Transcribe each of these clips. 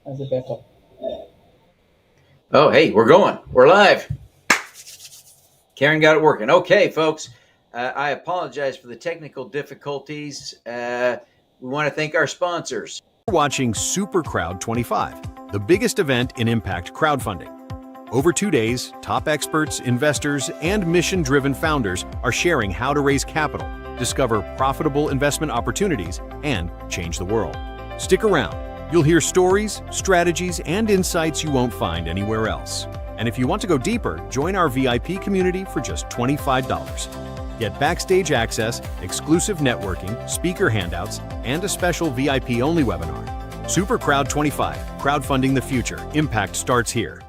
as a backup. Oh, hey, we're going. We're live. Karen got it working. Okay, folks. I apologize for the technical difficulties. We want to thank our sponsors. You're watching SuperCrowd25, the biggest event in impact crowdfunding. Over 2 days, top experts, investors, and mission-driven founders are sharing how to raise capital, discover profitable investment opportunities, and change the world. Stick around. You'll hear stories, strategies, and insights you won't find anywhere else. And if you want to go deeper, join our VIP community for just $25. Get backstage access, exclusive networking, speaker handouts, and a special VIP-only webinar. SuperCrowd25, crowdfunding the future. Impact starts here.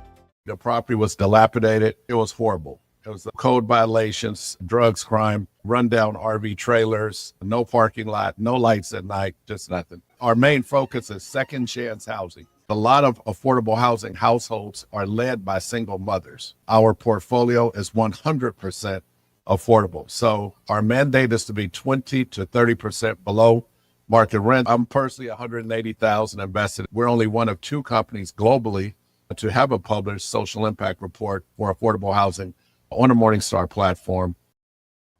The property was dilapidated. It was horrible. It was code violations, drugs, crime, rundown RV trailers, no parking lot, no lights at night, just nothing. Our main focus is second chance housing. A lot of affordable housing households are led by single mothers. Our portfolio is 100% affordable. So our mandate is to be 20 to 30% below market rent. I'm personally $180,000 invested. We're only one of 2 companies globally to have a published social impact report for affordable housing on a Morningstar platform.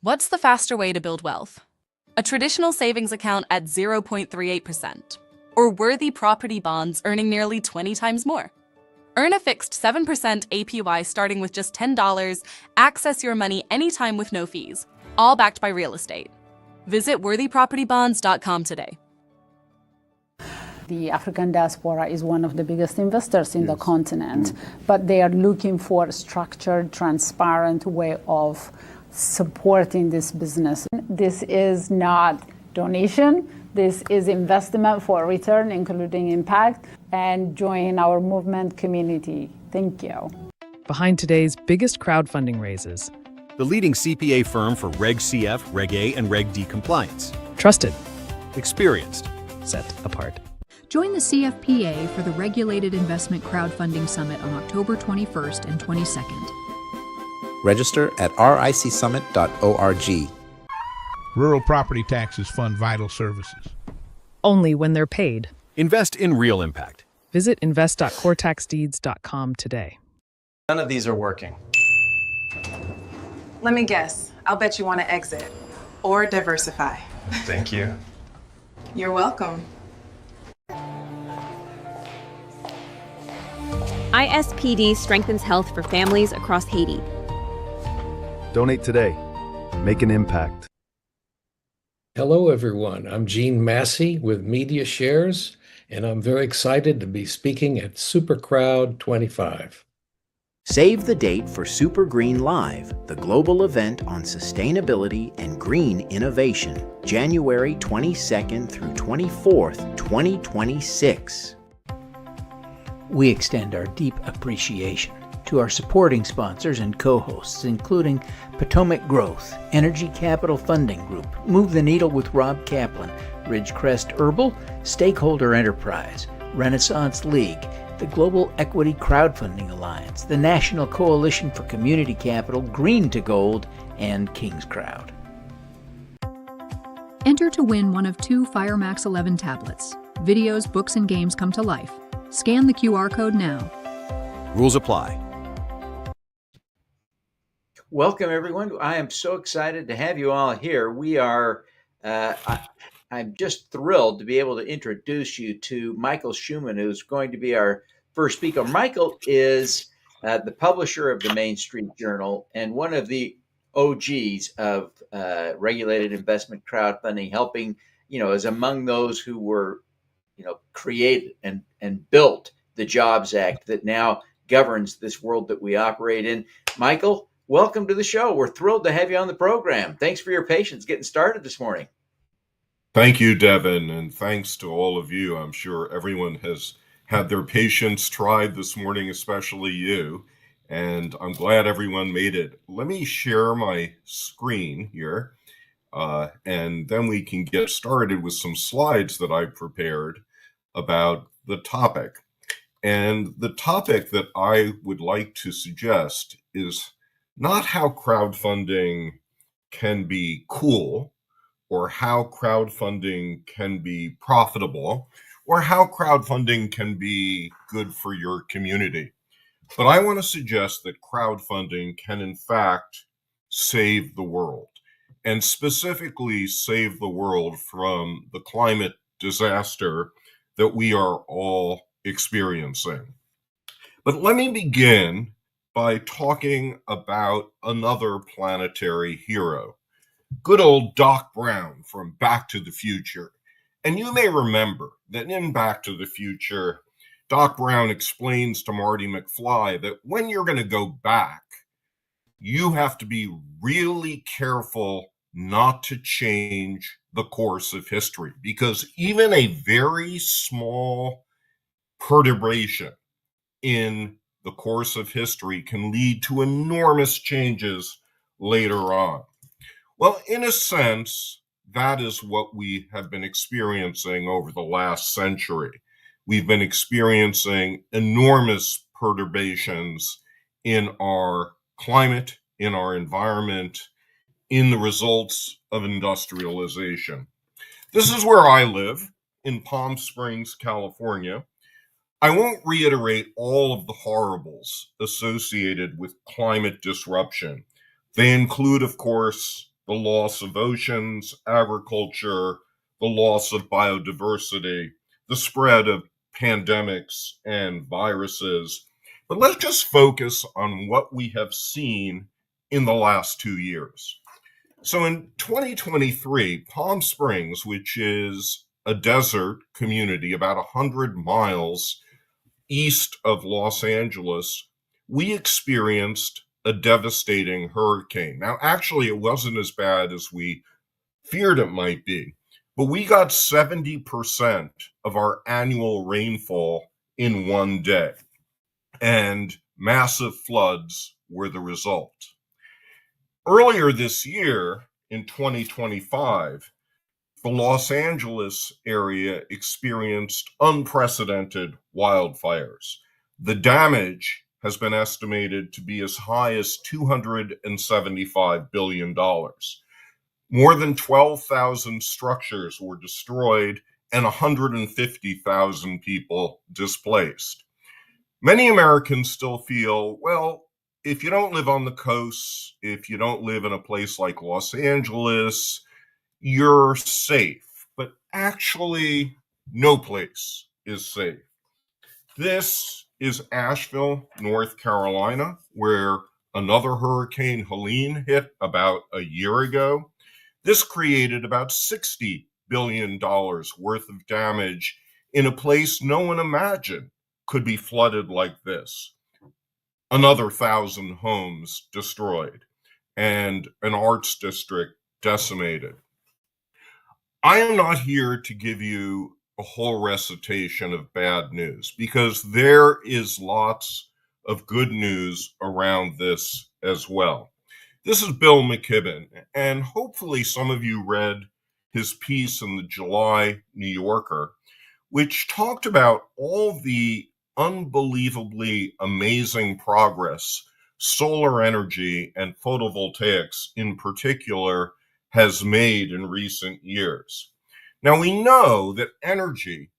What's the faster way to build wealth? A traditional savings account at 0.38%, or worthy property bonds earning nearly 20 times more? Earn a fixed 7% APY starting with just $10, access your money anytime with no fees, all backed by real estate. Visit worthypropertybonds.com today. The African diaspora is one of the biggest investors in the continent, but they are looking for a structured, transparent way of supporting this business. This is not donation. This is investment for return, including impact, and join our movement community. Thank you. Behind today's biggest crowdfunding raises, The leading CPA firm for Reg CF, Reg A, and Reg D compliance. trusted, Experienced. set apart. Join the CFPA for the Regulated Investment Crowdfunding Summit on October 21st and 22nd. Register at ricsummit.org. Rural property taxes fund vital services. Only when they're paid. Invest in real impact. Visit invest.coretaxdeeds.com today. None of these are working. Let me guess. I'll bet you want to exit or diversify. Thank you. You're welcome. ISPD strengthens health for families across Haiti. Donate today. Make an impact. Hello, everyone. I'm Gene Massey with Media Shares, and I'm very excited to be speaking at SuperCrowd25. Save the date for Super Green Live, the global event on sustainability and green innovation, January 22nd through 24th, 2026. We extend our deep appreciation to our supporting sponsors and co-hosts, including Potomac Growth, Energy Capital Funding Group, Move the Needle with Rob Kaplan, Ridgecrest Herbal, Stakeholder Enterprise, Renaissance League, the Global Equity Crowdfunding Alliance, the National Coalition for Community Capital, Green to Gold, and King's Crowd. Enter to win one of 2 FireMax 11 tablets. Videos, books, and games come to life. Scan the QR code now. Rules apply. Welcome, everyone. I am so excited to have you all here. We are, I'm just thrilled to be able to introduce you to Michael Schumann, who's going to be our first speaker. Michael is the publisher of the Main Street Journal and one of the OGs of regulated investment crowdfunding, helping, is among those who were, created and built the Jobs Act that now governs this world that we operate in. Michael, welcome to the show. We're thrilled to have you on the program. Thanks for your patience getting started this morning. Thank you, Devin, and thanks to all of you. I'm sure everyone has had their patience tried this morning, especially you, and I'm glad everyone made it. Let me share my screen here, and then we can get started with some slides that I prepared about the topic. And the topic that I would like to suggest is not how crowdfunding can be cool or how crowdfunding can be profitable or how crowdfunding can be good for your community. But I want to suggest that crowdfunding can, in fact, save the world, and specifically save the world from the climate disaster that we are all experiencing. But let me begin by talking about another planetary hero, good old Doc Brown from Back to the Future. And you may remember that in Back to the Future, Doc Brown explains to Marty McFly that when you're going to go back, you have to be really careful not to change the course of history, because even a very small perturbation in the course of history can lead to enormous changes later on. Well, in a sense, that is what we have been experiencing over the last century. We've been experiencing enormous perturbations in our climate, in our environment, in the results of industrialization. This is where I live, in Palm Springs, California. I won't reiterate all of the horribles associated with climate disruption. They include, of course, the loss of oceans, agriculture, the loss of biodiversity, the spread of pandemics and viruses. But let's just focus on what we have seen in the last 2 years. So in 2023, Palm Springs, which is a desert community about 100 miles east of Los Angeles, we experienced a devastating hurricane. Now, actually, it wasn't as bad as we feared it might be, but we got 70% of our annual rainfall in one day, and massive floods were the result. Earlier this year, in 2025, the Los Angeles area experienced unprecedented wildfires. The damage has been estimated to be as high as $275 billion. More than 12,000 structures were destroyed and 150,000 people displaced. Many Americans still feel, well, if you don't live on the coast, if you don't live in a place like Los Angeles, you're safe. But actually, no place is safe. This is Asheville, North Carolina, where another Hurricane Helene hit about a year ago. This created about $60 billion worth of damage in a place no one imagined could be flooded like this. Another 1,000 homes destroyed and an arts district decimated. I am not here to give you a whole recitation of bad news, because there is lots of good news around this as well. This is Bill McKibben, and hopefully some of you read his piece in the July New Yorker, which talked about all the unbelievably amazing progress solar energy and photovoltaics in particular has made in recent years. Now, we know that energy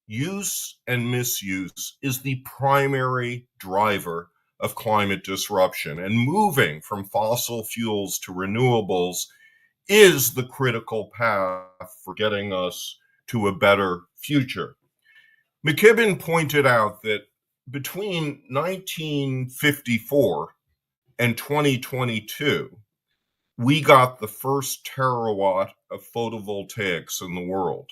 use and misuse is the primary driver of climate disruption, and moving from fossil fuels to renewables is the critical path for getting us to a better future. McKibben pointed out that between 1954 and 2022, we got the first terawatt of photovoltaics in the world.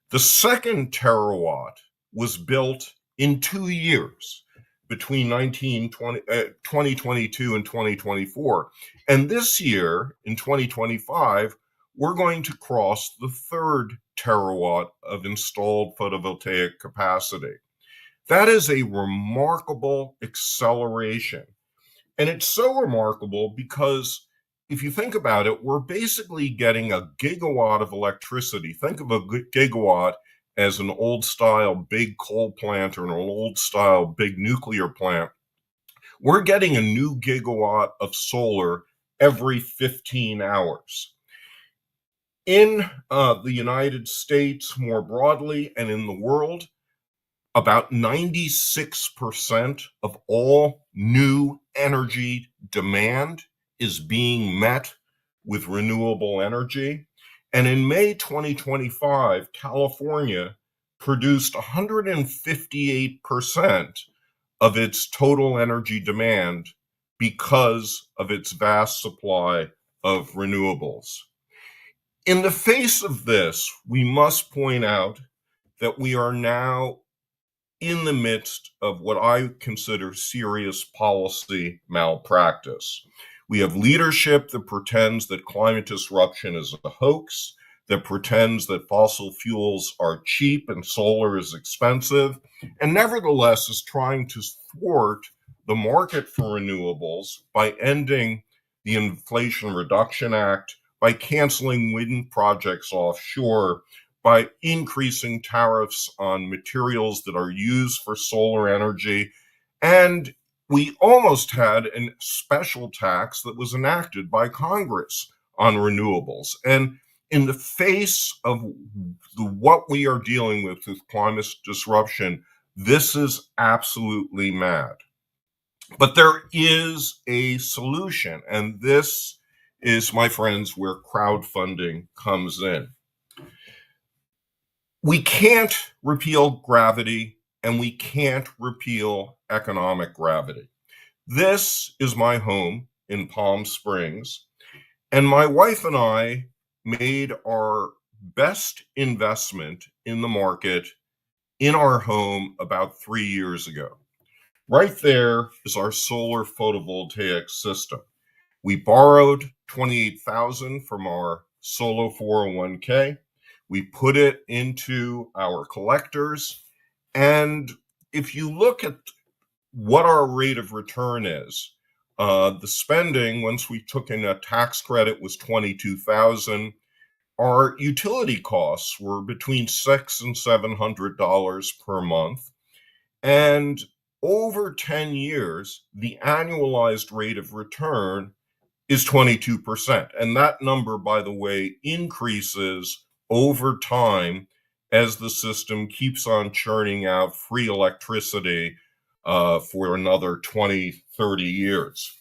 The second terawatt was built in 2 years, between 2022 and 2024. And this year, in 2025, we're going to cross the third terawatt of installed photovoltaic capacity. That is a remarkable acceleration. And it's so remarkable because if you think about it, we're basically getting a gigawatt of electricity. Think of a gigawatt as an old-style big coal plant or an old-style big nuclear plant. We're getting a new gigawatt of solar every 15 hours. In the United States more broadly and in the world, about 96% of all new energy demand is being met with renewable energy. And in May 2025, California produced 158% of its total energy demand because of its vast supply of renewables. In the face of this, we must point out that we are now in the midst of what I consider serious policy malpractice. We have leadership that pretends that climate disruption is a hoax, that pretends that fossil fuels are cheap and solar is expensive, and nevertheless is trying to thwart the market for renewables by ending the Inflation Reduction Act, by canceling wind projects offshore, by increasing tariffs on materials that are used for solar energy. And we almost had a special tax that was enacted by Congress on renewables. And in the face of what we are dealing with climate disruption, this is absolutely mad. But there is a solution, and this is, my friends, where crowdfunding comes in. We can't repeal gravity, and we can't repeal economic gravity. This is my home in Palm Springs, and my wife and I made our best investment in the market in our home about 3 years ago. Right there is our solar photovoltaic system. We borrowed $28,000 from our solo 401k. We put it into our collectors. And if you look at what our rate of return is, the spending, once we took in a tax credit, was $22,000. Our utility costs were between $600 and $700 per month. And over 10 years, the annualized rate of return is 22%. And that number, by the way, increases over time as the system keeps on churning out free electricity for another 20, 30 years.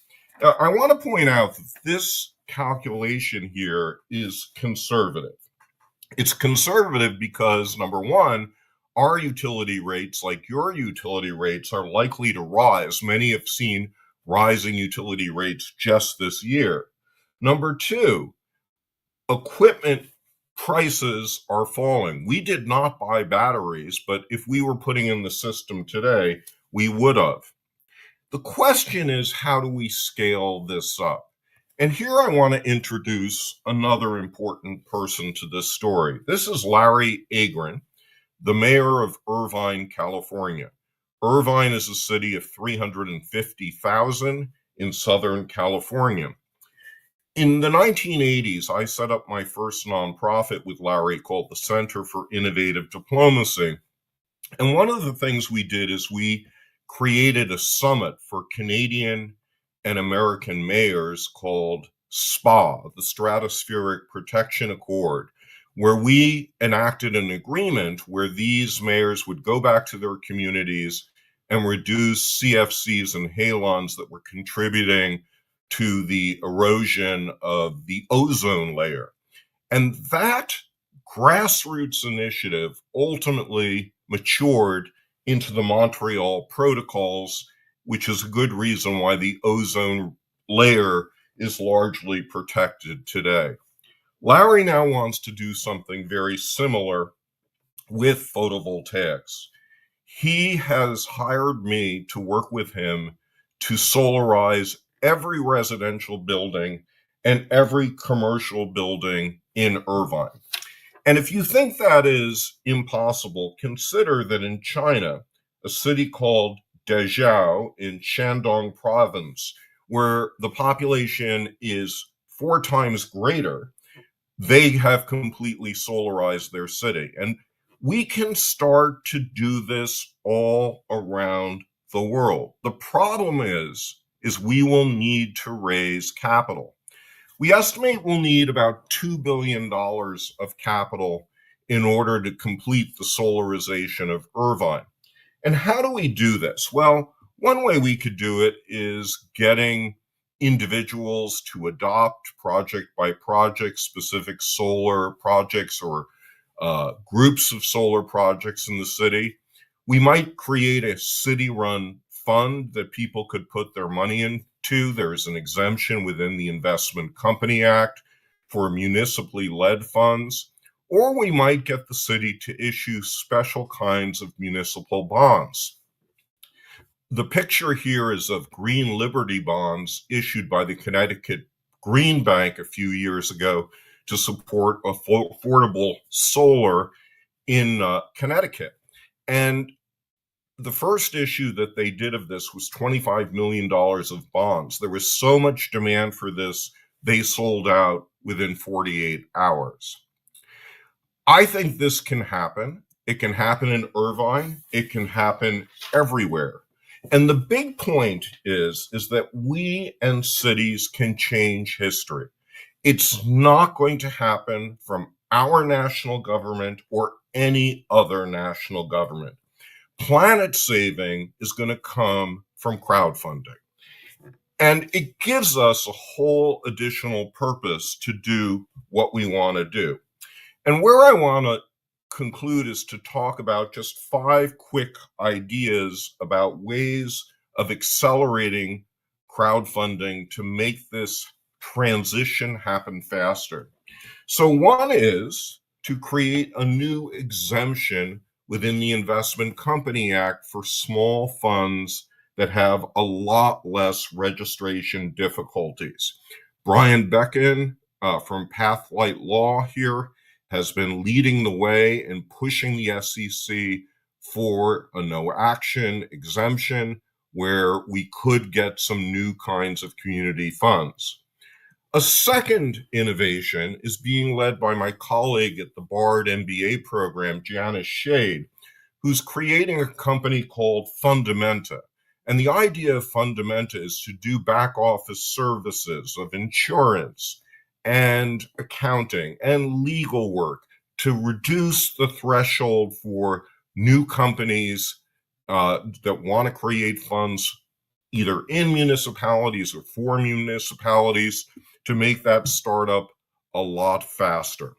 Now, I want to point out that this calculation here is conservative. It's conservative because, number one, our utility rates, like your utility rates, are likely to rise. Many have seen rising utility rates just this year. Number two, equipment prices are falling. We did not buy batteries, but if we were putting in the system today, we would have. The question is, how do we scale this up? And here I want to introduce another important person to this story. This is Larry Agron, the mayor of Irvine, California. Irvine is a city of 350,000 in Southern California. In the 1980s, I set up my first nonprofit with Larry called the Center for Innovative Diplomacy. And one of the things we did is we created a summit for Canadian and American mayors called SPA, the Stratospheric Protection Accord, where we enacted an agreement where these mayors would go back to their communities and reduce CFCs and halons that were contributing to the erosion of the ozone layer. And that grassroots initiative ultimately matured into the Montreal Protocols, which is a good reason why the ozone layer is largely protected today. Larry now wants to do something very similar with photovoltaics. He has hired me to work with him to solarize every residential building and every commercial building in Irvine. And if you think that is impossible, consider that in China, a city called Dezhou in Shandong province, where the population is 4 times greater, they have completely solarized their city. And we can start to do this all around the world. The problem is we will need to raise capital. We estimate we'll need about $2 billion of capital in order to complete the solarization of Irvine. And how do we do this? Well, one way we could do it is getting individuals to adopt project by project specific solar projects or groups of solar projects in the city. We might create a city-run fund that people could put their money into. There's an exemption within the Investment Company Act for municipally led funds. Or we might get the city to issue special kinds of municipal bonds. The picture here is of Green Liberty bonds issued by the Connecticut Green Bank a few years ago to support affordable solar in Connecticut. And the first issue that they did of this was $25 million of bonds. There was so much demand for this, they sold out within 48 hours. I think this can happen. It can happen in Irvine. It can happen everywhere. And the big point is that we and cities can change history. It's not going to happen from our national government or any other national government. Planet saving is going to come from crowdfunding. And it gives us a whole additional purpose to do what we want to do. And where I want to conclude is to talk about just 5 quick ideas about ways of accelerating crowdfunding to make this transition happen faster. So one is to create a new exemption within the Investment Company Act for small funds that have a lot less registration difficulties. Brian Becken from Pathlight Law here has been leading the way and pushing the SEC for a no action exemption where we could get some new kinds of community funds. A second innovation is being led by my colleague at the Bard MBA program, Janice Shade, who's creating a company called Fundamenta. And the idea of Fundamenta is to do back office services of insurance and accounting and legal work to reduce the threshold for new companies that want to create funds either in municipalities or for municipalities to make that startup a lot faster.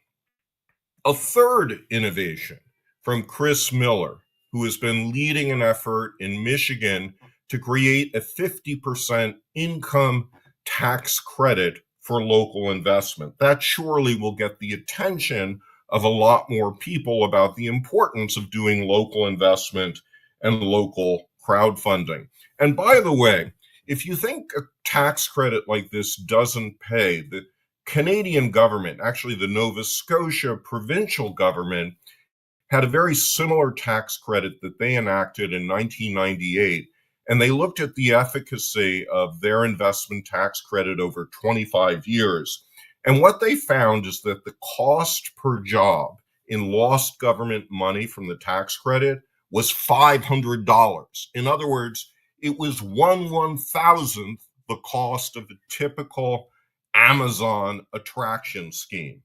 A third innovation from Chris Miller, who has been leading an effort in Michigan to create a 50% income tax credit for local investment. That surely will get the attention of a lot more people about the importance of doing local investment and local crowdfunding. And by the way, if you think a tax credit like this doesn't pay, the Canadian government, actually the Nova Scotia provincial government, had a very similar tax credit that they enacted in 1998. And they looked at the efficacy of their investment tax credit over 25 years. And what they found is that the cost per job in lost government money from the tax credit was $500. In other words, it was 1/1000th the cost of a typical Amazon attraction scheme.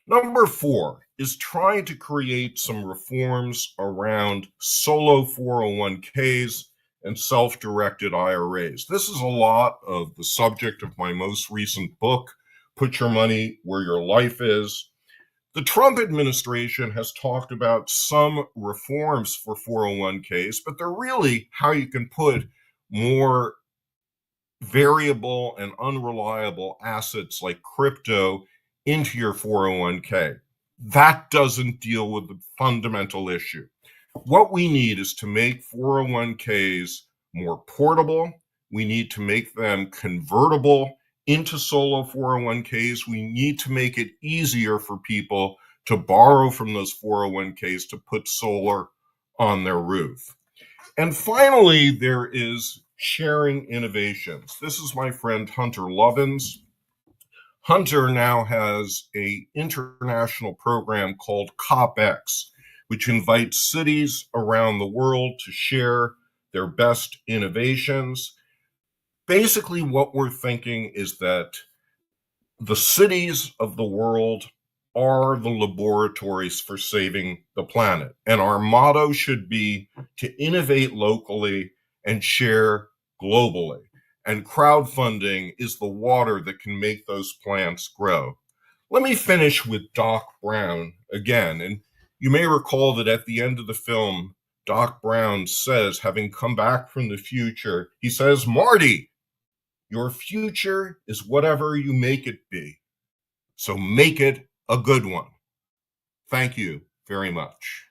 Number 4 is trying to create some reforms around solo 401ks and self-directed IRAs. This is a lot of the subject of my most recent book, Put Your Money Where Your Life Is. The Trump administration has talked about some reforms for 401ks, but they're really how you can put more variable and unreliable assets like crypto into your 401k. That doesn't deal with the fundamental issue. What we need is to make 401ks more portable. We need to make them convertible into solo 401ks. We need to make it easier for people to borrow from those 401ks to put solar on their roof. And finally, there is sharing innovations. This is my friend Hunter Lovins. Hunter now has an international program called CopX, which invites cities around the world to share their best innovations. Basically, what we're thinking is that The cities of the world are the laboratories for saving the planet. And our motto should be to innovate locally and share globally. And crowdfunding is the water that can make those plants grow. Let me finish with Doc Brown again. And you may recall that at the end of the film, Doc Brown says, having come back from the future, he says, "Marty, your future is whatever you make it be. So make it a good one." Thank you very much.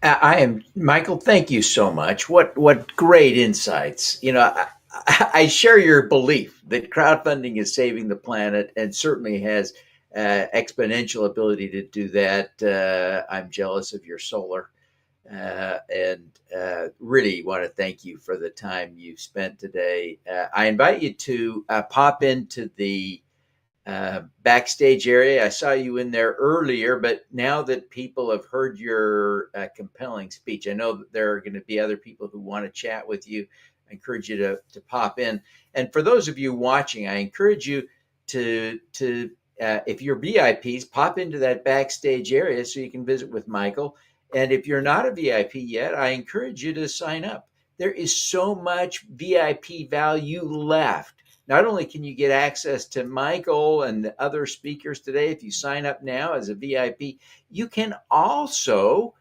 I am Michael. Thank you so much. What great insights. I share your belief that crowdfunding is saving the planet and certainly has exponential ability to do that. I'm jealous of your solar, and really want to thank you for the time you spent today. I invite you to pop into the backstage area. I saw you in there earlier, but now that people have heard your compelling speech, I know that there are going to be other people who want to chat with you. I encourage you to pop in. And for those of you watching, I encourage you to if you're VIPs, pop into that backstage area so you can visit with Michael. And if you're not a VIP yet, I encourage you to sign up. There is so much VIP value left. Not only can you get access to Michael and the other speakers today, if you sign up now as a VIP, you can also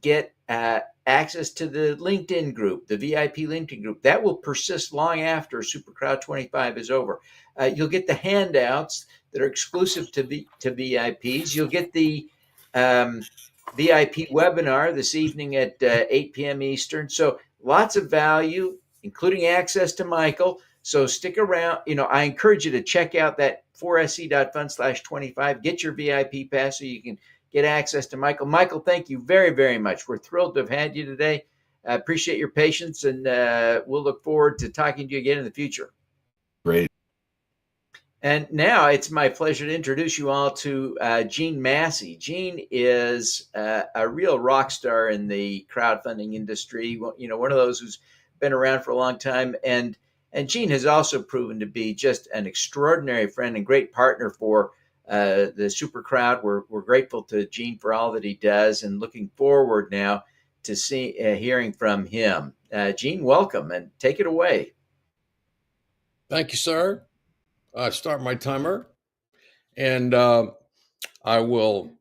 get access to the LinkedIn group, the VIP LinkedIn group. That will persist long after SuperCrowd25 is over. You'll get the handouts that are exclusive to VIPs. You'll get the VIP webinar this evening at 8 p.m. Eastern. So lots of value, including access to Michael. So stick around. I encourage you to check out that 4sc.fund/25. Get your VIP pass so you can get access to Michael. Michael, thank you very, very much. We're thrilled to have had you today. I appreciate your patience, and we'll look forward to talking to you again in the future. Great. And now it's my pleasure to introduce you all to Gene Massey. Gene is a real rock star in the crowdfunding industry. One of those who's been around for a long time. And Gene has also proven to be just an extraordinary friend and great partner for the Super Crowd. We're grateful to Gene for all that he does and looking forward now to hearing from him. Gene, welcome and take it away. Thank you, sir. I start my timer, and I will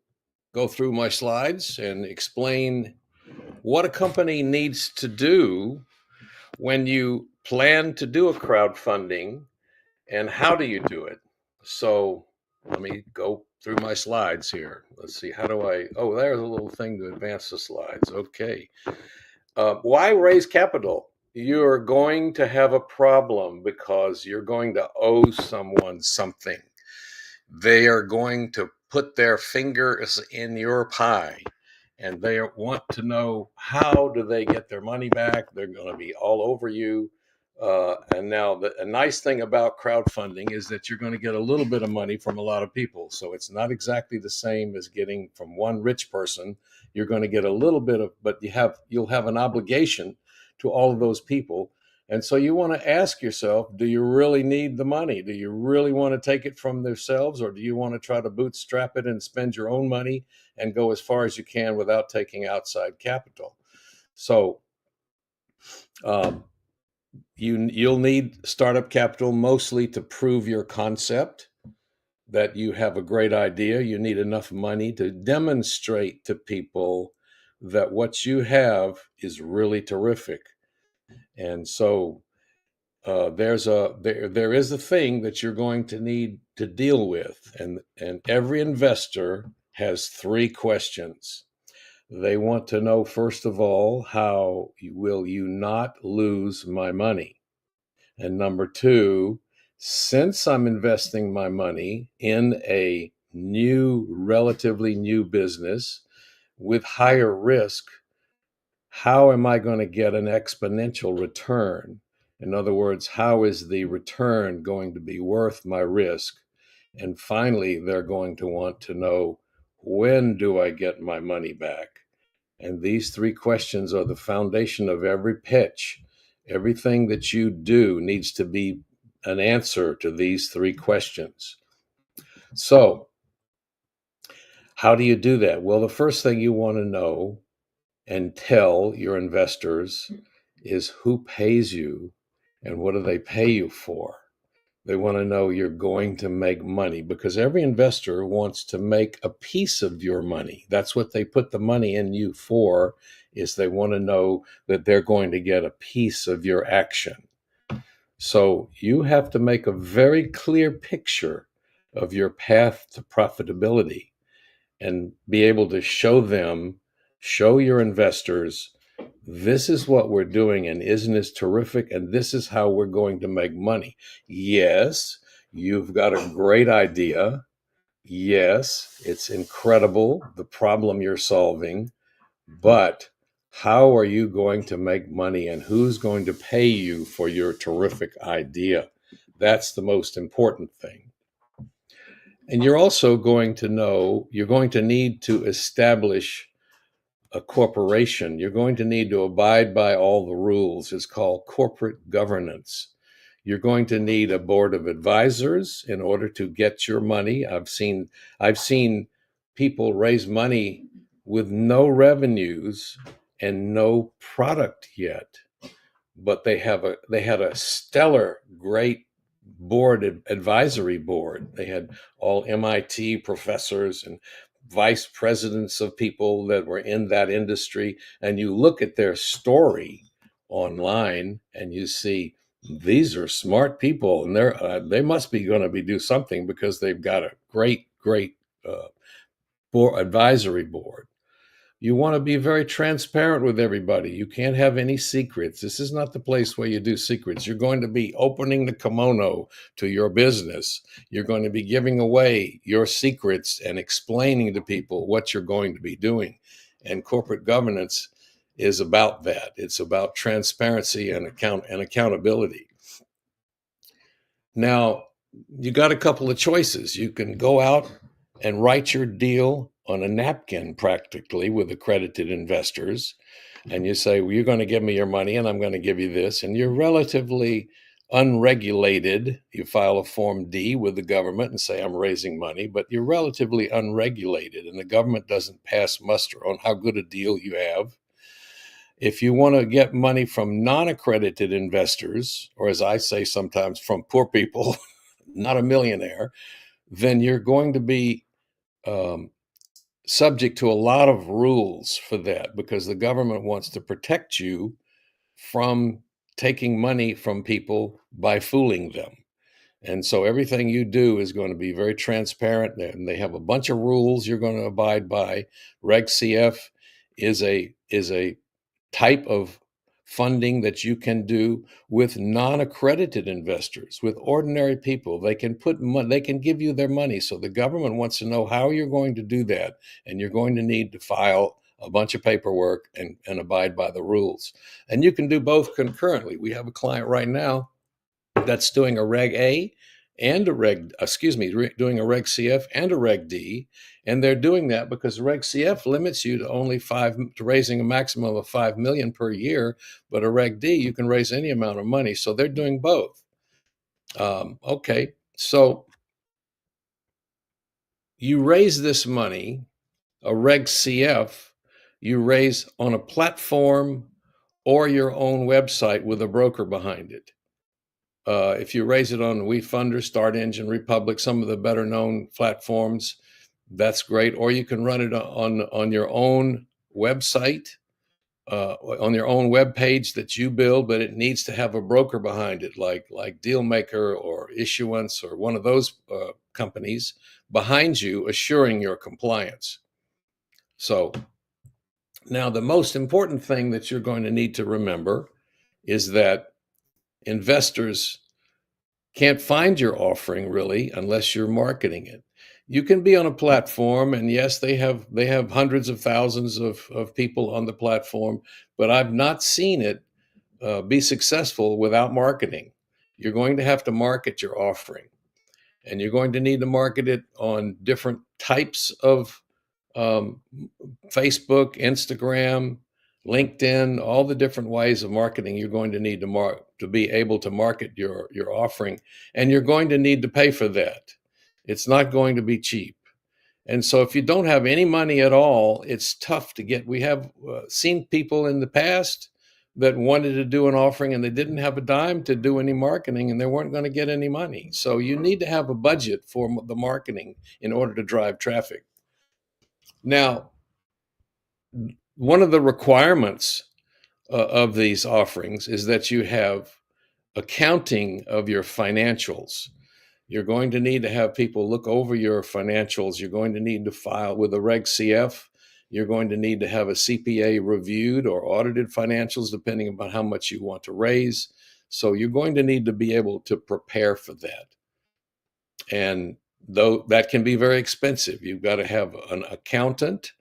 go through my slides and explain what a company needs to do when you plan to do a crowdfunding and how do you do it. So let me go through my slides here. Let's see, how do there's a little thing to advance the slides. Okay. Why raise capital? You're going to have a problem because you're going to owe someone something. They are going to put their fingers in your pie and they want to know how do they get their money back. They're going to be all over you. And now a nice thing about crowdfunding is that you're going to get a little bit of money from a lot of people. So it's not exactly the same as getting from one rich person. You're going to get a little bit of, but you'll have an obligation to all of those people. And so you want to ask yourself, do you really need the money? Do you really want to take it from themselves, or do you want to try to bootstrap it and spend your own money and go as far as you can without taking outside capital? So you'll need startup capital mostly to prove your concept, that you have a great idea. You need enough money to demonstrate to people that what you have is really terrific. And so there is a thing that you're going to need to deal with, and every investor has three questions. They want to know, first of all, how will you not lose my money? And number two, since I'm investing my money in a relatively new business with higher risk, how am I going to get an exponential return? In other words, how is the return going to be worth my risk? And finally, they're going to want to know, when do I get my money back? And these three questions are the foundation of every pitch. Everything that you do needs to be an answer to these 3 questions. So, how do you do that? Well, the first thing you want to know and tell your investors is who pays you and what do they pay you for. They want to know you're going to make money, because every investor wants to make a piece of your money. That's what they put the money in you for, is they want to know that they're going to get a piece of your action. So you have to make a very clear picture of your path to profitability and be able to show your investors, this is what we're doing and isn't this terrific, and this is how we're going to make money. Yes, you've got a great idea. Yes, it's incredible, the problem you're solving, but how are you going to make money and who's going to pay you for your terrific idea? That's the most important thing. And you're also going to know, you're going to need to establish a corporation. You're going to need to abide by all the rules. It's called corporate governance. You're going to need a board of advisors in order to get your money. I've seen people raise money with no revenues and no product yet, but they had a stellar, great advisory board. They had all MIT professors and vice presidents of people that were in that industry. And you look at their story online and you see these are smart people, and they must be going to be do something, because they've got a great advisory board. You want to be very transparent with everybody. You can't have any secrets. This is not the place where you do secrets. You're going to be opening the kimono to your business. You're going to be giving away your secrets and explaining to people what you're going to be doing. And corporate governance is about that. It's about transparency and accountability. Now, you got a couple of choices. You can go out and write your deal on a napkin, practically, with accredited investors. And you say, well, you're going to give me your money and I'm going to give you this. And you're relatively unregulated. You file a Form D with the government and say, I'm raising money, but you're relatively unregulated. And the government doesn't pass muster on how good a deal you have. If you want to get money from non-accredited investors, or as I say sometimes, from poor people, not a millionaire, then you're going to be subject to a lot of rules for that, because the government wants to protect you from taking money from people by fooling them. And so everything you do is going to be very transparent, and they have a bunch of rules you're going to abide by. Reg CF is a type of funding that you can do with non-accredited investors, with ordinary people. They can put money, they can give you their money. So the government wants to know how you're going to do that, and you're going to need to file a bunch of paperwork and abide by the rules. And you can do both concurrently. We have a client right now that's doing a Reg A and doing a Reg CF and a Reg D. And they're doing that because Reg CF limits you to raising a maximum of 5 million per year, but a Reg D, you can raise any amount of money. So they're doing both. Okay, so you raise this money, a Reg CF, you raise on a platform or your own website with a broker behind it. If you raise it on WeFunder, Start Engine, Republic, some of the better known platforms, that's great. Or you can run it on your own website, on your own web page that you build, but it needs to have a broker behind it, like Dealmaker or Issuance or one of those companies behind you, assuring your compliance. So now the most important thing that you're going to need to remember is that investors can't find your offering really unless you're marketing it. You can be on a platform, and yes, they have hundreds of thousands of people on the platform, but I've not seen it be successful without marketing. You're going to have to market your offering, and you're going to need to market it on different types of Facebook, Instagram, LinkedIn, all the different ways of marketing you're going to need to be able to market your offering, and you're going to need to pay for that. It's not going to be cheap. And so if you don't have any money at all, it's tough to get. We have seen people in the past that wanted to do an offering and they didn't have a dime to do any marketing and they weren't going to get any money. So you need to have a budget for the marketing in order to drive traffic. Now, one of the requirements of these offerings is that you have accounting of your financials. You're going to need to have people look over your financials. You're going to need to file with a Reg CF. You're going to need to have a CPA reviewed or audited financials, depending upon how much you want to raise. So you're going to need to be able to prepare for that. And though that can be very expensive, you've got to have an accountant.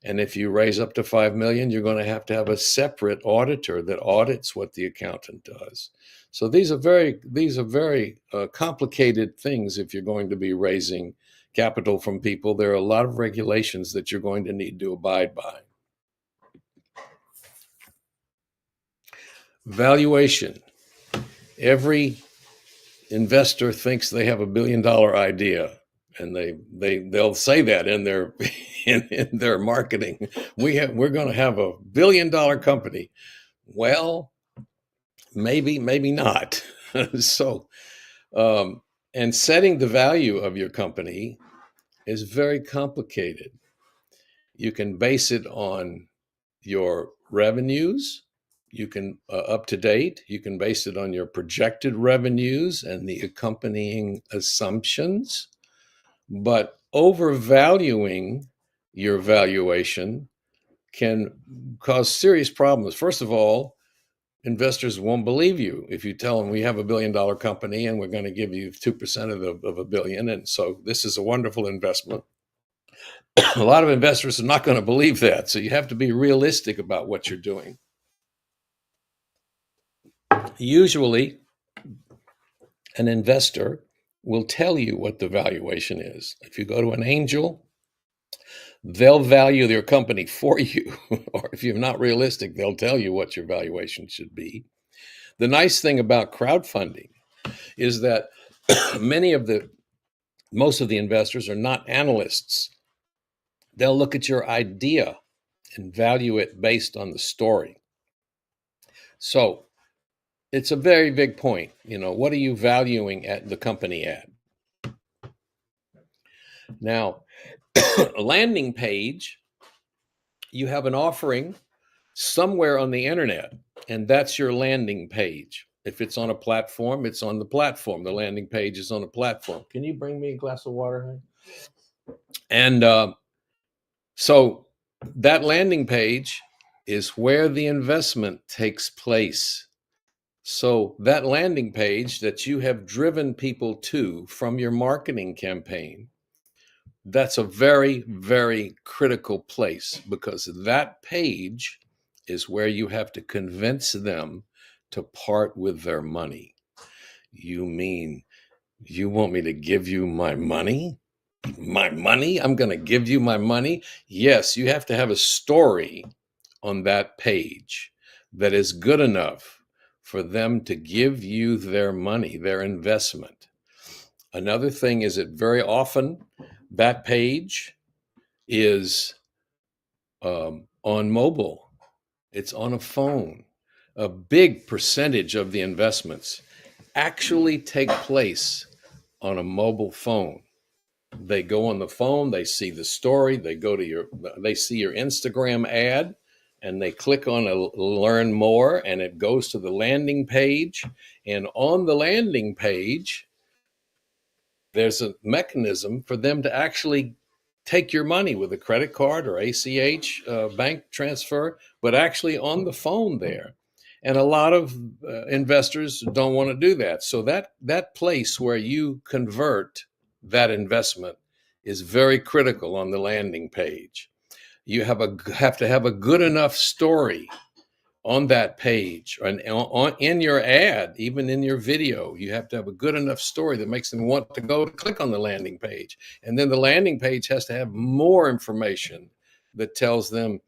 And if you raise up to 5 million, you're going to have a separate auditor that audits what the accountant does. So these are very complicated things if you're going to be raising capital from people. There are a lot of regulations that you're going to need to abide by. Valuation. Every investor thinks they have $1 billion idea, and they'll say that in their in their marketing. We're going to have $1 billion company. Well, maybe not. So, and setting the value of your company is very complicated. You can base it on your revenues. You can up to date. You can base it on your projected revenues and the accompanying assumptions. But overvaluing your valuation can cause serious problems. First of all, investors won't believe you if you tell them we have $1 billion company and we're going to give you 2% of $1 billion. And so this is a wonderful investment. A lot of investors are not going to believe that. So you have to be realistic about what you're doing. Usually, an investor will tell you what the valuation is. If you go to an angel, they'll value their company for you. Or if you're not realistic, they'll tell you what your valuation should be. The nice thing about crowdfunding is that most of the investors are not analysts. They'll look at your idea and value it based on the story. So it's a very big point. What are you valuing at the company at? Now, a landing page, you have an offering somewhere on the internet, and that's your landing page. If it's on a platform, it's on the platform. The landing page is on a platform. Can you bring me a glass of water, honey? And so that landing page is where the investment takes place. So that landing page that you have driven people to from your marketing campaign, that's a very, very critical place, because that page is where you have to convince them to part with their money. You mean you want me to give you my money? My money? I'm going to give you my money? Yes, you have to have a story on that page that is good enough for them to give you their money, their investment. Another thing is that very often that page is on mobile. It's on a phone. A big percentage of the investments actually take place on a mobile phone. They go on the phone, they see the story, they see your Instagram ad, and they click on learn more, and it goes to the landing page. And on the landing page, there's a mechanism for them to actually take your money with a credit card or ACH bank transfer, but actually on the phone there. And a lot of investors don't want to do that. So that place where you convert that investment is very critical on the landing page. You have to have a good enough story on that page, and in your ad, even in your video. You have to have a good enough story that makes them want to go to click on the landing page. And then the landing page has to have more information that tells them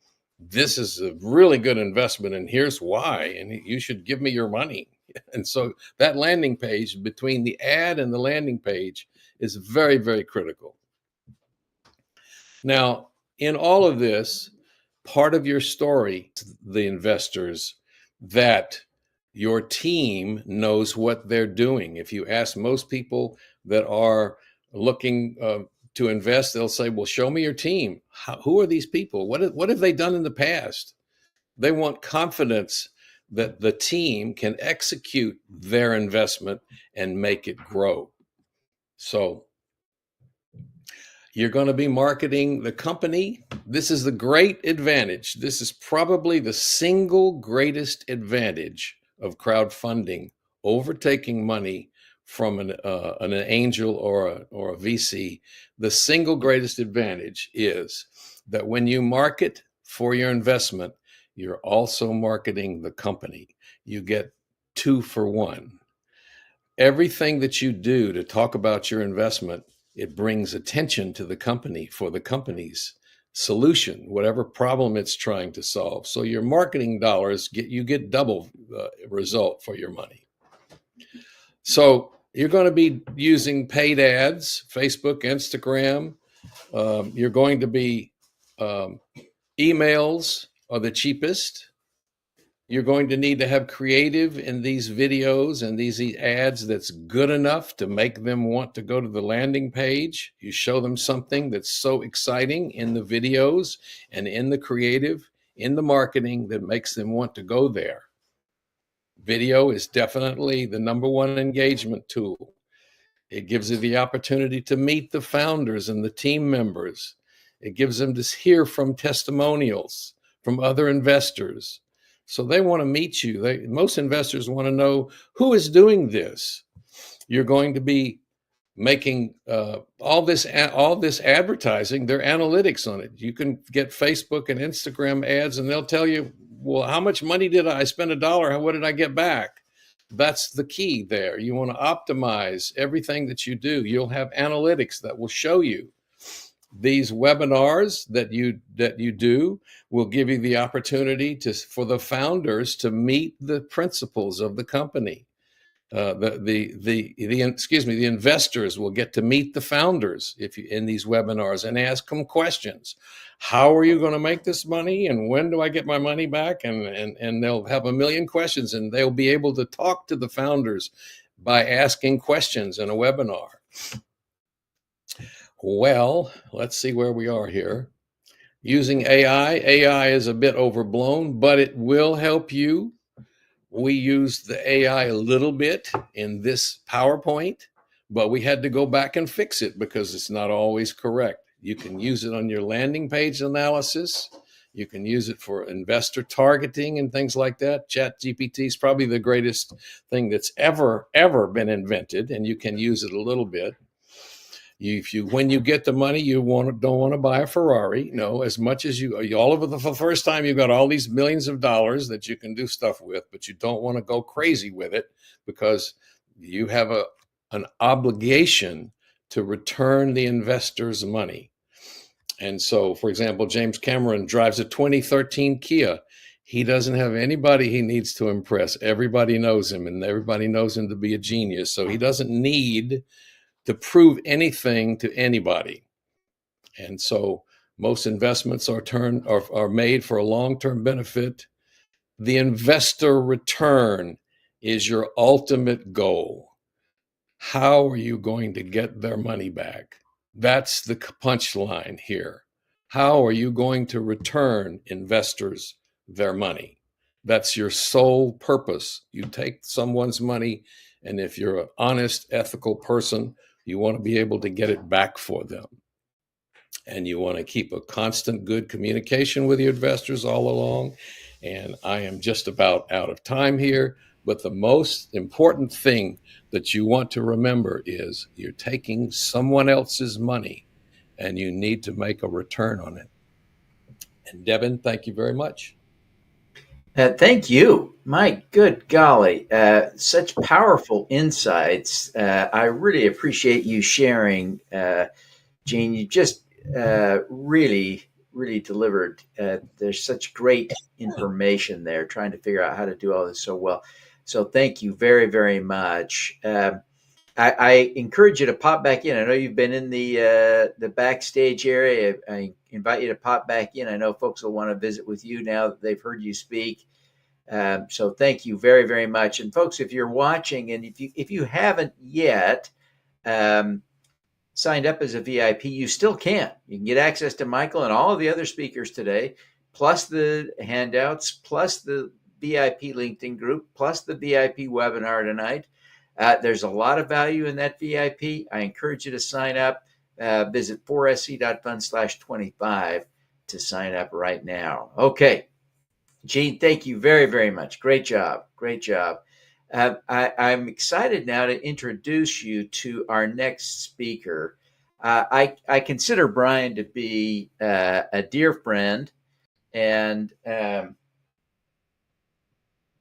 this is a really good investment and here's why, and you should give me your money. And so that landing page, between the ad and the landing page, is very, very critical. Now, in all of this, part of your story, the investors, that your team knows what they're doing. If you ask most people that are looking to invest, they'll say, well, show me your team. Who are these people? What have they done in the past? They want confidence that the team can execute their investment and make it grow. So you're going to be marketing the company. This is the great advantage. This is probably the single greatest advantage of crowdfunding over taking money from an angel or a VC. The single greatest advantage is that when you market for your investment, you're also marketing the company. You get 2 for 1. Everything that you do to talk about your investment, it brings attention to the company for the company's solution, whatever problem it's trying to solve. So your marketing dollars, you get double result for your money. So you're going to be using paid ads, Facebook, Instagram. You're going to be emails are the cheapest. You're going to need to have creative in these videos and these ads that's good enough to make them want to go to the landing page. You show them something that's so exciting in the videos and in the creative, in the marketing, that makes them want to go there. Video is definitely the #1 engagement tool. It gives you the opportunity to meet the founders and the team members. It gives them to hear from testimonials from other investors. So they want to meet you. Most investors want to know who is doing this. You're going to be making all this advertising, their analytics on it. You can get Facebook and Instagram ads, and they'll tell you, well, how much money did I spend $1? What did I get back? That's the key there. You want to optimize everything that you do. You'll have analytics that will show you. These webinars that you do will give you the opportunity for the founders to meet the principals of the company. The investors will get to meet the founders in these webinars and ask them questions. How are you going to make this money? And when do I get my money back? And they'll have a million questions, and they'll be able to talk to the founders by asking questions in a webinar. Well, let's see where we are here. Using AI. AI is a bit overblown, but it will help you. We used the AI a little bit in this PowerPoint, but we had to go back and fix it because it's not always correct. You can use it on your landing page analysis. You can use it for investor targeting and things like that. ChatGPT is probably the greatest thing that's ever been invented, and you can use it a little bit. When you get the money, you don't want to buy a Ferrari. No, as much as all of it, the first time you've got all these millions of dollars that you can do stuff with, but you don't want to go crazy with it because you have an obligation to return the investor's money. And so, for example, James Cameron drives a 2013 Kia. He doesn't have anybody he needs to impress. Everybody knows him, and everybody knows him to be a genius. So he doesn't need to prove anything to anybody. And so most investments are made for a long-term benefit. The investor return is your ultimate goal. How are you going to get their money back? That's the punchline here. How are you going to return investors their money? That's your sole purpose. You take someone's money, and if you're an honest, ethical person, you want to be able to get it back for them. And you want to keep a constant good communication with your investors all along. And I am just about out of time here. But the most important thing that you want to remember is you're taking someone else's money and you need to make a return on it. And Devin, thank you very much. Thank you. My good golly, such powerful insights. I really appreciate you sharing, Gene. You just really really delivered. There's such great information there, trying to figure out how to do all this so well. So thank you very, very much. I encourage you to pop back in. I know you've been in the backstage area. I invite you to pop back in. I know folks will want to visit with you now that they've heard you speak. So thank you very, very much. And folks, if you're watching and if you haven't yet signed up as a VIP, you still can. You can get access to Michael and all of the other speakers today, plus the handouts, plus the VIP LinkedIn group, plus the VIP webinar tonight. There's a lot of value in that VIP. I encourage you to sign up. Visit 4sc.fund/25 to sign up right now. Okay. Gene, thank you very, very much. Great job. Great job. I'm excited now to introduce you to our next speaker. I consider Brian to be a dear friend, and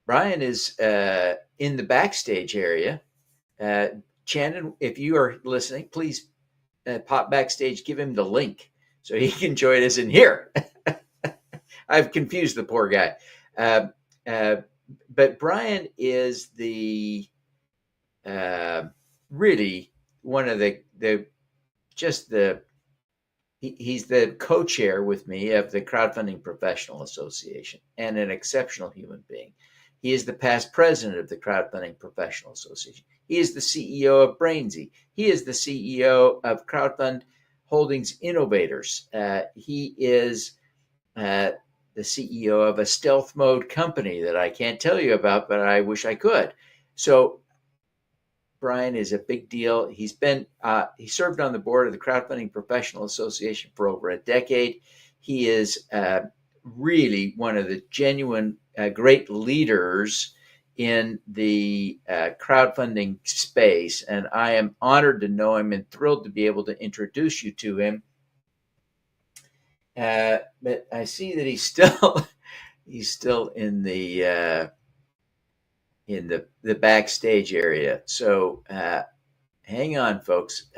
Brian is in the backstage area. Shannon, if you are listening, please pop backstage, give him the link so he can join us in here. I've confused the poor guy. But Brian is the really one of he's the co-chair with me of the Crowdfunding Professional Association and an exceptional human being. He is the past president of the Crowdfunding Professional Association. He is the CEO of Brainsy. He is the CEO of Crowdfund Holdings Innovators. He is the CEO of a stealth mode company that I can't tell you about, but I wish I could. So Brian is a big deal. He served on the board of the Crowdfunding Professional Association for over a decade. He is really one of the genuine great leaders in the crowdfunding space. And I am honored to know him and thrilled to be able to introduce you to him. But I see that he's still in the backstage area. So hang on, folks.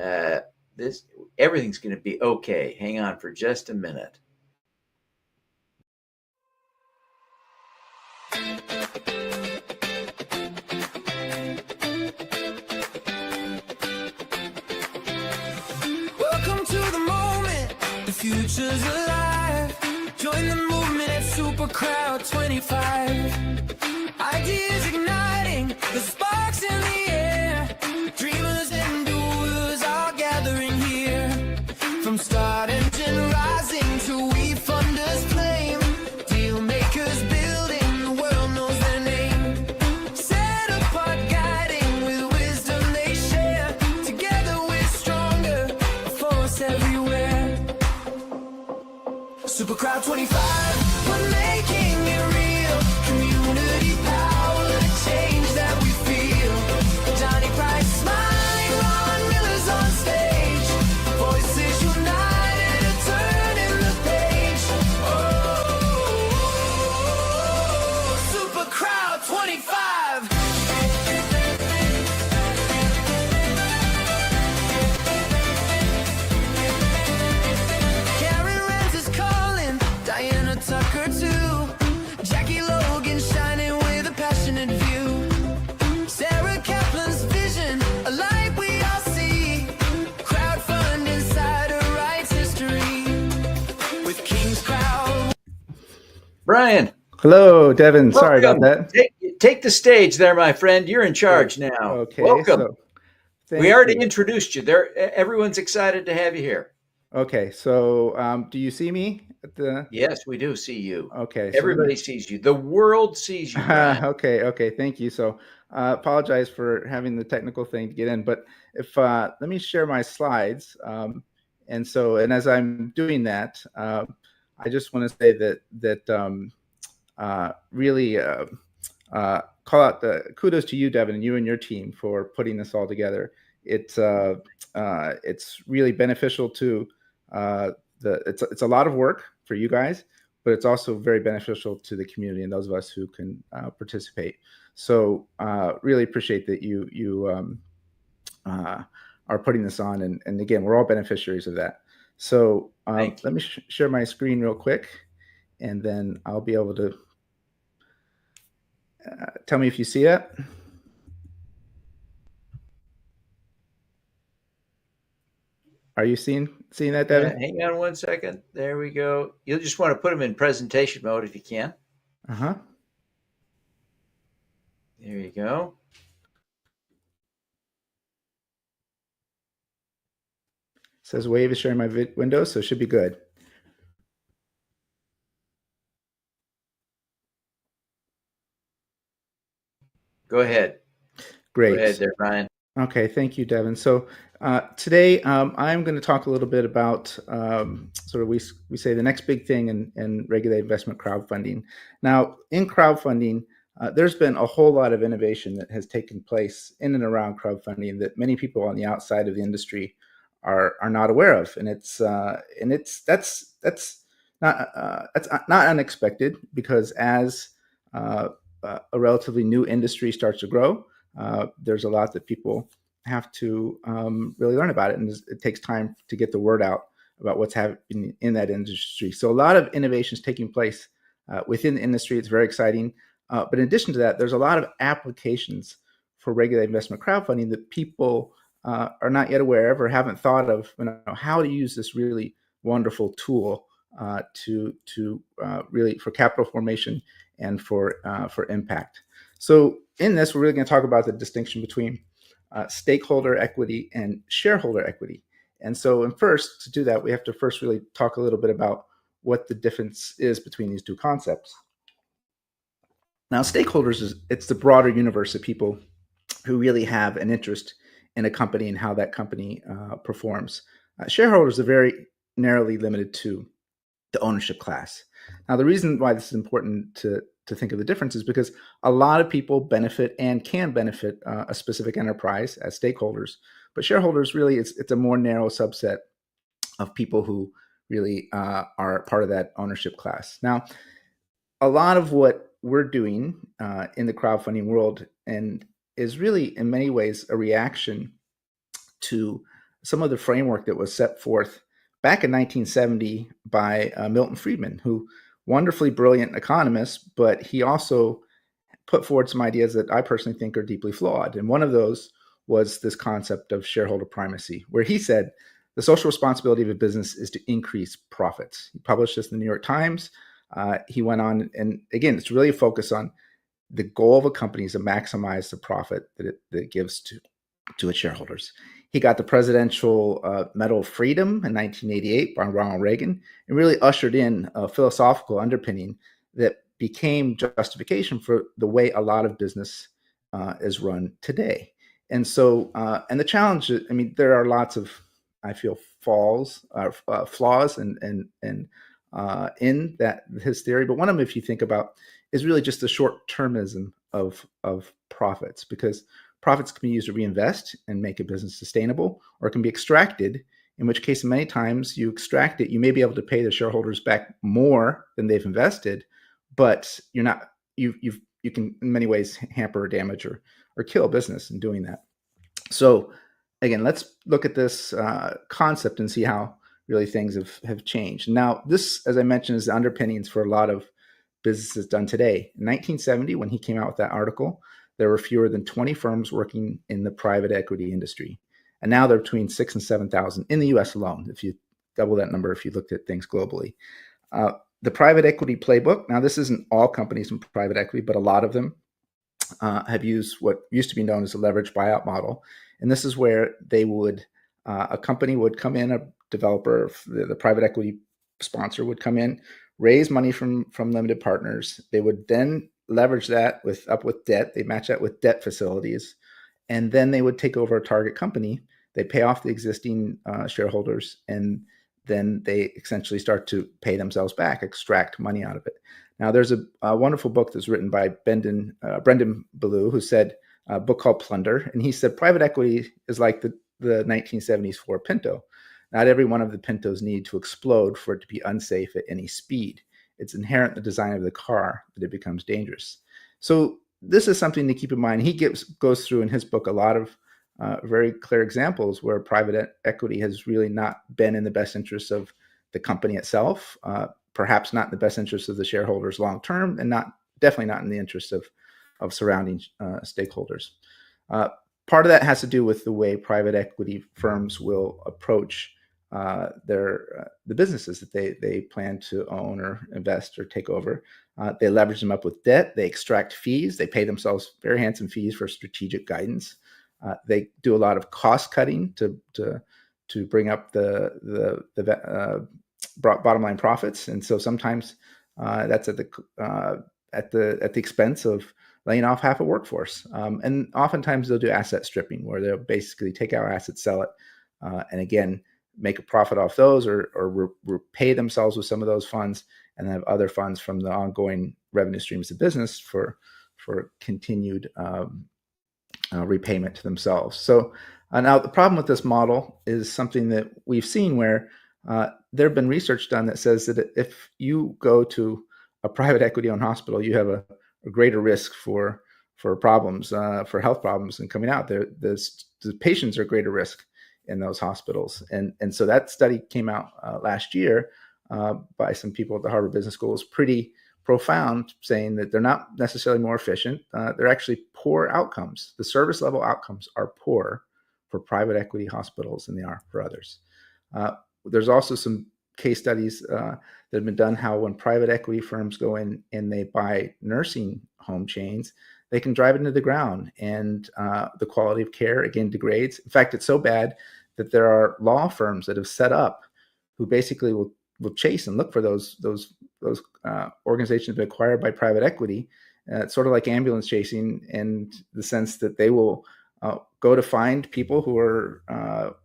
Everything's going to be okay. Hang on for just a minute. Welcome to the moment. The future's alive. Join the movement at SuperCrowd25. Ideas igniting, the sparks in the air. Dreamers and doers are gathering here. From start engine rising to we funders flame. Deal makers building, the world knows their name. Set apart guiding with wisdom they share. Together we're stronger, a force everywhere. SuperCrowd25, we're making it real. Community power, the change that we feel. Johnny Price smiling, Ron Miller's on stage. Voices united, turning the page. Oh, SuperCrowd25. Karen Rance is calling, Diana Tucker too. Jackie Logan shining with a passionate view. Sarah Kaplan's vision, a light we all see. Crowdfund Insider writes history with King's Crowd. Brian. Hello, Devin. Sorry about that. Take the stage there, my friend. You're in charge now. Okay. Welcome. So, we already introduced you. Everyone's excited to have you here. Okay. So, do you see me at the? Yes, we do see you. Okay. Everybody sees you. The world sees you. Okay. Thank you. So, apologize for having the technical thing to get in, but if let me share my slides. And as I'm doing that, I just want to say that really call out the kudos to you, Devin, and you and your team for putting this all together. It's really beneficial to it's a lot of work for you guys, but it's also very beneficial to the community and those of us who can participate. So really appreciate that you are putting this on, and again, we're all beneficiaries of that. So let me share my screen real quick, and then I'll be able to tell me if you see it. Are you seeing that, Devin? Hang on one second. There we go. You'll just want to put them in presentation mode if you can. Uh-huh. There you go. It says Wave is sharing my window, so it should be good. Go ahead. Great. Go ahead there, Brian. Okay, thank you, Devin. So today I'm going to talk a little bit about sort of we say the next big thing in regulated investment crowdfunding. Now, in crowdfunding, there's been a whole lot of innovation that has taken place in and around crowdfunding that many people on the outside of the industry are not aware of, and that's not unexpected, because as a relatively new industry starts to grow, there's a lot that people have to really learn about it, and it takes time to get the word out about what's happening in that industry. So a lot of innovations taking place within the industry. It's very exciting. But in addition to that, there's a lot of applications for regulated investment crowdfunding that people are not yet aware of or haven't thought of, how to use this really wonderful tool to really for capital formation and for impact. So in this, we're really going to talk about the distinction between stakeholder equity and shareholder equity. And so, first, to do that, we have to first really talk a little bit about what the difference is between these two concepts. Now, stakeholders it's the broader universe of people who really have an interest in a company and how that company performs. Shareholders are very narrowly limited to the ownership class. Now, the reason why this is important to think of the difference is because a lot of people benefit and can benefit a specific enterprise as stakeholders, but shareholders really it's a more narrow subset of people who really are part of that ownership class. Now, a lot of what we're doing in the crowdfunding world and is really in many ways a reaction to some of the framework that was set forth back in 1970 by Milton Friedman, who wonderfully brilliant economist, but he also put forward some ideas that I personally think are deeply flawed. And one of those was this concept of shareholder primacy, where he said the social responsibility of a business is to increase profits. He published this in the New York Times. He went on, and again, it's really a focus on the goal of a company is to maximize the profit that it gives to its shareholders. He got the Presidential Medal of Freedom in 1988 by Ronald Reagan, and really ushered in a philosophical underpinning that became justification for the way a lot of business is run today. And so, and the challenge, I mean, there are lots of, I feel, flaws in that his theory. But one of them, if you think about, is really just the short-termism of profits, because profits can be used to reinvest and make a business sustainable, or it can be extracted, in which case many times you extract it, you may be able to pay the shareholders back more than they've invested, but you're not, you can in many ways hamper or damage or kill a business in doing that. So again, let's look at this concept and see how really things have changed. Now, this, as I mentioned, is the underpinnings for a lot of businesses done today. In 1970, when he came out with that article, there were fewer than 20 firms working in the private equity industry. And now they're between 6,000 and 7,000 in the US alone, if you double that number, if you looked at things globally. The private equity playbook, now this isn't all companies in private equity, but a lot of them have used what used to be known as a leverage buyout model. And this is where they would, a company would come in, a developer, the private equity sponsor would come in, raise money from limited partners. They would then leverage that with debt. They match that with debt facilities, and then they would take over a target company. They pay off the existing shareholders, and then they essentially start to pay themselves back, extract money out of it. Now, there's a wonderful book that's written by Brendan Ballou, who said a book called Plunder, and he said private equity is like the 1970s Ford Pinto. Not every one of the Pintos need to explode for it to be unsafe at any speed. It's inherent in the design of the car that it becomes dangerous. So this is something to keep in mind. He goes through in his book a lot of very clear examples where private equity has really not been in the best interest of the company itself, perhaps not in the best interest of the shareholders long term, and definitely not in the interest of surrounding stakeholders. Part of that has to do with the way private equity firms will approach the businesses that they plan to own or invest or take over. They leverage them up with debt. They extract fees. They pay themselves very handsome fees for strategic guidance. They do a lot of cost cutting to bring up the bottom line profits, and so sometimes that's at the expense of laying off half a workforce. And oftentimes they'll do asset stripping, where they'll basically take our assets, sell it, and again make a profit off those, or repay themselves with some of those funds, and have other funds from the ongoing revenue streams of business for continued repayment to themselves. So now the problem with this model is something that we've seen where there have been research done that says that if you go to a private equity-owned hospital, you have a greater risk for problems, for health problems, and coming out there. The patients are a greater risk in those hospitals, and so that study came out last year by some people at the Harvard Business School. Is pretty profound, saying that they're not necessarily more efficient. They're actually poor outcomes. The service level outcomes are poor for private equity hospitals than they are for others. There's also some case studies that have been done how when private equity firms go in and they buy nursing home chains, they can drive it into the ground, and the quality of care again degrades. In fact, it's so bad that there are law firms that have set up who basically will chase and look for those organizations that have been acquired by private equity. It's sort of like ambulance chasing, in the sense that they will go to find people who are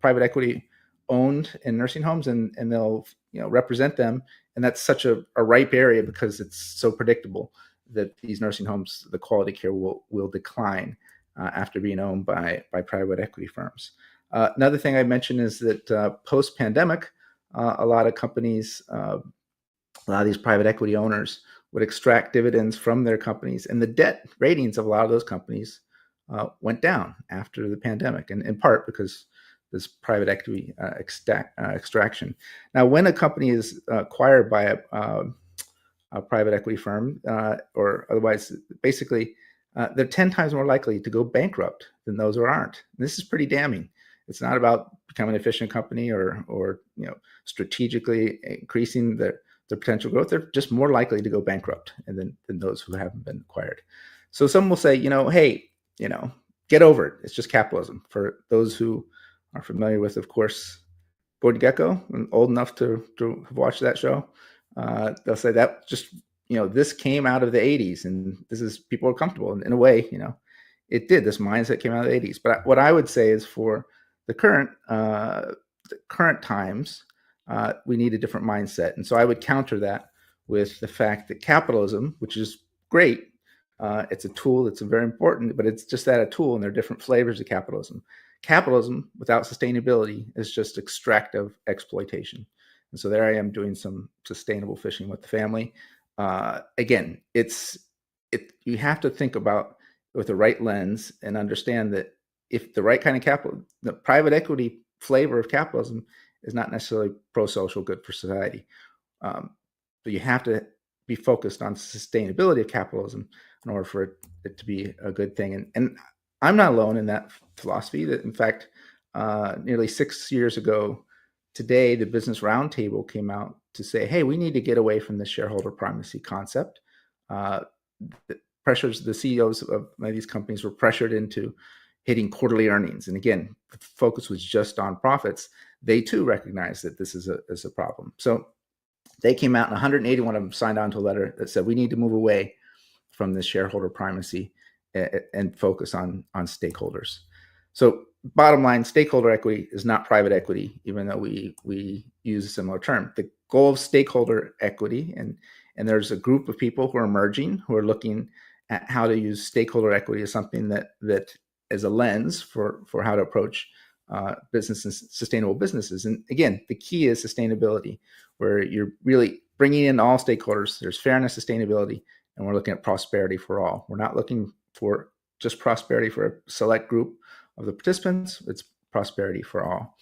private equity owned in nursing homes, and they'll represent them. And that's such a ripe area because it's so predictable that these nursing homes, the quality care will decline after being owned by private equity firms. Another thing I mentioned is that post-pandemic, a lot of companies, a lot of these private equity owners would extract dividends from their companies, and the debt ratings of a lot of those companies went down after the pandemic, and in part because this private equity extraction. Now, when a company is acquired by a private equity firm, or otherwise, basically, they're 10 times more likely to go bankrupt than those who aren't. And this is pretty damning. It's not about becoming an efficient company or strategically increasing their potential growth. They're just more likely to go bankrupt than those who haven't been acquired. So some will say, hey, get over it. It's just capitalism. For those who are familiar with, of course, Gordon Gekko, and old enough to have watched that show, they'll say that just, this came out of the 80s, and this is, people are comfortable. And in a way, it did. This mindset came out of the 80s. But what I would say is for the current times, we need a different mindset. And so I would counter that with the fact that capitalism, which is great, it's a tool that's very important, but it's just that, a tool, and there are different flavors of capitalism. Capitalism without sustainability is just extractive exploitation. And so there I am doing some sustainable fishing with the family. Again, you have to think about with the right lens and understand that if the right kind of capital, the private equity flavor of capitalism is not necessarily pro-social, good for society. But you have to be focused on sustainability of capitalism in order for it to be a good thing. And I'm not alone in that philosophy. That, in fact, nearly 6 years ago today, the Business Roundtable came out to say, hey, we need to get away from the shareholder primacy concept. The CEOs of many of these companies were pressured into hitting quarterly earnings. And again, the focus was just on profits. They too recognized that this is a problem. So they came out, and 181 of them signed on to a letter that said we need to move away from this shareholder primacy and focus on stakeholders. So bottom line, stakeholder equity is not private equity, even though we use a similar term. The goal of stakeholder equity, and there's a group of people who are emerging, who are looking at how to use stakeholder equity as something that as a lens for how to approach businesses, sustainable businesses. And again, the key is sustainability, where you're really bringing in all stakeholders. There's fairness, sustainability, and we're looking at prosperity for all. We're not looking for just prosperity for a select group of the participants, it's prosperity for all.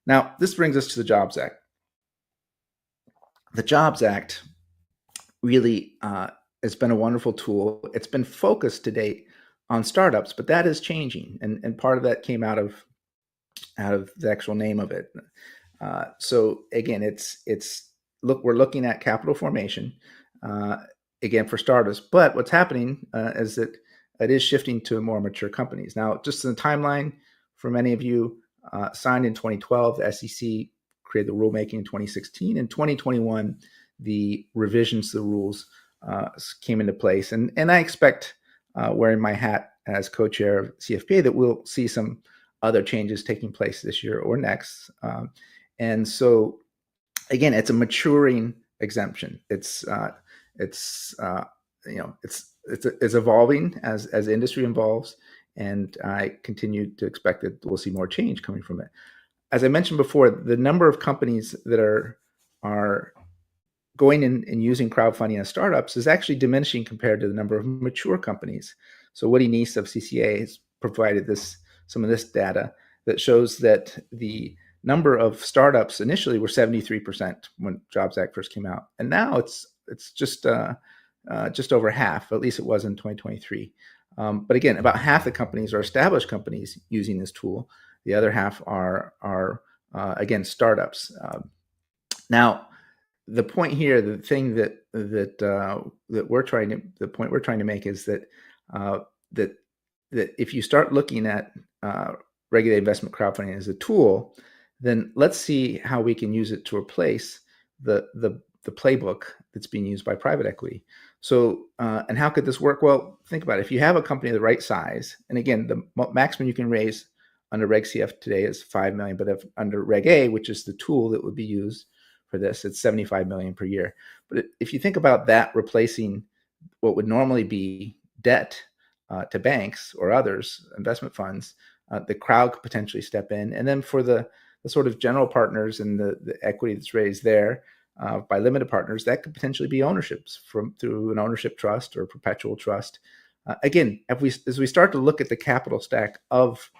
Now, this brings us to the Jobs Act. The Jobs Act really has been a wonderful tool. It's been focused to date on startups, but that is changing, and part of that came out of the actual name of it. So again, we're looking at capital formation again for startups, but what's happening is that it is shifting to more mature companies. Now, just in the timeline, for many of you, signed in 2012, the SEC created the rulemaking in 2016. In 2021, the revisions to the rules came into place, and I expect, wearing my hat as co-chair of CFPA, that we'll see some other changes taking place this year or next. And so, again, it's a maturing exemption. It's evolving as industry evolves, and I continue to expect that we'll see more change coming from it. As I mentioned before, the number of companies that are going in and using crowdfunding as startups is actually diminishing compared to the number of mature companies. So Woody Neese of CCA has provided some of this data that shows that the number of startups initially were 73% when Jobs Act first came out, and now it's just over half. At least it was in 2023. But again, about half the companies are established companies using this tool. The other half are again startups. Now, the point here, the thing the point we're trying to make is that that if you start looking at regulated investment crowdfunding as a tool, then let's see how we can use it to replace the playbook that's being used by private equity. So, and how could this work? Well, think about it. If you have a company of the right size, and again, the maximum you can raise under Reg CF today is $5 million, but if under Reg A, which is the tool that would be used for this, it's $75 million per year. But if you think about that replacing what would normally be debt to banks or others, investment funds, the crowd could potentially step in. And then for the sort of general partners and the equity that's raised there by limited partners, that could potentially be ownerships through an ownership trust or perpetual trust. Again, as we start to look at the capital stack of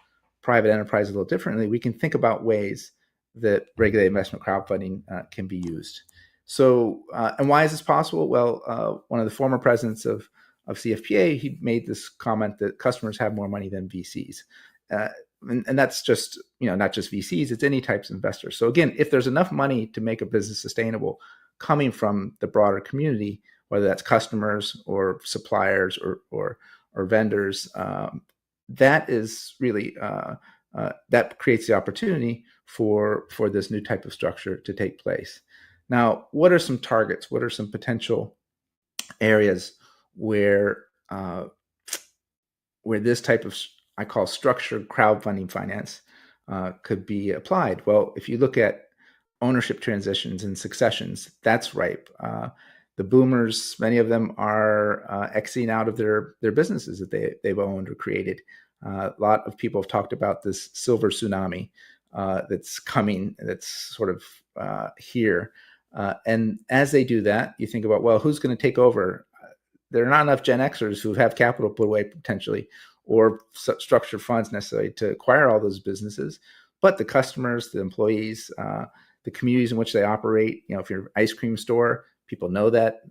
private enterprise a little differently, we can think about ways that regulated investment crowdfunding can be used. So, and why is this possible? Well, one of the former presidents of CFPA, he made this comment that customers have more money than VCs. And that's just, not just VCs, it's any types of investors. So again, if there's enough money to make a business sustainable coming from the broader community, whether that's customers or suppliers or vendors, that is really, that creates the opportunity for this new type of structure to take place. Now, what are some targets? What are some potential areas where this type of, I call structured crowdfunding finance, could be applied? Well, if you look at ownership transitions and successions, that's ripe. The boomers, many of them are exiting out of their businesses that they've owned or created. A lot of people have talked about this silver tsunami that's coming, that's sort of here. And as they do that, you think about, well, who's going to take over? There are not enough Gen Xers who have capital put away potentially, or structured funds necessary to acquire all those businesses. But the customers, the employees, the communities in which they operate, if you're an ice cream store, people know that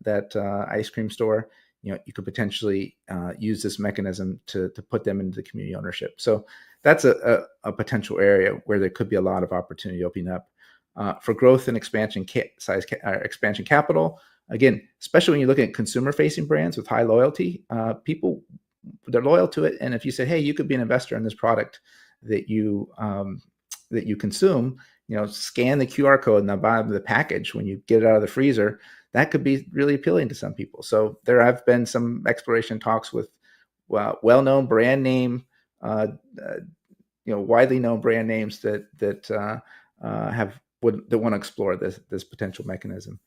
ice cream store, you could potentially use this mechanism to put them into the community ownership. So that's a potential area where there could be a lot of opportunity opening up for growth and expansion expansion capital. Again, especially when you're looking at consumer-facing brands with high loyalty, people, they're loyal to it. And if you say, hey, you could be an investor in this product that you consume, scan the QR code in the bottom of the package when you get it out of the freezer, that could be really appealing to some people. So there have been some exploration talks with well-known brand name, widely known brand names that want to explore this potential mechanism.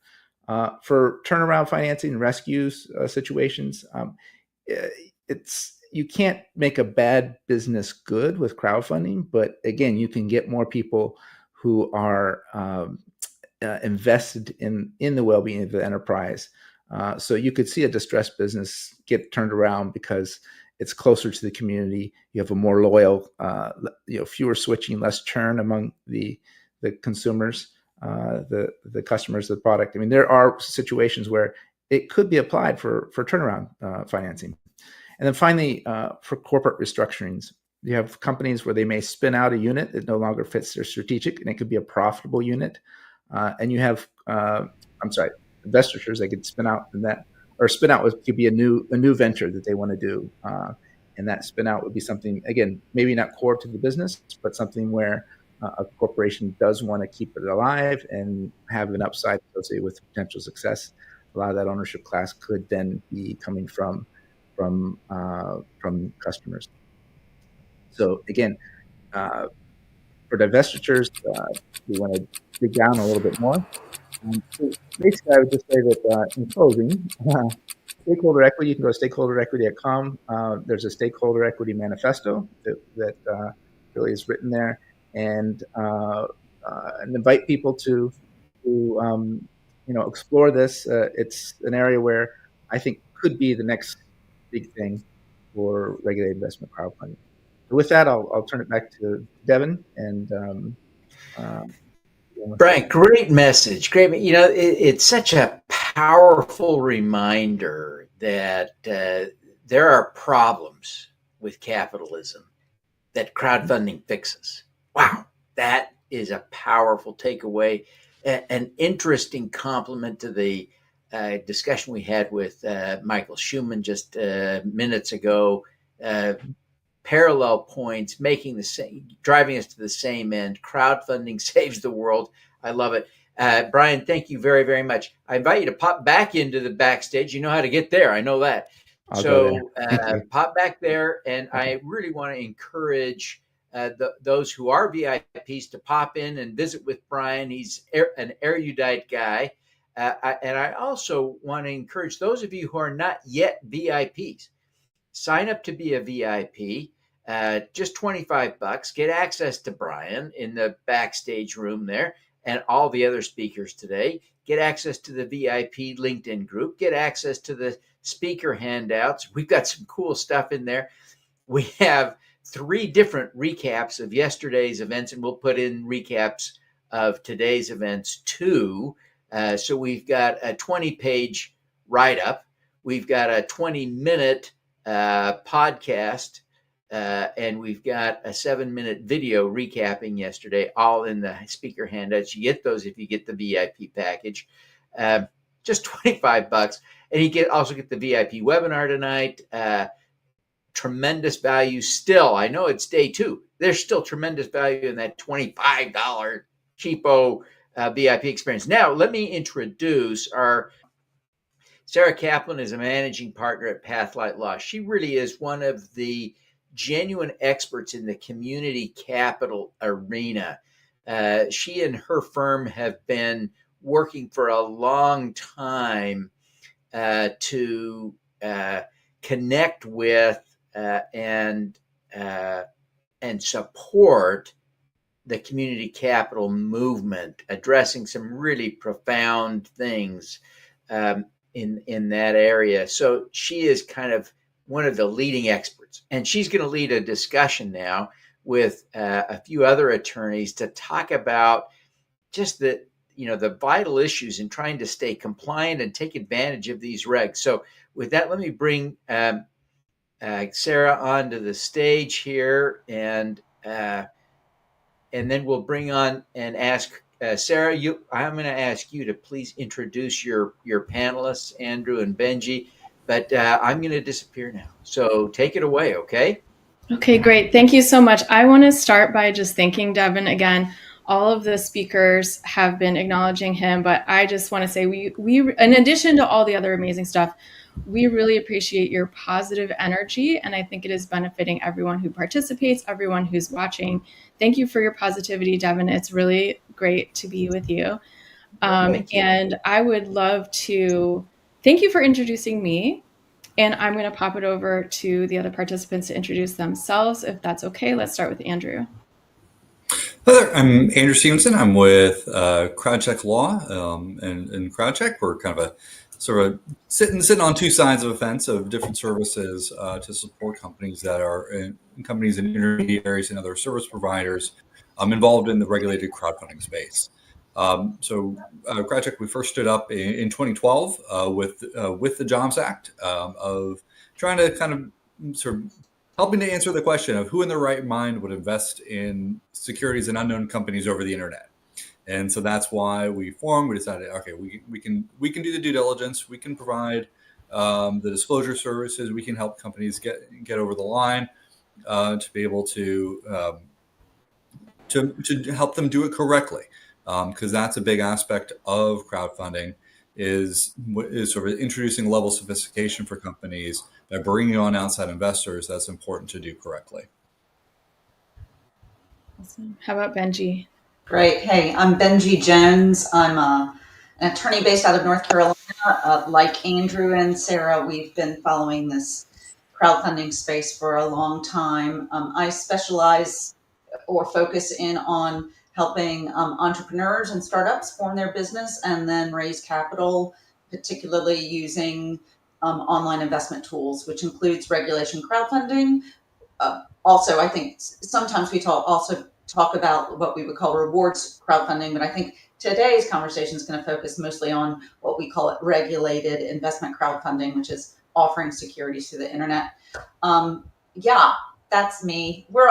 For turnaround financing and rescues situations, you can't make a bad business good with crowdfunding, but again, you can get more people who are invested in the well-being of the enterprise. So you could see a distressed business get turned around because It's closer to the community. You have a more loyal, fewer switching, less churn among the consumers, the customers of the product. I mean, there are situations where it could be applied for turnaround financing. And then finally, for corporate restructurings, you have companies where they may spin out a unit that no longer fits their strategic, and it could be a profitable unit. And you have, divestitures they could spin out, and that, or spin out could be a new venture that they want to do. And that spin out would be something, again, maybe not core to the business, but something where a corporation does want to keep it alive and have an upside associated with potential success. A lot of that ownership class could then be coming from customers. So again, for divestitures, we want to dig down a little bit more. So basically, I would just say that in closing, stakeholder equity, you can go to stakeholderequity.com. There's a stakeholder equity manifesto that really is written there, and invite people to explore this. It's an area where I think could be the next big thing for regulated investment crowdfunding. So with that, I'll turn it back to Devin and. Brian, great message. Great. It's such a powerful reminder that there are problems with capitalism that crowdfunding fixes. Wow, that is a powerful takeaway. An interesting complement to the discussion we had with Michael Schuman just minutes ago. Parallel points, driving us to the same end. Crowdfunding saves the world. I love it. Brian, thank you very, very much. I invite you to pop back into the backstage. You know how to get there. I know that. So pop back there. And I really want to encourage those who are VIPs to pop in and visit with Brian. He's an erudite guy. And I also want to encourage those of you who are not yet VIPs, sign up to be a VIP. Just $25, get access to Brian in the backstage room there and all the other speakers today. Get access to the VIP LinkedIn group. Get access to the speaker handouts. We've got some cool stuff in there. We have 3 different recaps of yesterday's events, and we'll put in recaps of today's events too. So we've got a 20-page write-up. We've got a 20-minute podcast, and we've got a 7-minute video recapping yesterday, all in the speaker handouts. You get those if you get the VIP package, just $25, and you also get the VIP webinar tonight. Tremendous value still. I know it's day 2. There's still tremendous value in that $25 cheapo VIP experience. Now, let me introduce Sarah Kaplan is a managing partner at Pathlight Law. She really is one of the genuine experts in the community capital arena. She and her firm have been working for a long time to connect with and support the community capital movement, addressing some really profound things in that area. So she is kind of one of the leading experts, and she's going to lead a discussion now with a few other attorneys to talk about just the vital issues in trying to stay compliant and take advantage of these regs. So with that, let me bring Sarah onto the stage here, and then we'll bring on and ask Sarah. I'm going to ask you to please introduce your panelists, Andrew and Benji, but I'm going to disappear now. So take it away, okay? Okay, great. Thank you so much. I want to start by just thanking Devin again. All of the speakers have been acknowledging him, but I just want to say we in addition to all the other amazing stuff, we really appreciate your positive energy, and I think it is benefiting everyone who participates, everyone who's watching. Thank you for your positivity, Devin. It's really great to be with you. And I would love to thank you for introducing me, and I'm going to pop it over to the other participants to introduce themselves, if that's okay. Let's start with Andrew. Hi there, I'm Andrew Stevenson. I'm with CrowdCheck Law, and CrowdCheck, we're kind of sort of sitting on two sides of a fence of different services to support companies that are companies and intermediaries and other service providers involved in the regulated crowdfunding space. CrowdCheck, we first stood up in 2012 with the Jobs Act of trying to kind of sort of helping to answer the question of who in their right mind would invest in securities and unknown companies over the internet. And so that's why we formed. We decided, okay, we can do the due diligence. We can provide the disclosure services. We can help companies get over the line to be able to help them do it correctly, because that's a big aspect of crowdfunding is sort of introducing a level of sophistication for companies by bringing on outside investors. That's important to do correctly. Awesome. How about Benji? Great. Hey, I'm Benji Jones. I'm an attorney based out of North Carolina. Like Andrew and Sarah, we've been following this crowdfunding space for a long time. I specialize or focus in on helping entrepreneurs and startups form their business and then raise capital, particularly using online investment tools, which includes regulation crowdfunding. Also, I think sometimes we talk about what we would call rewards crowdfunding, but I think today's conversation is going to focus mostly on what we call it regulated investment crowdfunding, which is offering securities through the internet. Yeah, that's me. We're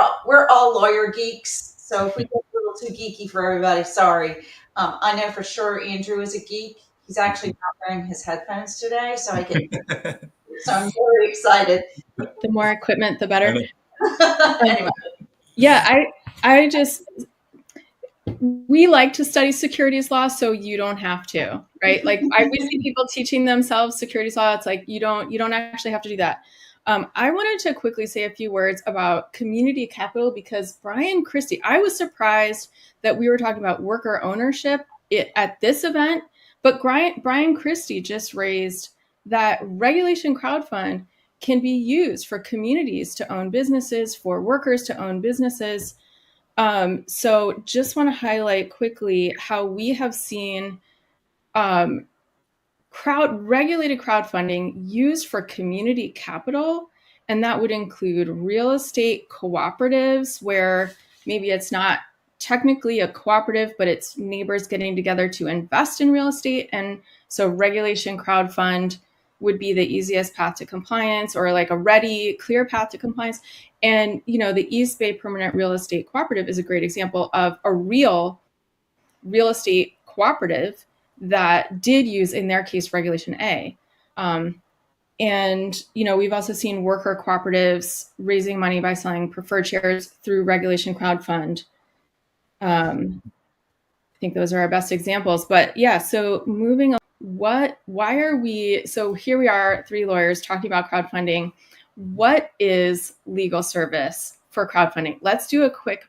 all lawyer geeks, so if we get a little too geeky for everybody, sorry. I know for sure Andrew is a geek. He's actually not wearing his headphones today, so so I'm very excited. The more equipment, the better. Anyway. Yeah, we like to study securities law, so you don't have to, right? Like we see people teaching themselves securities law. It's like you don't actually have to do that. I wanted to quickly say a few words about community capital because Brian Christie, I was surprised that we were talking about worker ownership at this event, but Brian Christie just raised that regulation crowdfund can be used for communities to own businesses, for workers to own businesses. So just want to highlight quickly how we have seen regulated crowdfunding used for community capital. And that would include real estate cooperatives where maybe it's not technically a cooperative, but it's neighbors getting together to invest in real estate. And so regulation crowdfund would be the easiest path to compliance or like a ready, clear path to compliance. And, the East Bay Permanent Real Estate Cooperative is a great example of a real estate cooperative that did use, in their case, Regulation A. And, we've also seen worker cooperatives raising money by selling preferred shares through Regulation Crowdfund. I think those are our best examples. But yeah, so moving on. So here we are, three lawyers talking about crowdfunding. What is legal service for crowdfunding? Let's do a quick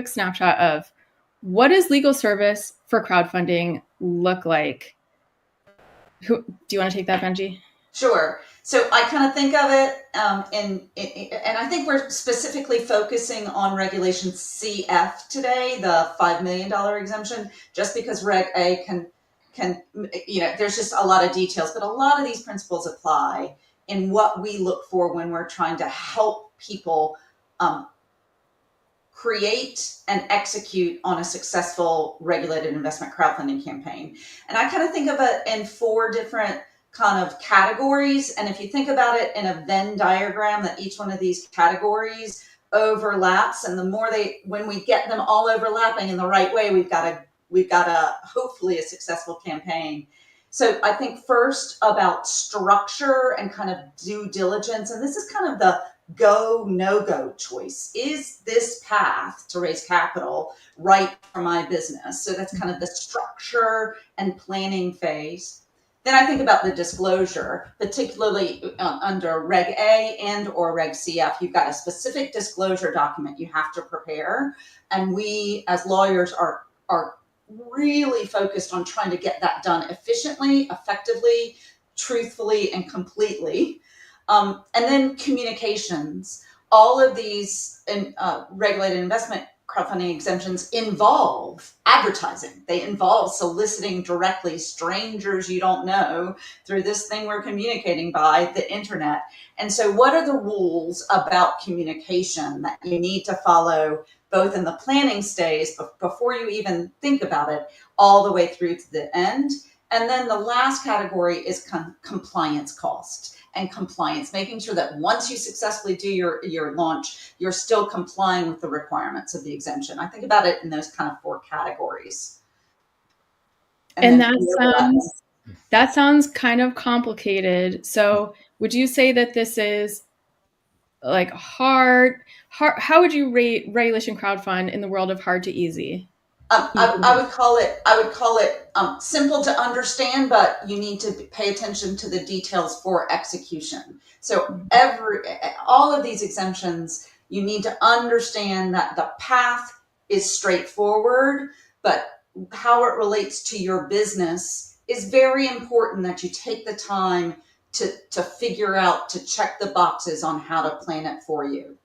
snapshot of what does legal service for crowdfunding look like? Do you want to take that, Benji? Sure. So I kind of think of it, and I think we're specifically focusing on Regulation CF today, the $5 million exemption, just because Reg A can, there's just a lot of details, but a lot of these principles apply in what we look for when we're trying to help people create and execute on a successful regulated investment crowdfunding campaign. And I kind of think of it in four different kind of categories. And if you think about it in a Venn diagram, that each one of these categories overlaps, and the more when we get them all overlapping in the right way, we've got a hopefully a successful campaign. So I think first about structure and kind of due diligence, and this is kind of the go, no-go choice. Is this path to raise capital right for my business? So that's kind of the structure and planning phase. Then I think about the disclosure, particularly under Reg A and or Reg CF. You've got a specific disclosure document you have to prepare. And we as lawyers are really focused on trying to get that done efficiently, effectively, truthfully, and completely. And then communications. All of these regulated investment crowdfunding exemptions involve advertising. They involve soliciting directly strangers you don't know through this thing we're communicating by, the internet. And so what are the rules about communication that you need to follow both in the planning stage before you even think about it, all the way through to the end? And then the last category is compliance cost and compliance, making sure that once you successfully do your launch, you're still complying with the requirements of the exemption. I think about it in those kind of 4 categories. And that sounds kind of complicated. So would you say that this is like hard? How would you rate regulation crowdfund in the world of hard to easy? I would call it simple to understand, but you need to pay attention to the details for execution. So all of these exemptions, you need to understand that the path is straightforward, but how it relates to your business is very important, that you take the time to figure out, to check the boxes on how to plan it for you.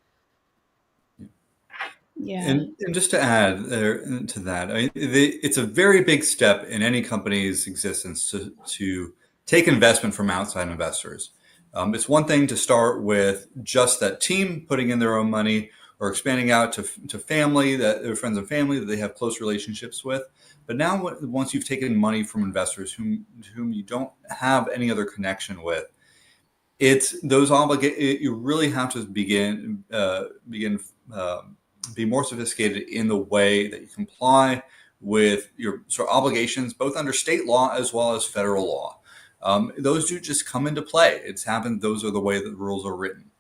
Yeah. And just to add to that, it's a very big step in any company's existence to take investment from outside investors. It's one thing to start with just that team putting in their own money or expanding out to family, that their friends and family that they have close relationships with. But now, once you've taken money from investors whom you don't have any other connection with, it's those you really have to be more sophisticated in the way that you comply with your sort of obligations, both under state law as well as federal law. Those do just come into play. It's happened. Those are the way that the rules are written.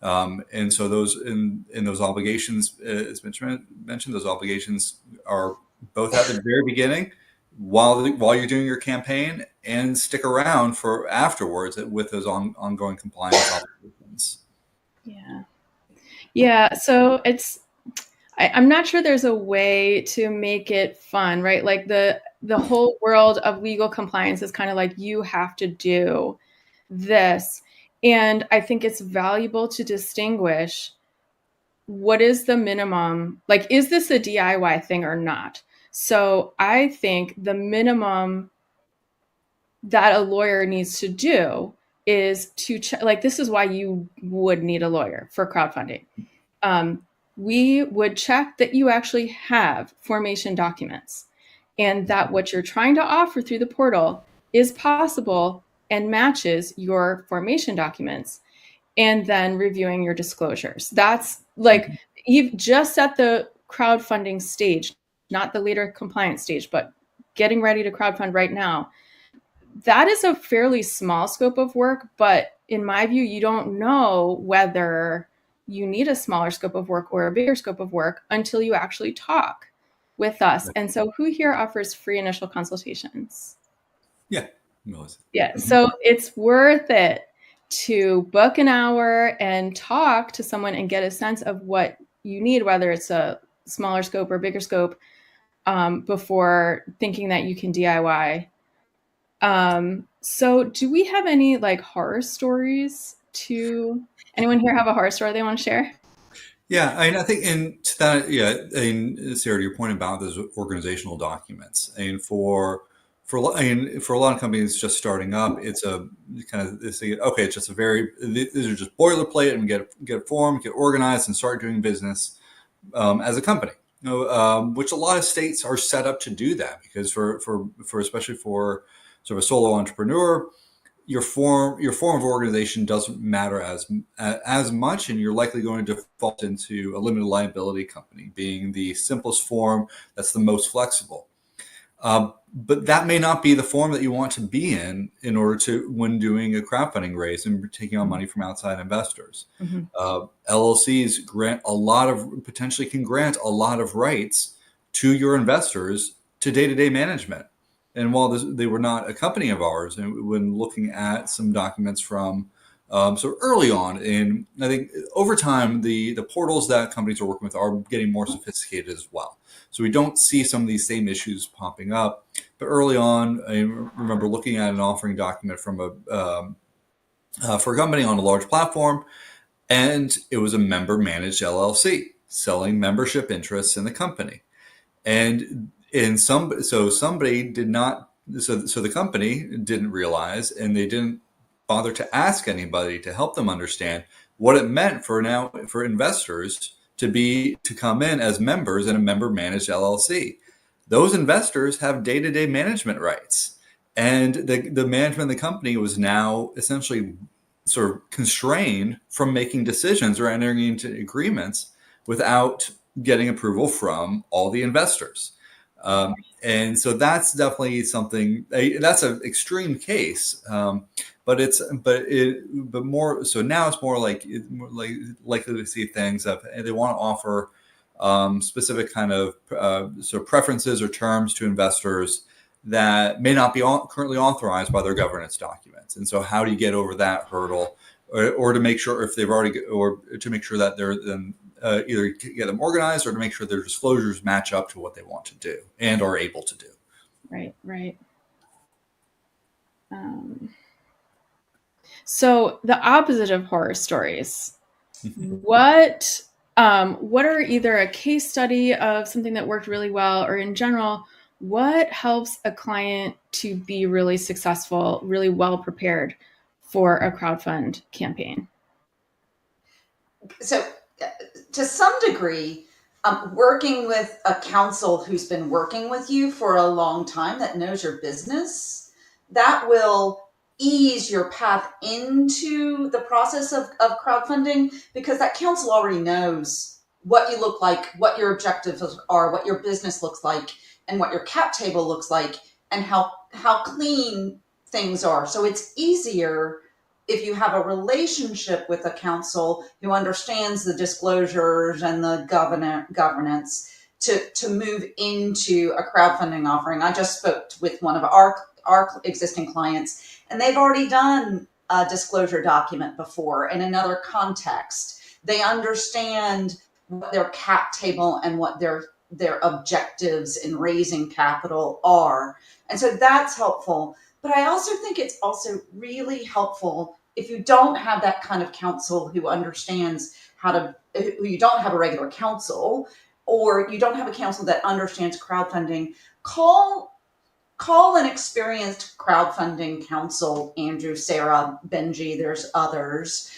And so those in those obligations, as mentioned, those obligations are both at the very beginning while you're doing your campaign, and stick around for afterwards with those ongoing compliance obligations. Yeah. So I'm not sure there's a way to make it fun, right? Like the whole world of legal compliance is kind of like, you have to do this. And I think it's valuable to distinguish what is the minimum, like, is this a DIY thing or not? So I think the minimum that a lawyer needs to do is to check, like, this is why you would need a lawyer for crowdfunding. We would check that you actually have formation documents and that what you're trying to offer through the portal is possible and matches your formation documents, and then reviewing your disclosures. That's like, you've just at the crowdfunding stage, not the later compliance stage, but getting ready to crowdfund right now. That is a fairly small scope of work, but in my view, you don't know whether you need a smaller scope of work or a bigger scope of work until you actually talk with us. And so who here offers free initial consultations? Yeah. Yeah. So it's worth it to book an hour and talk to someone and get a sense of what you need, whether it's a smaller scope or bigger scope, before thinking that you can DIY. So do we have any like horror stories anyone here have a horror story they want to share? Yeah, I think to that, Sarah, to your point about those organizational documents, and for a lot of companies just starting up, it's a kind of this thing. Okay, it's just these are just boilerplate, and get a form, get organized, and start doing business as a company. Which a lot of states are set up to do that, because for especially for sort of a solo entrepreneur, your form of organization doesn't matter as much, and you're likely going to default into a limited liability company being the simplest form that's the most flexible. But that may not be the form that you want to be in order to, when doing a crowdfunding raise and taking on money from outside investors. Mm-hmm. LLCs potentially can grant a lot of rights to your investors to day-to-day management. And while they were not a company of ours, and when looking at some documents from so early on, and I think over time, the portals that companies are working with are getting more sophisticated as well. So we don't see some of these same issues popping up. But early on, I remember looking at an offering document from for a company on a large platform, and it was a member-managed LLC. selling membership interests in the company. And somebody did not, so the company didn't realize, and they didn't bother to ask anybody to help them understand what it meant for investors to come in as members in a member managed LLC. Those investors have day-to-day management rights, and the management of the company was now essentially sort of constrained from making decisions or entering into agreements without getting approval from all the investors. And so that's definitely something, that's an extreme case. But more so now it's more likely to see things of they want to offer specific kind of sort of preferences or terms to investors that may not be currently authorized by their governance documents. And so how do you get over that hurdle, or to make sure if they've already, or to make sure that they're then either get them organized or to make sure their disclosures match up to what they want to do and are able to do. Right. So the opposite of horror stories, what are either a case study of something that worked really well, or in general, what helps a client to be really successful, really well prepared for a crowdfund campaign? So to some degree, working with a counsel who's been working with you for a long time that knows your business, that will ease your path into the process of crowdfunding, because that counsel already knows what you look like, what your objectives are, what your business looks like, and what your cap table looks like, and how clean things are. So it's easier if you have a relationship with a counsel who understands the disclosures and the governance to move into a crowdfunding offering. I just spoke with one of our existing clients, and they've already done a disclosure document before in another context. They understand what their cap table and what their objectives in raising capital are. And so that's helpful. But I also think it's also really helpful if you don't have that kind of counsel who understands you don't have a regular counsel, or you don't have a counsel that understands crowdfunding, call an experienced crowdfunding counsel, Andrew, Sarah, Benji, there's others,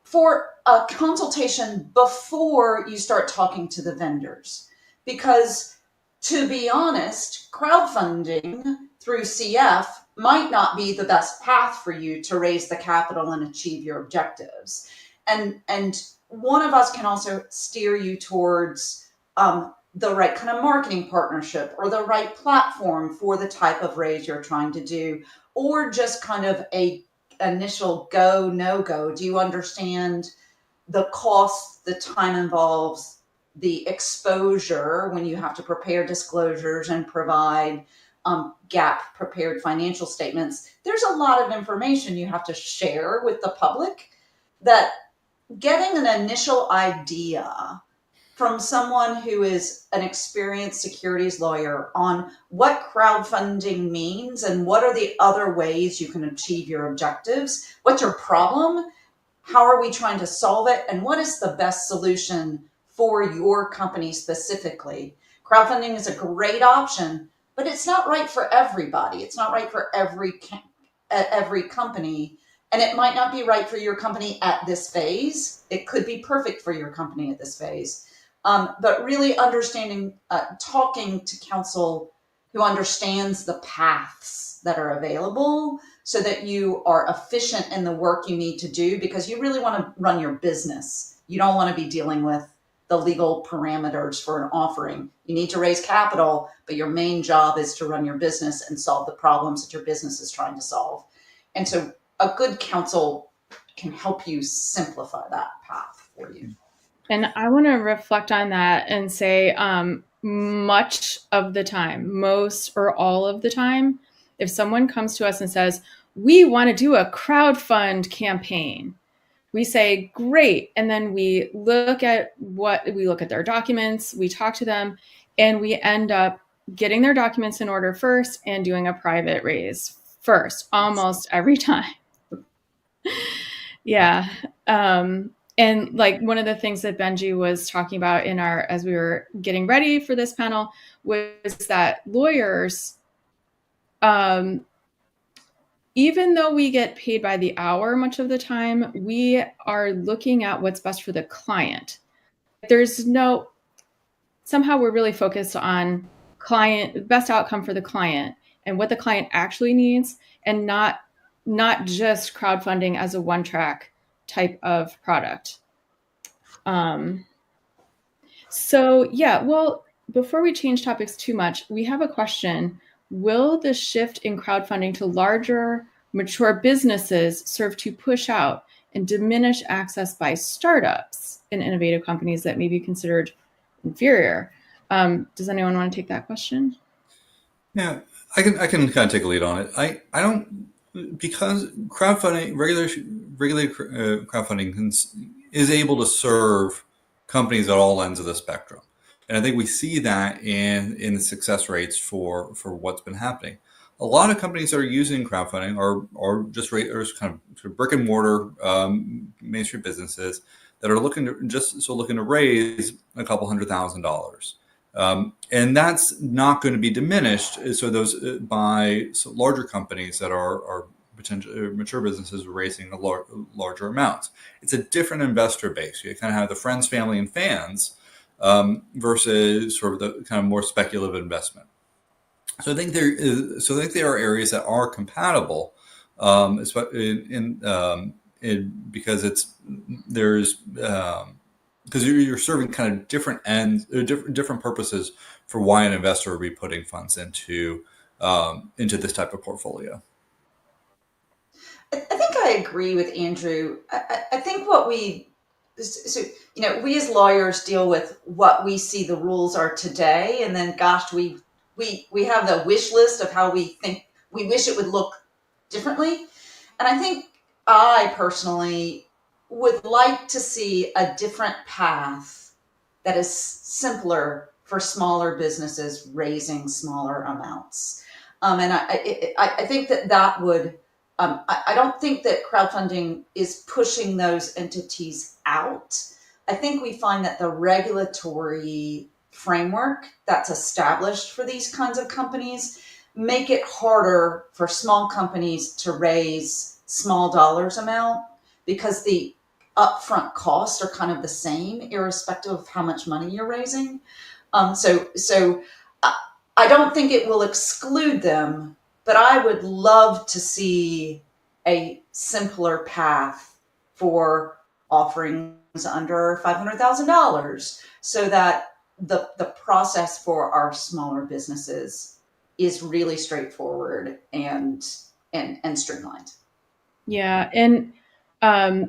for a consultation before you start talking to the vendors. Because to be honest, crowdfunding through CF might not be the best path for you to raise the capital and achieve your objectives. And one of us can also steer you towards the right kind of marketing partnership, or the right platform for the type of raise you're trying to do, or just kind of a initial go, no go. Do you understand the cost, the time involved, the exposure when you have to prepare disclosures and provide GAAP prepared financial statements? There's a lot of information you have to share with the public, that getting an initial idea from someone who is an experienced securities lawyer on what crowdfunding means and what are the other ways you can achieve your objectives. What's your problem? How are we trying to solve it? And what is the best solution for your company specifically? Crowdfunding is a great option, but it's not right for everybody. It's not right for every company. And it might not be right for your company at this phase. It could be perfect for your company at this phase. But really understanding, talking to counsel who understands the paths that are available, so that you are efficient in the work you need to do, because you really want to run your business. You don't want to be dealing with the legal parameters for an offering. You need to raise capital, but your main job is to run your business and solve the problems that your business is trying to solve. And so a good counsel can help you simplify that path for you. And I want to reflect on that and say, much of the time, most or all of the time, if someone comes to us and says, we want to do a crowdfund campaign, we say, great. And then we look at their documents, we talk to them, and we end up getting their documents in order first and doing a private raise first, almost every time. Yeah. And like one of the things that Benji was talking about as we were getting ready for this panel was that lawyers, even though we get paid by the hour much of the time, we are looking at what's best for the client. Somehow we're really focused on best outcome for the client and what the client actually needs, and not just crowdfunding as a one-track type of product. So yeah, well, before we change topics too much, we have a question. Will the shift in crowdfunding to larger, mature businesses serve to push out and diminish access by startups and innovative companies that may be considered inferior? Does anyone want to take that question? Yeah, I can kind of take a lead on it. I don't, because crowdfunding, regulated crowdfunding is able to serve companies at all ends of the spectrum. And I think we see that in the success rates for what's been happening. A lot of companies that are using crowdfunding are just kind of sort of brick and mortar Main Street businesses that are looking to raise a couple $100,000. And that's not going to be diminished. So those by larger companies that are potential mature businesses raising larger amounts. It's a different investor base. You kind of have the friends, family, and fans versus sort of the kind of more speculative investment. So I think there are areas that are compatible, because you're serving kind of different ends, different purposes for why an investor would be putting funds into this type of portfolio. I think I agree with Andrew. I think we as lawyers deal with what we see the rules are today, and then gosh, we have the wish list of how we think we wish it would look differently. And I think I personally would like to see a different path that is simpler for smaller businesses raising smaller amounts. And I think that would, I don't think that crowdfunding is pushing those entities out. I think we find that the regulatory framework that's established for these kinds of companies make it harder for small companies to raise small dollars amount, because the upfront costs are kind of the same irrespective of how much money you're raising. So I don't think it will exclude them, but I would love to see a simpler path for offerings under $500,000, so that the process for our smaller businesses is really straightforward and streamlined. Yeah, and I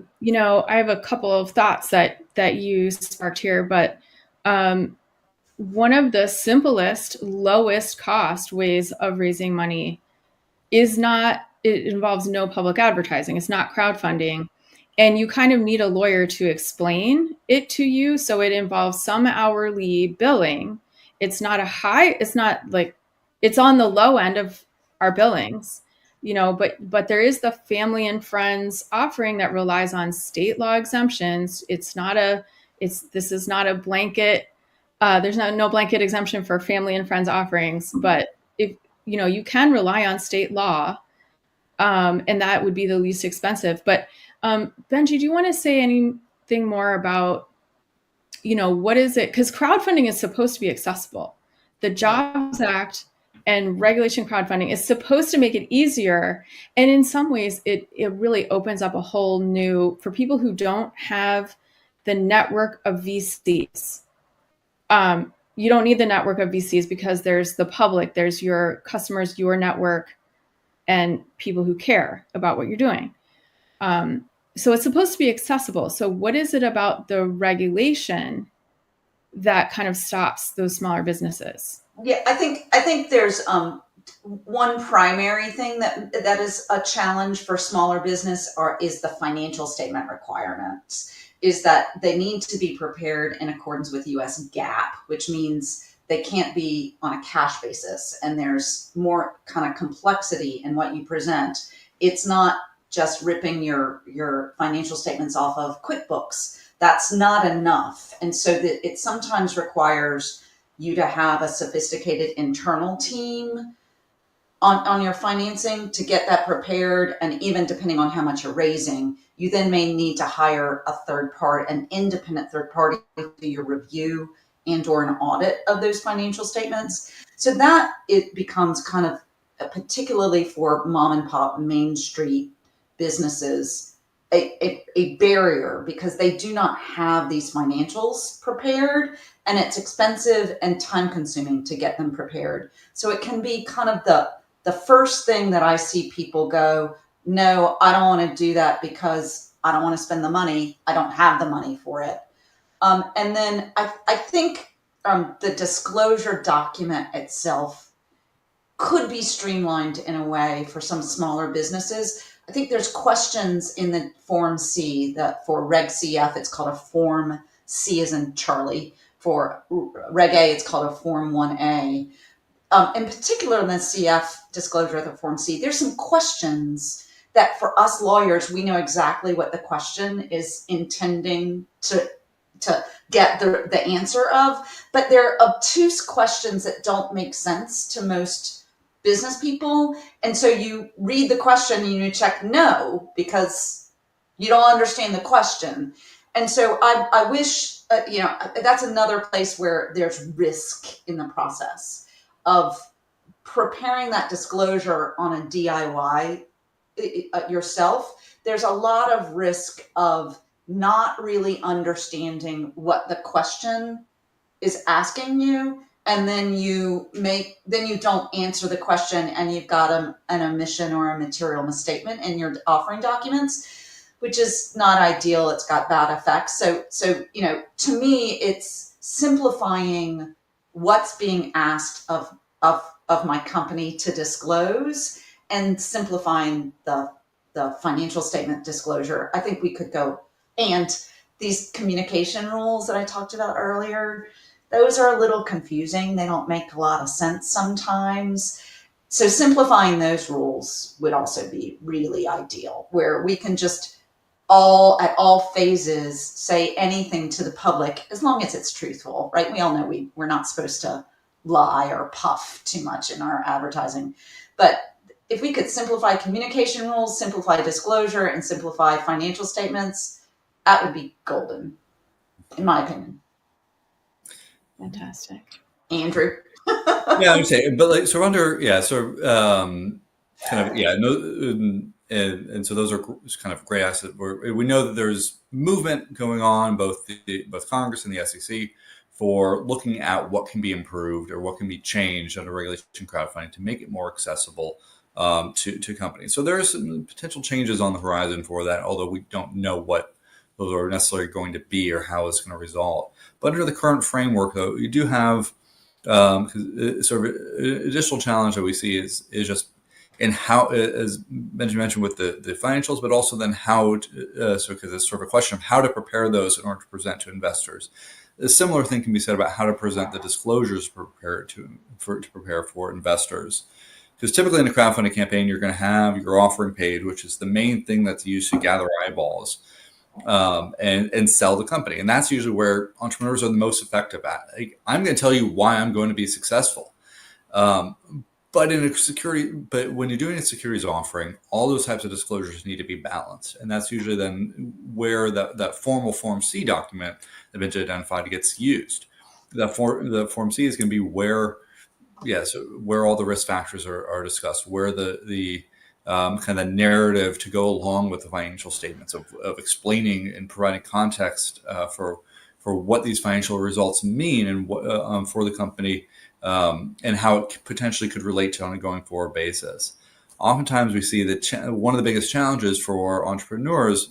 have a couple of thoughts that you sparked here, but one of the simplest, lowest cost ways of raising money it involves no public advertising. It's not crowdfunding. And you kind of need a lawyer to explain it to you. So it involves some hourly billing. It's not it's on the low end of our billings, but there is the family and friends offering that relies on state law exemptions. This is not a blanket. There's no blanket exemption for family and friends offerings, but if you can rely on state law, and that would be the least expensive. But Benji, do you want to say anything more about, what is it? Because crowdfunding is supposed to be accessible. The Jobs Act and regulation crowdfunding is supposed to make it easier. And in some ways, it really opens up a whole new, for people who don't have the network of VCs. You don't need the network of VCs because there's the public, there's your customers, your network, and people who care about what you're doing. So it's supposed to be accessible. So what is it about the regulation that kind of stops those smaller businesses? Yeah, I think there's one primary thing that is a challenge for smaller business is the financial statement requirements. Is that they need to be prepared in accordance with US GAAP, which means they can't be on a cash basis, and there's more kind of complexity in what you present. It's not just ripping your financial statements off of QuickBooks. That's not enough. And so that it sometimes requires you to have a sophisticated internal team on your financing to get that prepared. And even depending on how much you're raising, you then may need to hire a third party, an independent third party, to do your review and or an audit of those financial statements. So that it becomes kind of, particularly for mom and pop Main Street businesses, a barrier, because they do not have these financials prepared, and it's expensive and time consuming to get them prepared. So it can be kind of the first thing that I see people go, no, I don't want to do that because I don't want to spend the money. I don't have the money for it. And then I think the disclosure document itself could be streamlined in a way for some smaller businesses. I think there's questions in the Form C, that for Reg CF, it's called a Form C as in Charlie. For Reg A, it's called a Form 1A. In particular, in the CF disclosure of the Form C, there's some questions that for us lawyers, we know exactly what the question is intending to get the answer of, but they're obtuse questions that don't make sense to most business people. And so you read the question and you check no, because you don't understand the question. And so I wish, that's another place where there's risk in the process of preparing that disclosure on a DIY yourself. There's a lot of risk of not really understanding what the question is asking you, and then you don't answer the question, and you've got an omission or a material misstatement in your offering documents, which is not ideal. It's got bad effects. So to me, it's simplifying what's being asked of my company to disclose, and simplifying the financial statement disclosure. I think we could go, and these communication rules that I talked about earlier, those are a little confusing. They don't make a lot of sense sometimes. So simplifying those rules would also be really ideal, where we can just at all phases say anything to the public, as long as it's truthful, right? We all know we're not supposed to lie or puff too much in our advertising. But if we could simplify communication rules, simplify disclosure, and simplify financial statements, that would be golden, in my opinion. Fantastic. Andrew? Yeah, I would say, but like, so under, yeah, so kind of, yeah, no, and so those are kind of gray assets. We know that there's movement going on, both Congress and the SEC, for looking at what can be improved or what can be changed under regulation crowdfunding to make it more accessible to companies. So there are some potential changes on the horizon for that, although we don't know what those are necessarily going to be or how it's going to result. But under the current framework, though, you do have sort of an additional challenge that we see is just in how, as Benjamin mentioned, with the financials, but also then how, because it's sort of a question of how to prepare those in order to present to investors. A similar thing can be said about how to present the disclosures to prepare for investors. Because typically in a crowdfunding campaign, you're going to have your offering page, which is the main thing that's used to gather eyeballs and sell the company. And that's usually where entrepreneurs are the most effective at. Like, I'm going to tell you why I'm going to be successful. But when you're doing a securities offering, all those types of disclosures need to be balanced. And that's usually then where that formal Form C document that Benji identified gets used. The Form C is going to be where all the risk factors are discussed, where the kind of narrative to go along with the financial statements of explaining and providing context for what these financial results mean and for the company, and how it potentially could relate to on a going forward basis. Oftentimes we see that one of the biggest challenges for entrepreneurs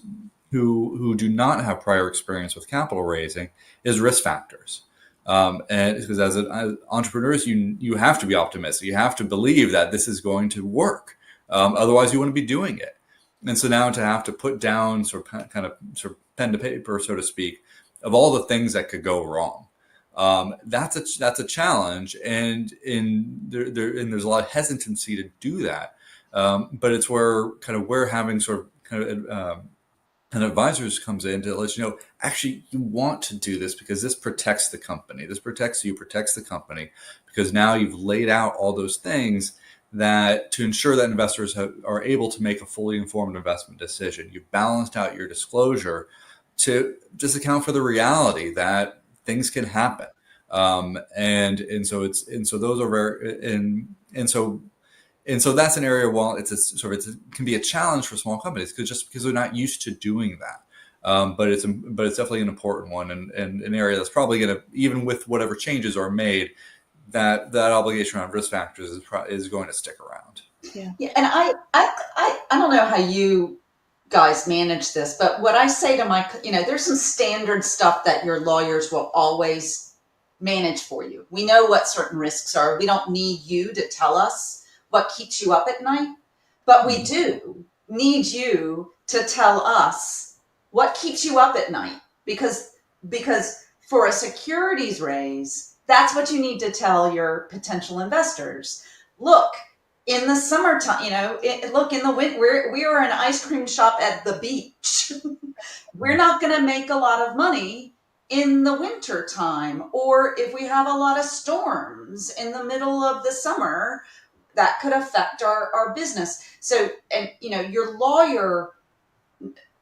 who do not have prior experience with capital raising is risk factors. And because as entrepreneurs, you have to be optimistic. You have to believe that this is going to work. Otherwise, you wouldn't be doing it. And so now to have to put down sort of pen to paper, so to speak, of all the things that could go wrong. That's a challenge, and there's a lot of hesitancy to do that But it's where kind of we're having sort of kind of and advisors comes in to let you know, actually, you want to do this because this protects the company. This protects you, protects the company, because now you've laid out all those things that to ensure that investors are able to make a fully informed investment decision. You've balanced out your disclosure to just account for the reality that things can happen. So those are very, and so that's an area. While it can be a challenge for small companies because they're not used to doing that. But it's definitely an important one, and an area that's probably going to, even with whatever changes are made, that obligation around risk factors is going to stick around. Yeah. And I don't know how you guys manage this, but what I say to my, there's some standard stuff that your lawyers will always manage for you. We know what certain risks are. We don't need you to tell us what keeps you up at night, but we do need you to tell us what keeps you up at night, because for a securities raise, that's what you need to tell your potential investors. Look, in the summertime, look, in the winter, we are an ice cream shop at the beach. We're not going to make a lot of money in the winter time, or if we have a lot of storms in the middle of the summer, that could affect our business. So, and your lawyer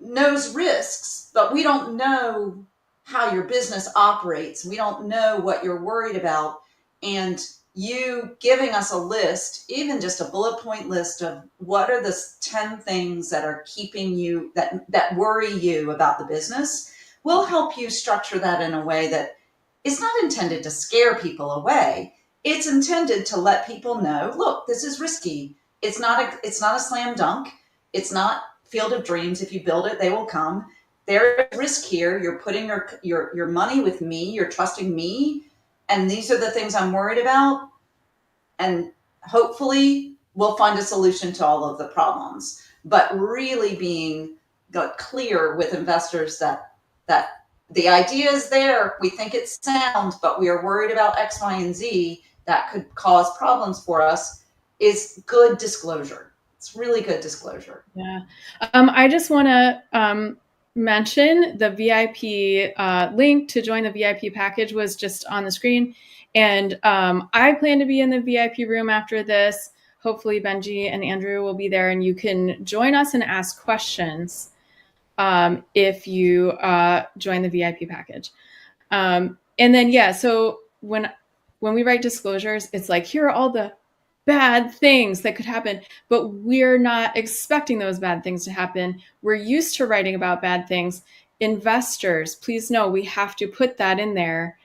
knows risks, but we don't know how your business operates. We don't know what you're worried about. And you giving us a list, even just a bullet point list of what are the 10 things that are keeping you, that worry you about the business, will help you structure that in a way that is not intended to scare people away. It's intended to let people know, look, this is risky. It's not a slam dunk. It's not field of dreams. If you build it, they will come. There is risk here. You're putting your money with me. You're trusting me. And these are the things I'm worried about. And hopefully we'll find a solution to all of the problems. But really being clear with investors that the idea is there. We think it's sound, but we are worried about X, Y, and Z that could cause problems for us is good disclosure. It's really good disclosure. Yeah. I just want to mention the VIP link to join the VIP package was just on the screen. And I plan to be in the VIP room after this. Hopefully Benji and Andrew will be there, and you can join us and ask questions if you join the VIP package. And then, yeah, so when we write disclosures, it's like, here are all the bad things that could happen, but we're not expecting those bad things to happen. We're used to writing about bad things. Investors, please know we have to put that in there.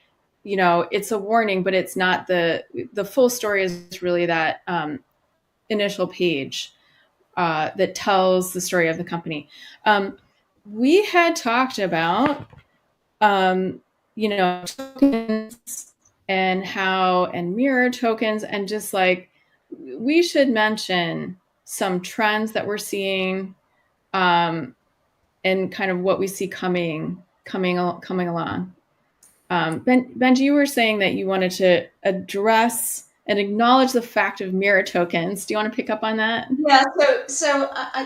It's a warning, but it's not the full story is really that initial page that tells the story of the company. We had talked about, tokens and mirror tokens, and just like, we should mention some trends that we're seeing, and kind of what we see coming along. Benji, you were saying that you wanted to address and acknowledge the fact of mirror tokens. Do you want to pick up on that? Yeah. So I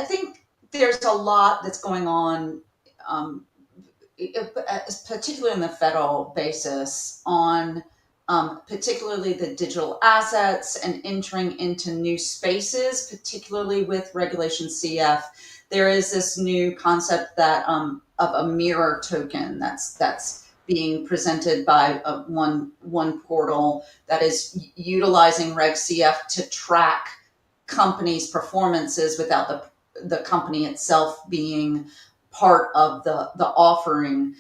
think there's a lot that's going on, particularly on the federal basis, on particularly the digital assets and entering into new spaces, particularly with Regulation CF. There is this new concept that of a mirror token that's being presented by one portal that is utilizing Reg CF to track companies' performances without the company itself being part of the offering.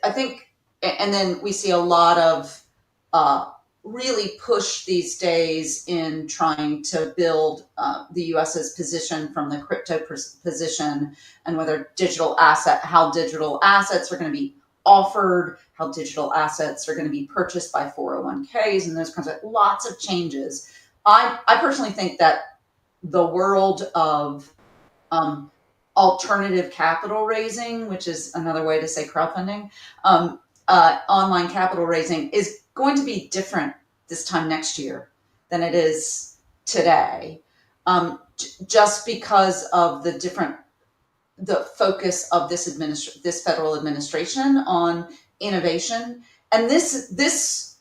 I think, and then we see a lot of really push these days in trying to build the US's position from the crypto position, and how digital assets are going to be offered, how digital assets are going to be purchased by 401ks, and those kinds of lots of changes. I personally think that the world of alternative capital raising, which is another way to say crowdfunding, online capital raising, is going to be different this time next year than it is today. just because of the focus of this federal administration on innovation. And this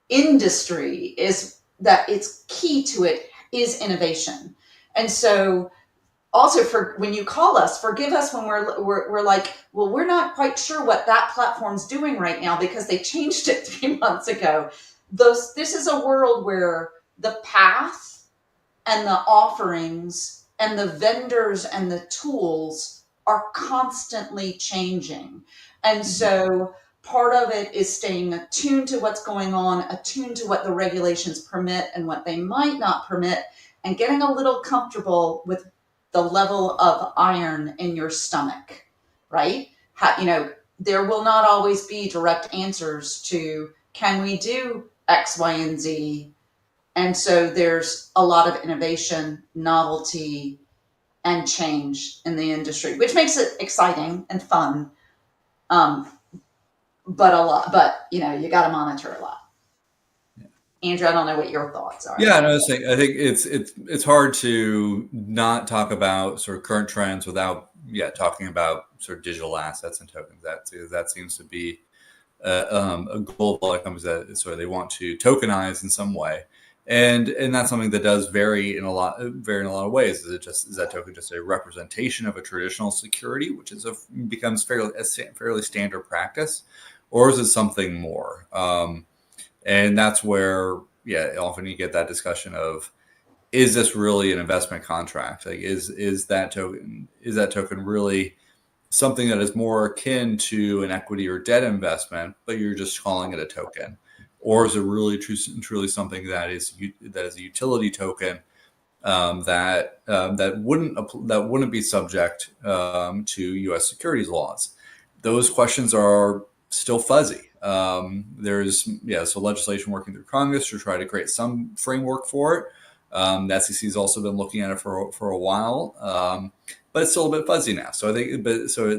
industry is that it's key to it is innovation. And so also, for when you call us, forgive us when we're like, well, we're not quite sure what that platform's doing right now because they changed it 3 months ago. This is a world where the path and the offerings and the vendors and the tools are constantly changing. And so part of it is staying attuned to what's going on, attuned to what the regulations permit and what they might not permit, and getting a little comfortable with the level of iron in your stomach, right? There will not always be direct answers to, can we do X, Y, and Z? And so there's a lot of innovation, novelty, and change in the industry, which makes it exciting and fun. But you got to monitor a lot. Andrew, I don't know what your thoughts are. Yeah, no, I think it's hard to not talk about sort of current trends without talking about sort of digital assets and tokens. That seems to be a goal of a lot of companies that sort of they want to tokenize in some way, and that's something that does vary in a lot of ways. Is that token just a representation of a traditional security, which becomes fairly standard practice, or is it something more? And that's where, often you get that discussion of, is this really an investment contract? Like, is that token really something that is more akin to an equity or debt investment, but you're just calling it a token, or is it really truly something that is a utility token that wouldn't be subject to U.S. securities laws? Those questions are still fuzzy. There's legislation working through Congress to try to create some framework for it. The SEC has also been looking at it for a while, but it's still a bit fuzzy now. So I think,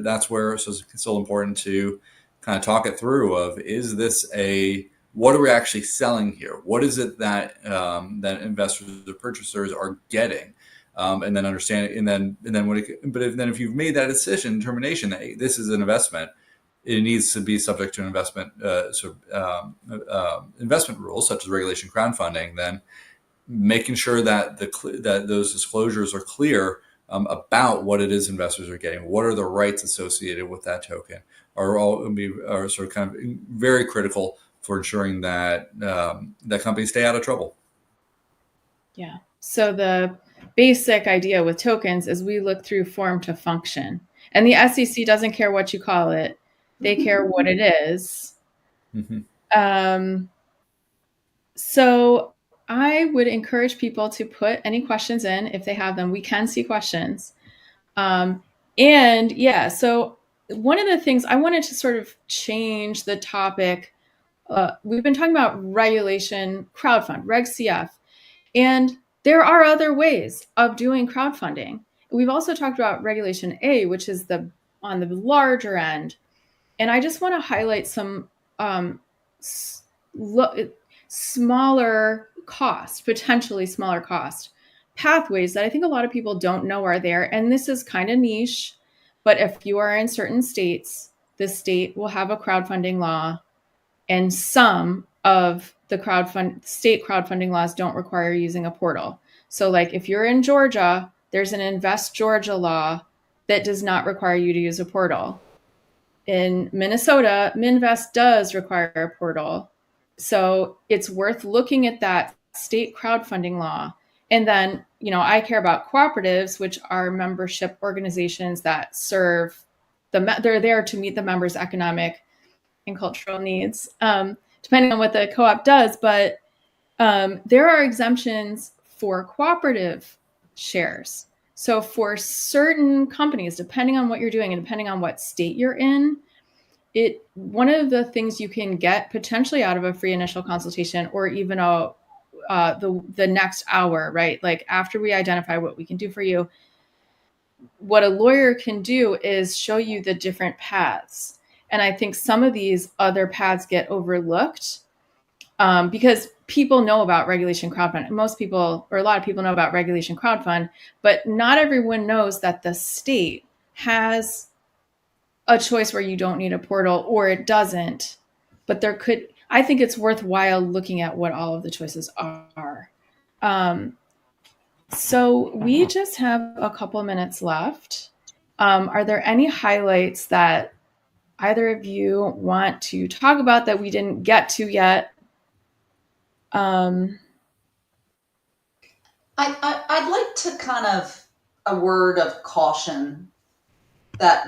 that's where it's still important to kind of talk it through. What are we actually selling here? What is it that investors or purchasers are getting? And then understand it, and then if you've made that determination that this is an investment, it needs to be subject to investment rules such as regulation crowdfunding. Then making sure that that those disclosures are clear about what it is investors are getting, what are the rights associated with that token, are sort of kind of very critical for ensuring that that companies stay out of trouble. Yeah. So the basic idea with tokens is we look through form to function, and the SEC doesn't care what you call it. They care what it is. Mm-hmm. So I would encourage people to put any questions in if they have them. We can see questions. So one of the things I wanted to sort of change the topic. We've been talking about regulation, crowdfund, Reg CF, and there are other ways of doing crowdfunding. We've also talked about Regulation A, which is on the larger end. And I just want to highlight some potentially smaller cost pathways that I think a lot of people don't know are there. And this is kind of niche, but if you are in certain states, the state will have a crowdfunding law, and some of the state crowdfunding laws don't require using a portal. So like if you're in Georgia, there's an Invest Georgia law that does not require you to use a portal. In Minnesota, Minvest does require a portal. So it's worth looking at that state crowdfunding law. And then, I care about cooperatives, which are membership organizations that serve they're there to meet the members' economic and cultural needs, depending on what the co-op does. But there are exemptions for cooperative shares. So for certain companies, depending on what you're doing and depending on what state you're in, one of the things you can get potentially out of a free initial consultation, or even the next hour, right? Like after we identify what we can do for you, what a lawyer can do is show you the different paths. And I think some of these other paths get overlooked because people know about regulation crowdfund. Most people, or a lot of people, know about regulation crowdfund, but not everyone knows that the state has a choice where you don't need a portal, or it doesn't. But I think it's worthwhile looking at what all of the choices are. So we just have a couple minutes left. Are there any highlights that either of you want to talk about that we didn't get to yet? I'd like to kind of a word of caution that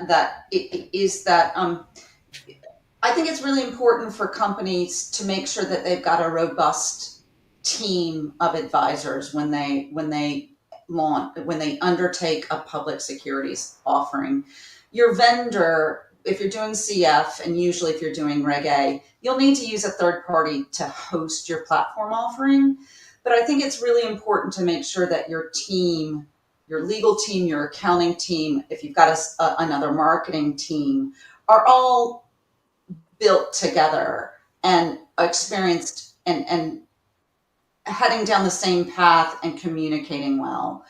I think it's really important for companies to make sure that they've got a robust team of advisors when they undertake a public securities offering. Your vendor, if you're doing CF, and usually if you're doing Reg A, you'll need to use a third party to host your platform offering. But I think it's really important to make sure that your team, your legal team, your accounting team, if you've got another marketing team, are all built together and experienced and heading down the same path and communicating well.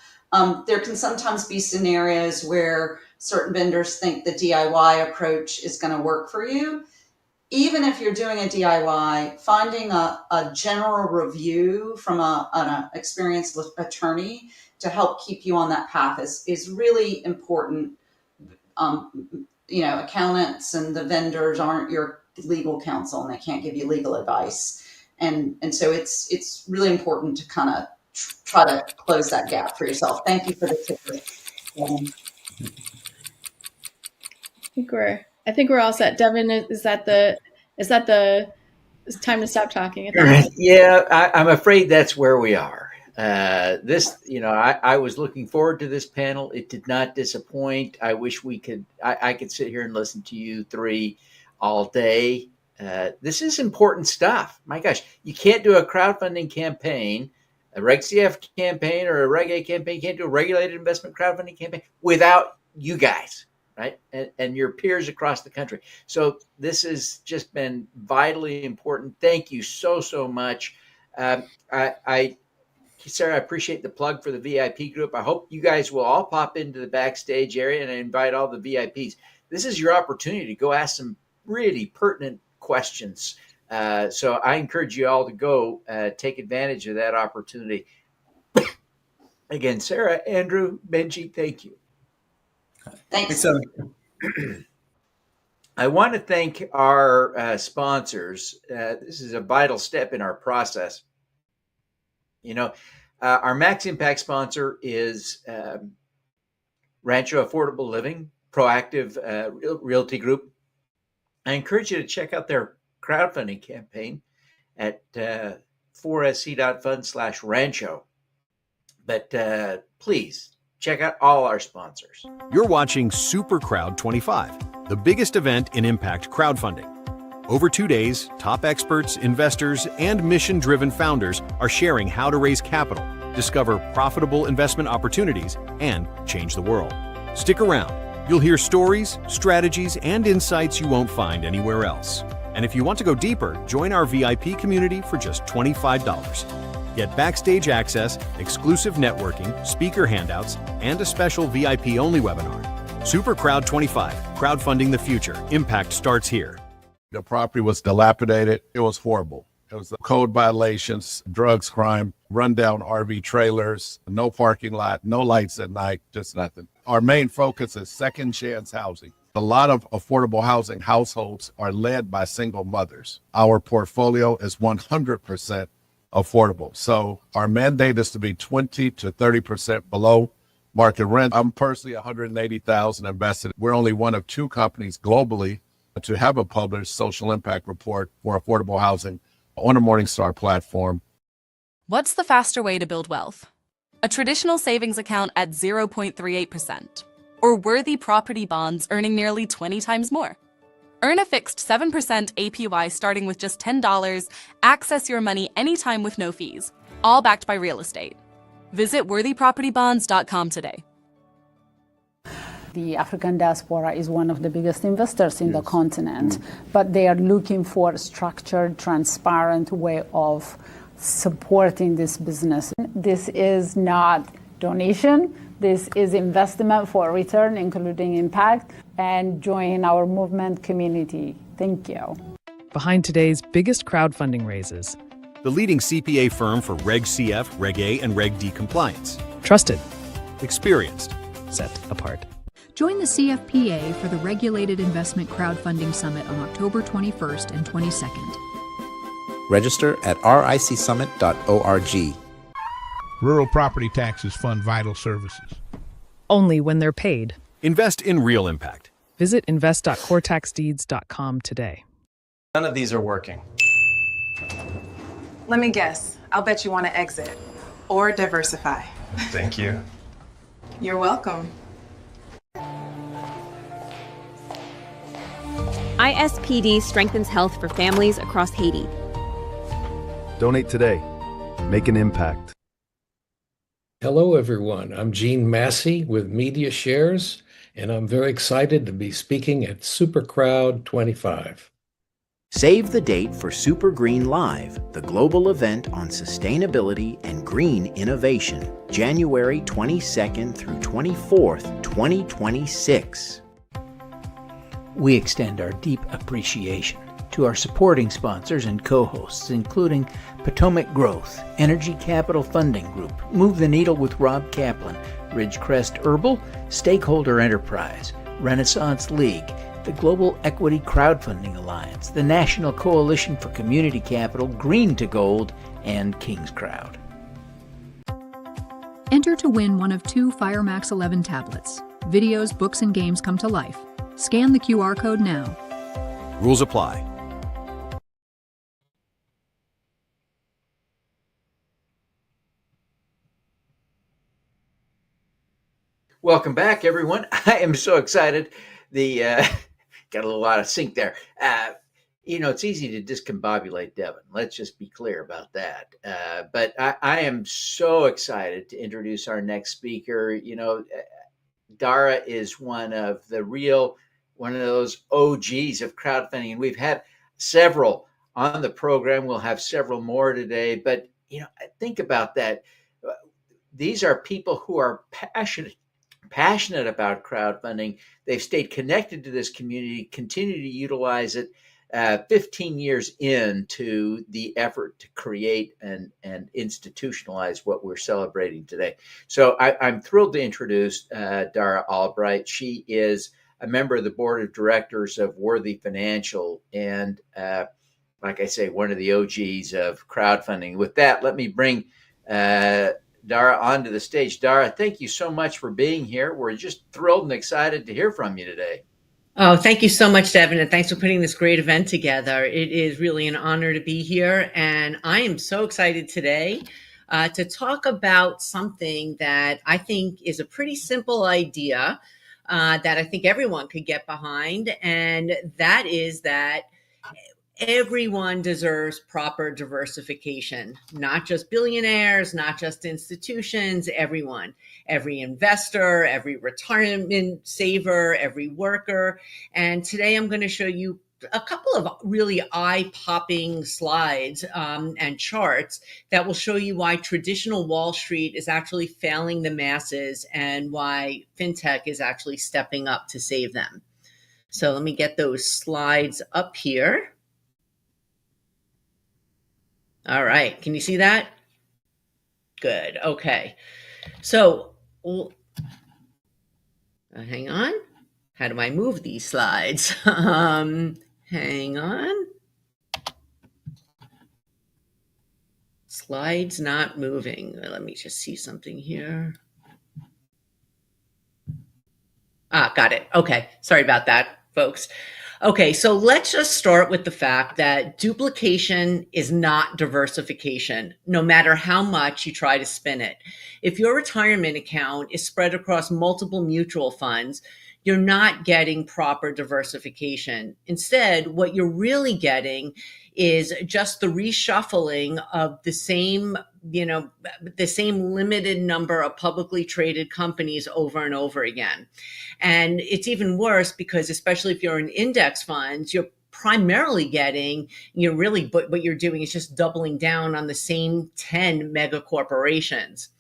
There can sometimes be scenarios where certain vendors think the DIY approach is going to work for you. Even if you're doing a DIY, finding a general review from an experienced attorney to help keep you on that path is really important. Accountants and the vendors aren't your legal counsel, and they can't give you legal advice. And so it's really important to kind of try to close that gap for yourself. Thank you for the tip. I think we're all set. Devin, is that the it's time to stop talking? Yeah, I'm afraid that's where we are. I was looking forward to this panel. It did not disappoint. I wish I could sit here and listen to you three all day. This is important stuff. My gosh, you can't do a crowdfunding campaign, a Reg CF campaign, or a Reg A campaign. You can't do a regulated investment crowdfunding campaign without you guys, right? And your peers across the country. So this has just been vitally important. Thank you so much. Sarah, I appreciate the plug for the VIP group. I hope you guys will all pop into the backstage area, and I invite all the VIPs. This is your opportunity to go ask some really pertinent questions. So I encourage you all to go take advantage of that opportunity. Again, Sarah, Andrew, Benji, thank you. Thanks. I want to thank our sponsors. This is a vital step in our process. Our Max Impact sponsor is Rancho Affordable Living, Proactive Realty Group. I encourage you to check out their crowdfunding campaign at 4sc.fund/rancho. But please check out all our sponsors. You're watching SuperCrowd25, the biggest event in impact crowdfunding. Over 2 days, top experts, investors, and mission-driven founders are sharing how to raise capital, discover profitable investment opportunities, and change the world. Stick around. You'll hear stories, strategies, and insights you won't find anywhere else. And if you want to go deeper, join our VIP community for just $25. Get backstage access, exclusive networking, speaker handouts, and a special VIP-only webinar. SuperCrowd25, crowdfunding the future. Impact starts here. The property was dilapidated. It was horrible. It was code violations, drugs, crime, rundown RV trailers, no parking lot, no lights at night, just nothing. Our main focus is second chance housing. A lot of affordable housing households are led by single mothers. Our portfolio is 100% affordable. So our mandate is to be 20 to 30% below market rent. I'm personally $180,000 invested. We're only one of 2 companies globally to have a published social impact report for affordable housing on a Morningstar platform. What's the faster way to build wealth? A traditional savings account at 0.38%, or worthy property bonds earning nearly 20 times more. Earn a fixed 7% APY starting with just $10, access your money anytime with no fees, all backed by real estate. Visit worthypropertybonds.com today. The African diaspora is one of the biggest investors in the continent, but they are looking for a structured, transparent way of supporting this business. This is not donation. This is investment for return, including impact, and join our movement community. Thank you. Behind today's biggest crowdfunding raises, The leading CPA firm for Reg CF, Reg A, and Reg D compliance. trusted, Experienced. set apart. Join the CFPA for the Regulated Investment Crowdfunding Summit on October 21st and 22nd. Register at ricsummit.org. Rural property taxes fund vital services. Only when they're paid. Invest in real impact. Visit invest.coretaxdeeds.com today. None of these are working. Let me guess. I'll bet you want to exit or diversify. Thank you. You're welcome. ISPD strengthens health for families across Haiti. Donate today. Make an impact. Hello, everyone. I'm Gene Massey with Media Shares, and I'm very excited to be speaking at SuperCrowd25. Save the date for Super Green Live, the global event on sustainability and green innovation, January 22nd through 24th, 2026. We extend our deep appreciation to our supporting sponsors and co-hosts, including Potomac Growth, Energy Capital Funding Group, Move the Needle with Rob Kaplan, Ridgecrest Herbal, Stakeholder Enterprise, Renaissance League, the Global Equity Crowdfunding Alliance, the National Coalition for Community Capital, Green to Gold, and King's Crowd. Enter to win one of 2 FireMax 11 tablets. Videos, books, and games come to life. Scan the QR code now. Rules apply. Welcome back, everyone. I am so excited. Got a little out of sync there. It's easy to discombobulate Devin. Let's just be clear about that. But I am so excited to introduce our next speaker. Dara is one of those OGs of crowdfunding, and we've had several on the program. We'll have several more today. But think about that. These are people who are passionate about crowdfunding. They've stayed connected to this community, continue to utilize it 15 years into the effort to create and institutionalize what we're celebrating today. So I'm thrilled to introduce Dara Albright. She is a member of the board of directors of Worthy Financial and, like I say, one of the OGs of crowdfunding. With that, let me bring Dara onto the stage. Dara, thank you so much for being here. We're just thrilled and excited to hear from you today. Oh, thank you so much, Devin, and thanks for putting this great event together. It is really an honor to be here, and I am so excited today to talk about something that I think is a pretty simple idea that I think everyone could get behind, and that is that everyone deserves proper diversification, not just billionaires, not just institutions, everyone, every investor, every retirement saver, every worker. And today I'm going to show you a couple of really eye-popping slides and charts that will show you why traditional Wall Street is actually failing the masses and why fintech is actually stepping up to save them. So let me get those slides up here. All right. Can you see that? Good. Okay. So hang on. How do I move these slides? Hang on. Slides not moving. Let me just see something here. Got it. Okay. Sorry about that, folks. Okay, so let's just start with the fact that duplication is not diversification, no matter how much you try to spin it. If your retirement account is spread across multiple mutual funds, you're not getting proper diversification. Instead, what you're really getting is just the reshuffling of the same limited number of publicly traded companies over and over again. And it's even worse because, especially if you're in index funds, you're primarily getting, really, but what you're doing is just doubling down on the same 10 mega corporations.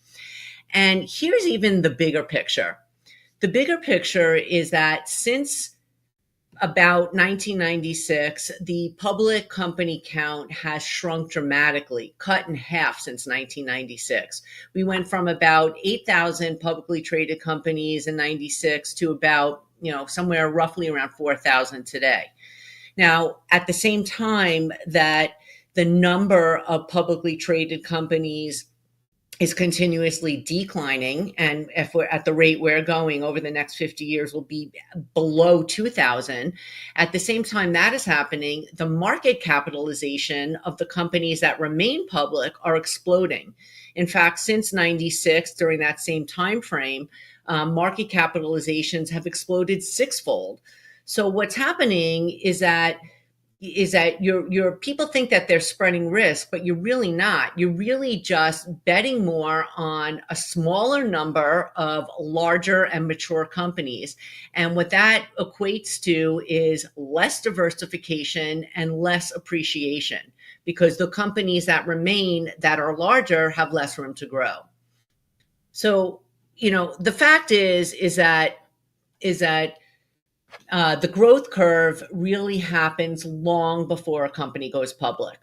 And here's even the bigger picture. The bigger picture is that since about 1996, the public company count has shrunk dramatically, cut in half since 1996. We went from about 8,000 publicly traded companies in 96 to about, somewhere roughly around 4,000 today. Now, at the same time that the number of publicly traded companies is continuously declining, and if we're at the rate we're going over the next 50 years will be below 2,000. At the same time that is happening, the market capitalization of the companies that remain public are exploding. In fact, since 96, during that same time frame, market capitalizations have exploded sixfold. So what's happening is that your people think that they're spreading risk, but you're really not. You're really just betting more on a smaller number of larger and mature companies. And what that equates to is less diversification and less appreciation, because the companies that remain that are larger have less room to grow. So, the fact is that the growth curve really happens long before a company goes public.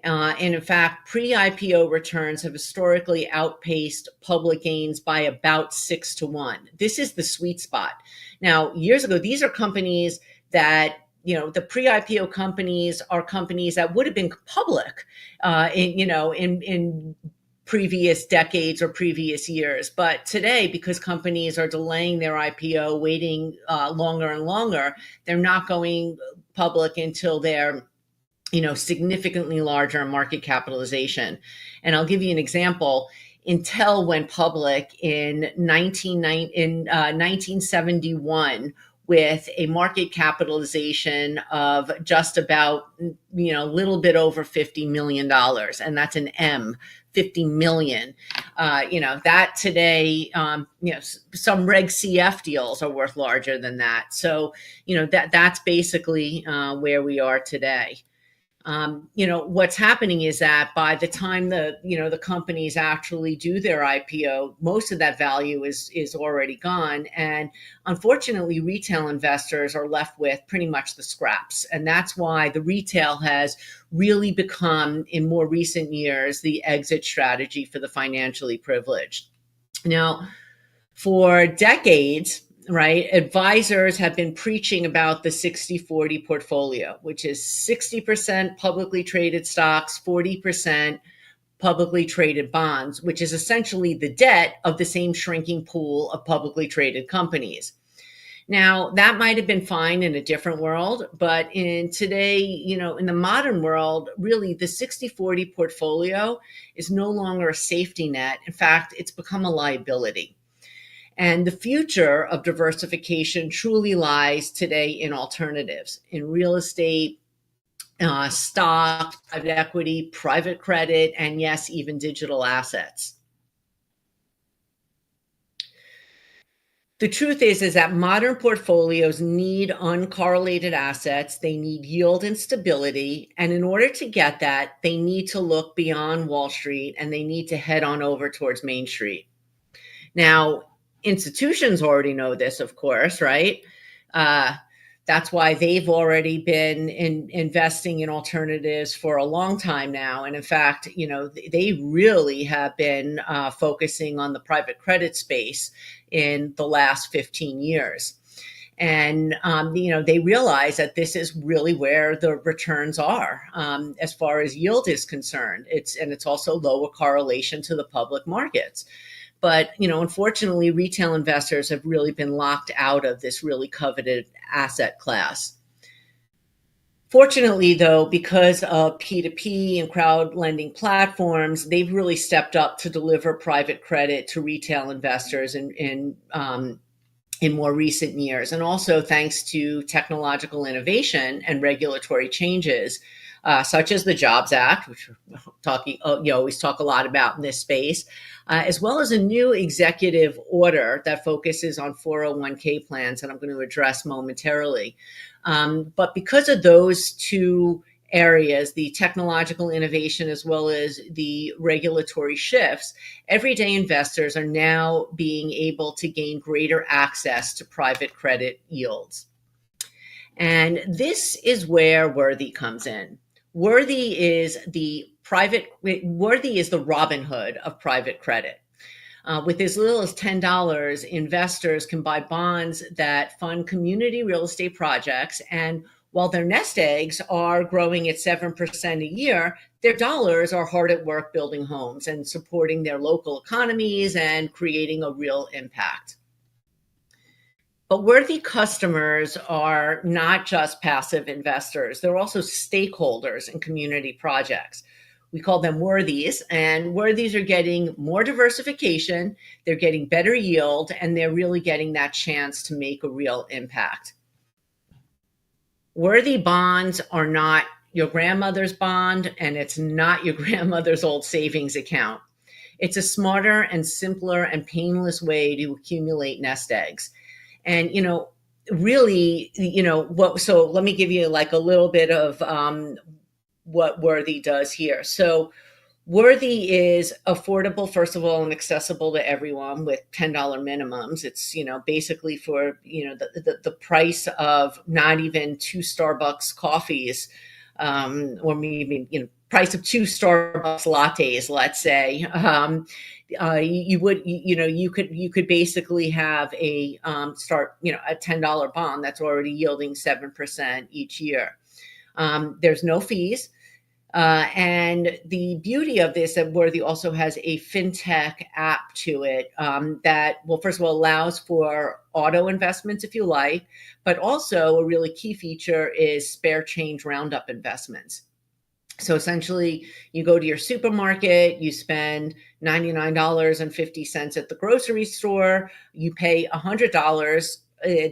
And in fact, pre-IPO returns have historically outpaced public gains by about 6-1. This is the sweet spot. Now, years ago, these are companies that, the pre-IPO companies are companies that would have been public in previous decades or previous years. But today, because companies are delaying their IPO, waiting longer and longer, they're not going public until they're, significantly larger in market capitalization. And I'll give you an example. Intel went public in 1971 with a market capitalization of just about, little bit over $50 million. And that's an M. 50 million. That today, some Reg CF deals are worth larger than that. So, that's basically where we are today. What's happening is that by the time the companies actually do their IPO, most of that value is already gone. And unfortunately, retail investors are left with pretty much the scraps. And that's why the retail has really become, in more recent years, the exit strategy for the financially privileged. Now, for decades, right, advisors have been preaching about the 60-40 portfolio, which is 60% publicly traded stocks, 40% publicly traded bonds, which is essentially the debt of the same shrinking pool of publicly traded companies. Now, that might have been fine in a different world, but in today, in the modern world, really the 60-40 portfolio is no longer a safety net. In fact, it's become a liability. And the future of diversification truly lies today in alternatives, in real estate, stocks, private equity, private credit, and yes, even digital assets. The truth is that modern portfolios need uncorrelated assets. They need yield and stability. And in order to get that, they need to look beyond Wall Street and they need to head on over towards Main Street. Now, institutions already know this, of course, right? That's why they've already been investing in alternatives for a long time now. And in fact, they really have been focusing on the private credit space in the last 15 years. And, they realize that this is really where the returns are as far as yield is concerned. It's also lower correlation to the public markets. But, unfortunately, retail investors have really been locked out of this really coveted asset class. Fortunately, though, because of P2P and crowd lending platforms, they've really stepped up to deliver private credit to retail investors in more recent years. And also thanks to technological innovation and regulatory changes, such as the Jobs Act, which we're talking, you always talk a lot about in this space, as well as a new executive order that focuses on 401k plans that I'm going to address momentarily. But because of those two areas, the technological innovation as well as the regulatory shifts, everyday investors are now being able to gain greater access to private credit yields. And this is where Worthy comes in. Worthy is the Robin Hood of private credit. With as little as $10, investors can buy bonds that fund community real estate projects. And while their nest eggs are growing at 7% a year, their dollars are hard at work building homes and supporting their local economies and creating a real impact. But Worthy customers are not just passive investors. They're also stakeholders in community projects. We call them Worthies, and Worthies are getting more diversification, they're getting better yield, and they're really getting that chance to make a real impact. Worthy bonds are not your grandmother's bond, and it's not your grandmother's old savings account. It's a smarter and simpler and painless way to accumulate nest eggs. And, really, so let me give you like a little bit of what Worthy does here. So Worthy is affordable, first of all, and accessible to everyone with $10 minimums. It's, basically for, the price of not even 2 Starbucks coffees, or maybe, price of 2 Starbucks lattes, let's say. You could basically have a start, a $10 bond that's already yielding 7% each year. There's no fees. And the beauty of this, that Worthy also has a fintech app to it that, well, first of all, allows for auto investments if you like, but also a really key feature is spare change roundup investments. So essentially, you go to your supermarket, you spend $99.50 at the grocery store, you pay $100.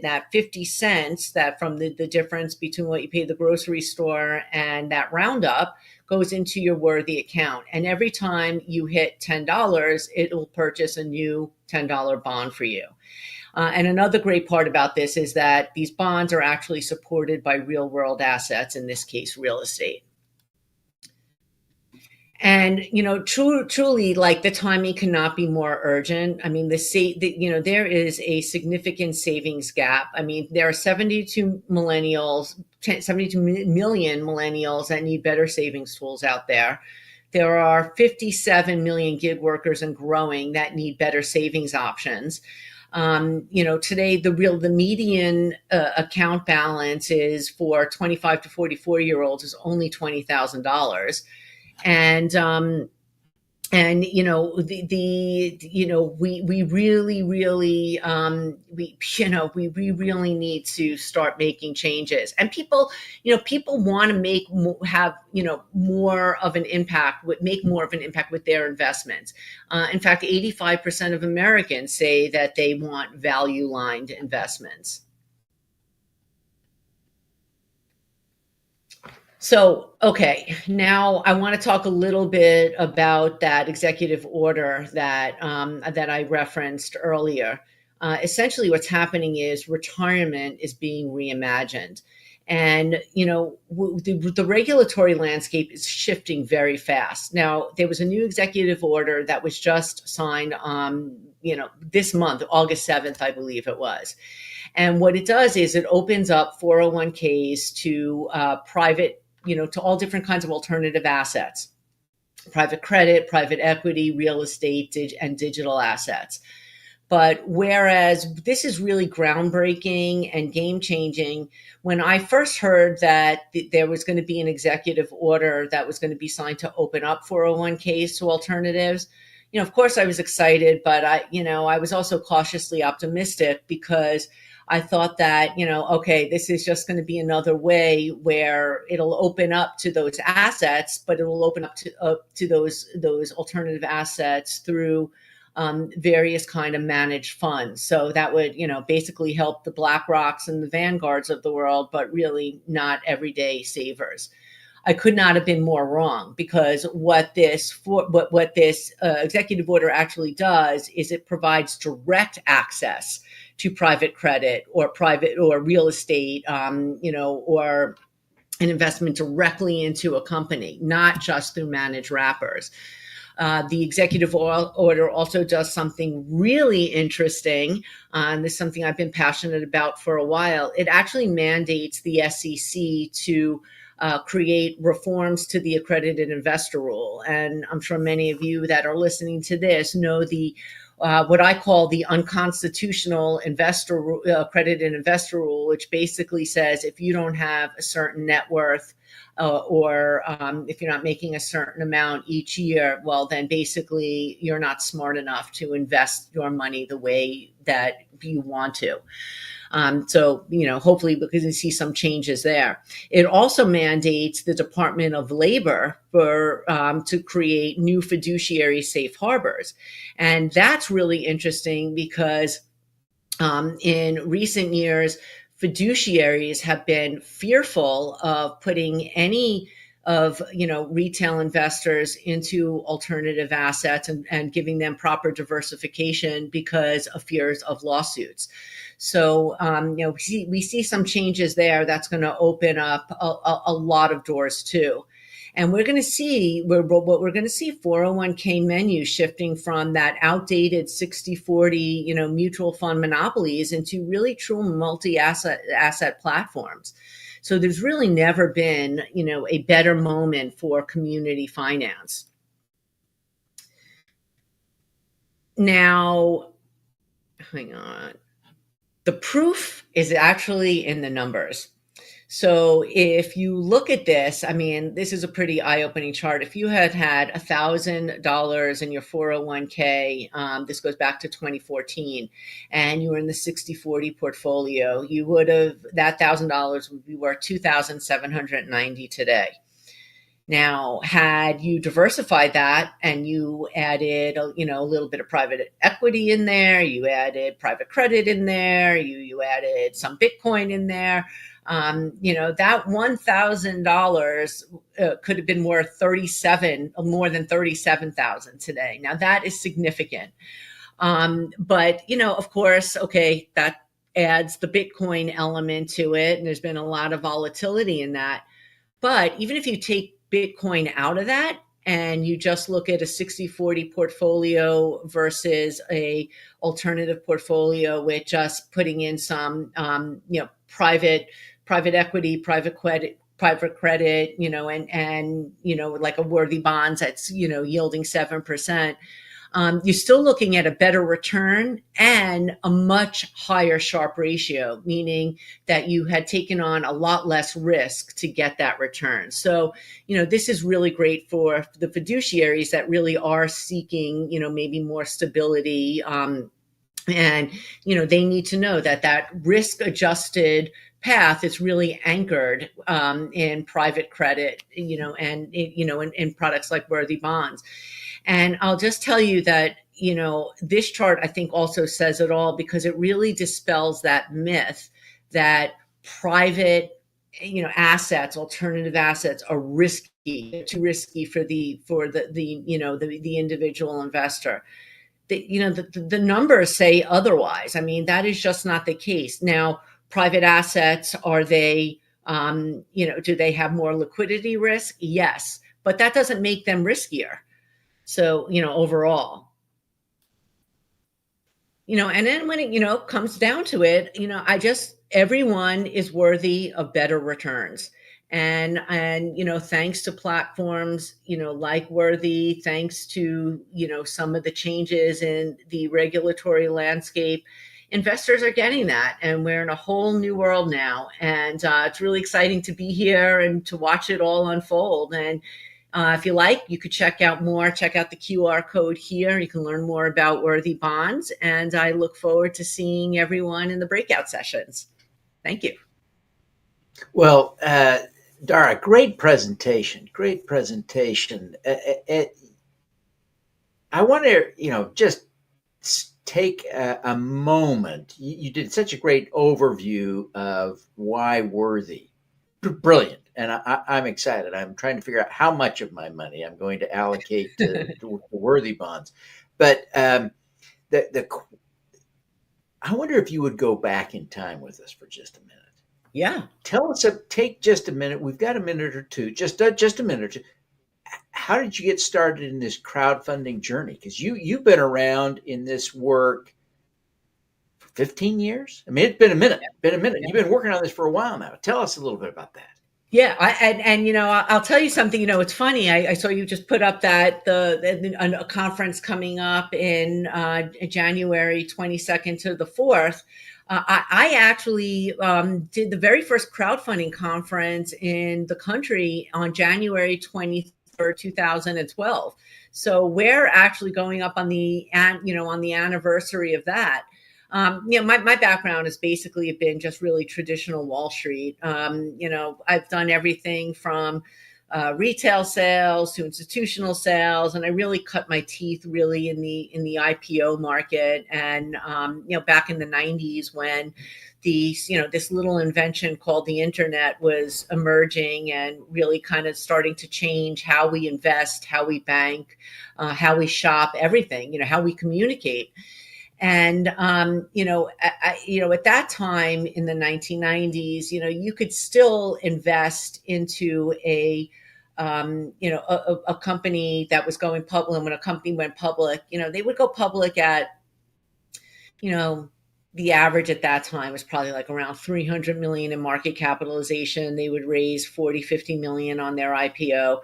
That 50 cents that from the difference between what you pay the grocery store and that roundup goes into your Worthy account. And every time you hit $10, it will purchase a new $10 bond for you. And another great part about this is that these bonds are actually supported by real world assets, in this case, real estate. And, truly, like, the timing cannot be more urgent. I mean, there is a significant savings gap. I mean, there are 72 million millennials that need better savings tools out there. There are 57 million gig workers and growing that need better savings options. Today, the median account balance is for 25 to 44-year-olds is only $20,000. And we really need to start making changes. And people want to make more of an impact with their investments. In fact, 85% of Americans say that they want value-lined investments. So, okay, now I want to talk a little bit about that executive order that I referenced earlier. Essentially, what's happening is retirement is being reimagined. And, the regulatory landscape is shifting very fast. Now, there was a new executive order that was just signed, this month, August 7th, I believe it was. And what it does is it opens up 401ks to private, to all different kinds of alternative assets, private credit, private equity, real estate, and digital assets. But whereas this is really groundbreaking and game-changing, when I first heard that there was going to be an executive order that was going to be signed to open up 401ks to alternatives, of course I was excited, but I was also cautiously optimistic because I thought that, okay, this is just going to be another way where it'll open up to those assets, but it will open up to those alternative assets through various kind of managed funds. So that would, basically help the BlackRocks and the Vanguards of the world, but really not everyday savers. I could not have been more wrong, because what this executive order actually does is it provides direct access to private credit or private or real estate, or an investment directly into a company, not just through managed wrappers. The executive order also does something really interesting. And this is something I've been passionate about for a while. It actually mandates the SEC to create reforms to the accredited investor rule. And I'm sure many of you that are listening to this know the what I call the unconstitutional accredited investor rule, which basically says if you don't have a certain net worth, or if you're not making a certain amount each year, well, then basically you're not smart enough to invest your money the way that you want to. So, hopefully we can see some changes there. It also mandates the Department of Labor to create new fiduciary safe harbors. And that's really interesting because in recent years, fiduciaries have been fearful of putting any of retail investors into alternative assets and giving them proper diversification because of fears of lawsuits. So we see some changes there that's going to open up a lot of doors too. And we're going to see 401k menus shifting from that outdated 60-40, mutual fund monopolies into really true multi-asset platforms. So there's really never been, a better moment for community finance. Now, hang on. The proof is actually in the numbers. So if you look at this, this is a pretty eye-opening chart. If you had $1,000 in your 401k, this goes back to 2014, and you were in the 60-40 portfolio, you would have, that $1,000 would be worth $2,790 today. Now, had you diversified that and you added, a little bit of private equity in there, you added private credit in there, you added some Bitcoin in there, that $1,000 could have been worth more than $37,000 today. Now that is significant. But of course, okay, that adds the Bitcoin element to it. And there's been a lot of volatility in that. But even if you take Bitcoin out of that, and you just look at a 60-40 portfolio versus a alternative portfolio with just putting in some, private equity, private credit, and like a worthy bonds that's, yielding 7%. You're still looking at a better return and a much higher Sharpe ratio, meaning that you had taken on a lot less risk to get that return. So, this is really great for the fiduciaries that really are seeking, maybe more stability. And, they need to know that risk adjusted path is really anchored in private credit, and in products like worthy bonds. And I'll just tell you that, this chart, I think, also says it all, because it really dispels that myth that private, assets, alternative assets are risky, too risky for the individual investor. The numbers say otherwise. That is just not the case. Now, private assets, are they, do they have more liquidity risk? Yes, but that doesn't make them riskier. So, overall, and then when it, comes down to it, everyone is worthy of better returns. And, thanks to platforms, like Worthy, thanks to, some of the changes in the regulatory landscape, investors are getting that. And we're in a whole new world now. And it's really exciting to be here and to watch it all unfold. And if you like, you could check out the QR code here. You can learn more about Worthy Bonds. And I look forward to seeing everyone in the breakout sessions. Thank you. Well, Dara, great presentation. Great presentation. I want to, just take a moment. You did such a great overview of why Worthy. brilliant. And I'm excited. I'm trying to figure out how much of my money I'm going to allocate to worthy bonds. But the I wonder if you would go back in time with us for just a minute. Yeah. Tell us, take just a minute. We've got a minute or two, just a minute or two. How did you get started in this crowdfunding journey? Because you've been around in this work for 15 years. I mean, it's been a minute. You've been working on this for a while now. Tell us a little bit about that. Yeah, and I'll tell you something. It's funny. I saw you just put up that a conference coming up in January 22nd to the 4th. I actually did the very first crowdfunding conference in the country on January 23rd, 2012. So we're actually going up on the anniversary of that. My background has basically been just really traditional Wall Street. I've done everything from retail sales to institutional sales, and I really cut my teeth really in the IPO market. And back in the 90s when this little invention called the internet was emerging and really kind of starting to change how we invest, how we bank, how we shop, everything, how we communicate. And, at that time in the 1990s, you could still invest into a company that was going public. And when a company went public, they would go public at, the average at that time was probably like around 300 million in market capitalization. They would raise 40, 50 million on their IPO.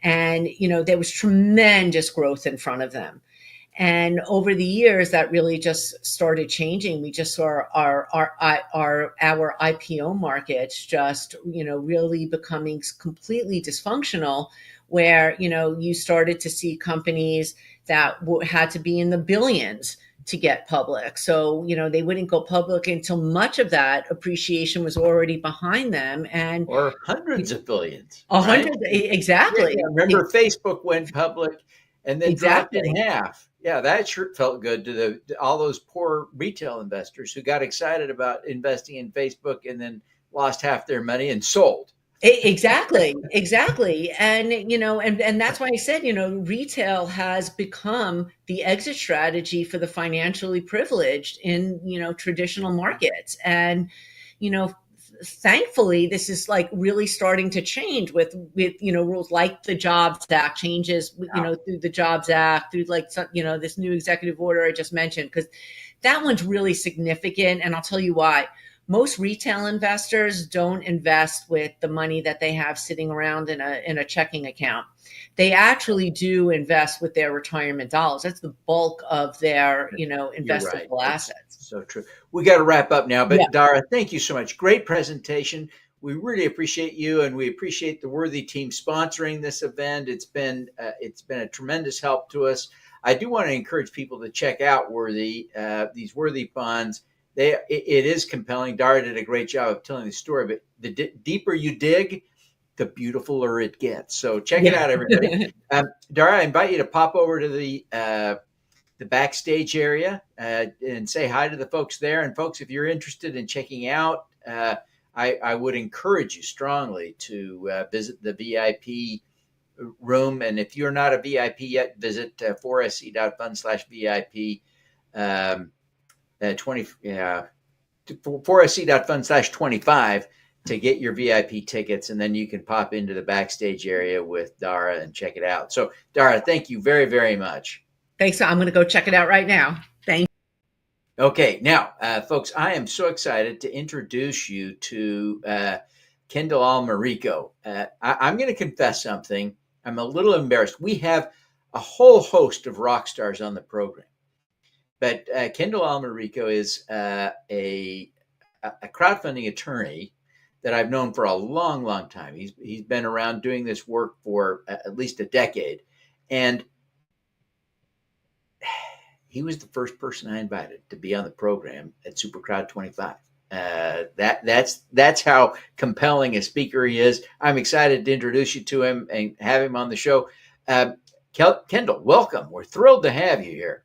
And, there was tremendous growth in front of them. And over the years, that really just started changing. We just saw our IPO markets just, really becoming completely dysfunctional, where, you started to see companies that had to be in the billions to get public. So, they wouldn't go public until much of that appreciation was already behind them. And or hundreds of billions. Exactly. Yeah, remember Facebook went public and then dropped in Exactly. half. Yeah, that sure felt good to all those poor retail investors who got excited about investing in Facebook and then lost half their money and sold. Exactly. And, and that's why I said, retail has become the exit strategy for the financially privileged in, traditional markets. And, thankfully, this is like really starting to change with rules like the Jobs Act changes, through the Jobs Act, through this new executive order I just mentioned, because that one's really significant. And I'll tell you why. Most retail investors don't invest with the money that they have sitting around in a checking account. They actually do invest with their retirement dollars. That's the bulk of their, investable assets. So true. We got to wrap up now, but Yeah. Dara, thank you so much. Great presentation. We really appreciate you, and we appreciate the Worthy team sponsoring this event. It's been a tremendous help to us. I do want to encourage people to check out Worthy, these Worthy bonds. It is compelling. Dara did a great job of telling the story, but the deeper you dig, the beautifuler it gets. So check it out, everybody. Dara, I invite you to pop over to the backstage area and say hi to the folks there. And folks, if you're interested in checking out, I would encourage you strongly to visit the VIP room. And if you're not a VIP yet, visit 4sc.fund/VIP. 4sc.fund/25 to get your VIP tickets, and then you can pop into the backstage area with Dara and check it out. So, Dara, thank you very, very much. Thanks. I'm going to go check it out right now. Thank you. Okay, now, folks, I am so excited to introduce you to Kendall Almarico. I'm going to confess something. I'm a little embarrassed. We have a whole host of rock stars on the program. But Kendall Almarico is a crowdfunding attorney that I've known for a long, long time. He's been around doing this work for at least a decade. And he was the first person I invited to be on the program at SuperCrowd25. That's how compelling a speaker he is. I'm excited to introduce you to him and have him on the show. Kendall, welcome. We're thrilled to have you here.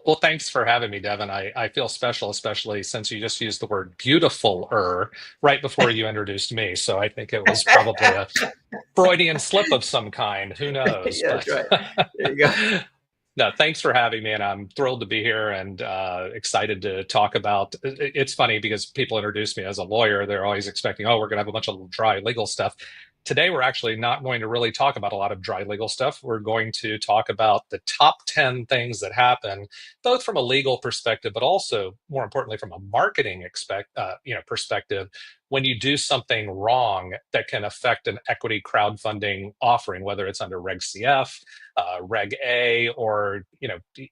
Well, thanks for having me, Devin. I feel special, especially since you just used the word beautiful right before you introduced me. So I think it was probably a Freudian slip of some kind. Who knows? Yeah, that's But right. There you go. no, thanks for having me, and I'm thrilled to be here and excited to talk about. It's funny because people introduce me as a lawyer; they're always expecting, "Oh, we're going to have a bunch of dry legal stuff." Today, we're actually not going to really talk about a lot of dry legal stuff. We're going to talk about the top 10 things that happen, both from a legal perspective, but also, more importantly, from a marketing perspective, when you do something wrong that can affect an equity crowdfunding offering, whether it's under Reg CF, Reg A, or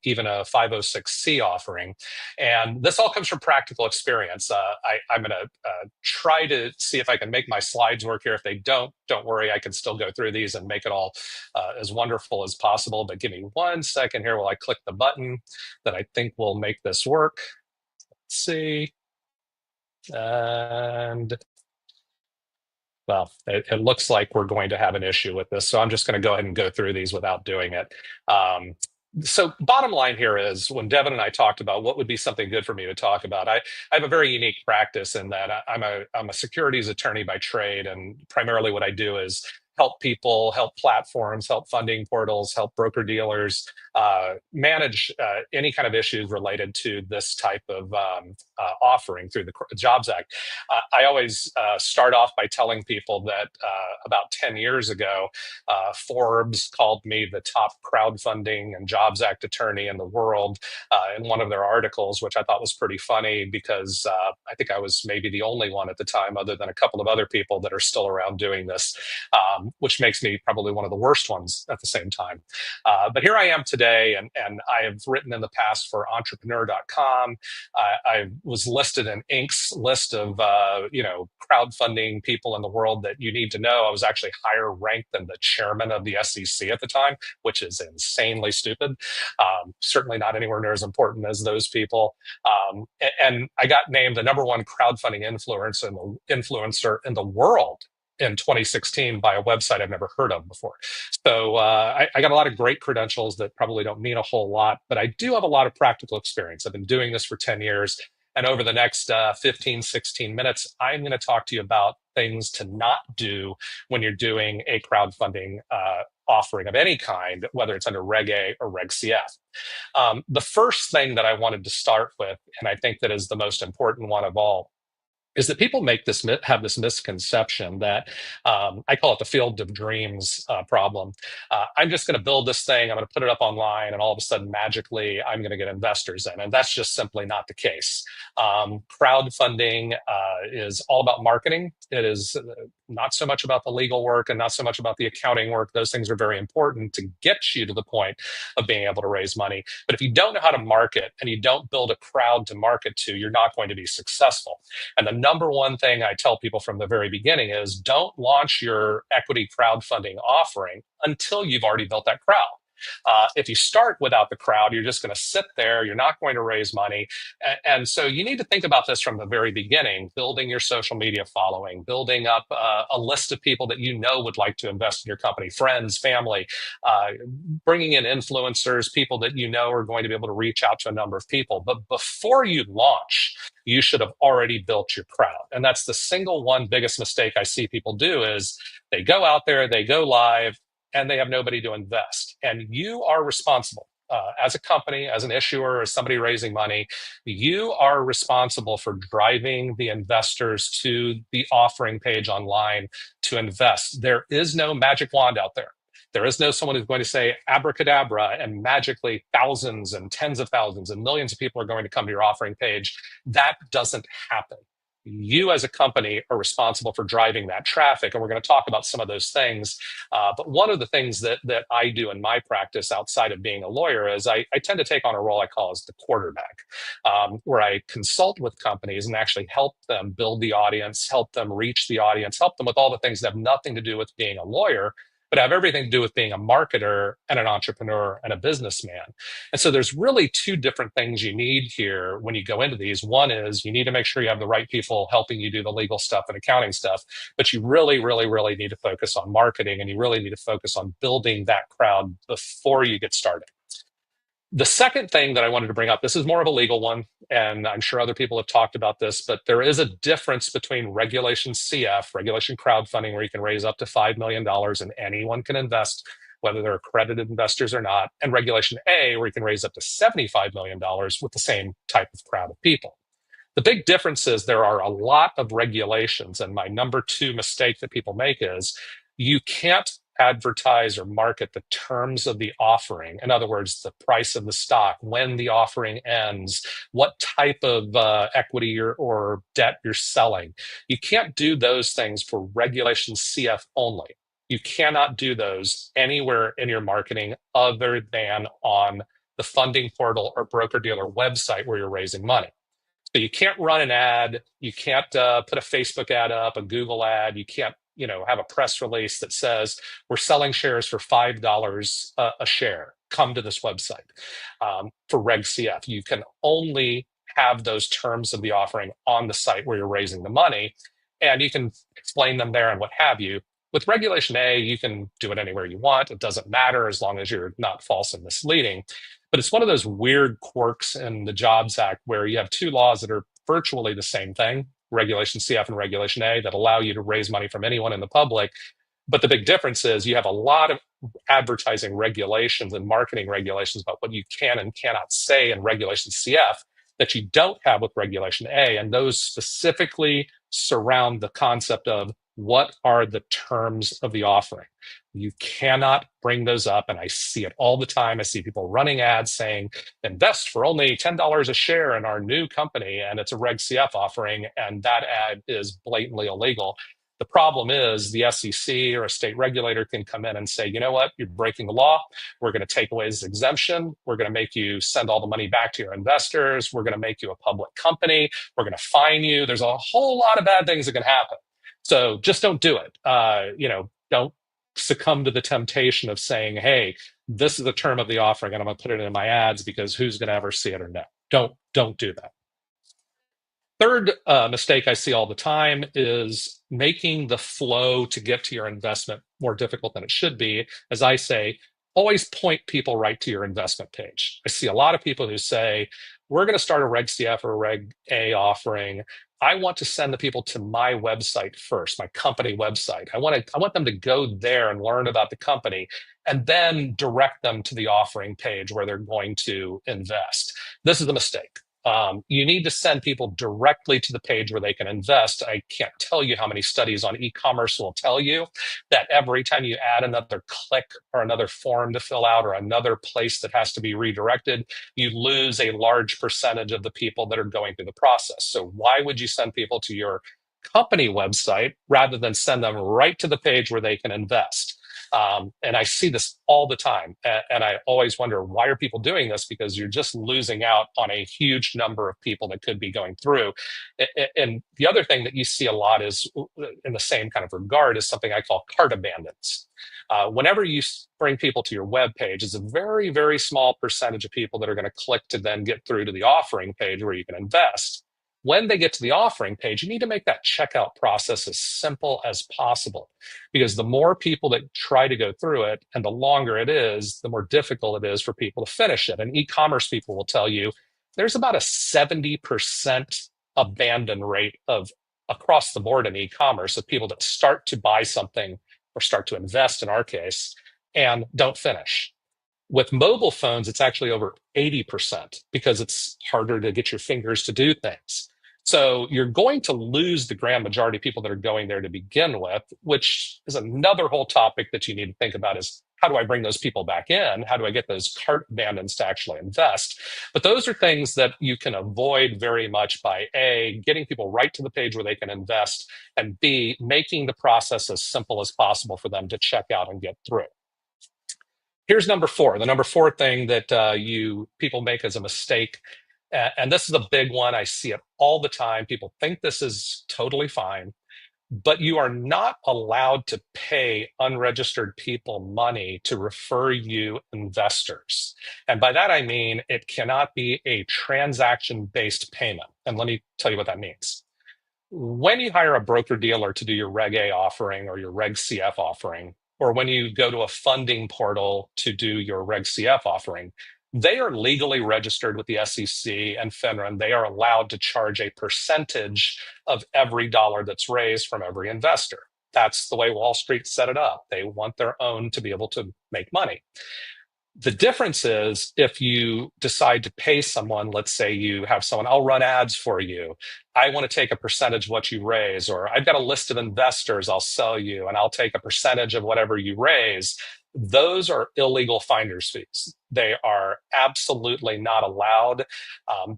even a 506C offering. And this all comes from practical experience. I'm going to try to see if I can make my slides work here. If they don't worry, I can still go through these and make it all as wonderful as possible. But give me 1 second here while I click the button that I think will make this work. Let's see. And well, it looks like we're going to have an issue with this. So I'm just going to go ahead and go through these without doing it. So bottom line here is when Devin and I talked about what would be something good for me to talk about, I have a very unique practice in that I'm a securities attorney by trade. And primarily what I do is help people, help platforms, help funding portals, help broker dealers manage any kind of issues related to this type of offering through the Jobs Act. I always start off by telling people that about 10 years ago, Forbes called me the top crowdfunding and Jobs Act attorney in the world in one of their articles, which I thought was pretty funny because I think I was maybe the only one at the time, other than a couple of other people that are still around doing this, which makes me probably one of the worst ones at the same time. But here I am today, and I have written in the past for entrepreneur.com. I was listed in Inc.'s list of crowdfunding people in the world that you need to know. I was actually higher ranked than the chairman of the SEC at the time, which is insanely stupid. Certainly not anywhere near as important as those people. And I got named the #1 crowdfunding influencer in the world in 2016 by a website I've never heard of before. So I got a lot of great credentials that probably don't mean a whole lot, but I do have a lot of practical experience. I've been doing this for 10 years. And over the next 15, 16 minutes, I'm going to talk to you about things to not do when you're doing a crowdfunding offering of any kind, whether it's under Reg A or Reg CF. The first thing that I wanted to start with, and I think that is the most important one of all, is that people have this misconception that I call it the field of dreams problem. I'm just going to build this thing, I'm going to put it up online, and all of a sudden, magically, I'm going to get investors in. And that's just simply not the case. Crowdfunding is all about marketing. It is not so much about the legal work and not so much about the accounting work. Those things are very important to get you to the point of being able to raise money. But if you don't know how to market and you don't build a crowd to market to, you're not going to be successful. And the #1 thing I tell people from the very beginning is don't launch your equity crowdfunding offering until you've already built that crowd. If you start without the crowd, you're just going to sit there. You're not going to raise money. And so you need to think about this from the very beginning, building your social media following, building up a list of people that you know would like to invest in your company, friends, family, bringing in influencers, people that you know are going to be able to reach out to a number of people. But before you launch, you should have already built your crowd. And that's the single one biggest mistake I see people do is they go out there, they go live, and they have nobody to invest. And you are responsible as a company, as an issuer, as somebody raising money. You are responsible for driving the investors to the offering page online to invest. There is no magic wand out there. There is no someone who's going to say abracadabra and magically thousands and tens of thousands and millions of people are going to come to your offering page. That doesn't happen. You as a company are responsible for driving that traffic. And we're going to talk about some of those things. But one of the things that I do in my practice outside of being a lawyer is I tend to take on a role I call as the quarterback, where I consult with companies and actually help them build the audience, help them reach the audience, help them with all the things that have nothing to do with being a lawyer, but have everything to do with being a marketer and an entrepreneur and a businessman. And so there's really 2 different things you need here when you go into these. One is you need to make sure you have the right people helping you do the legal stuff and accounting stuff, but you really, really, really need to focus on marketing, and you really need to focus on building that crowd before you get started. The second thing that I wanted to bring up, this is more of a legal one, and I'm sure other people have talked about this, but there is a difference between Regulation CF, regulation crowdfunding, where you can raise up to $5 million and anyone can invest, whether they're accredited investors or not, and Regulation A, where you can raise up to $75 million with the same type of crowd of people. The big difference is there are a lot of regulations, and my number two mistake that people make is you can't advertise or market the terms of the offering. In other words, the price of the stock, when the offering ends, what type of equity or debt you're selling. You can't do those things for Regulation CF only. You cannot do those anywhere in your marketing other than on the funding portal or broker-dealer website where you're raising money. So you can't run an ad, you can't put a Facebook ad up, a Google ad, you can't have a press release that says we're selling shares for $5 a share. Come to this website. For Reg CF, you can only have those terms of the offering on the site where you're raising the money, and you can explain them there and what have you. With Regulation A, you can do it anywhere you want. It doesn't matter as long as you're not false and misleading. But it's one of those weird quirks in the Jobs Act where you have two laws that are virtually the same thing, Regulation CF and Regulation A, that allow you to raise money from anyone in the public. But the big difference is you have a lot of advertising regulations and marketing regulations about what you can and cannot say in Regulation CF that you don't have with Regulation A. And those specifically surround the concept of what are the terms of the offering. You cannot bring those up, and I see it all the time. I see people running ads saying, invest for only $10 a share in our new company, and it's a Reg CF offering, and that ad is blatantly illegal. The problem is the SEC or a state regulator can come in and say, you know what, you're breaking the law. We're going to take away this exemption. We're going to make you send all the money back to your investors. We're going to make you a public company. We're going to fine you. There's a whole lot of bad things that can happen. So just don't do it. Don't succumb to the temptation of saying, hey, this is the term of the offering and I'm going to put it in my ads because who's going to ever see it or no. Don't do that. Third mistake I see all the time is making the flow to get to your investment more difficult than it should be. As I say, always point people right to your investment page. I see a lot of people who say, we're going to start a Reg CF or a Reg A offering. I want to send the people to my website first, my company website. I want them to go there and learn about the company and then direct them to the offering page where they're going to invest. This is a mistake. You need to send people directly to the page where they can invest. I can't tell you how many studies on e-commerce will tell you that every time you add another click or another form to fill out or another place that has to be redirected, you lose a large percentage of the people that are going through the process. So why would you send people to your company website rather than send them right to the page where they can invest? And I see this all the time. And I always wonder, why are people doing this? Because you're just losing out on a huge number of people that could be going through. And the other thing that you see a lot is in the same kind of regard is something I call cart abandons. Whenever you bring people to your web page, it's a very, very small percentage of people that are going to click to then get through to the offering page where you can invest. When they get to the offering page, you need to make that checkout process as simple as possible, because the more people that try to go through it and the longer it is, the more difficult it is for people to finish it. And e-commerce people will tell you there's about a 70% abandon rate of across the board in e-commerce of people that start to buy something or start to invest in our case and don't finish. With mobile phones, it's actually over 80% because it's harder to get your fingers to do things. So you're going to lose the grand majority of people that are going there to begin with, which is another whole topic that you need to think about is how do I bring those people back in? How do I get those cart abandons to actually invest? But those are things that you can avoid very much by A, getting people right to the page where they can invest, and B, making the process as simple as possible for them to check out and get through. Here's number four. The number four thing that people make as a mistake, and this is a big one. I see it all the time. People think this is totally fine, but you are not allowed to pay unregistered people money to refer you investors. And by that, I mean it cannot be a transaction-based payment. And let me tell you what that means. When you hire a broker-dealer to do your Reg A offering or your Reg CF offering, or when you go to a funding portal to do your Reg CF offering, They are legally registered with the SEC and FINRA, and they are allowed to charge a percentage of every dollar that's raised from every investor. That's the way Wall Street set it up. They want their own to be able to make money. The difference is if you decide to pay someone, let's say you have someone, I'll run ads for you. I want to take a percentage of what you raise, or I've got a list of investors I'll sell you and I'll take a percentage of whatever you raise. Those are illegal finder's fees. They are absolutely not allowed.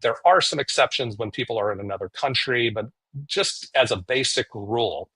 There are some exceptions when people are in another country, but just as a basic rule,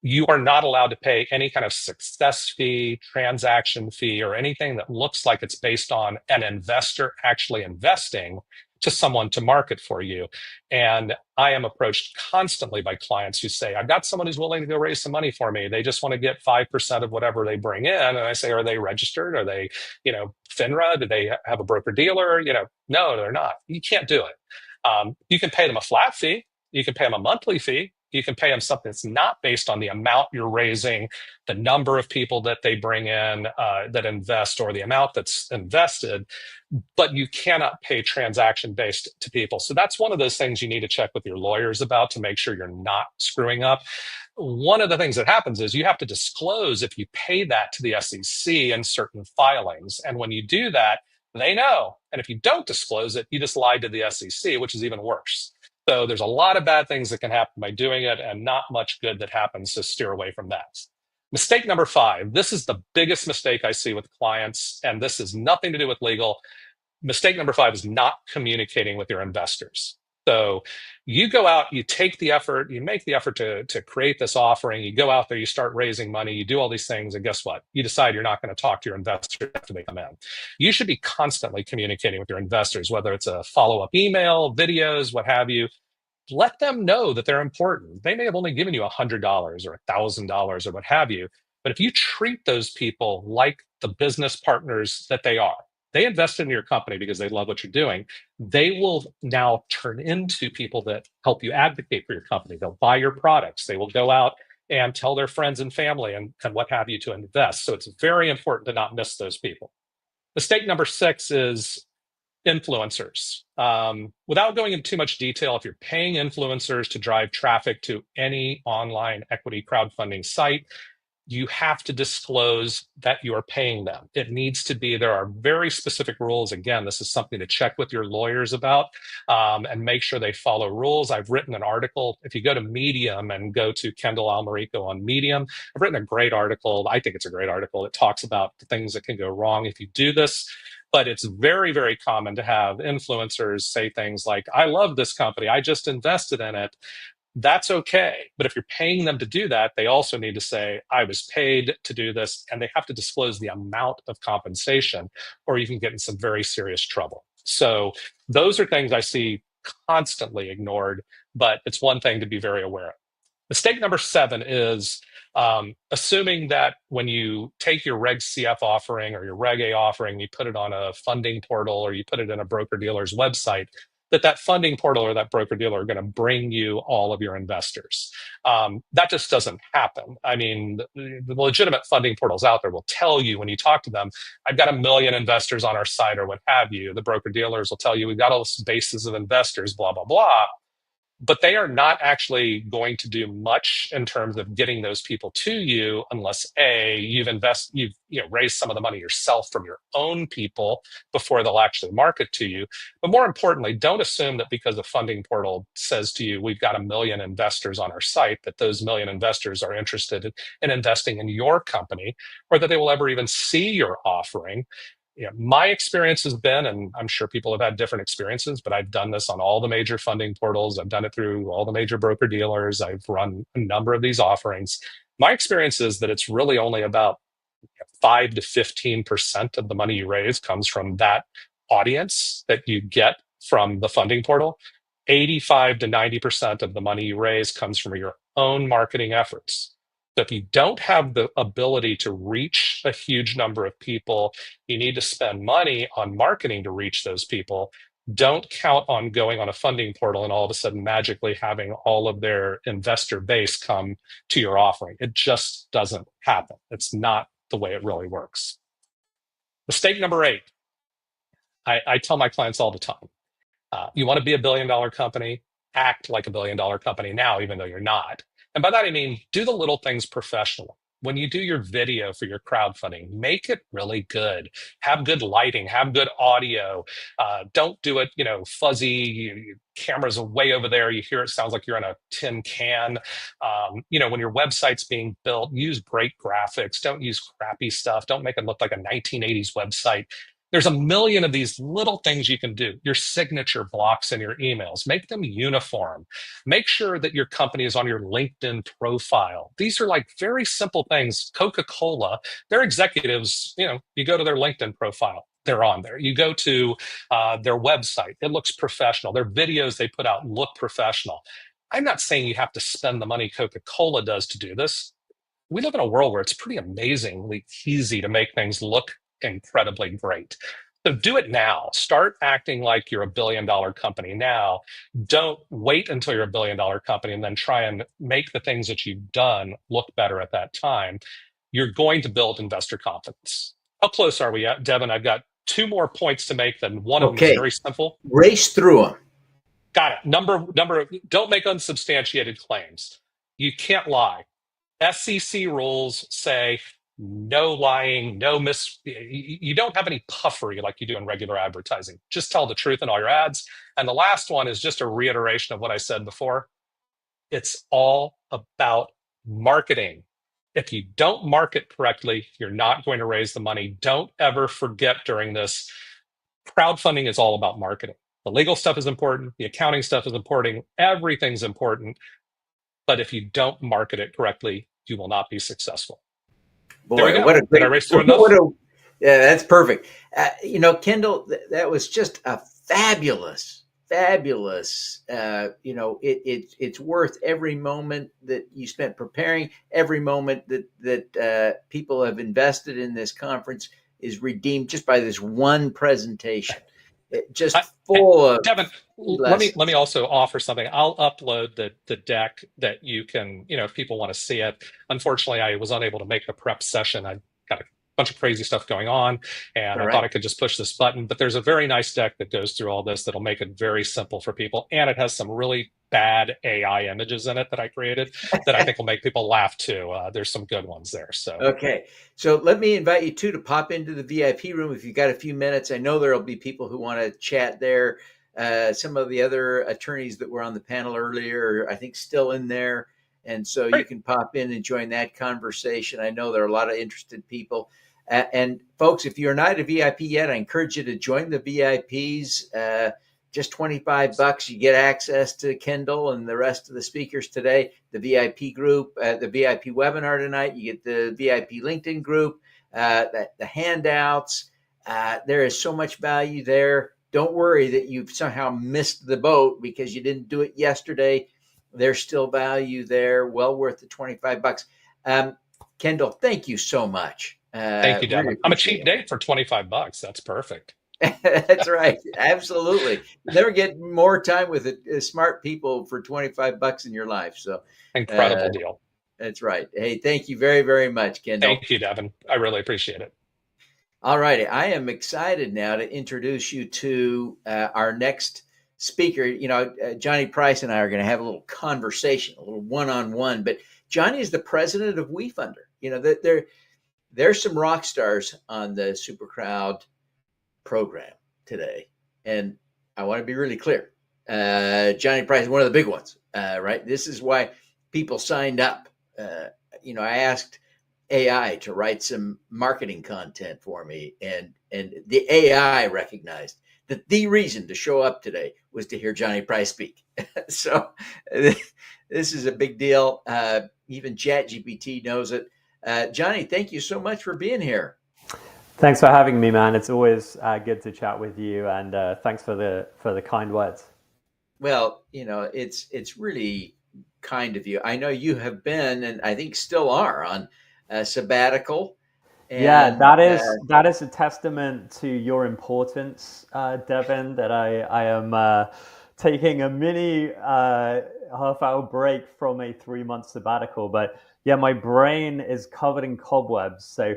you are not allowed to pay any kind of success fee, transaction fee, or anything that looks like it's based on an investor actually investing to someone to market for you. And I am approached constantly by clients who say, I've got someone who's willing to go raise some money for me. They just want to get 5% of whatever they bring in. And I say, are they registered? Are they, FINRA? Do they have a broker dealer? No, they're not. You can't do it. You can pay them a flat fee. You can pay them a monthly fee. You can pay them something that's not based on the amount you're raising, the number of people that they bring in that invest, or the amount that's invested, but you cannot pay transaction based to people. So that's one of those things you need to check with your lawyers about to make sure you're not screwing up. One of the things that happens is you have to disclose if you pay that to the SEC in certain filings. And when you do that, they know. And if you don't disclose it, you just lied to the SEC, which is even worse. So there's a lot of bad things that can happen by doing it and not much good that happens, so steer away from that. Mistake number 5. This is the biggest mistake I see with clients, and this has nothing to do with legal. Mistake number 5 is not communicating with your investors. So you go out, you take the effort, you make the effort to create this offering, you go out there, you start raising money, you do all these things, and guess what? You decide you're not going to talk to your investors after they come in. You should be constantly communicating with your investors, whether it's a follow-up email, videos, what have you. Let them know that they're important. They may have only given you $100 or $1,000 or what have you, but if you treat those people like the business partners that they are, they invested in your company because they love what you're doing. They will now turn into people that help you advocate for your company. They'll buy your products. They will go out and tell their friends and family and what have you to invest. So it's very important to not miss those people. Mistake number 6 is influencers. Without going into too much detail, if you're paying influencers to drive traffic to any online equity crowdfunding site, you have to disclose that you are paying them. It needs to be, there are very specific rules. Again, this is something to check with your lawyers about and make sure they follow rules. I've written an article. If you go to Medium and go to Kendall Almarico on Medium, I've written a great article. I think it's a great article. It talks about the things that can go wrong if you do this. But it's very, very common to have influencers say things like, I love this company, I just invested in it. That's okay. But if you're paying them to do that, they also need to say, I was paid to do this, and they have to disclose the amount of compensation, or you can get in some very serious trouble. So those are things I see constantly ignored, but it's one thing to be very aware of. Mistake number 7 is assuming that when you take your Reg CF offering or your Reg A offering, you put it on a funding portal or you put it in a broker dealer's website, that funding portal or that broker dealer are going to bring you all of your investors. That just doesn't happen. I mean, the legitimate funding portals out there will tell you when you talk to them, I've got 1 million investors on our site or what have you. The broker dealers will tell you, we've got all this bases of investors, blah, blah, blah. But they are not actually going to do much in terms of getting those people to you unless you've raised some of the money yourself from your own people before they'll actually market to you. But more importantly, don't assume that because a funding portal says to you, we've got 1 million investors on our site, that those 1 million investors are interested in investing in your company, or that they will ever even see your offering. My experience has been, and I'm sure people have had different experiences, but I've done this on all the major funding portals. I've done it through all the major broker dealers. I've run a number of these offerings. My experience is that it's really only about 5 to 15% of the money you raise comes from that audience that you get from the funding portal. 85 to 90% of the money you raise comes from your own marketing efforts. So if you don't have the ability to reach a huge number of people, you need to spend money on marketing to reach those people. Don't count on going on a funding portal and all of a sudden magically having all of their investor base come to your offering. It just doesn't happen. It's not the way it really works. Mistake number 8. I tell my clients all the time, you want to be a billion-dollar company, act like a billion-dollar company now, even though you're not. And by that, I mean, do the little things professionally. When you do your video for your crowdfunding, make it really good. Have good lighting, have good audio. Don't do it, fuzzy. Your camera's way over there. You hear it sounds like you're in a tin can. When your website's being built, use great graphics. Don't use crappy stuff. Don't make it look like a 1980s website. There's a million of these little things you can do. Your signature blocks in your emails, make them uniform. Make sure that your company is on your LinkedIn profile. These are like very simple things. Coca-Cola, their executives, you go to their LinkedIn profile, they're on there. You go to their website, it looks professional. Their videos they put out look professional. I'm not saying you have to spend the money Coca-Cola does to do this. We live in a world where it's pretty amazingly easy to make things look incredibly great. So do it now. Start acting like you're a billion-dollar company now. Don't wait until you're a billion-dollar company and then try and make the things that you've done look better at that time. You're going to build investor confidence. How close are we at, Devin? I've got two more points to make. Then one of them is very simple. Race through them. Got it. Number. Don't make unsubstantiated claims. You can't lie. SEC rules say no lying, you don't have any puffery like you do in regular advertising. Just tell the truth in all your ads. And the last one is just a reiteration of what I said before. It's all about marketing. If you don't market correctly, you're not going to raise the money. Don't ever forget during this, crowdfunding is all about marketing. The legal stuff is important. The accounting stuff is important. Everything's important. But if you don't market it correctly, you will not be successful. Boy, there we go. what a great, Did I race through enough? Yeah, that's perfect. Kendall, that was just a fabulous. It's worth every moment that you spent preparing, every moment that people have invested in this conference is redeemed just by this one presentation. Full of Devin, let me also offer something. I'll upload the deck that you can, if people want to see it. Unfortunately, I was unable to make a prep session. I got a bunch of crazy stuff going on, and I thought I could just push this button. But there's a very nice deck that goes through all this that'll make it very simple for people, and it has some really bad AI images in it that I created that I think will make people laugh too. There's some good ones there. So okay, so let me invite you to pop into the VIP room if you've got a few minutes. I know there'll be people who want to chat there. Some of the other attorneys that were on the panel earlier, I think, still in there, and so you can pop in and join that conversation. I know there are a lot of interested people. And folks, if you're not a VIP yet, I encourage you to join the VIPs. Just $25, you get access to Kendall and the rest of the speakers today, the VIP group, the VIP webinar tonight. You get the VIP LinkedIn group, the handouts. There is so much value there. Don't worry that you've somehow missed the boat because you didn't do it yesterday. There's still value there, well worth the $25. Kendall, thank you so much. Thank you, Devin. Really I'm a cheap date for $25. That's perfect. That's right. Absolutely. Never get more time with smart people for $25 in your life. So incredible deal. That's right. Hey, thank you very, very much, Kendall. Thank you, Devin. I really appreciate it. All righty. I am excited now to introduce you to our next speaker. Johnny Price and I are going to have a little conversation, a little one-on-one, but Johnny is the president of WeFunder. There's some rock stars on the SuperCrowd program today. And I want to be really clear. Johnny Price is one of the big ones, right? This is why people signed up. I asked AI to write some marketing content for me, and the AI recognized that the reason to show up today was to hear Johnny Price speak. So this is a big deal. Even ChatGPT knows it. Johnny, thank you so much for being here. Thanks for having me, man. It's always good to chat with you, and thanks for the kind words. Well, it's really kind of you. I know you have been, and I think still are, on a sabbatical. And, yeah, that is a testament to your importance, Devin. That I am taking a mini half-hour break from a 3-month sabbatical. But yeah, my brain is covered in cobwebs, so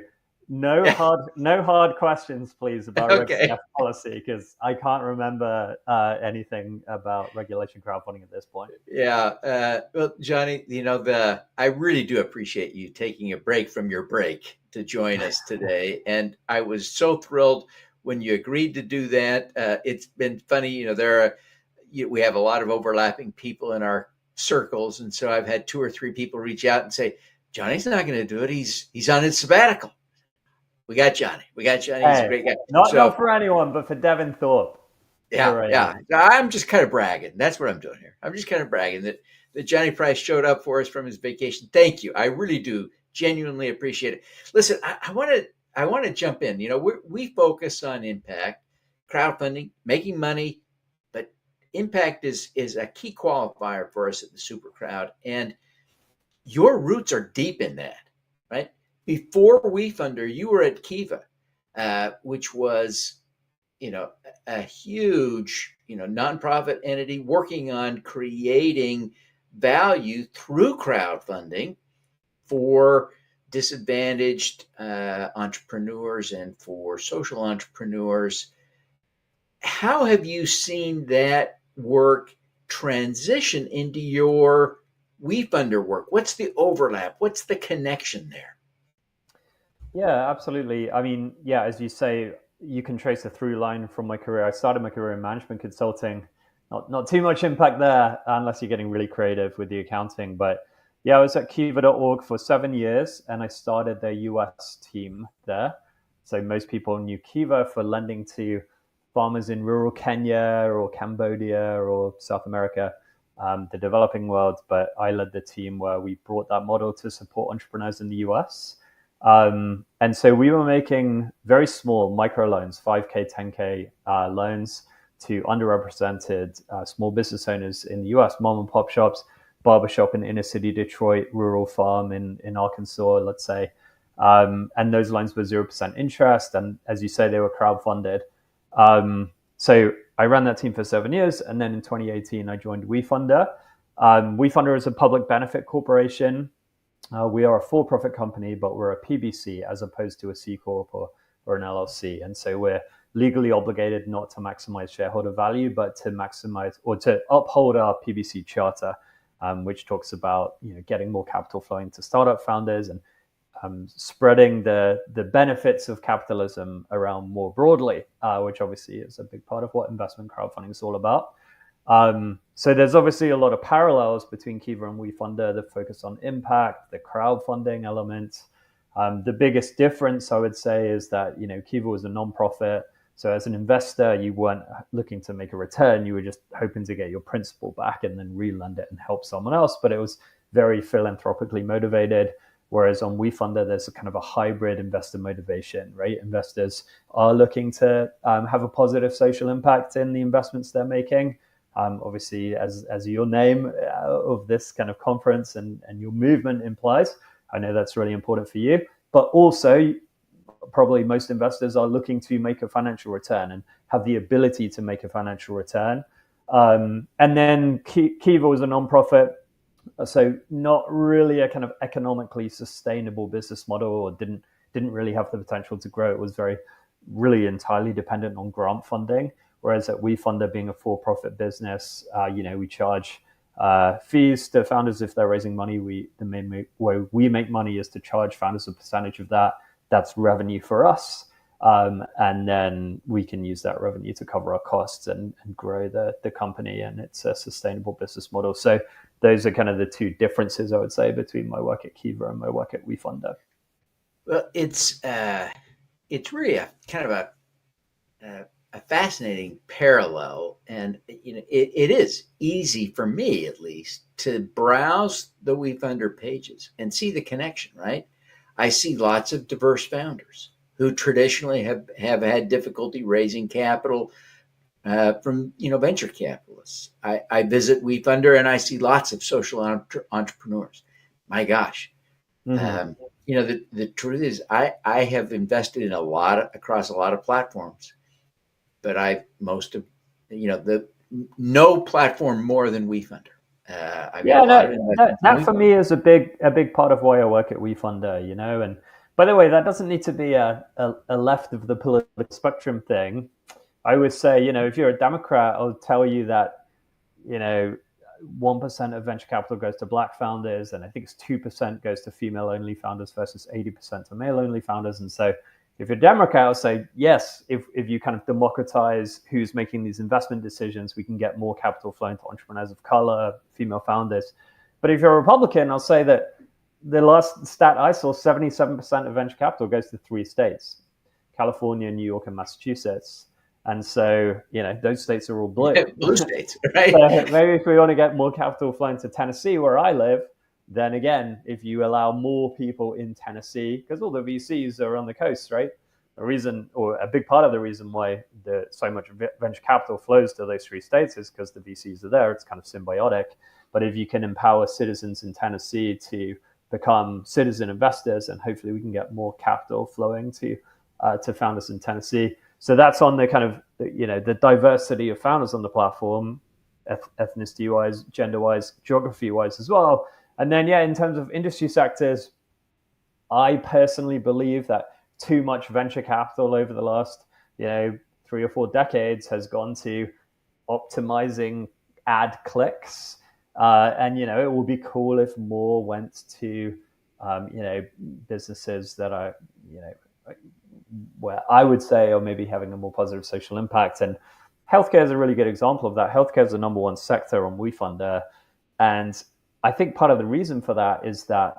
No hard questions, please, about Reg Okay. CF policy, because I can't remember anything about regulation crowdfunding at this point. Yeah. Well, Johnny, I really do appreciate you taking a break from your break to join us today. And I was so thrilled when you agreed to do that. It's been funny, we have a lot of overlapping people in our circles. And so I've had 2 or 3 people reach out and say, Johnny's not going to do it. He's on his sabbatical. We got Johnny. He's a great guy. Not for anyone, but for Devin Thorpe. Yeah. I'm just kind of bragging. That's what I'm doing here. I'm just kind of bragging that Johnny Price showed up for us from his vacation. Thank you. I really do genuinely appreciate it. Listen, I want to jump in. We focus on impact, crowdfunding, making money, but impact is a key qualifier for us at the Super Crowd, and your roots are deep in that, right? Before WeFunder, you were at Kiva, which was a huge, nonprofit entity working on creating value through crowdfunding for disadvantaged entrepreneurs and for social entrepreneurs. How have you seen that work transition into your WeFunder work? What's the overlap? What's the connection there? Yeah, absolutely. I mean, yeah, as you say, you can trace a through line from my career. I started my career in management consulting. Not too much impact there, unless you're getting really creative with the accounting. But yeah, I was at Kiva.org for 7 years, and I started their US team there. So most people knew Kiva for lending to farmers in rural Kenya or Cambodia or South America, the developing world. But I led the team where we brought that model to support entrepreneurs in the US. And so we were making very small microloans, 5K, 10K loans to underrepresented small business owners in the US, mom and pop shops, barbershop in inner city Detroit, rural farm in Arkansas, let's say. And those loans were 0% interest. And as you say, they were crowdfunded. So I ran that team for 7 years. And then in 2018, I joined WeFunder. WeFunder is a public benefit corporation. We are a for-profit company, but we're a PBC as opposed to a C Corp or an LLC. And so we're legally obligated not to maximize shareholder value, but to maximize or to uphold our PBC charter, which talks about getting more capital flowing to startup founders and spreading the benefits of capitalism around more broadly, which obviously is a big part of what investment crowdfunding is all about. So there's obviously a lot of parallels between Kiva and WeFunder, the focus on impact, the crowdfunding element. The biggest difference, I would say, is that Kiva was a nonprofit. So as an investor, you weren't looking to make a return. You were just hoping to get your principal back and then relend it and help someone else. But it was very philanthropically motivated. Whereas on WeFunder, there's a kind of a hybrid investor motivation, right? Investors are looking to have a positive social impact in the investments they're making. Obviously, as your name of this kind of conference and your movement implies, I know that's really important for you. But also, probably most investors are looking to make a financial return and have the ability to make a financial return. And then Kiva was a nonprofit, so not really a kind of economically sustainable business model, or didn't really have the potential to grow. It was really entirely dependent on grant funding. Whereas at WeFunder, being a for-profit business, we charge fees to founders if they're raising money. The main way we make money is to charge founders a percentage of that. That's revenue for us. And then we can use that revenue to cover our costs and grow the company. And it's a sustainable business model. So those are kind of the two differences, I would say, between my work at Kiva and my work at WeFunder. Well, it's really a kind of a fascinating parallel, and it is easy for me, at least, to browse the WeFunder pages and see the connection. Right, I see lots of diverse founders who traditionally have had difficulty raising capital from venture capitalists. I visit WeFunder and I see lots of social entrepreneurs. My gosh. Mm-hmm. The truth is I have invested in across a lot of platforms, but no platform more than WeFunder. That for me is a big part of why I work at WeFunder, and By the way, that doesn't need to be a left of the political spectrum thing. I always say, if you're a Democrat, I'll tell you that, 1% of venture capital goes to black founders, and I think it's 2% goes to female-only founders versus 80% to male-only founders. And so if you're a Democrat, I'll say, yes, if you kind of democratize who's making these investment decisions, we can get more capital flowing to entrepreneurs of color, female founders. But if you're a Republican, I'll say that the last stat I saw, 77% of venture capital goes to 3 states, California, New York, and Massachusetts. And so, those states are all blue. Blue states, right? So maybe if we want to get more capital flowing to Tennessee, where I live, then again, if you allow more people in Tennessee, because all the VCs are on the coast, right? A reason, or a big part of the reason why so much venture capital flows to those 3 states is because the VCs are there. It's kind of symbiotic. But if you can empower citizens in Tennessee to become citizen investors, and hopefully we can get more capital flowing to founders in Tennessee. So that's on the kind of, the diversity of founders on the platform, ethnicity-wise, gender-wise, geography-wise as well. And then, in terms of industry sectors, I personally believe that too much venture capital over the last, 3 or 4 decades has gone to optimizing ad clicks. And, it would be cool if more went to, businesses that are, where I would say are maybe having a more positive social impact. And healthcare is a really good example of that. Healthcare is the number 1 sector on WeFunder. And I think part of the reason for that is that,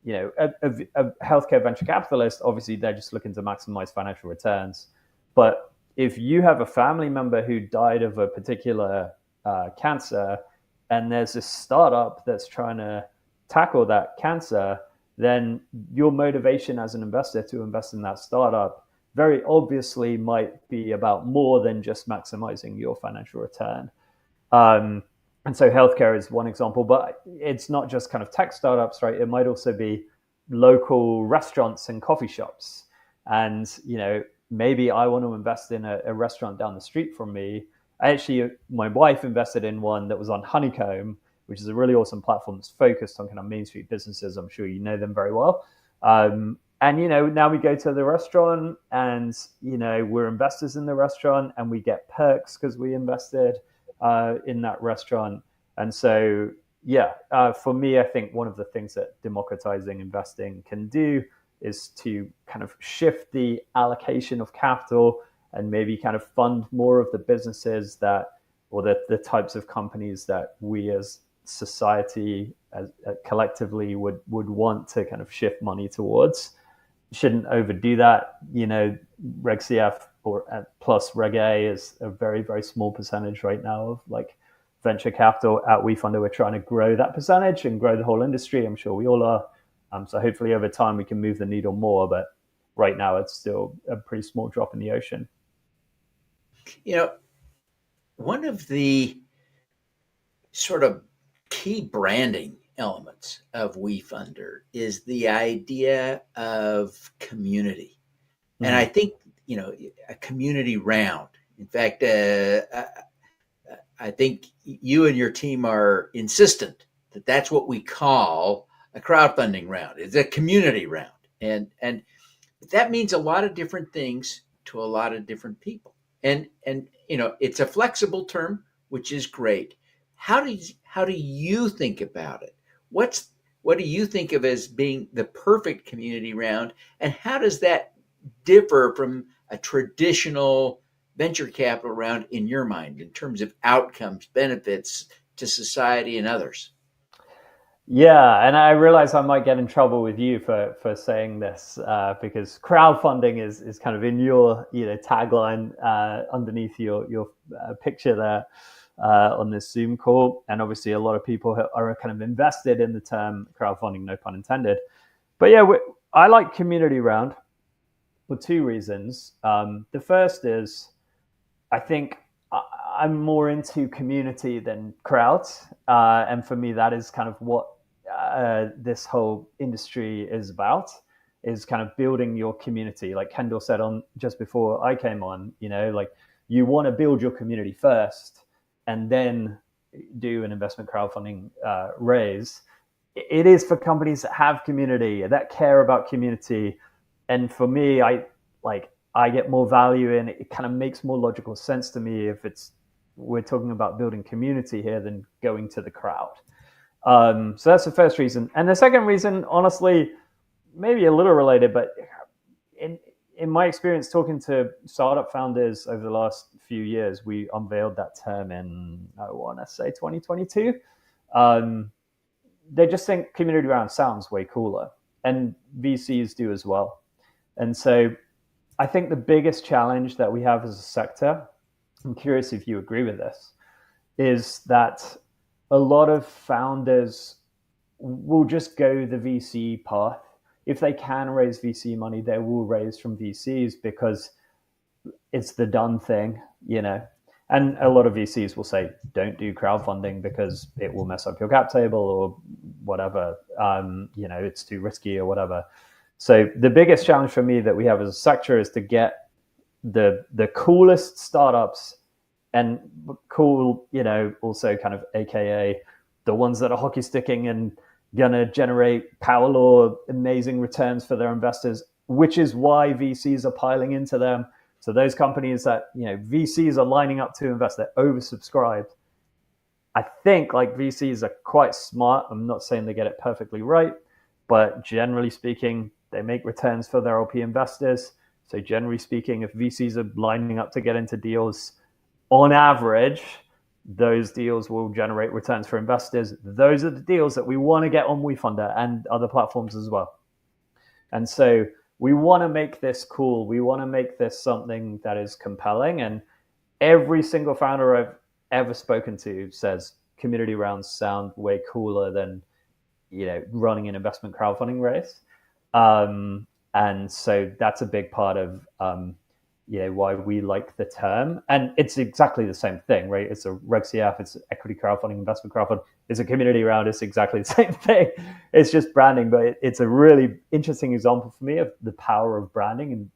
a healthcare venture capitalist, obviously they're just looking to maximize financial returns. But if you have a family member who died of a particular cancer, and there's this startup that's trying to tackle that cancer, then your motivation as an investor to invest in that startup very obviously might be about more than just maximizing your financial return. And so healthcare is one example, but it's not just kind of tech startups, right? It might also be local restaurants and coffee shops. And, maybe I want to invest in a restaurant down the street from me. My wife invested in one that was on Honeycomb, which is a really awesome platform that's focused on kind of Main Street businesses. I'm sure you know them very well. And, now we go to the restaurant and, we're investors in the restaurant and we get perks because we invested in that restaurant. And so, for me, I think one of the things that democratizing investing can do is to kind of shift the allocation of capital and maybe kind of fund more of the businesses or the types of companies that we as society collectively would want to kind of shift money towards. Shouldn't overdo that. Reg CF or plus Reg A is a very, very small percentage right now of like venture capital. At WeFunder, we're trying to grow that percentage and grow the whole industry. I'm sure we all are. So hopefully over time we can move the needle more, but right now it's still a pretty small drop in the ocean. One of the sort of key branding elements of WeFunder is the idea of community. Mm-hmm. And I think, a community round. In fact, I think you and your team are insistent that that's what we call a crowdfunding round. It's a community round. And that means a lot of different things to a lot of different people. And it's a flexible term, which is great. How do you think about it? What do you think of as being the perfect community round, and how does that differ from a traditional venture capital round in your mind in terms of outcomes, benefits to society and others? Yeah, and I realize I might get in trouble with you for saying this because crowdfunding is kind of in your tagline underneath your picture there on this Zoom call, and obviously a lot of people are kind of invested in the term crowdfunding, no pun intended. But I like community round for 2 reasons. The first is I think I'm more into community than crowds, and for me that is kind of what this whole industry is about, is kind of building your community. Like Kendall said on just before I came on, like you want to build your community first and then do an investment crowdfunding raise. It is for companies that have community, that care about community, And for me, I get more value in it. It kind of makes more logical sense to me if we're talking about building community here than going to the crowd. So that's the first reason. And the second reason, honestly, maybe a little related, but in my experience talking to startup founders over the last few years, we unveiled that term in, I want to say 2022. They just think community round sounds way cooler, and VCs do as well. And so I think the biggest challenge that we have as a sector, I'm curious if you agree with this, is that a lot of founders will just go the VC path. If they can raise VC money, they will raise from VCs because it's the done thing, you know. And a lot of VCs will say, don't do crowdfunding because it will mess up your cap table or whatever. You know, it's too risky or whatever. So the biggest challenge for me that we have as a sector is to get the coolest startups and cool, you know, also kind of AKA the ones that are hockey sticking and gonna generate power law amazing returns for their investors, which is why VCs are piling into them. So those companies that, you know, VCs are lining up to invest, they're oversubscribed. I think like VCs are quite smart. I'm not saying they get it perfectly right, but generally speaking, they make returns for their LP investors. So generally speaking, if VCs are lining up to get into deals, on average, those deals will generate returns for investors. Those are the deals that we want to get on WeFunder and other platforms as well. And so we want to make this cool. We want to make this something that is compelling. And every single founder I've ever spoken to says community rounds sound way cooler than, you know, running an investment crowdfunding race. And so that's a big part of, you know, why we like the term. And it's exactly the same thing, right? It's a Reg CF, it's equity crowdfunding, investment crowdfunding, it's a community round, it's exactly the same thing. It's just branding, but it's a really interesting example for me of the power of branding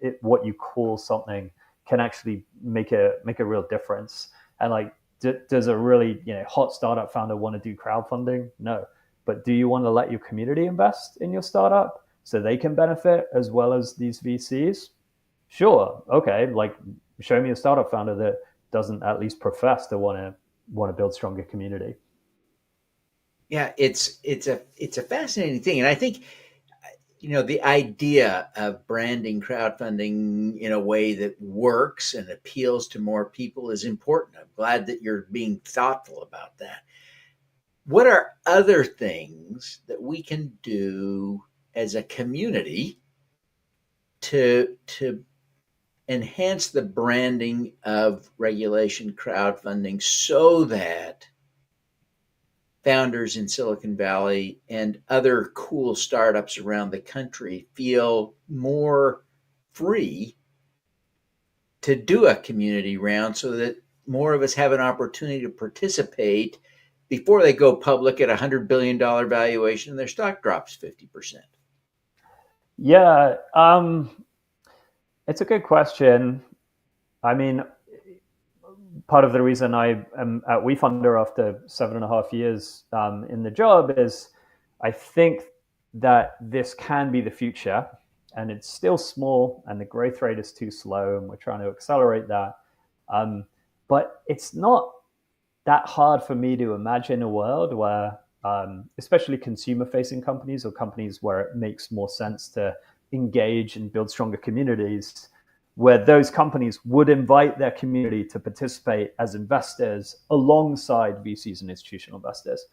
and what you call something can actually make a real difference. And like, does a really, you know, hot startup founder want to do crowdfunding? No. But do you want to let your community invest in your startup so they can benefit as well as these VCs? Sure. Okay. Like, show me a startup founder that doesn't at least profess to want to build stronger community. Yeah, it's a fascinating thing, and I think, you know, the idea of branding crowdfunding in a way that works and appeals to more people is important. I'm glad that you're being thoughtful about that. What are other things that we can do as a community to enhance the branding of regulation crowdfunding so that founders in Silicon Valley and other cool startups around the country feel more free to do a community round so that more of us have an opportunity to participate before they go public at $100 billion valuation and their stock drops 50%? Yeah, it's a good question. I mean, part of the reason I am at WeFunder after 7.5 years in the job is I think that this can be the future, and it's still small and the growth rate is too slow and we're trying to accelerate that. But it's not that hard for me to imagine a world where, especially consumer-facing companies or companies where it makes more sense to engage and build stronger communities, where those companies would invite their community to participate as investors alongside VCs and institutional investors.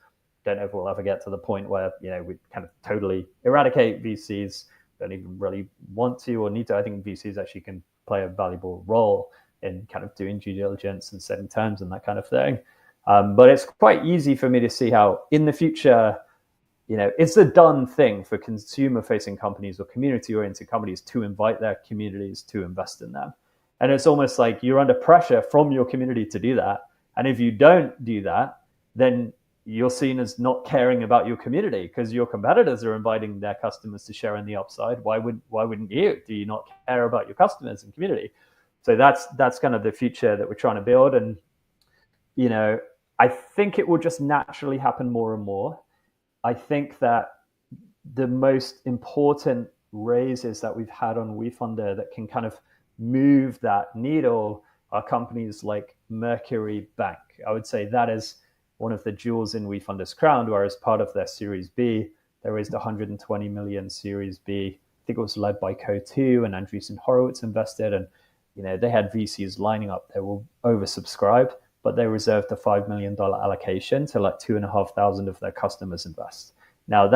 Don't know if we'll ever get to the point where, you know, we kind of totally eradicate VCs. Don't even really want to or need to. I think VCs actually can play a valuable role in kind of doing due diligence and setting terms and that kind of thing. But it's quite easy for me to see how in the future, you know, it's a done thing for consumer-facing companies or community-oriented companies to invite their communities to invest in them. And it's almost like you're under pressure from your community to do that. And if you don't do that, then you're seen as not caring about your community because your competitors are inviting their customers to share in the upside. Why wouldn't you? Do you not care about your customers and community? So that's kind of the future that we're trying to build. And, you know, I think it will just naturally happen more and more. I think that the most important raises that we've had on WeFunder that can kind of move that needle are companies like Mercury Bank. I would say that is one of the jewels in WeFunder's crown, where as part of their Series B, they raised 120 million Series B. I think it was led by Co2 and Andreessen Horowitz invested, and they had VCs lining up. They were oversubscribed, but they reserved a $5 million allocation to like 2,500 of their customers invest. Now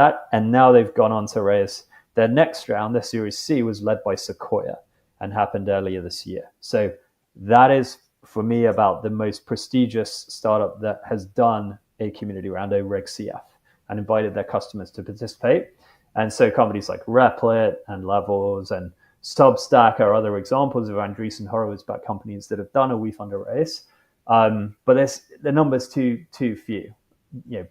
they've gone on to raise their next round. Their Series C was led by Sequoia and happened earlier this year. So that is, for me, about the most prestigious startup that has done a community round, a Reg CF, and invited their customers to participate. And so companies like Replit and Levels and Substack are other examples of Andreessen Horowitz-backed companies that have done a WeFunder raise. But the number's too few.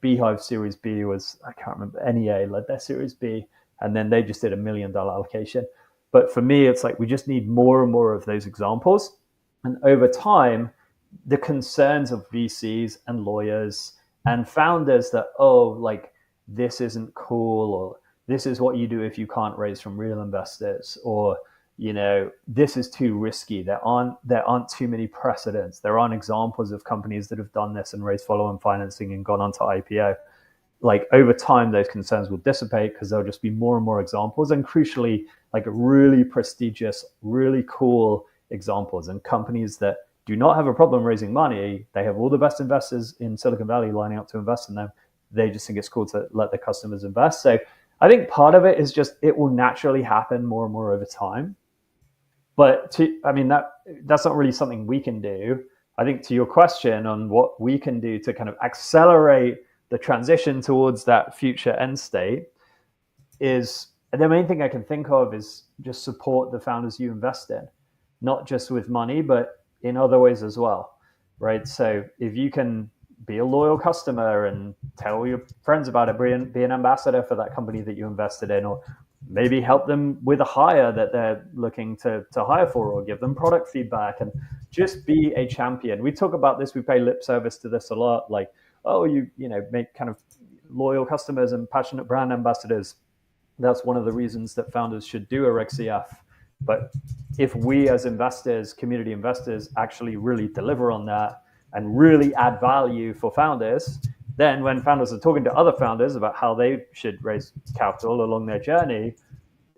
Beehive Series B was, I can't remember, NEA led their Series B, and then they just did $1 million allocation. But for me, it's like we just need more and more of those examples. And over time, the concerns of VCs and lawyers and founders that, this isn't cool, or this is what you do if you can't raise from real investors, or, this is too risky. There aren't too many precedents. There aren't examples of companies that have done this and raised follow-on financing and gone on to IPO. Like over time, those concerns will dissipate because there'll just be more and more examples, and crucially, like really prestigious, really cool examples, and companies that do not have a problem raising money. They have all the best investors in Silicon Valley lining up to invest in them. They just think it's cool to let their customers invest. So I think part of it is just it will naturally happen more and more over time. But that's not really something we can do. I think to your question on what we can do to kind of accelerate the transition towards that future end state, is the main thing I can think of is just support the founders you invest in, not just with money, but in other ways as well, right? So if you can be a loyal customer and tell your friends about it, be an ambassador for that company that you invested in, or maybe help them with a hire that they're looking to hire for, or give them product feedback, and just be a champion. We talk about this, we pay lip service to this a lot, like, you make kind of loyal customers and passionate brand ambassadors. That's one of the reasons that founders should do a Reg CF. But if we as investors, community investors, actually really deliver on that and really add value for founders, then when founders are talking to other founders about how they should raise capital along their journey,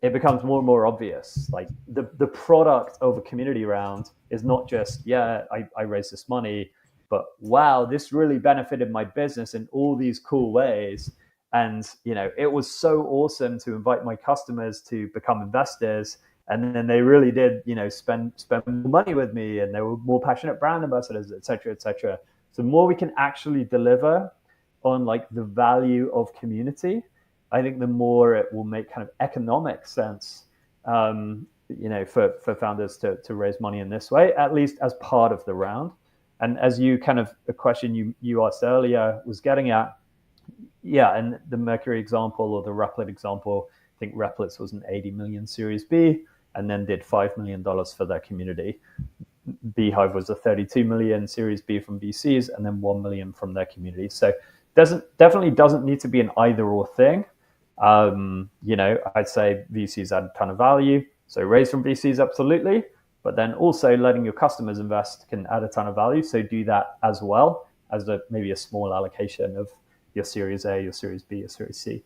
it becomes more and more obvious. Like the product of a community round is not just, I raised this money, but wow, this really benefited my business in all these cool ways. And, it was so awesome to invite my customers to become investors. And then they really did, spend money with me, and they were more passionate brand ambassadors, et cetera, et cetera. So the more we can actually deliver on like the value of community, I think the more it will make kind of economic sense, for founders to raise money in this way, at least as part of the round. And as you kind of, a question you asked earlier was getting at, and the Mercury example or the Replit example, I think Replit's was an 80 million Series B and then did $5 million for their community. Beehive was a 32 million Series B from VCs and then 1 million from their community. So definitely doesn't need to be an either or thing. I'd say VCs add a ton of value. So raise from VCs, absolutely. But then also letting your customers invest can add a ton of value. So do that as well as maybe a small allocation of your Series A, your Series B, your Series C.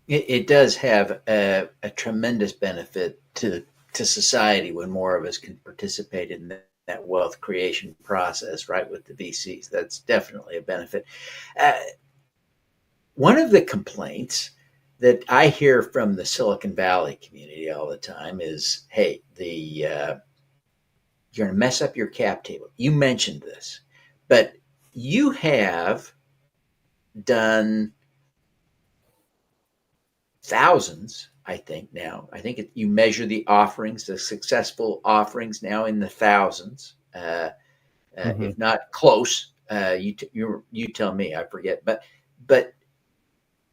It does have a tremendous benefit to society when more of us can participate in that wealth creation process, right, with the VCs. That's definitely a benefit. One of the complaints that I hear from the Silicon Valley community all the time is, hey, you're going to mess up your cap table. You mentioned this, but you have done thousands, I think now. I think you measure the offerings, the successful offerings now in the thousands, if not close. You tell me, I forget. But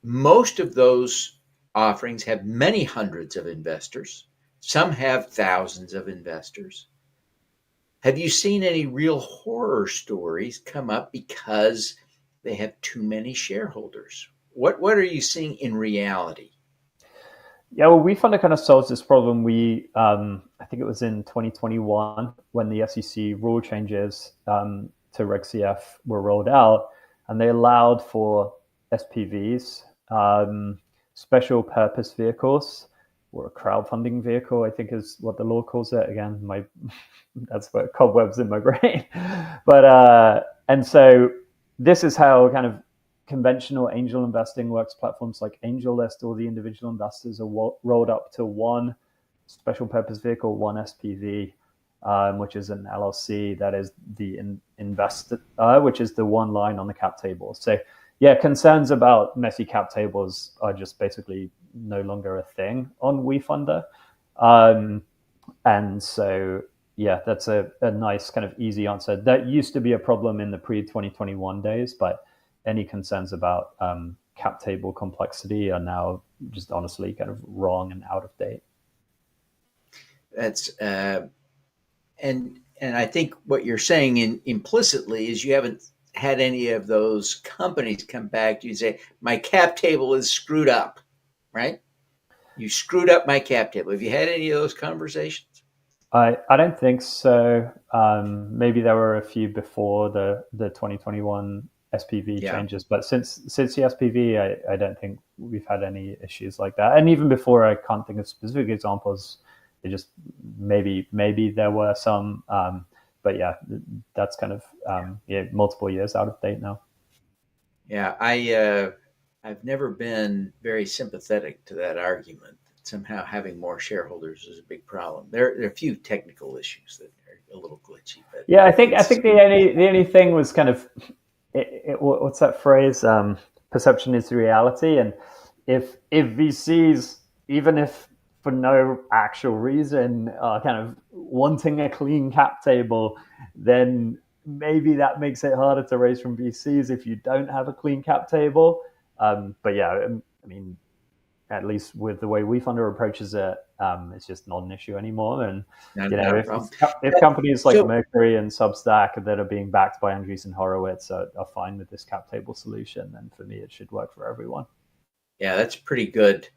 most of those offerings have many hundreds of investors. Some have thousands of investors. Have you seen any real horror stories come up because they have too many shareholders? What are you seeing in reality? Yeah, well, WeFunder kind of solves this problem. I think it was in 2021 when the SEC rule changes to Reg CF were rolled out, and they allowed for SPVs, special purpose vehicles, or a crowdfunding vehicle, I think is what the law calls it. Again, that's what cobwebs in my brain. But and so this is how kind of conventional angel investing works. Platforms like AngelList, all the individual investors are rolled up to one special purpose vehicle, one SPV, which is an LLC that is the investor, which is the one line on the cap table. So yeah, concerns about messy cap tables are just basically no longer a thing on WeFunder. And so yeah, that's a nice kind of easy answer. That used to be a problem in the pre-2021 days, but any concerns about cap table complexity are now just honestly kind of wrong and out of date. That's and I think what you're saying implicitly is you haven't had any of those companies come back to you and say, my cap table is screwed up, right? You screwed up my cap table. Have you had any of those conversations? I don't think so. Maybe there were a few before the 2021 SPV changes, but since the SPV, I don't think we've had any issues like that. And even before, I can't think of specific examples. It just maybe there were some, but yeah, that's kind of multiple years out of date now. Yeah, I've never been very sympathetic to that argument. Somehow having more shareholders is a big problem. There are a few technical issues that are a little glitchy. But yeah, I think the only thing was kind of what's that phrase? Perception is reality. And if VCs, even if for no actual reason, are kind of wanting a clean cap table, then maybe that makes it harder to raise from VCs if you don't have a clean cap table. But yeah, I mean, at least with the way WeFunder approaches it, it's just not an issue anymore. And if companies like Mercury and Substack that are being backed by Andreessen Horowitz are fine with this cap table solution, then for me it should work for everyone. Yeah, that's pretty good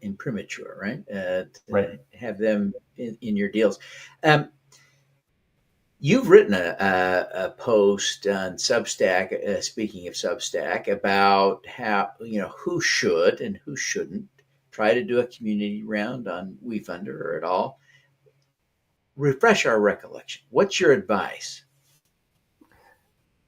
imprimatur, right? Right. Have them in your deals. You've written a post on Substack, speaking of Substack, about how, who should and who shouldn't try to do a community round on WeFunder or at all. Refresh our recollection. What's your advice?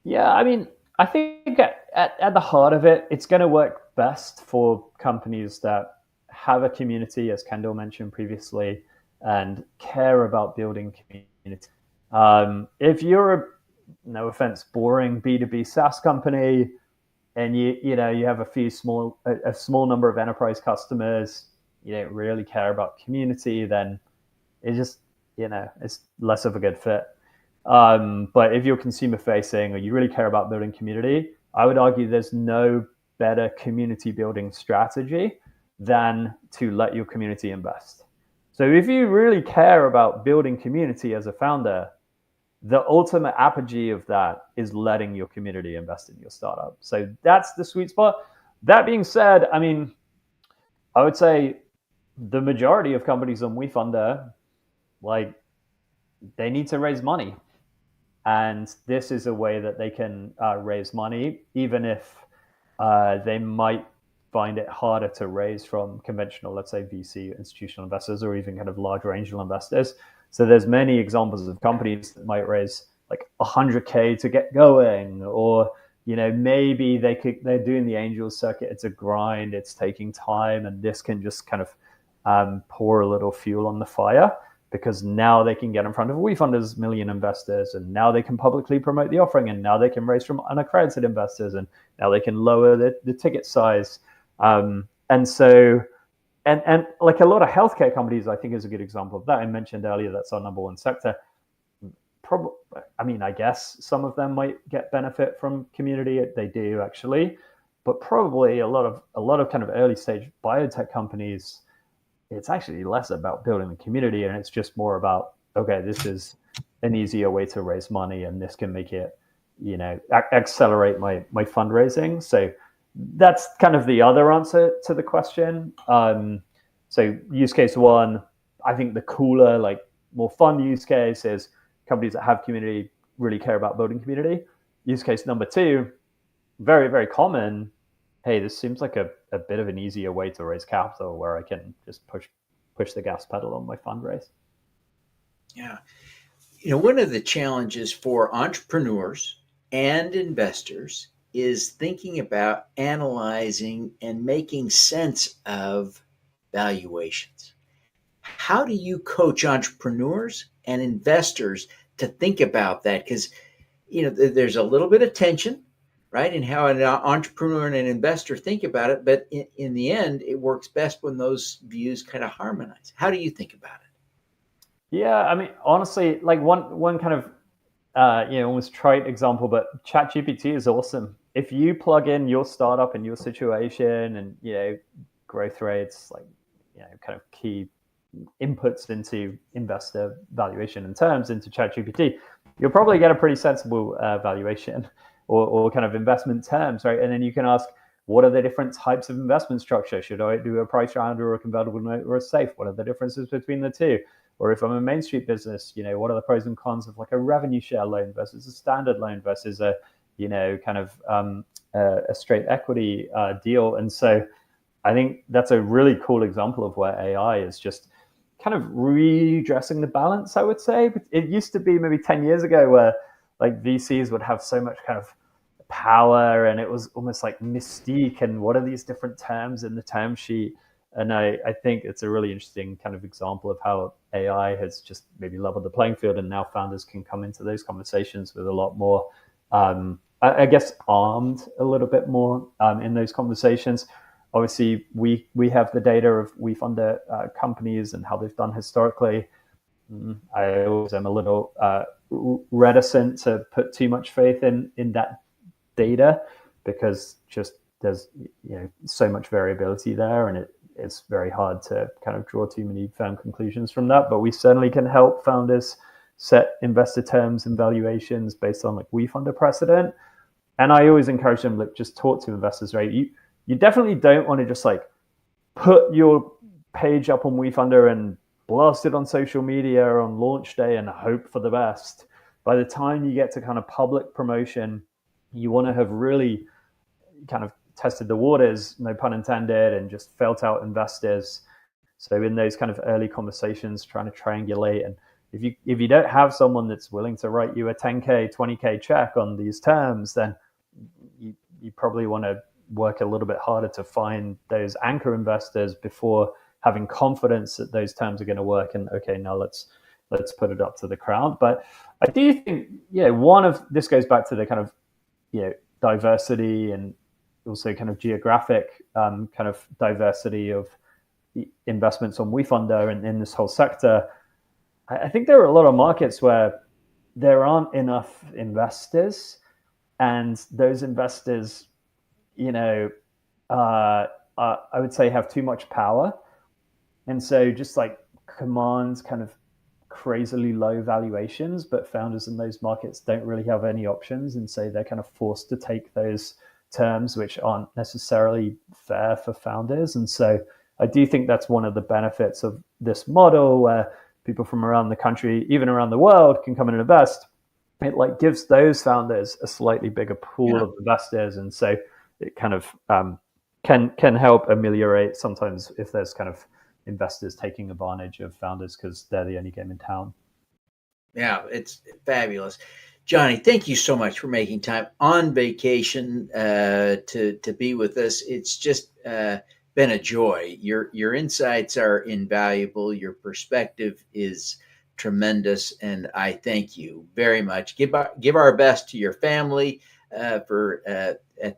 Yeah, I mean, I think at the heart of it, it's going to work best for companies that have a community, as Kendall mentioned previously, and care about building community. If you're a, no offense, boring B2B SaaS company, and you have a small number of enterprise customers, you don't really care about community, then it just it's less of a good fit. But if you're consumer facing or you really care about building community, I would argue there's no better community building strategy than to let your community invest. So if you really care about building community as a founder, the ultimate apogee of that is letting your community invest in your startup. So that's the sweet spot. That being said, I mean, I would say the majority of companies on WeFunder, like, they need to raise money. And this is a way that they can raise money, even if they might find it harder to raise from conventional, let's say, VC institutional investors or even kind of larger angel investors. So there's many examples of companies that might raise like 100K to get going, or maybe they're doing the angel circuit. It's a grind, it's taking time, and this can just kind of pour a little fuel on the fire, because now they can get in front of WeFunder's million investors, and now they can publicly promote the offering, and now they can raise from unaccredited investors, and now they can lower the ticket size. And so, and like a lot of healthcare companies, I think is a good example of that. I mentioned earlier that's our number one sector. I guess some of them might get benefit from community. They do actually, but probably a lot of kind of early stage biotech companies, it's actually less about building the community, and it's just more about, okay, this is an easier way to raise money, and this can make it, accelerate my fundraising. So that's kind of the other answer to the question. So use case one, I think the cooler, like more fun use case is companies that have community really care about building community. Use case number two, very, very common. Hey, this seems like a bit of an easier way to raise capital where I can just push the gas pedal on my fundraise. Yeah. One of the challenges for entrepreneurs and investors is thinking about analyzing and making sense of valuations. How do you coach entrepreneurs and investors to think about that? Because there's a little bit of tension, right, in how an entrepreneur and an investor think about it. But in the end, it works best when those views kind of harmonize. How do you think about it? Yeah, I mean, honestly, like one kind of almost trite example, but ChatGPT is awesome. If you plug in your startup and your situation and growth rates, like kind of key inputs into investor valuation and terms into ChatGPT, you'll probably get a pretty sensible valuation or kind of investment terms, right? And then you can ask, what are the different types of investment structure? Should I do a price round or a convertible note or a safe? What are the differences between the two? Or if I'm a Main Street business, what are the pros and cons of like a revenue share loan versus a standard loan versus a straight equity deal? And so I think that's a really cool example of where AI is just kind of redressing the balance, I would say. But it used to be maybe 10 years ago where like VCs would have so much kind of power and it was almost like mystique and what are these different terms in the term sheet? And I think it's a really interesting kind of example of how AI has just maybe leveled the playing field, and now founders can come into those conversations with a lot more, I guess, armed a little bit more in those conversations. Obviously, we have the data of WeFunder companies and how they've done historically. I always am a little reticent to put too much faith in that data because just there's so much variability there, and it's very hard to kind of draw too many firm conclusions from that. But we certainly can help founders set investor terms and valuations based on like WeFunder precedent. And I always encourage them, like, just talk to investors, right? You definitely don't want to just like put your page up on WeFunder and blast it on social media on launch day and hope for the best. By the time you get to kind of public promotion, you want to have really kind of tested the waters, no pun intended, and just felt out investors. So in those kind of early conversations, trying to triangulate, and if you don't have someone that's willing to write you a 10K, 20K check on these terms, then you probably want to work a little bit harder to find those anchor investors before having confidence that those terms are going to work. And okay, now let's put it up to the crowd. But I do think, one of this goes back to the kind of diversity and also kind of geographic kind of diversity of investments on WeFunder and in this whole sector. I think there are a lot of markets where there aren't enough investors, and those investors, I would say have too much power. And so just like commands kind of crazily low valuations, but founders in those markets don't really have any options. And so they're kind of forced to take those terms which aren't necessarily fair for founders. And so I do think that's one of the benefits of this model where people from around the country, even around the world, can come in and invest. It like gives those founders a slightly bigger pool of investors. And so it kind of can help ameliorate sometimes if there's kind of investors taking advantage of founders because they're the only game in town. Yeah, it's fabulous. Johnny, thank you so much for making time on vacation to be with us. It's just been a joy. Your insights are invaluable. Your perspective is tremendous, and I thank you very much. Give our best to your family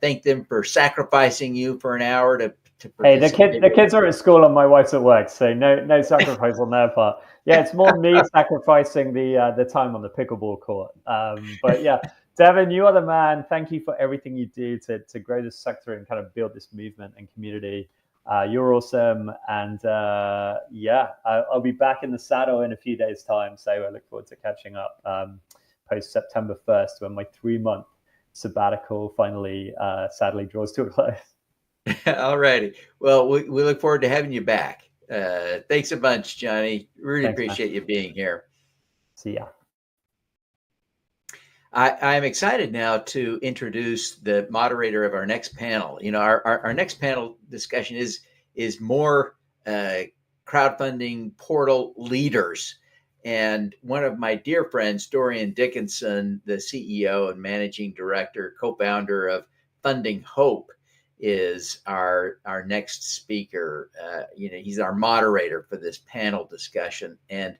thank them for sacrificing you for an hour to Hey, the kids are at school and my wife's at work, so no sacrifice on their part. Yeah, it's more me sacrificing the time on the pickleball court. But yeah, Devin, you are the man. Thank you for everything you do to grow this sector and kind of build this movement and community. You're awesome, and I'll be back in the saddle in a few days' time. So I look forward to catching up post September 1st when my 3-month sabbatical finally sadly draws to a close. All righty. Well, we look forward to having you back. Thanks a bunch, Johnny. Really Thanks, man. appreciate you being here. See ya. I'm excited now to introduce the moderator of our next panel. You know, our next panel discussion is more crowdfunding portal leaders. And one of my dear friends, Dorian Dickinson, the CEO and managing director, co-founder of Funding Hope, is our next speaker. He's our moderator for this panel discussion. And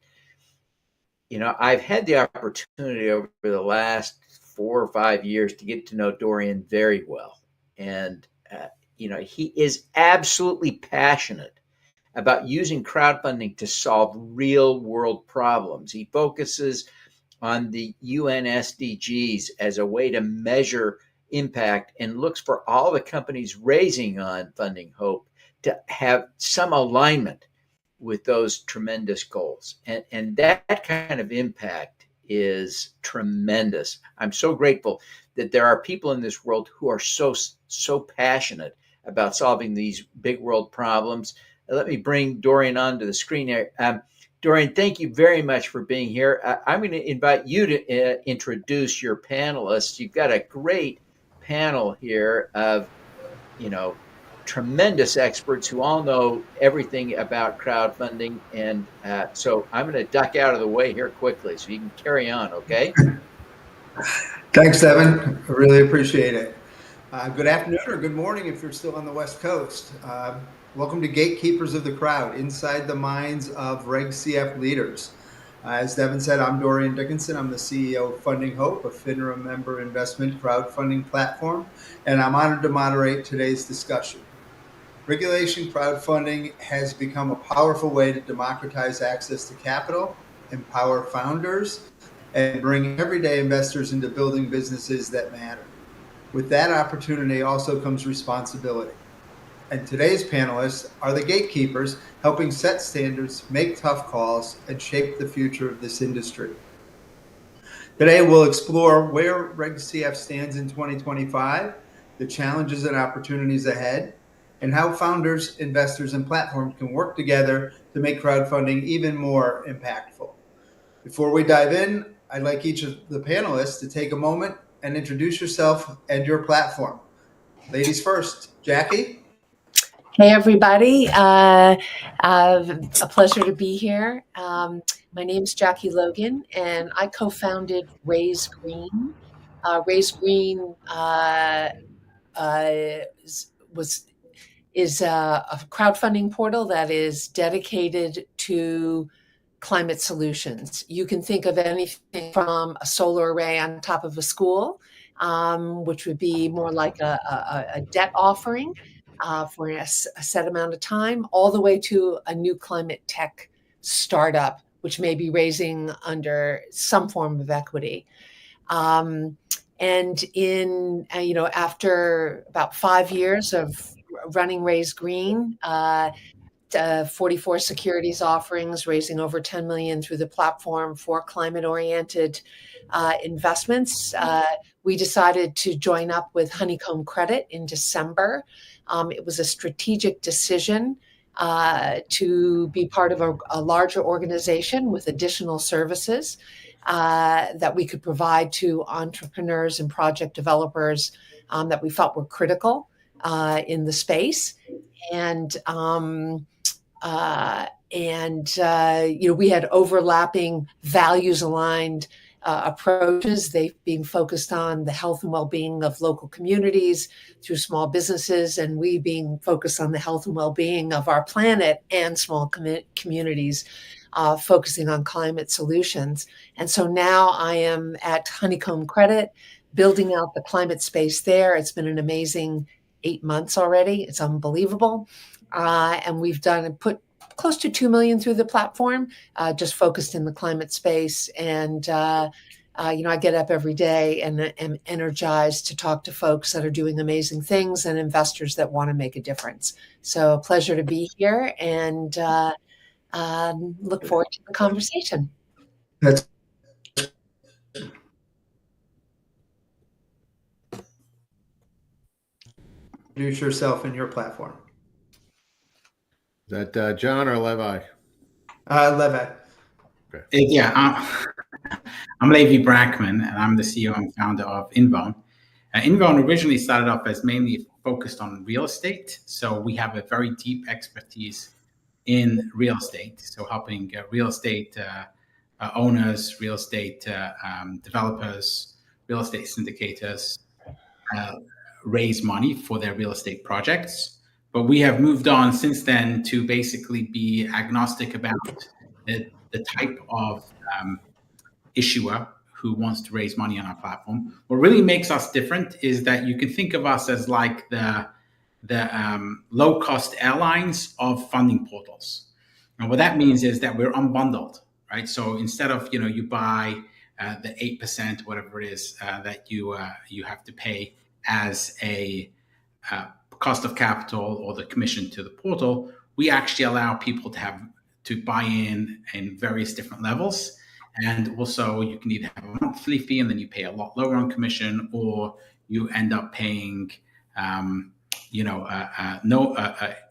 I've had the opportunity over the last 4 or 5 years to get to know Dorian very well. And, he is absolutely passionate about using crowdfunding to solve real world problems. He focuses on the UN SDGs as a way to measure impact and looks for all the companies raising on Funding Hope to have some alignment with those tremendous goals. And that kind of impact is tremendous. I'm so grateful that there are people in this world who are so passionate about solving these big world problems. Let me bring Dorian onto the screen here. Dorian, thank you very much for being here. I'm going to invite you to introduce your panelists. You've got a great panel here of, tremendous experts who all know everything about crowdfunding. And so I'm going to duck out of the way here quickly so you can carry on, okay? Thanks, Devin. I really appreciate it. Good afternoon or good morning if you're still on the West Coast. Welcome to Gatekeepers of the Crowd, inside the minds of Reg CF leaders. As Devin said, I'm Dorian Dickinson. I'm the CEO of Funding Hope, a FINRA member investment crowdfunding platform, and I'm honored to moderate today's discussion. Regulation crowdfunding has become a powerful way to democratize access to capital, empower founders, and bring everyday investors into building businesses that matter. With that opportunity also comes responsibility. And today's panelists are the gatekeepers helping set standards, make tough calls, and shape the future of this industry. Today, we'll explore where Reg CF stands in 2025, the challenges and opportunities ahead, and how founders, investors, and platforms can work together to make crowdfunding even more impactful. Before we dive in, I'd like each of the panelists to take a moment and introduce yourself and your platform. Ladies first, Jackie. Hey, everybody. A pleasure to be here. My name is Jackie Logan, and I co-founded Raise Green. Raise Green is a crowdfunding portal that is dedicated to climate solutions. You can think of anything from a solar array on top of a school, which would be more like a debt offering for a set amount of time, all the way to a new climate tech startup, which may be raising under some form of equity. And after about 5 years of running Raise Green, 44 securities offerings, raising over 10 million through the platform for climate-oriented investments, we decided to join up with Honeycomb Credit in December. It was a strategic decision to be part of a larger organization with additional services that we could provide to entrepreneurs and project developers that we felt were critical in the space. And we had overlapping values-aligned approaches, they being focused on the health and well-being of local communities through small businesses, and we being focused on the health and well-being of our planet and small communities, focusing on climate solutions. And so now I am at Honeycomb Credit, building out the climate space there. It's been an amazing 8 months already. It's unbelievable. And we've put close to 2 million through the platform, just focused in the climate space. And, I get up every day and am energized to talk to folks that are doing amazing things and investors that want to make a difference. So a pleasure to be here and look forward to the conversation. That's introduce yourself and your platform. Is that John or Levi? Levi. Yeah, I'm Levi Brackman, and I'm the CEO and founder of Invone. Invone originally started off as mainly focused on real estate. So we have a very deep expertise in real estate. So helping real estate owners, real estate developers, real estate syndicators raise money for their real estate projects. But we have moved on since then to basically be agnostic about the type of issuer who wants to raise money on our platform. What really makes us different is that you can think of us as like the low-cost airlines of funding portals. And what that means is that we're unbundled, right? So instead of you buy the 8%, whatever it is that you have to pay as a cost of capital or the commission to the portal, we actually allow people to buy in various different levels. And also you can either have a monthly fee and then you pay a lot lower on commission, or you end up paying no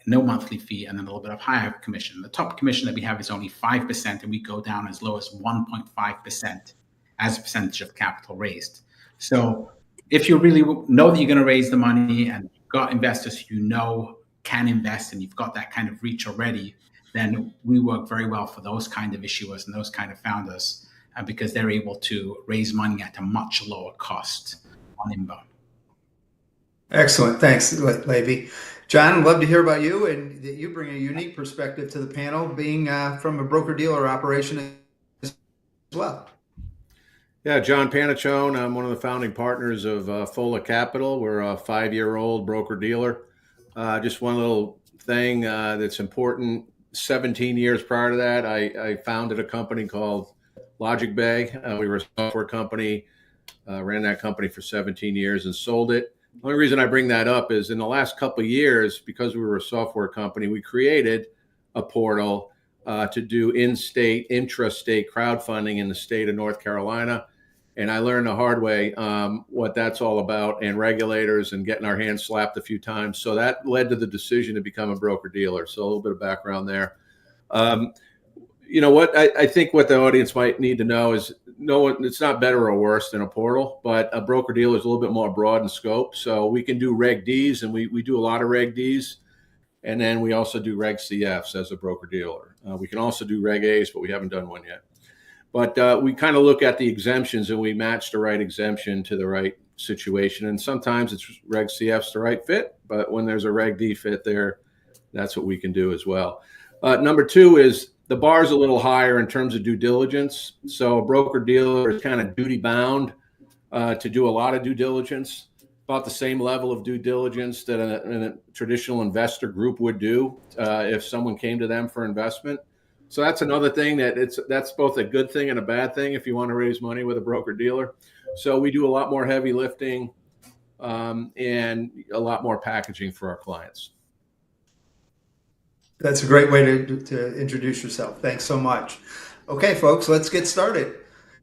monthly fee and then a little bit of higher commission. The top commission that we have is only 5%, and we go down as low as 1.5% as a percentage of capital raised. So if you really know that you're going to raise the money and you've got investors who can invest and you've got that kind of reach already, then we work very well for those kind of issuers and those kind of founders because they're able to raise money at a much lower cost on Invone. Excellent. Thanks, Levi. John, I'd love to hear about you, and that you bring a unique perspective to the panel, being from a broker-dealer operation as well. Yeah, John Panachone. I'm one of the founding partners of Fola Capital. We're a 5-year-old broker-dealer. Just one little thing that's important. 17 years prior to that, I founded a company called Logic Bay. We were a software company, ran that company for 17 years and sold it. The only reason I bring that up is in the last couple of years, because we were a software company, we created a portal to do in-state, intrastate crowdfunding in the state of North Carolina. And I learned the hard way what that's all about, and regulators, and getting our hands slapped a few times. So that led to the decision to become a broker-dealer. So a little bit of background there. I think what the audience might need to know is it's not better or worse than a portal, but a broker-dealer is a little bit more broad in scope. So we can do Reg Ds, and we do a lot of Reg Ds. And then we also do Reg CFs as a broker-dealer. We can also do Reg As, but we haven't done one yet. But we kind of look at the exemptions and we match the right exemption to the right situation. And sometimes it's Reg CF's the right fit, but when there's a Reg D fit there, that's what we can do as well. Number two is the bar is a little higher in terms of due diligence. So a broker-dealer is kind of duty bound to do a lot of due diligence, about the same level of due diligence that a traditional investor group would do if someone came to them for investment. So that's another thing that's both a good thing and a bad thing if you want to raise money with a broker-dealer. So we do a lot more heavy lifting and a lot more packaging for our clients. That's a great way to introduce yourself. Thanks so much. Okay, folks, let's get started.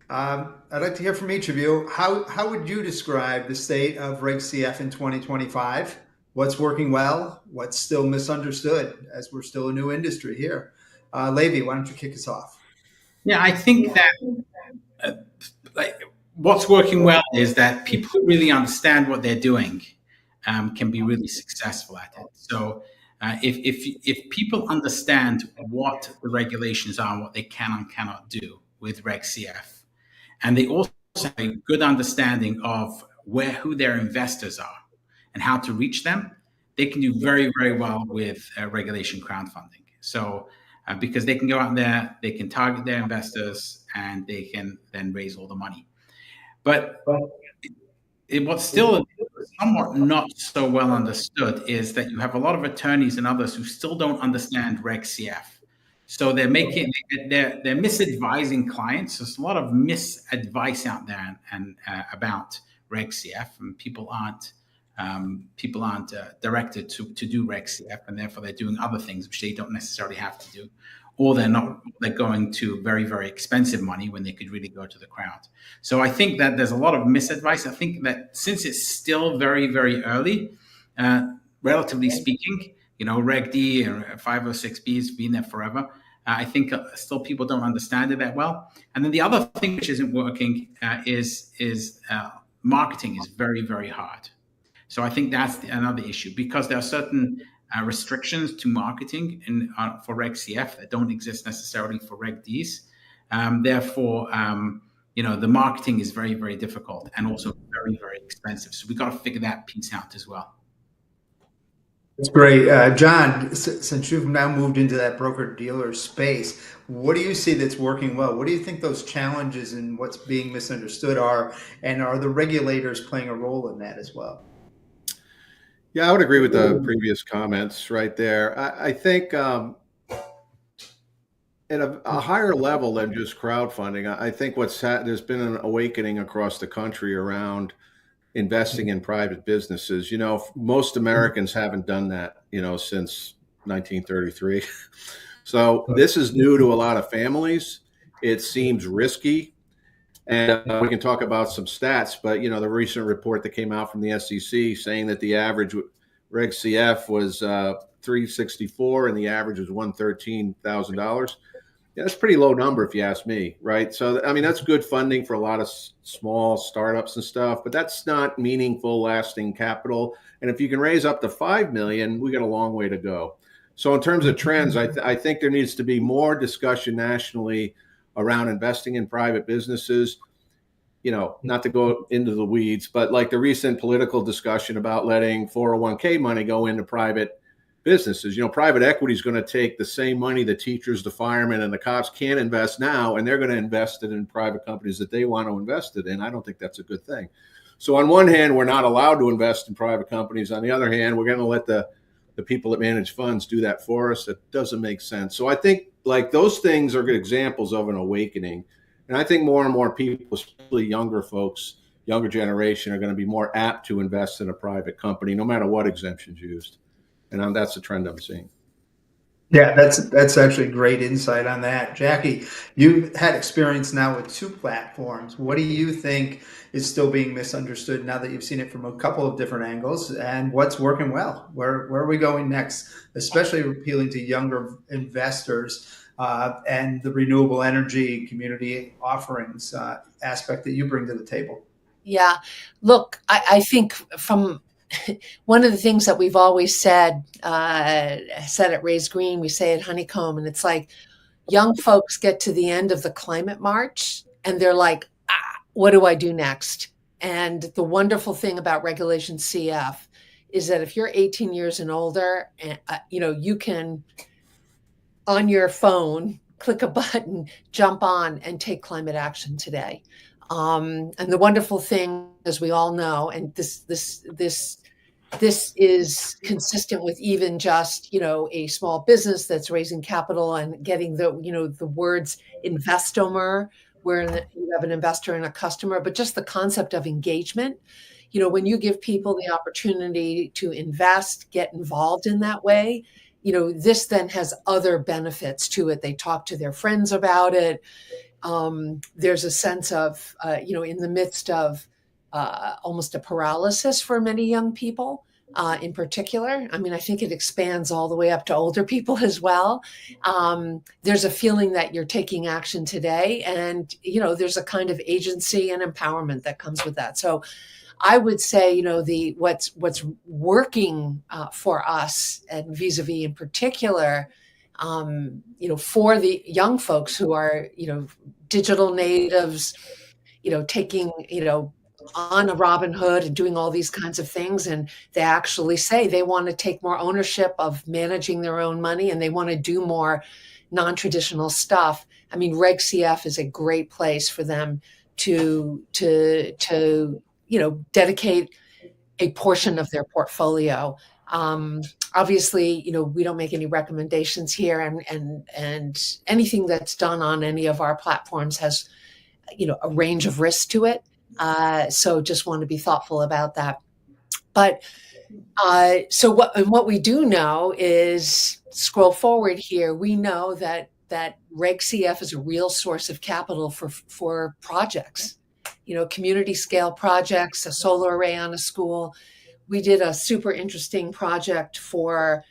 I'd like to hear from each of you. How would you describe the state of Reg CF in 2025? What's working well? What's still misunderstood, as we're still a new industry here? Levi, why don't you kick us off? Yeah, I think that what's working well is that people who really understand what they're doing can be really successful at it. So if people understand what the regulations are and what they can and cannot do with Reg CF, and they also have a good understanding of who their investors are and how to reach them, they can do very, very well with regulation crowdfunding. So because they can go out there, they can target their investors, and they can then raise all the money. But what's still somewhat not so well understood is that you have a lot of attorneys and others who still don't understand Reg CF. So they're misadvising clients. There's a lot of misadvice out there and about Reg CF, and people aren't directed to do Reg CF, and therefore they're doing other things which they don't necessarily have to do, or they're going to very, very expensive money when they could really go to the crowd. So I think that there's a lot of misadvice. I think that since it's still very, very early, relatively speaking, Reg D or 506B has been there forever. I think still people don't understand it that well. And then the other thing which isn't working is marketing is very, very hard. So I think that's another issue, because there are certain restrictions to marketing for Reg CF that don't exist necessarily for Reg Ds. Therefore, the marketing is very, very difficult and also very, very expensive. So we've got to figure that piece out as well. That's great. John, since you've now moved into that broker-dealer space, what do you see that's working well? What do you think those challenges and what's being misunderstood are? And are the regulators playing a role in that as well? Yeah, I would agree with the previous comments right there. I think at a higher level than just crowdfunding, I think there's been an awakening across the country around investing in private businesses. Most Americans haven't done that, since 1933. So this is new to a lot of families. It seems risky. And we can talk about some stats, but the recent report that came out from the SEC saying that the average Reg CF was 364 and the average was $113,000. Yeah, that's a pretty low number if you ask me, right? So, I mean, that's good funding for a lot of small startups and stuff, but that's not meaningful, lasting capital. And if you can raise up to 5 million, we got a long way to go. So in terms of trends, I think there needs to be more discussion nationally around investing in private businesses. Not to go into the weeds, but like the recent political discussion about letting 401k money go into private businesses. Private equity is going to take the same money the teachers, the firemen, and the cops can't invest now, and they're going to invest it in private companies that they want to invest it in. I don't think that's a good thing. So on one hand, we're not allowed to invest in private companies. On the other hand, we're going to let the people that manage funds do that for us. That doesn't make sense. So I think like those things are good examples of an awakening. And I think more and more people, especially younger folks, younger generation, are going to be more apt to invest in a private company, no matter what exemptions used. And that's the trend I'm seeing. Yeah, that's actually great insight on that. Jackie, you've had experience now with 2 platforms. What do you think is still being misunderstood now that you've seen it from a couple of different angles, and what's working well? Where are we going next, especially appealing to younger investors and the renewable energy community offerings aspect that you bring to the table? Yeah, look, I think from one of the things that we've always said at Raise Green, we say at Honeycomb, and it's like young folks get to the end of the climate march and they're like, what do I do next? And the wonderful thing about Regulation CF is that if you're 18 years and older, you can, on your phone, click a button, jump on and take climate action today. And the wonderful thing, as we all know, and this is consistent with even just, a small business that's raising capital and getting the words investomer, where you have an investor and a customer, but just the concept of engagement. When you give people the opportunity to invest, get involved in that way, this then has other benefits to it. They talk to their friends about it. There's a sense of, in the midst of almost a paralysis for many young people in particular. I mean, I think it expands all the way up to older people as well. There's a feeling that you're taking action today, and, there's a kind of agency and empowerment that comes with that. So I would say, what's working for us and vis-a-vis in particular, for the young folks who are, digital natives, taking, on a Robinhood and doing all these kinds of things. And they actually say they want to take more ownership of managing their own money, and they want to do more non-traditional stuff. I mean, Reg CF is a great place for them to dedicate a portion of their portfolio. Obviously, we don't make any recommendations here, and anything that's done on any of our platforms has, a range of risk to it. So just want to be thoughtful about that. But so what we do know is, scroll forward here, we know that Reg CF is a real source of capital for projects, community scale projects, a solar array on a school. We did a super interesting project for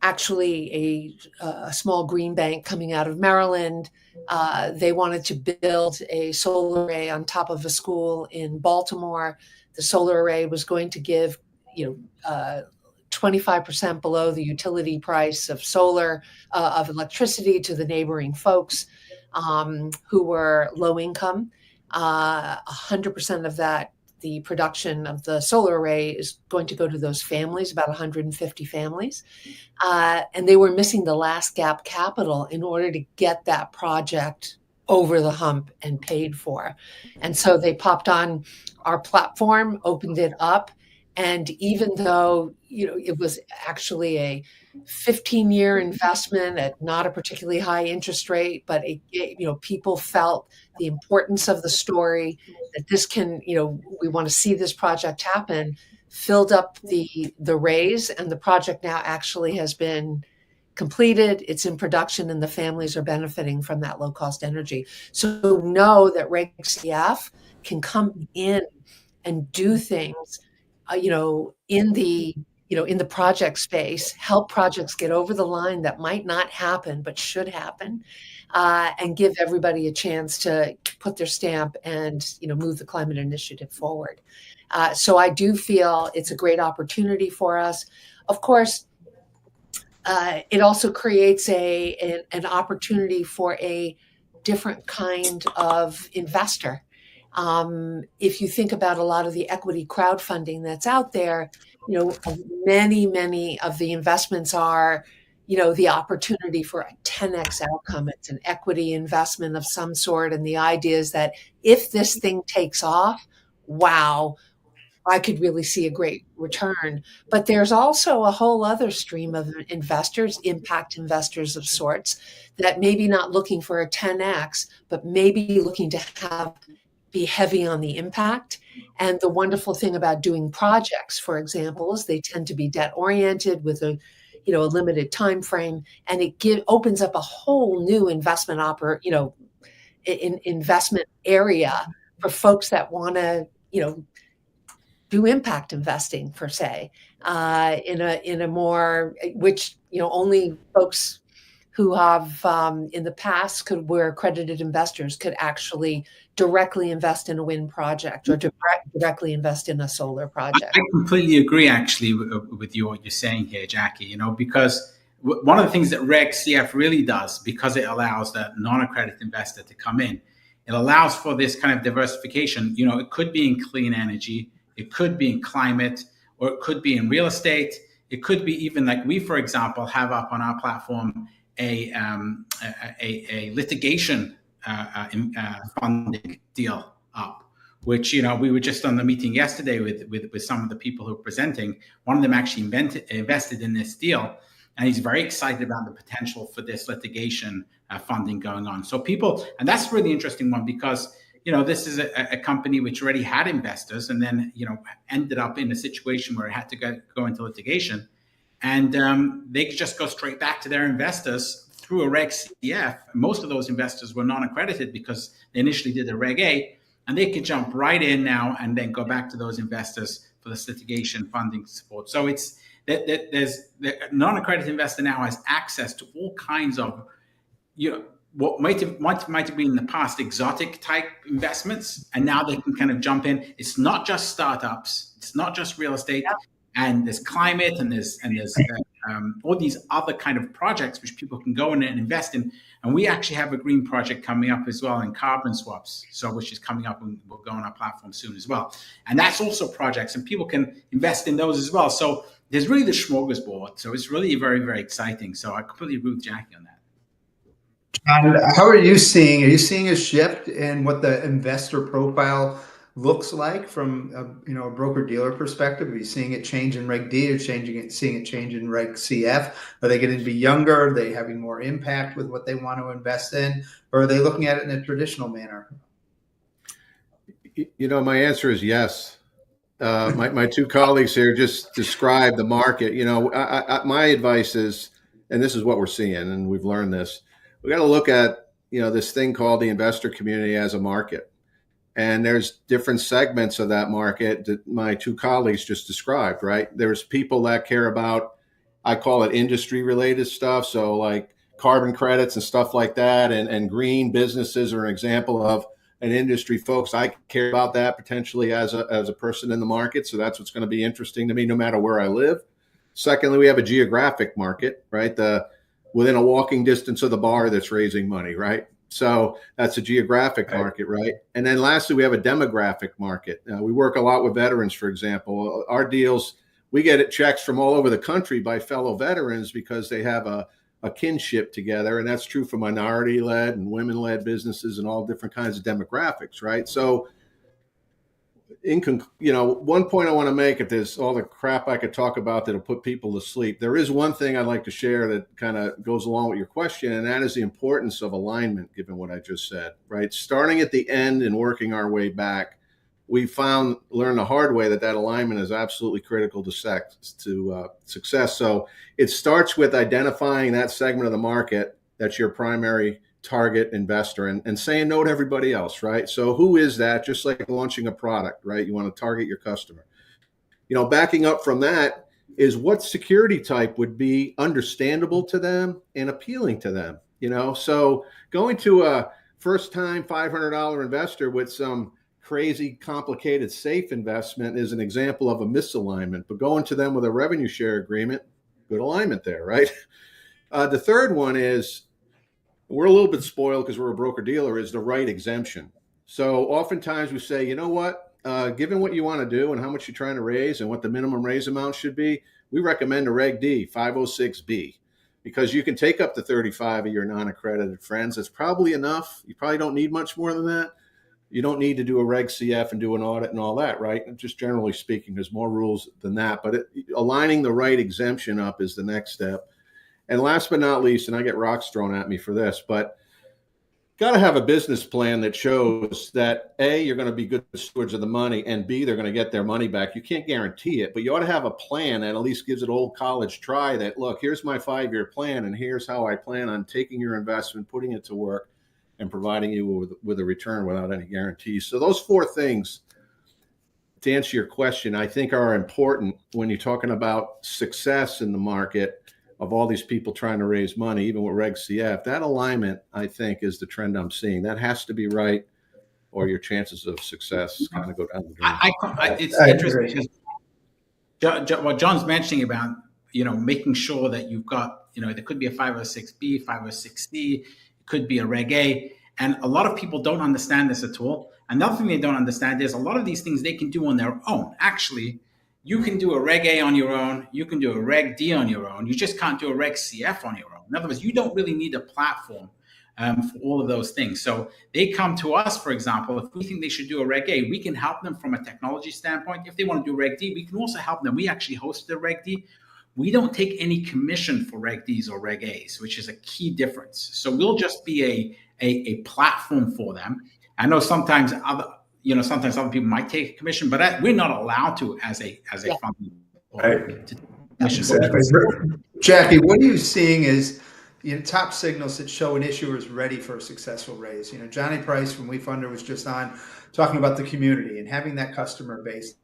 Actually, a small green bank coming out of Maryland. They wanted to build a solar array on top of a school in Baltimore. The solar array was going to give, 25% below the utility price of of electricity to the neighboring folks who were low income. 100% of that, the production of the solar array, is going to go to those families, about 150 families. And they were missing the last gap capital in order to get that project over the hump and paid for. And so they popped on our platform, opened it up. And even though, it was actually a 15-year investment at not a particularly high interest rate, but people felt the importance of the story, that this can, we want to see this project happen, filled up the raise, and the project now actually has been completed. It's in production, and the families are benefiting from that low cost energy. So know that Reg CF can come in and do things, in the project space, help projects get over the line that might not happen but should happen, and give everybody a chance to put their stamp and move the climate initiative forward. So I do feel it's a great opportunity for us. Of course, it also creates an opportunity for a different kind of investor. If you think about a lot of the equity crowdfunding that's out there, many of the investments are, the opportunity for a 10x outcome. It's an equity investment of some sort. And the idea is that if this thing takes off, wow, I could really see a great return. But there's also a whole other stream of investors, impact investors of sorts, that maybe not looking for a 10x, but maybe looking to be heavy on the impact. And the wonderful thing about doing projects, for example, is they tend to be debt oriented with a limited time frame, and it opens up a whole new investment investment area for folks that want to do impact investing, per se, in a more, which only folks who have in the past were accredited investors could actually directly invest in a wind project or directly invest in a solar project. I completely agree, actually, with what you're saying here, Jackie. Because one of the things that Reg CF really does, because it allows that non-accredited investor to come in, it allows for this kind of diversification. It could be in clean energy, it could be in climate, or it could be in real estate. It could be even like we, for example, have up on our platform a litigation funding deal up, which we were just on the meeting yesterday with some of the people who are presenting. One of them actually invested in this deal, and he's very excited about the potential for this litigation funding going on. So and that's a really interesting one, because this is a company which already had investors, and then ended up in a situation where it had to go into litigation. And they could just go straight back to their investors through a Reg CF. Most of those investors were non-accredited because they initially did a Reg A, and they could jump right in now and then go back to those investors for this litigation funding support. So it's there's the non-accredited investor now has access to all kinds of what might have been in the past exotic type investments, and now they can kind of jump in. It's not just startups, it's not just real estate, and there's climate, and there's all these other kind of projects which people can go in and invest in. And we actually have a green project coming up as well in carbon swaps, which is coming up and will go on our platform soon as well. And that's also projects, and people can invest in those as well. So there's really the smorgasbord. So it's really very, very exciting. So I completely agree with Jackie on that. And how are you seeing? Are you seeing a shift in what the investor profile looks like from a broker dealer perspective? Are you seeing it change in Reg D, or seeing it change in Reg CF? Are they getting to be younger? Are they having more impact with what they want to invest in, or are they looking at it in a traditional manner? My answer is yes. My two colleagues here just described the market. My advice is, and this is what we're seeing, and we've learned this, we got to look at this thing called the investor community as a market. And there's different segments of that market that my two colleagues just described, right? There's people that care about I call it industry related stuff. So like carbon credits and stuff like that, and green businesses are an example of an industry. Folks, I care about that potentially as a person in the market. So that's what's going to be interesting to me no matter where I live. Secondly, we have a geographic market, right? Within a walking distance of the bar that's raising money, right? So that's a geographic market, right? And then lastly, we have a demographic market. We work a lot with veterans, for example. Our deals, we get checks from all over the country by fellow veterans because they have a kinship together. And that's true for minority-led and women-led businesses and all different kinds of demographics, right? So one point I want to make, if there's all the crap I could talk about that'll put people to sleep, there is one thing I'd like to share that kind of goes along with your question, and that is the importance of alignment, given what I just said, right? Starting at the end and working our way back, we learned the hard way that alignment is absolutely critical to success. So it starts with identifying that segment of the market that's your primary target investor and saying no to everybody else, right? So who is that? Just like launching a product, right? You want to target your customer. Backing up from that is what security type would be understandable to them and appealing to them, So going to a first-time $500 investor with some crazy, complicated, safe investment is an example of a misalignment, but going to them with a revenue share agreement, good alignment there, right? The third one is, we're a little bit spoiled because we're a broker dealer, is the right exemption. So oftentimes we say, you know what, given what you want to do and how much you're trying to raise and what the minimum raise amount should be, we recommend a Reg D 506B, because you can take up to 35 of your non-accredited friends. That's probably enough. You probably don't need much more than that. You don't need to do a Reg CF and do an audit and all that, right? And just generally speaking, there's more rules than that. But aligning the right exemption up is the next step. And last but not least, and I get rocks thrown at me for this, but got to have a business plan that shows that A, you're going to be good stewards of the money, and B, they're going to get their money back. You can't guarantee it, but you ought to have a plan that at least gives it old college try that, look, here's my 5-year plan, and here's how I plan on taking your investment, putting it to work, and providing you with a return without any guarantees. So those 4 things, to answer your question, I think are important when you're talking about success in the market of all these people trying to raise money, even with Reg CF. That alignment, I think, is the trend I'm seeing. That has to be right, or your chances of success kind of go down the drain. It's interesting because what John's mentioning about, making sure that you've got, there could be a 506B, 506C, it could be a Reg A. And a lot of people don't understand this at all. Another thing they don't understand is a lot of these things they can do on their own. Actually, you can do a Reg A on your own. You can do a Reg D on your own. You just can't do a Reg CF on your own. In other words, you don't really need a platform for all of those things. So they come to us, for example, if we think they should do a Reg A, we can help them from a technology standpoint. If they want to do Reg D, we can also help them. We actually host the Reg D. We don't take any commission for Reg Ds or Reg As, which is a key difference. So we'll just be a platform for them. I know sometimes other people might take a commission, but we're not allowed to as a fund. Right. Exactly. Jackie, what are you seeing is top signals that show an issuer is ready for a successful raise? Johnny Price from WeFunder was just on talking about the community and having that customer base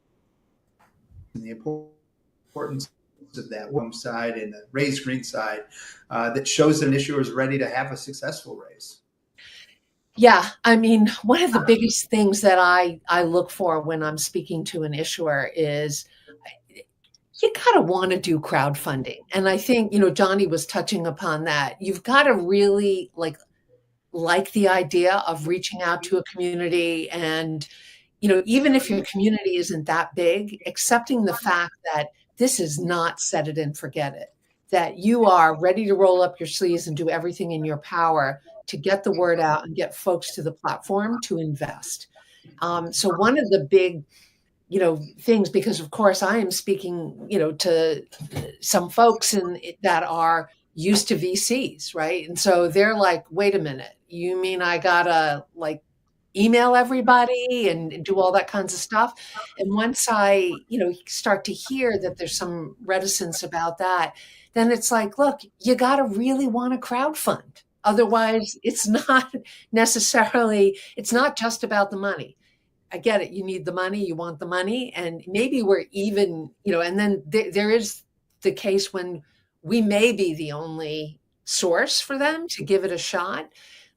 and the importance of that one side and the raise green side that shows that an issuer is ready to have a successful raise. Yeah, I mean, one of the biggest things that I look for when I'm speaking to an issuer is you got to want to do crowdfunding. And I think, Johnny was touching upon that. You've got to really like the idea of reaching out to a community and, even if your community isn't that big, accepting the fact that this is not set it and forget it, that you are ready to roll up your sleeves and do everything in your power to get the word out and get folks to the platform to invest. So one of the big, things, because of course I am speaking, to some folks that are used to VCs, right? And so they're like, wait a minute, you mean I gotta email everybody and do all that kinds of stuff? And once I, start to hear that there's some reticence about that, then it's like, look, you gotta really want to crowdfund. Otherwise, it's not just about the money. I get it. You need the money. You want the money. And maybe we're even, and then there is the case when we may be the only source for them to give it a shot.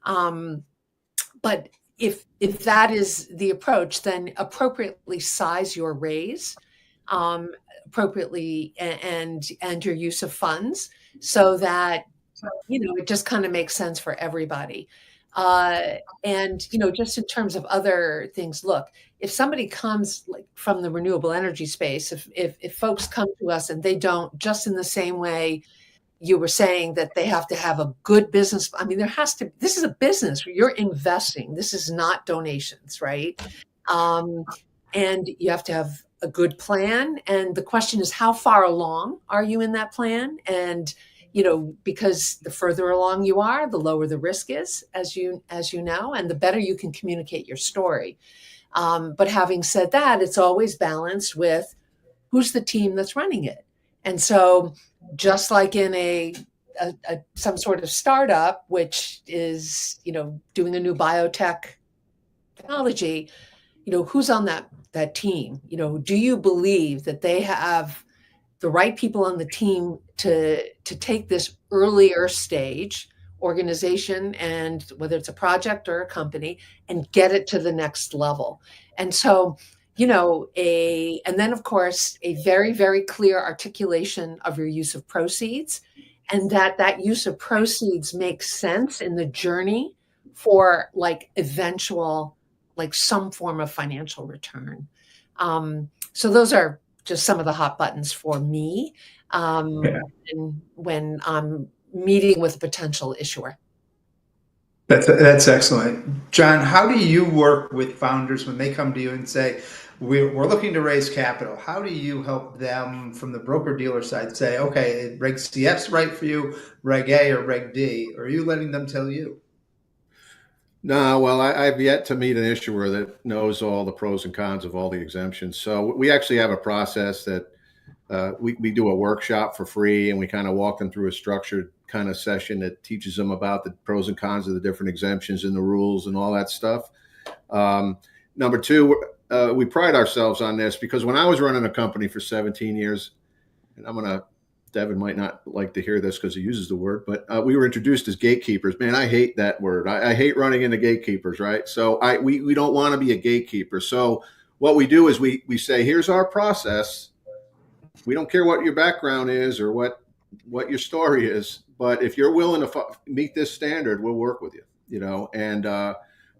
But if that is the approach, then appropriately size your raise, appropriately, and your use of funds, so that it just kind of makes sense for everybody. And just in terms of other things, look, if somebody comes like from the renewable energy space, if folks come to us and they don't, just in the same way you were saying that they have to have a good business. I mean, this is a business. You're investing. This is not donations, right? And you have to have a good plan. And the question is, how far along are you in that plan? And, because the further along you are, the lower the risk is, as you know, and the better you can communicate your story. But having said that, it's always balanced with who's the team that's running it. And so just like in some sort of startup, which is, doing a new biotech technology, who's on that team? Do you believe that they have the right people on the team to take this earlier stage organization, and whether it's a project or a company, and get it to the next level? And so, and then of course, a very, very clear articulation of your use of proceeds, and that use of proceeds makes sense in the journey for like eventual, like some form of financial return. So those are just some of the hot buttons for me when I'm meeting with a potential issuer. That's excellent. John, how do you work with founders when they come to you and say, we're looking to raise capital? How do you help them from the broker-dealer side say, okay, Reg CF's right for you, Reg A or Reg D? Or are you letting them tell you? No, well, I've yet to meet an issuer that knows all the pros and cons of all the exemptions. So we actually have a process that we do a workshop for free, and we kind of walk them through a structured kind of session that teaches them about the pros and cons of the different exemptions and the rules and all that stuff. Number two, we pride ourselves on this because when I was running a company for 17 years, and Devin might not like to hear this because he uses the word, but we were introduced as gatekeepers. Man, I hate that word. I hate running into gatekeepers, right? So we don't want to be a gatekeeper. So what we do is we say, here's our process. We don't care what your background is or what your story is, but if you're willing to meet this standard, we'll work with you, and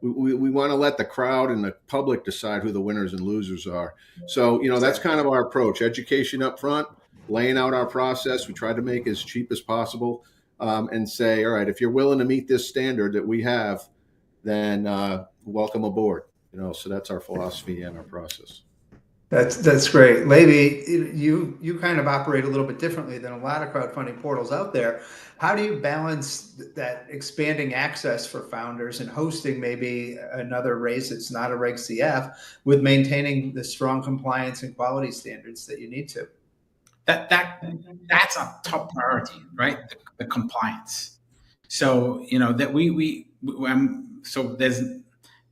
we want to let the crowd and the public decide who the winners and losers are. So, that's kind of our approach: education up front, laying out our process. We try to make it as cheap as possible, and say, all right, if you're willing to meet this standard that we have, then welcome aboard. So that's our philosophy and our process. That's great. Levi, you kind of operate a little bit differently than a lot of crowdfunding portals out there. How do you balance that expanding access for founders and hosting maybe another raise that's not a Reg CF with maintaining the strong compliance and quality standards that you need to? That's a top priority, right? The compliance. So that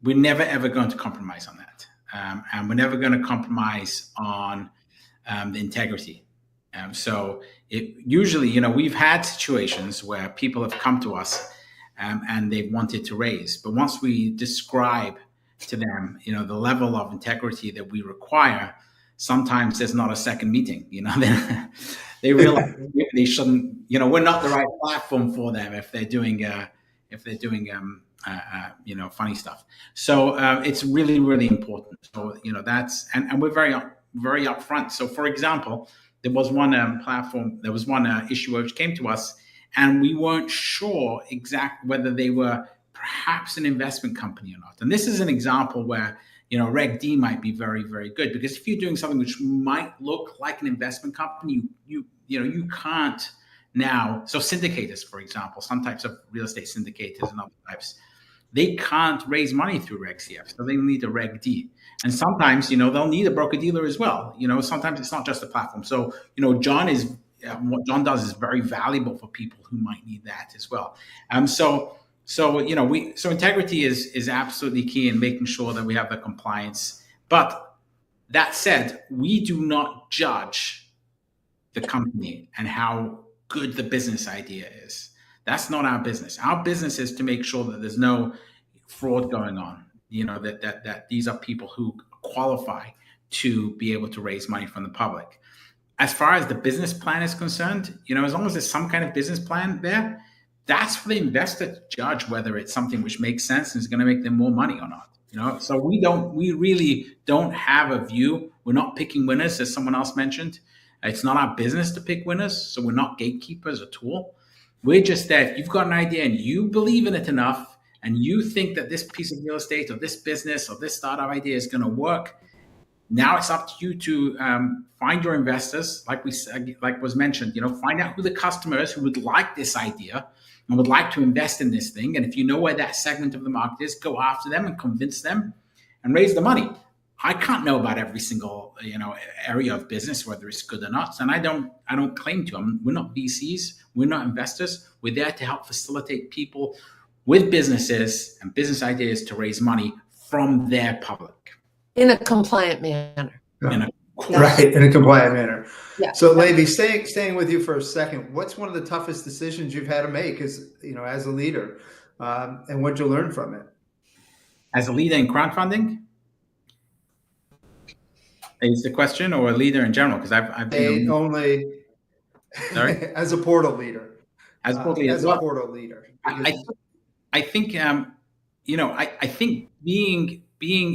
we're never ever going to compromise on that. And we're never going to compromise on the integrity. Usually, we've had situations where people have come to us and they've wanted to raise. But once we describe to them, the level of integrity that we require, sometimes there's not a second meeting. They realize they shouldn't. We're not the right platform for them if they're doing funny stuff. So it's really, really important. So that's and we're very, very upfront. So for example, there was one issuer which came to us, and we weren't sure exactly whether they were perhaps an investment company or not. And this is an example where Reg D might be very, very good, because if you're doing something which might look like an investment company, you can't now. So syndicators, for example, some types of real estate syndicators and other types, they can't raise money through Reg CF, so they need a Reg D. And sometimes, they'll need a broker dealer as well. Sometimes it's not just a platform. So, what John does is very valuable for people who might need that as well. So integrity is absolutely key in making sure that we have the compliance. But that said, we do not judge the company and how good the business idea is. That's not our business. Our business is to make sure that there's no fraud going on. That these are people who qualify to be able to raise money from the public. As far as the business plan is concerned, as long as there's some kind of business plan there, that's for the investor to judge whether it's something which makes sense and is going to make them more money or not. So we really don't have a view. We're not picking winners, as someone else mentioned. It's not our business to pick winners, so we're not gatekeepers at all. We're just there. If you've got an idea and you believe in it enough, and you think that this piece of real estate or this business or this startup idea is going to work, now it's up to you to find your investors, like was mentioned. Find out who the customer is who would like this idea and would like to invest in this thing. And if you know where that segment of the market is, go after them and convince them and raise the money. I can't know about every single area of business, whether it's good or not, and I don't claim to. We're not VCs, we're not investors. We're there to help facilitate people with businesses and business ideas to raise money from their public in a compliant manner. In a compliant manner. Yeah. So, Levi, staying with you for a second, what's one of the toughest decisions you've had to make as a leader, and what'd you learn from it? As a leader in crowdfunding? Is the question, or a leader in general? Because I've been only sorry, as a portal leader. As a portal leader. I think I think being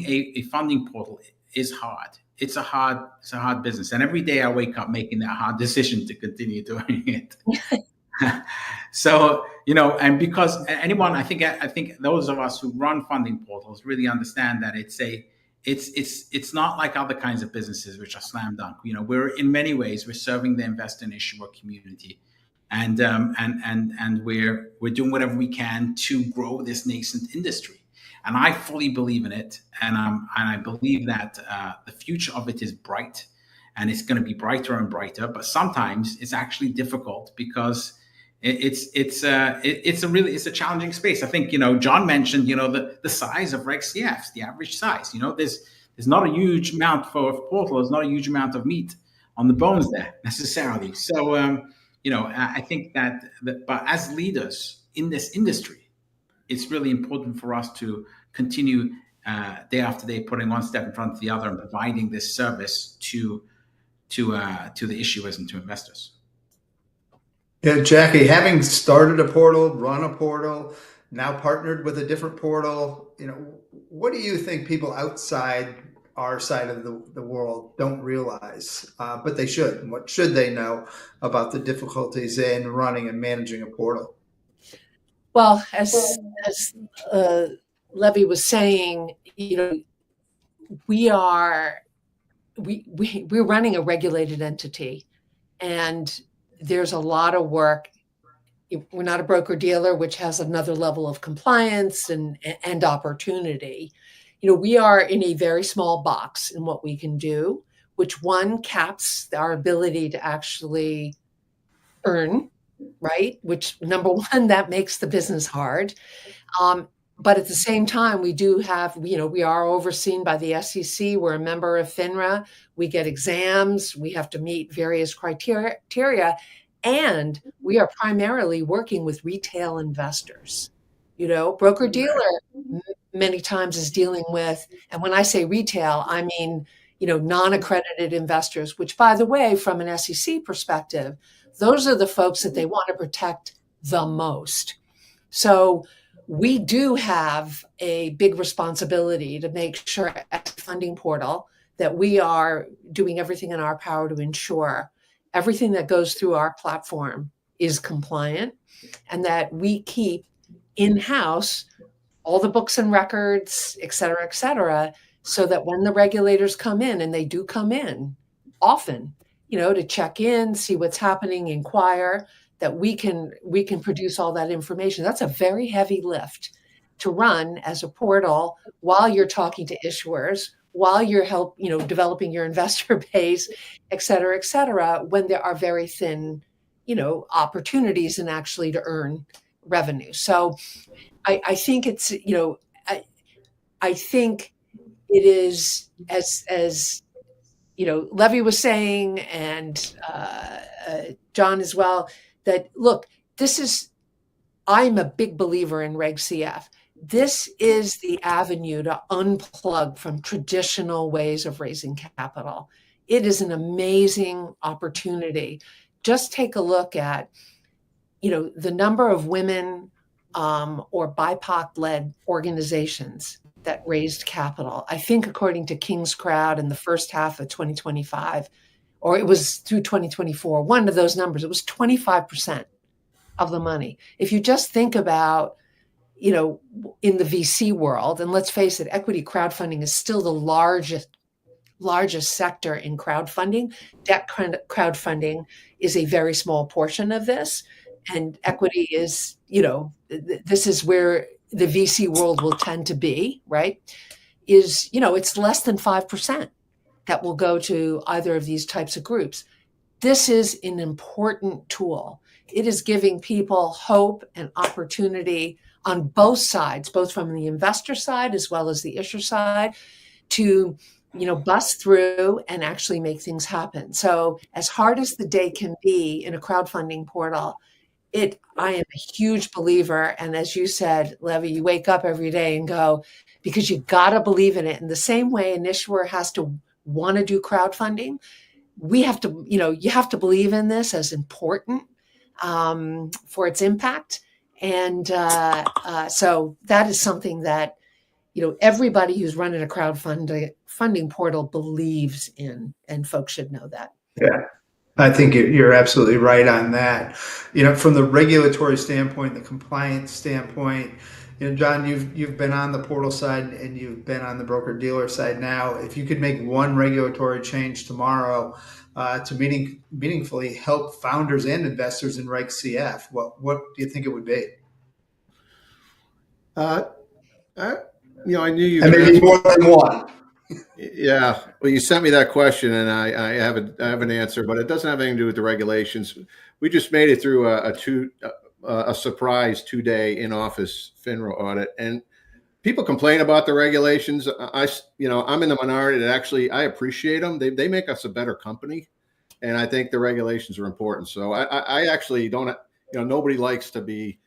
a funding portal is hard. It's a hard business, and every day I wake up making that hard decision to continue doing it. So and because anyone, I think those of us who run funding portals really understand that it's not like other kinds of businesses which are slam dunk. We're in many ways we're serving the investor and issuer community, and we're doing whatever we can to grow this nascent industry. And I fully believe in it, and I believe that the future of it is bright, and it's going to be brighter and brighter. But sometimes it's actually difficult because it's a challenging space. I think John mentioned the size of Reg CFs, the average size. There's not a huge amount for a portal. There's not a huge amount of meat on the bones there necessarily. So I think that but as leaders in this industry, it's really important for us to continue day after day, putting one step in front of the other and providing this service to the issuers and to investors. Yeah, Jackie, having started a portal, run a portal, now partnered with a different portal, what do you think people outside our side of the world don't realize, but they should? And what should they know about the difficulties in running and managing a portal? Well, as Levi was saying, we're running a regulated entity, and there's a lot of work. We're not a broker dealer, which has another level of compliance and opportunity. We are in a very small box in what we can do, which one caps our ability to actually earn, right? Which number one, that makes the business hard. But at the same time, we do have, we are overseen by the SEC. We're a member of FINRA. We get exams. We have to meet various criteria. And we are primarily working with retail investors. Broker dealer many times is dealing with, and when I say retail, I mean, non-accredited investors, which, by the way, from an SEC perspective, those are the folks that they want to protect the most. So we do have a big responsibility to make sure at the funding portal that we are doing everything in our power to ensure everything that goes through our platform is compliant, and that we keep in-house all the books and records, et cetera, so that when the regulators come in, and they do come in often, to check in, see what's happening, inquire, that we can produce all that information. That's a very heavy lift to run as a portal while you're talking to issuers, while you're developing your investor base, et cetera, when there are very thin, opportunities and actually to earn revenue. So I think it's, I think it is as Levi was saying, and John as well, that, look, I'm a big believer in Reg CF. This is the avenue to unplug from traditional ways of raising capital. It is an amazing opportunity. Just take a look at, the number of women or BIPOC-led organizations that raised capital. I think according to King's Crowd in the first half of 2025, or it was through 2024, one of those numbers, it was 25% of the money. If you just think about, in the VC world, and let's face it, equity crowdfunding is still the largest sector in crowdfunding. Debt crowdfunding is a very small portion of this. And equity is, this is where the VC world will tend to be, right? It's less than 5% that will go to either of these types of groups. This is an important tool. It is giving people hope and opportunity on both sides, both from the investor side as well as the issuer side, to bust through and actually make things happen. So as hard as the day can be in a crowdfunding portal, I am a huge believer. And as you said, Levy, you wake up every day and go, because you got to believe in it. In the same way an issuer has to want to do crowdfunding, we have to, you have to believe in this as important for its impact. And so that is something that, everybody who's running a crowdfunding portal believes in, and folks should know that. Yeah, I think you're absolutely right on that. From the regulatory standpoint, the compliance standpoint, John, you've been on the portal side and you've been on the broker dealer side now. If you could make one regulatory change tomorrow to meaningfully help founders and investors in Reg CF, what do you think it would be? I knew you. And maybe more than one. Yeah. Well, you sent me that question, and I have an answer, but it doesn't have anything to do with the regulations. We just made it through a surprise 2-day in-office FINRA audit, and people complain about the regulations. I'm in the minority that actually I appreciate them. They make us a better company, and I think the regulations are important. So I actually don't. Nobody likes to be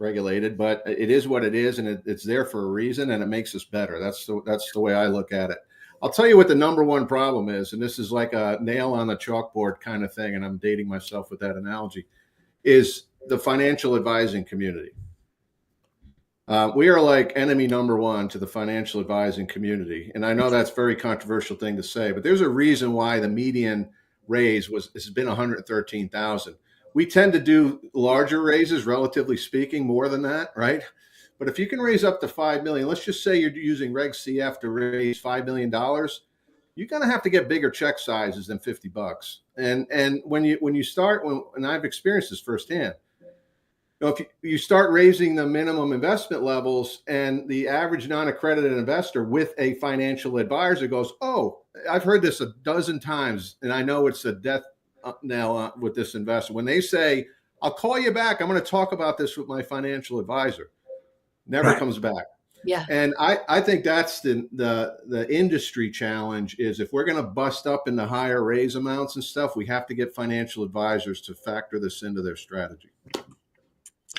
regulated, but it is what it is, and it's there for a reason, and it makes us better. That's the way I look at it. I'll tell you what the number one problem is, and this is like a nail on the chalkboard kind of thing, and I'm dating myself with that analogy, is the financial advising community. We are like enemy number one to the financial advising community, and I know that's a very controversial thing to say, but there's a reason why the median raise has been 113,000. We tend to do larger raises, relatively speaking, more than that, right? But if you can raise up to $5 million, let's just say you're using Reg CF to raise $5 million, you're going to have to get bigger check sizes than $50. And when you start, and I've experienced this firsthand, if you start raising the minimum investment levels, and the average non-accredited investor with a financial advisor goes, "Oh, I've heard this a dozen times, and I know it's a death now with this investor." When they say, "I'll call you back, I'm going to talk about this with my financial advisor," never comes back. Yeah. And I think that's the industry challenge, is if we're going to bust up into higher raise amounts and stuff, we have to get financial advisors to factor this into their strategy.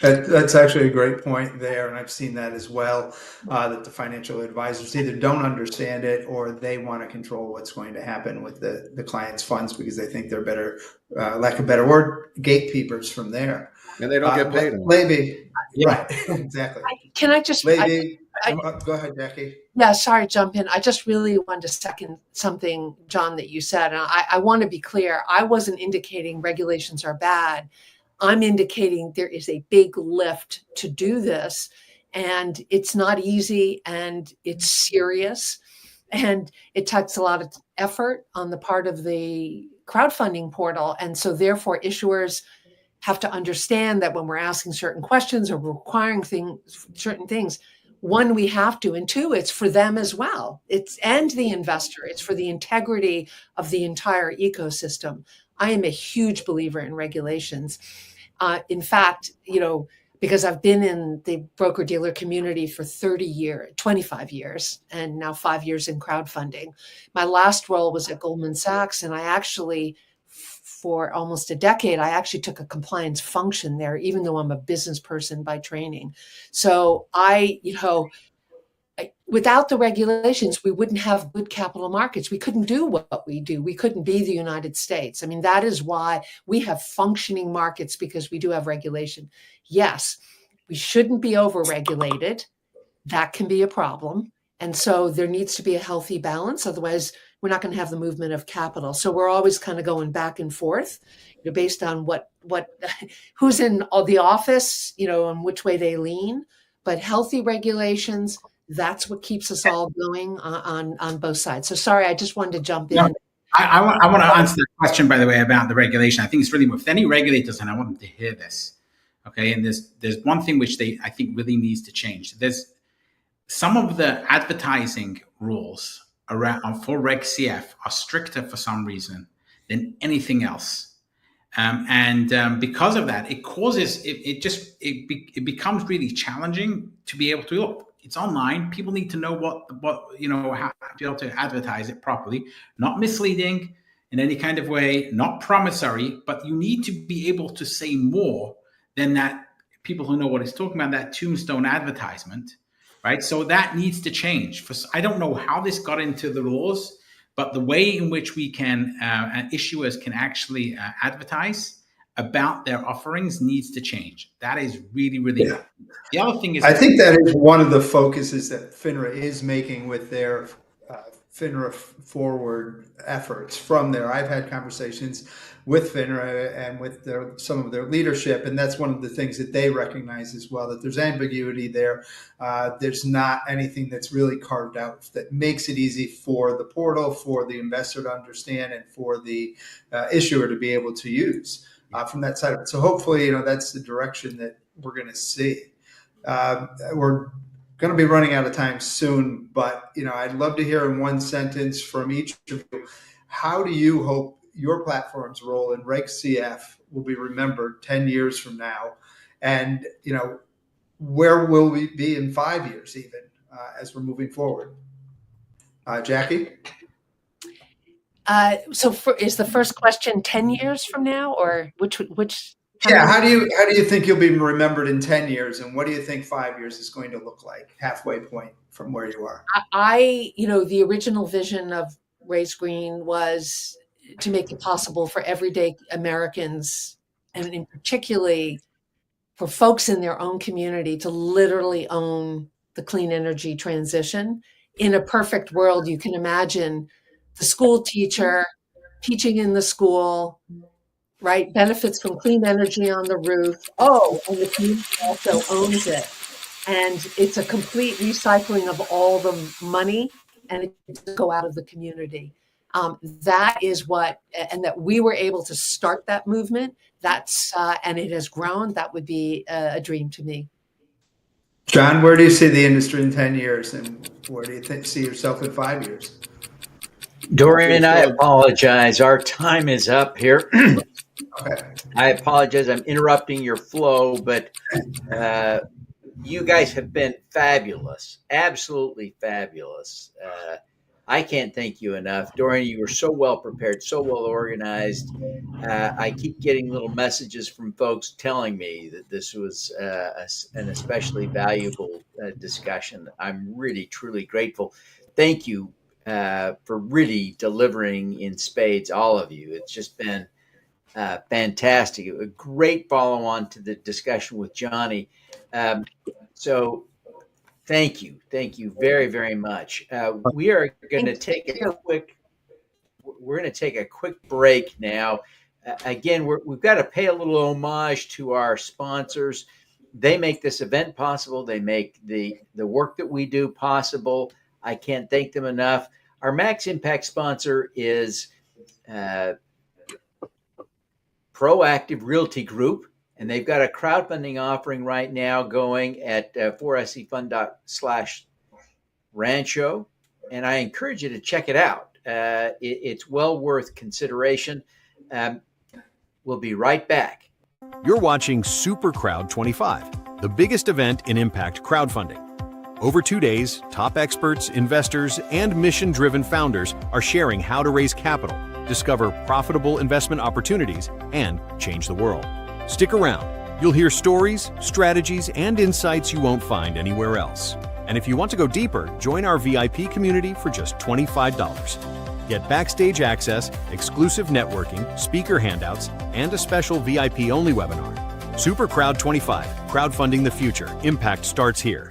That's actually a great point there, and I've seen that as well, that the financial advisors either don't understand it or they want to control what's going to happen with the client's funds because they think they're better, lack of a better word, gatekeepers from there. And they don't get paid. Levy, right, exactly. Can I just... Levy, go ahead, Jackie. Yeah, sorry, jump in. I just really wanted to second something, John, that you said. And I want to be clear. I wasn't indicating regulations are bad. I'm indicating there is a big lift to do this, and it's not easy, and it's serious, and it takes a lot of effort on the part of the crowdfunding portal. And so therefore issuers have to understand that when we're asking certain questions or requiring certain things, one, we have to, and two, it's for them as well. And the investor, it's for the integrity of the entire ecosystem. I am a huge believer in regulations. In fact, because I've been in the broker-dealer community for 25 years, and now 5 years in crowdfunding. My last role was at Goldman Sachs, and I actually for almost a decade. I actually took a compliance function there, even though I'm a business person by training. So without the regulations, we wouldn't have good capital markets. We couldn't do what we do. We couldn't be the United States. I mean, that is why we have functioning markets, because we do have regulation. Yes, we shouldn't be overregulated. That can be a problem. And so there needs to be a healthy balance. Otherwise, we're not going to have the movement of capital. So we're always kind of going back and forth, based on who's in the office, and which way they lean. But healthy regulations, that's what keeps us all going on both sides. So sorry, I just wanted to jump in. I want to answer the question, by the way, about the regulation. I think it's really, with any regulators, and I want them to hear this. Okay, and there's one thing which I think really needs to change. There's some of the advertising rules around for Reg CF are stricter for some reason than anything else, and because of that, it causes it becomes really challenging to be able to look. It's online. People need to know how to be able to advertise it properly, not misleading in any kind of way, not promissory, but you need to be able to say more than that. People who know what it's talking about, that tombstone advertisement, right? So that needs to change. I don't know how this got into the laws, but the way in which we can, issuers can actually advertise about their offerings needs to change. That is really, really important. The other thing is, I think that is one of the focuses that FINRA is making with their FINRA Forward efforts from there. I've had conversations with FINRA and with some of their leadership, and that's one of the things that they recognize as well, that there's ambiguity there. There's not anything that's really carved out that makes it easy for the portal, for the investor to understand, and for the issuer to be able to use from that side of it. So hopefully, that's the direction that we're going to see. We're going to be running out of time soon, but I'd love to hear in one sentence from each of you, how do you hope your platform's role in Reg CF will be remembered 10 years from now? And, where will we be in 5 years even as we're moving forward? Jackie? Is the first question 10 years from now, or which? Yeah, how do you think you'll be remembered in 10 years, and what do you think 5 years is going to look like, halfway point from where you are? The original vision of Raise Green was to make it possible for everyday Americans, and in particularly for folks in their own community, to literally own the clean energy transition. In a perfect world, you can imagine the school teacher teaching in the school, right? Benefits from clean energy on the roof. Oh, and the community also owns it. And it's a complete recycling of all the money, and it doesn't go out of the community. That is and that we were able to start that movement. And it has grown. That would be a dream to me. John, where do you see the industry in 10 years, and where do you see yourself in 5 years? Dorian, I apologize. Our time is up here. Okay. I apologize. I'm interrupting your flow, but you guys have been fabulous, absolutely fabulous. I can't thank you enough. Dorian, you were so well prepared, so well organized. I keep getting little messages from folks telling me that this was an especially valuable discussion. I'm really, truly grateful. Thank you for really delivering in spades, all of you. It's just been fantastic. A great follow-on to the discussion with Johnny. So thank you very, very much. We are going to take a quick break now. Again, we've got to pay a little homage to our sponsors. They make this event possible. They make the work that we do possible. I can't thank them enough. Our Max Impact sponsor is Proactive Realty Group, and they've got a crowdfunding offering right now going at 4scfund.com/rancho, and I encourage you to check it out. It's well worth consideration. We'll be right back. You're watching SuperCrowd25, the biggest event in impact crowdfunding. Over 2 days, top experts, investors, and mission-driven founders are sharing how to raise capital, discover profitable investment opportunities, and change the world. Stick around. You'll hear stories, strategies, and insights you won't find anywhere else. And if you want to go deeper, join our VIP community for just $25. Get backstage access, exclusive networking, speaker handouts, and a special VIP-only webinar. SuperCrowd25, crowdfunding the future. Impact starts here.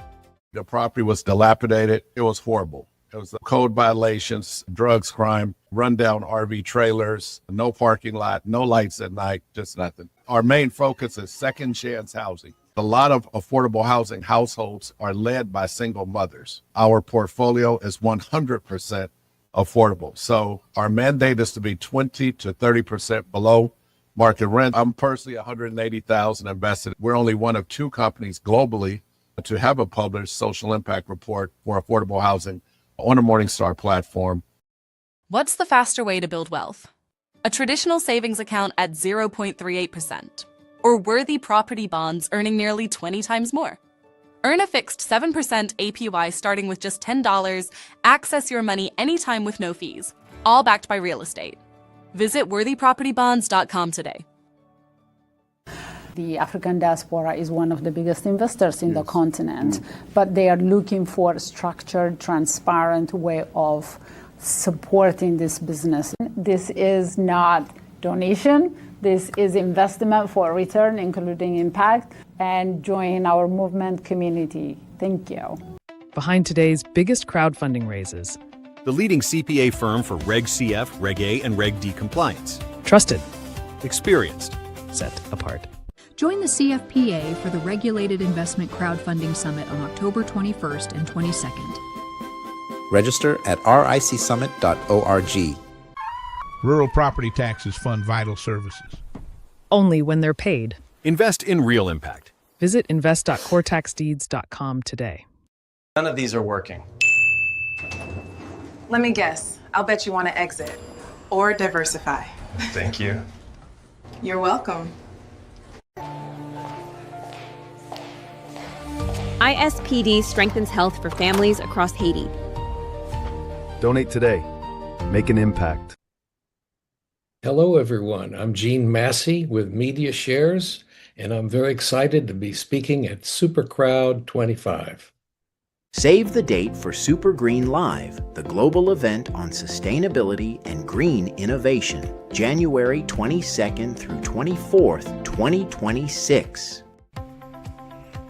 The property was dilapidated. It was horrible. It was code violations, drugs, crime, rundown RV trailers, no parking lot, no lights at night, just nothing. Our main focus is second chance housing. A lot of affordable housing households are led by single mothers. Our portfolio is 100% affordable. So our mandate is to be 20 to 30% below market rent. I'm personally $180,000 invested. We're only one of two companies globally to have a published social impact report for affordable housing on a Morningstar platform. What's the faster way to build wealth? A traditional savings account at 0.38%, or worthy property bonds earning nearly 20 times more? Earn a fixed 7% APY starting with just $10. Access your money anytime with no fees, all backed by real estate. Visit worthypropertybonds.com today. The African diaspora is one of the biggest investors in the continent, but they are looking for a structured, transparent way of supporting this business. This is not donation. This is investment for return, including impact, and join our movement community. Thank you. Behind today's biggest crowdfunding raises, the leading CPA firm for Reg CF, Reg A, and Reg D compliance. Trusted, experienced, set apart. Join the CFPA for the Regulated Investment Crowdfunding Summit on October 21st and 22nd. Register at ricsummit.org. Rural property taxes fund vital services. Only when they're paid. Invest in real impact. Visit invest.coretaxdeeds.com today. None of these are working. Let me guess. I'll bet you want to exit or diversify. Thank you. You're welcome. ISPD strengthens health for families across Haiti. Donate today. Make an impact. Hello, everyone. I'm Gene Massey with Media Shares, and I'm very excited to be speaking at SuperCrowd25. Save the date for Super Green Live, the global event on sustainability and green innovation, January 22nd through 24th, 2026.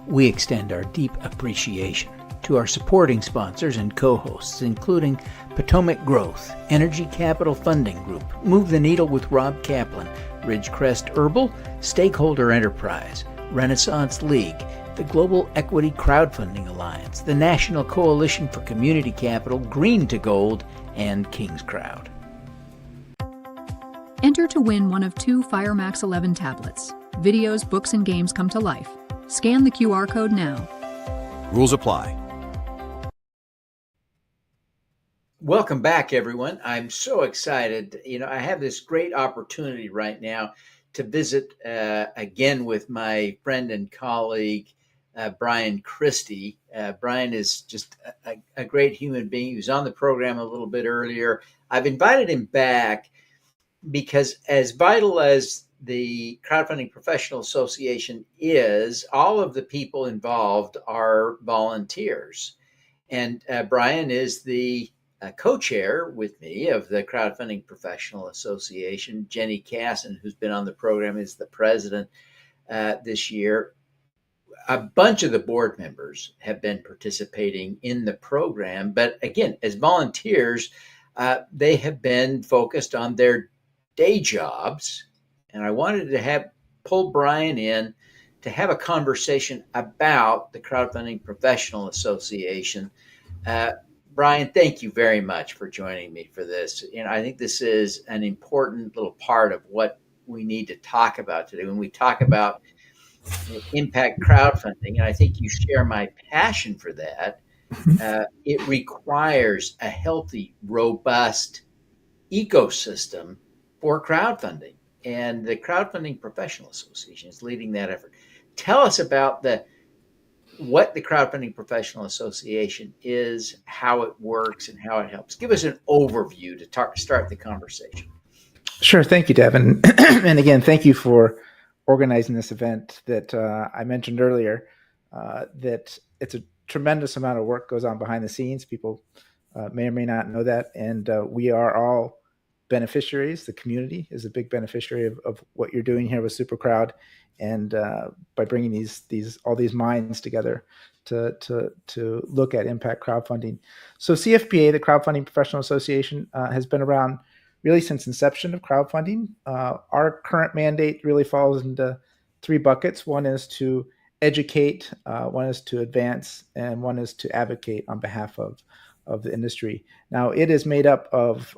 We extend our deep appreciation to our supporting sponsors and co-hosts, including Potomac Growth, Energy Capital Funding Group, Move the Needle with Rob Kaplan, Ridgecrest Herbal, Stakeholder Enterprise, Renaissance League, the Global Equity Crowdfunding Alliance, the National Coalition for Community Capital, Green to Gold, and King's Crowd. Enter to win one of 2 FireMax 11 tablets. Videos, books, and games come to life. Scan the QR code now. Rules apply. Welcome back, everyone. I'm so excited. I have this great opportunity right now to visit again with my friend and colleague, Brian Christie. Brian is just a great human being. He was on the program a little bit earlier. I've invited him back because as vital as the Crowdfunding Professional Association is, all of the people involved are volunteers. And Brian is the co-chair with me of the Crowdfunding Professional Association. Jenny Casson, who's been on the program, is the president this year. A bunch of the board members have been participating in the program, but again, as volunteers, they have been focused on their day jobs. And I wanted to pull Brian in to have a conversation about the Crowdfunding Professional Association. Brian, thank you very much for joining me for this. I think this is an important little part of what we need to talk about today. When we talk about impact crowdfunding, and I think you share my passion for that, it requires a healthy, robust ecosystem for crowdfunding. And the Crowdfunding Professional Association is leading that effort. Tell us about what the Crowdfunding Professional Association is, how it works, and how it helps. Give us an overview to start the conversation. Sure. Thank you, Devin. And again, thank you for organizing this event that I mentioned earlier, that it's a tremendous amount of work goes on behind the scenes. People may or may not know that. And we are all beneficiaries. The community is a big beneficiary of what you're doing here with SuperCrowd. And by bringing all these minds together to look at impact crowdfunding. So CFPA, the Crowdfunding Professional Association, has been around really since inception of crowdfunding. Our current mandate really falls into three buckets. One is to educate, one is to advance, and one is to advocate on behalf of the industry. Now, it is made up of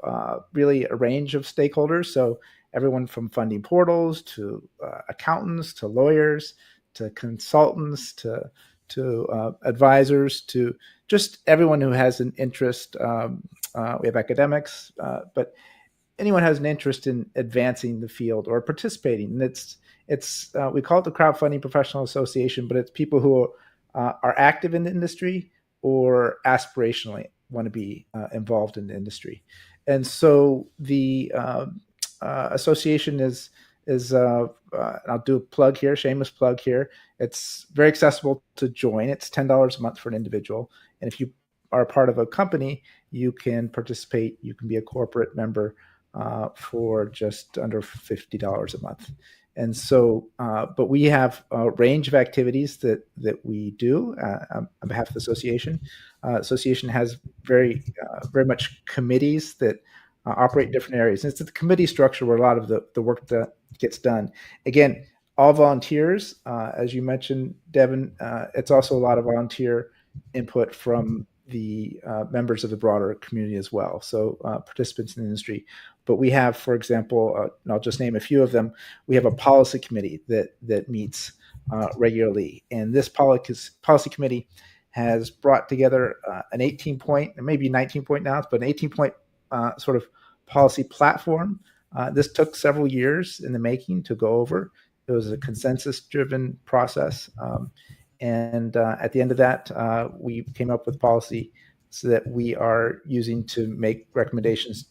really a range of stakeholders. So everyone from funding portals to accountants to lawyers to consultants to advisors to just everyone who has an interest. We have academics, but anyone has an interest in advancing the field or participating. And it's we call it the Crowdfunding Professional Association, but it's people who are active in the industry or aspirationally want to be involved in the industry. And so the association is I'll do a plug here, shameless plug here. It's very accessible to join. It's $10 a month for an individual, and if you are part of a company, you can participate. You can be a corporate member for just under $50 a month. And so, but we have a range of activities that we do on behalf of the association. Association has very much committees that operate in different areas. And it's the committee structure where a lot of the work that gets done. Again, all volunteers, as you mentioned, Devin. It's also a lot of volunteer input from the members of the broader community as well. So participants in the industry. But we have, for example, and I'll just name a few of them. We have a policy committee that meets regularly, and this policy committee has brought together an 18-point, or maybe 19-point now, but an 18-point sort of policy platform. This took several years in the making to go over. It was a consensus-driven process. And at the end of that, we came up with policy so that we are using to make recommendations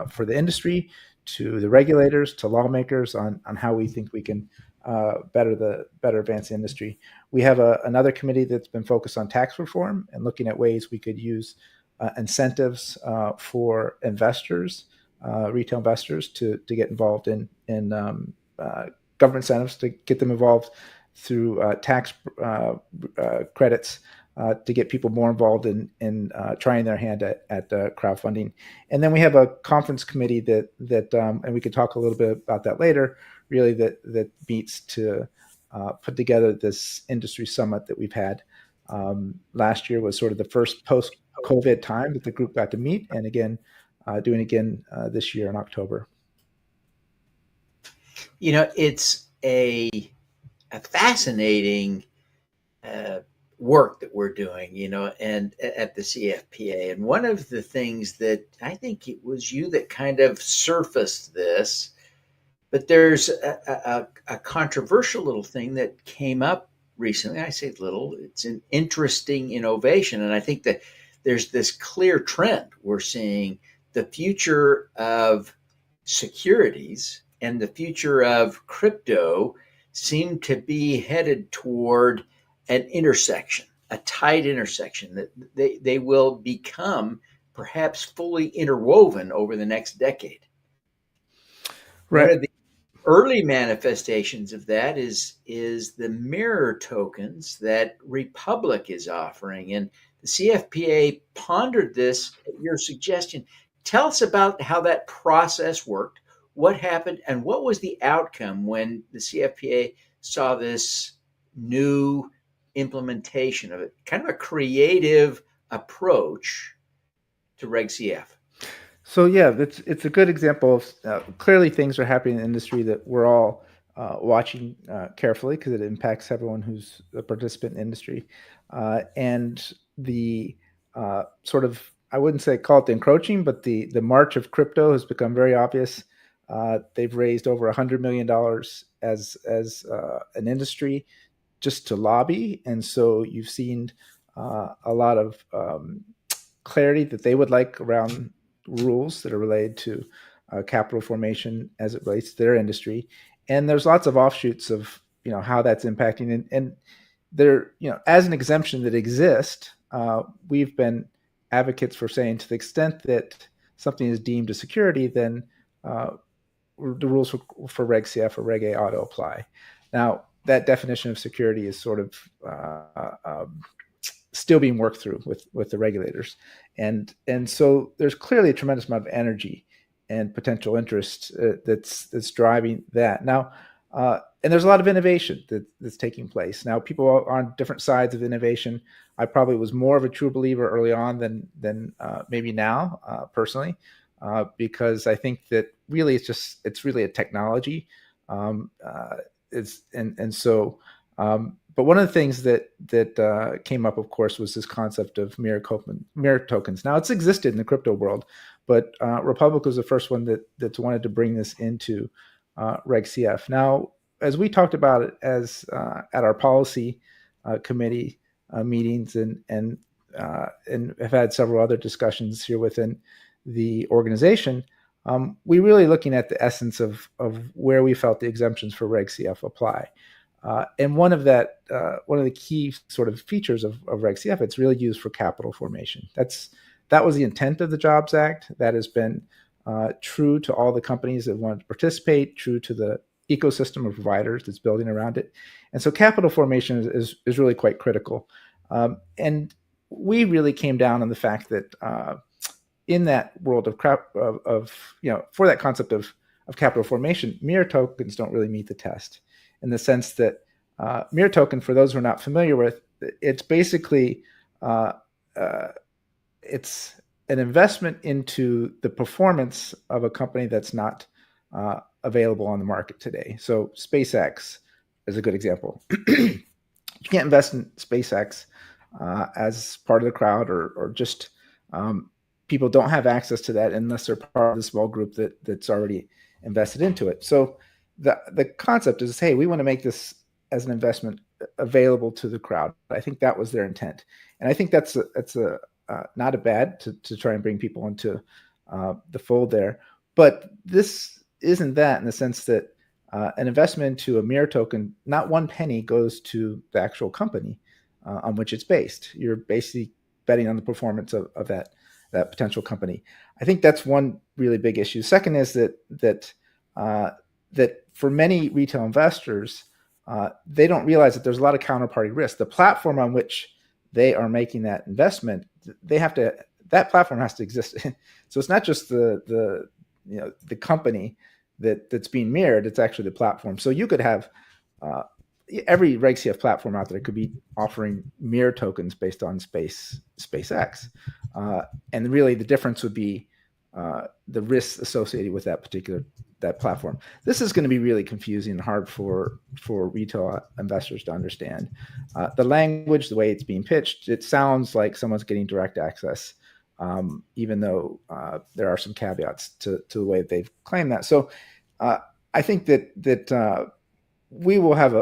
for the industry, to the regulators, to lawmakers on how we think we can better advance the industry. We have another committee that's been focused on tax reform and looking at ways we could use incentives for investors, retail investors, to get involved in government incentives, to get them involved through tax credits, to get people more involved in trying their hand at crowdfunding. And then we have a conference committee that and we could talk a little bit about that later, really that meets to put together this industry summit that we've had. Last year was sort of the first post-COVID time that the group got to meet, and again, doing again this year in October. You know, it's a fascinating work that we're doing, you know, and at the CFPA. And one of the things that I think it was you that kind of surfaced this, but there's a controversial little thing that came up recently. I say little, it's an interesting innovation. And I think that there's this clear trend we're seeing. The future of securities and the future of crypto seem to be headed toward an intersection, a tight intersection, that they will become perhaps fully interwoven over the next decade. Right. One of the early manifestations of that is the mirror tokens that Republic is offering. And the CFPA pondered this at your suggestion. Tell us about how that process worked, what happened, and what was the outcome when the CFPA saw this new implementation of it, kind of a creative approach to Reg CF. So yeah, it's a good example of clearly things are happening in the industry that we're all watching carefully because it impacts everyone who's a participant in the industry. And the sort of, I wouldn't say call it the encroaching, but the march of crypto has become very obvious. They've raised over $100 million as an industry just to lobby. And so you've seen a lot of clarity that they would like around rules that are related to capital formation as it relates to their industry. And there's lots of offshoots of how that's impacting. And there, as an exemption that exists, we've been advocates for saying to the extent that something is deemed a security, then the rules for Reg CF or Reg A ought to apply. Now, that definition of security is sort of still being worked through with the regulators, and so there's clearly a tremendous amount of energy and potential interest that's driving that now. And there's a lot of innovation that's taking place now. People are on different sides of innovation. I probably was more of a true believer early on than maybe now, personally, because I think that really it's really a technology. But one of the things that came up, of course, was this concept of mirror tokens. Now, it's existed in the crypto world, but Republic was the first one that wanted to bring this into Reg CF. Now, as we talked about it at our policy committee meetings and have had several other discussions here within the organization, we really looking at the essence of where we felt the exemptions for Reg CF apply. And one of the key sort of features of Reg CF, it's really used for capital formation. That was the intent of the Jobs Act. That has been true to all the companies that wanted to participate, true to the ecosystem of providers that's building around it. And so capital formation is really quite critical. And we really came down on the fact that in that world for that concept of capital formation, mirror tokens don't really meet the test, in the sense that mirror token, for those who are not familiar with, it's basically it's an investment into the performance of a company that's not available on the market today. So SpaceX is a good example. You can't invest in SpaceX as part of the crowd, or just people don't have access to that unless they're part of the small group that's already invested into it. So the concept is, hey, we want to make this as an investment available to the crowd. I think that was their intent, and I think that's not a bad to try and bring people into the fold there. But this isn't that, in the sense that an investment into a mirror token, not one penny goes to the actual company on which it's based. You're basically betting on the performance of that potential company. I think that's one really big issue. Second is that for many retail investors, they don't realize that there's a lot of counterparty risk. The platform on which they are making that investment, that platform has to exist. So it's not just the company that's being mirrored, it's actually the platform. So you could have every Reg CF platform out there could be offering mirror tokens based on SpaceX. And really the difference would be the risks associated with that platform. This is going to be really confusing and hard for retail investors to understand. The language, the way it's being pitched, it sounds like someone's getting direct access, even though there are some caveats to the way they've claimed that. So I think that we will have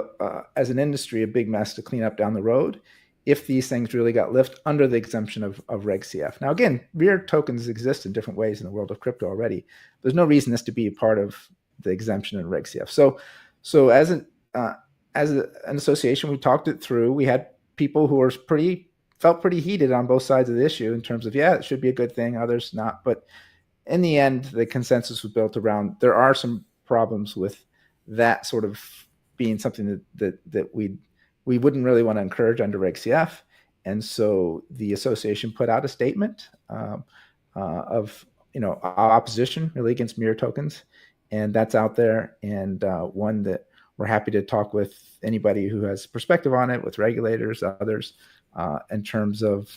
as an industry, a big mess to clean up down the road if these things really got lifted under the exemption of Reg CF. Now, again, mirror tokens exist in different ways in the world of crypto already. There's no reason this to be a part of the exemption in Reg CF. So as an association, we talked it through. We had people who felt pretty heated on both sides of the issue in terms of, yeah, it should be a good thing, others not. But in the end, the consensus was built around there are some problems with that sort of being something that we wouldn't really want to encourage under Reg CF. And so the association put out a statement of our opposition really against mirror tokens, and that's out there, and one that we're happy to talk with anybody who has perspective on it, with regulators, others, in terms of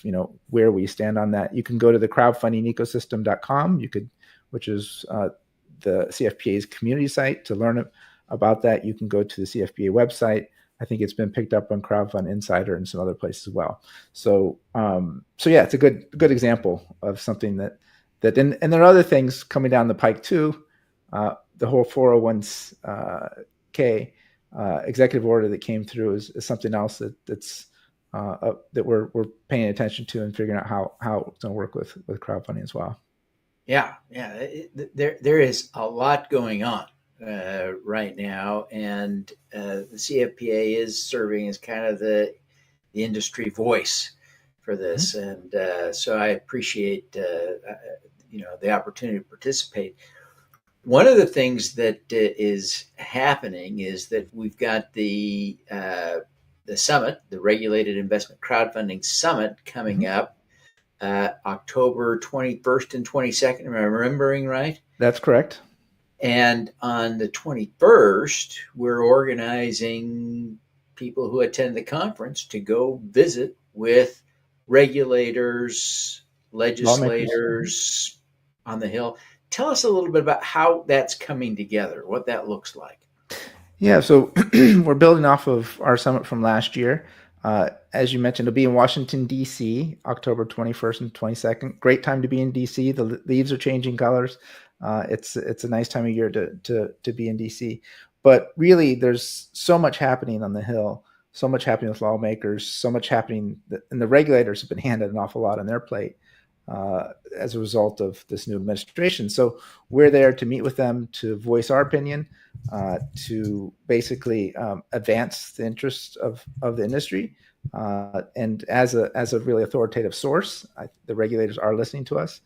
where we stand on that. You can go to the crowdfundingecosystem.com, which is the CFPA's community site, to learn about that. You can go to the CFPA website. I think it's been picked up on Crowdfund Insider and some other places as well. So yeah, it's a good example of something that and there are other things coming down the pike too. The whole 401k executive order that came through is something else that we're paying attention to and figuring out how it's going to work with crowdfunding as well. Yeah, there is a lot going on right now, and the CFPA is serving as kind of the industry voice for this, and so I appreciate the opportunity to participate. One of the things that is happening is that we've got the summit, the Regulated Investment Crowdfunding Summit, coming up October 21st and 22nd. Am I remembering right? That's correct. And on the 21st, we're organizing people who attend the conference to go visit with regulators, legislators on the Hill. Tell us a little bit about how that's coming together, what that looks like. Yeah, so we're building off of our summit from last year. As you mentioned, it'll be in Washington, D.C., October 21st and 22nd. Great time to be in D.C. The leaves are changing colors. It's a nice time of year to be in D.C. But really, there's so much happening on the Hill, so much happening with lawmakers, so much happening, and the regulators have been handed an awful lot on their plate as a result of this new administration. So we're there to meet with them, to voice our opinion, to basically advance the interests of the industry. And as a really authoritative source, the regulators are listening to us.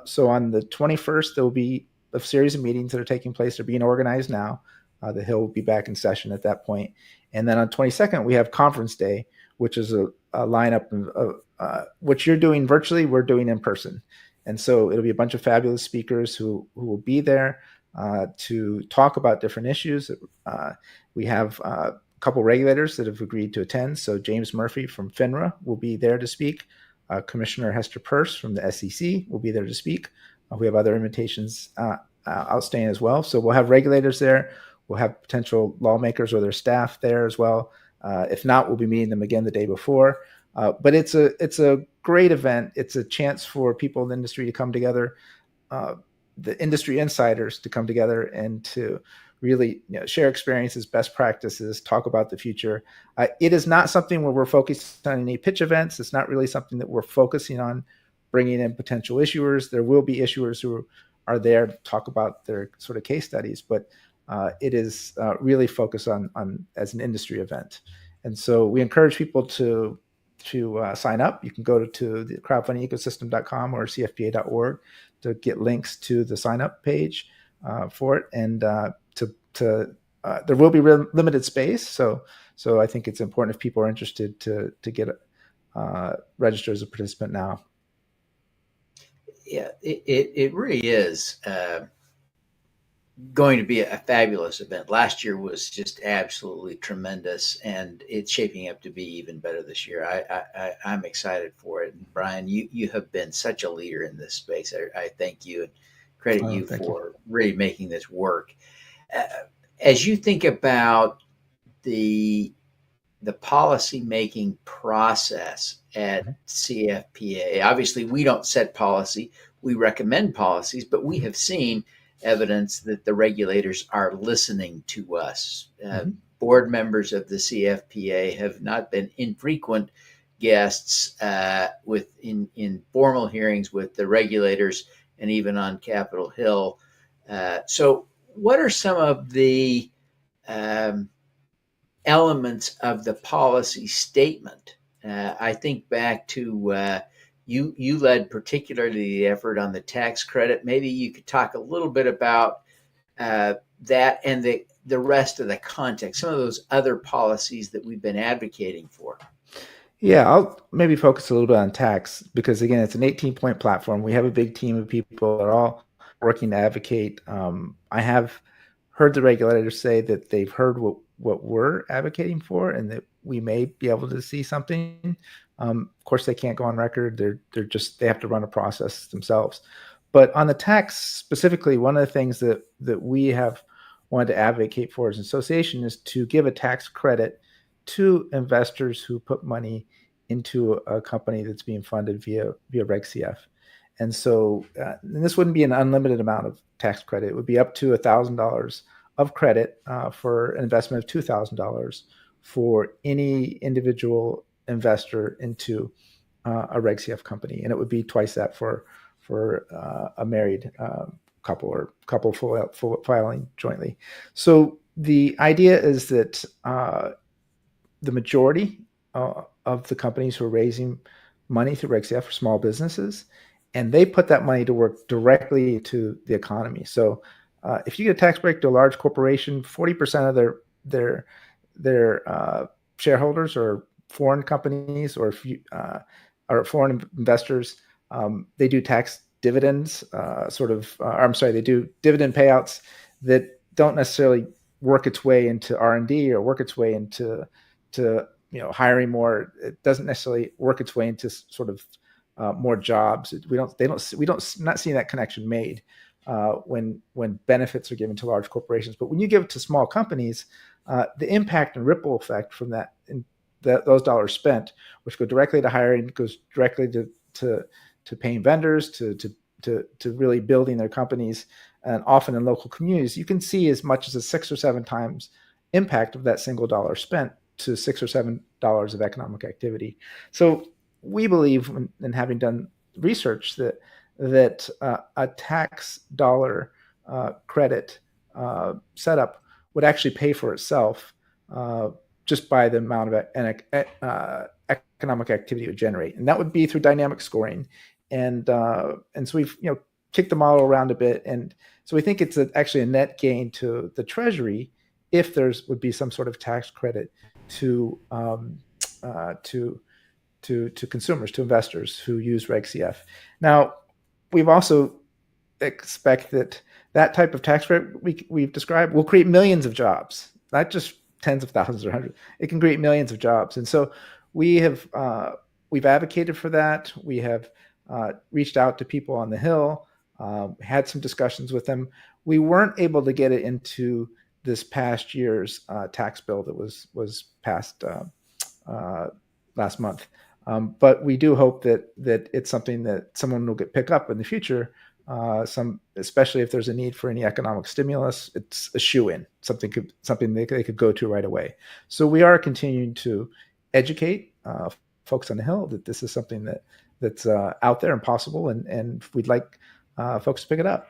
So on the 21st, there will be a series of meetings that are taking place. They're being organized now. The Hill will be back in session at that point. And then on 22nd, we have Conference Day, which is a lineup of what you're doing virtually, we're doing in person. And so it'll be a bunch of fabulous speakers who will be there to talk about different issues. We have a couple regulators that have agreed to attend. So James Murphy from FINRA will be there to speak. Commissioner Hester Peirce from the SEC will be there to speak. We have other invitations outstanding as well. So we'll have regulators there. We'll have potential lawmakers or their staff there as well. If not, we'll be meeting them again the day before. But it's a great event. It's a chance for people in the industry to come together, the industry insiders to come together and to really share experiences, best practices, talk about the future. It is not something where we're focused on any pitch events. It's not really something that we're focusing on bringing in potential issuers. There will be issuers who are there to talk about their sort of case studies, but it is really focused on as an industry event. And so we encourage people to sign up. You can go to the crowdfundingecosystem.com or cfpa.org to get links to the sign up page for it. And there will be limited space. So I think it's important if people are interested to get registered as a participant now. Yeah, it really is going to be a fabulous event. Last year was just absolutely tremendous, and it's shaping up to be even better this year. I'm excited for it. And Brian, you have been such a leader in this space. I thank you and credit you for really making this work. As you think about the policy making process at CFPA, obviously we don't set policy, we recommend policies, but we have seen evidence that the regulators are listening to us. Board members of the CFPA have not been infrequent guests in formal hearings with the regulators and even on Capitol Hill. So what are some of the elements of the policy statement? I think back to you led particularly the effort on the tax credit. Maybe you could talk a little bit about that and the rest of the context, some of those other policies that we've been advocating for. Yeah, I'll maybe focus a little bit on tax because, again, it's an 18-point platform. We have a big team of people that are all working to advocate. I have heard the regulators say that they've heard what we're advocating for and that we may be able to see something. Of course, they can't go on record. They have to run a process themselves. But on the tax specifically, one of the things that we have wanted to advocate for as an association is to give a tax credit to investors who put money into a company that's being funded via Reg CF. And so and this wouldn't be an unlimited amount of tax credit. It would be up to $1,000 of credit for an investment of $2,000 for any individual investor into a Reg CF company. And it would be twice that for a married couple or couple filing jointly. So the idea is that the majority of the companies who are raising money through Reg CF are small businesses, and they put that money to work directly to the economy. So if you get a tax break to a large corporation, 40% of their shareholders are foreign companies or are foreign investors. They do tax dividends, they do dividend payouts that don't necessarily work its way into R&D or work its way into hiring more. It doesn't necessarily work its way into sort of more jobs. We don't not seeing that connection made when benefits are given to large corporations. But when you give it to small companies, the impact and ripple effect from those dollars spent, which go directly to hiring, goes directly to paying vendors, to really building their companies, and often in local communities, you can see as much as a 6 or 7 times impact of that single dollar spent to $6 or $7 of economic activity. So we believe, in having done research, that a tax dollar credit setup would actually pay for itself just by the amount of economic activity it would generate, and that would be through dynamic scoring. And so we've kicked the model around a bit, and so we think it's actually a net gain to the Treasury if would be some sort of tax credit to consumers, to investors who use Reg CF. Now, we've also expect that type of tax credit we've described will create millions of jobs, not just tens of thousands or hundreds. It can create millions of jobs, and so we've advocated for that. We have reached out to people on the Hill, had some discussions with them. We weren't able to get it into this past year's tax bill that was passed last month, but we do hope that it's something that someone will pick up in the future. Especially if there's a need for any economic stimulus, it's a shoe-in, something they could go to right away. So we are continuing to educate folks on the Hill that this is something that's out there and possible, and we'd like folks to pick it up.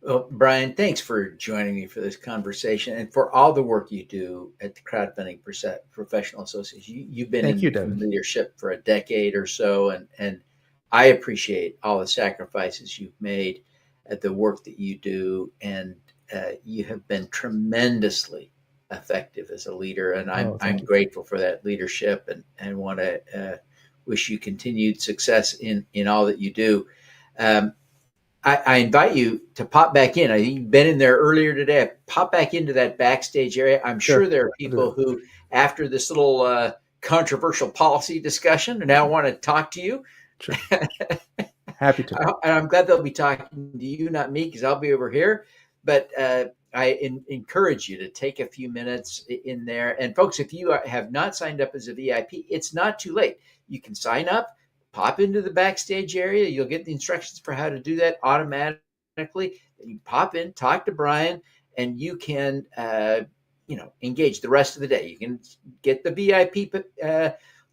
Well, Brian, thanks for joining me for this conversation and for all the work you do at the Crowdfunding Professional Association. You've been in leadership for a decade or so, and I appreciate all the sacrifices you've made at the work that you do, and you have been tremendously effective as a leader, and I'm grateful for that leadership, and want to wish you continued success in all that you do. I invite you to pop back in. I think you've been in there earlier today. Pop back into that backstage area. I'm sure there are people who, after this little controversial policy discussion, now want to talk to you. Sure. Happy to. And I'm glad they'll be talking to you, not me, because I'll be over here. But I encourage you to take a few minutes in there. And folks, if you have not signed up as a VIP, it's not too late. You can sign up, pop into the backstage area. You'll get the instructions for how to do that automatically. You pop in, talk to Brian, and you can engage the rest of the day. You can get the VIP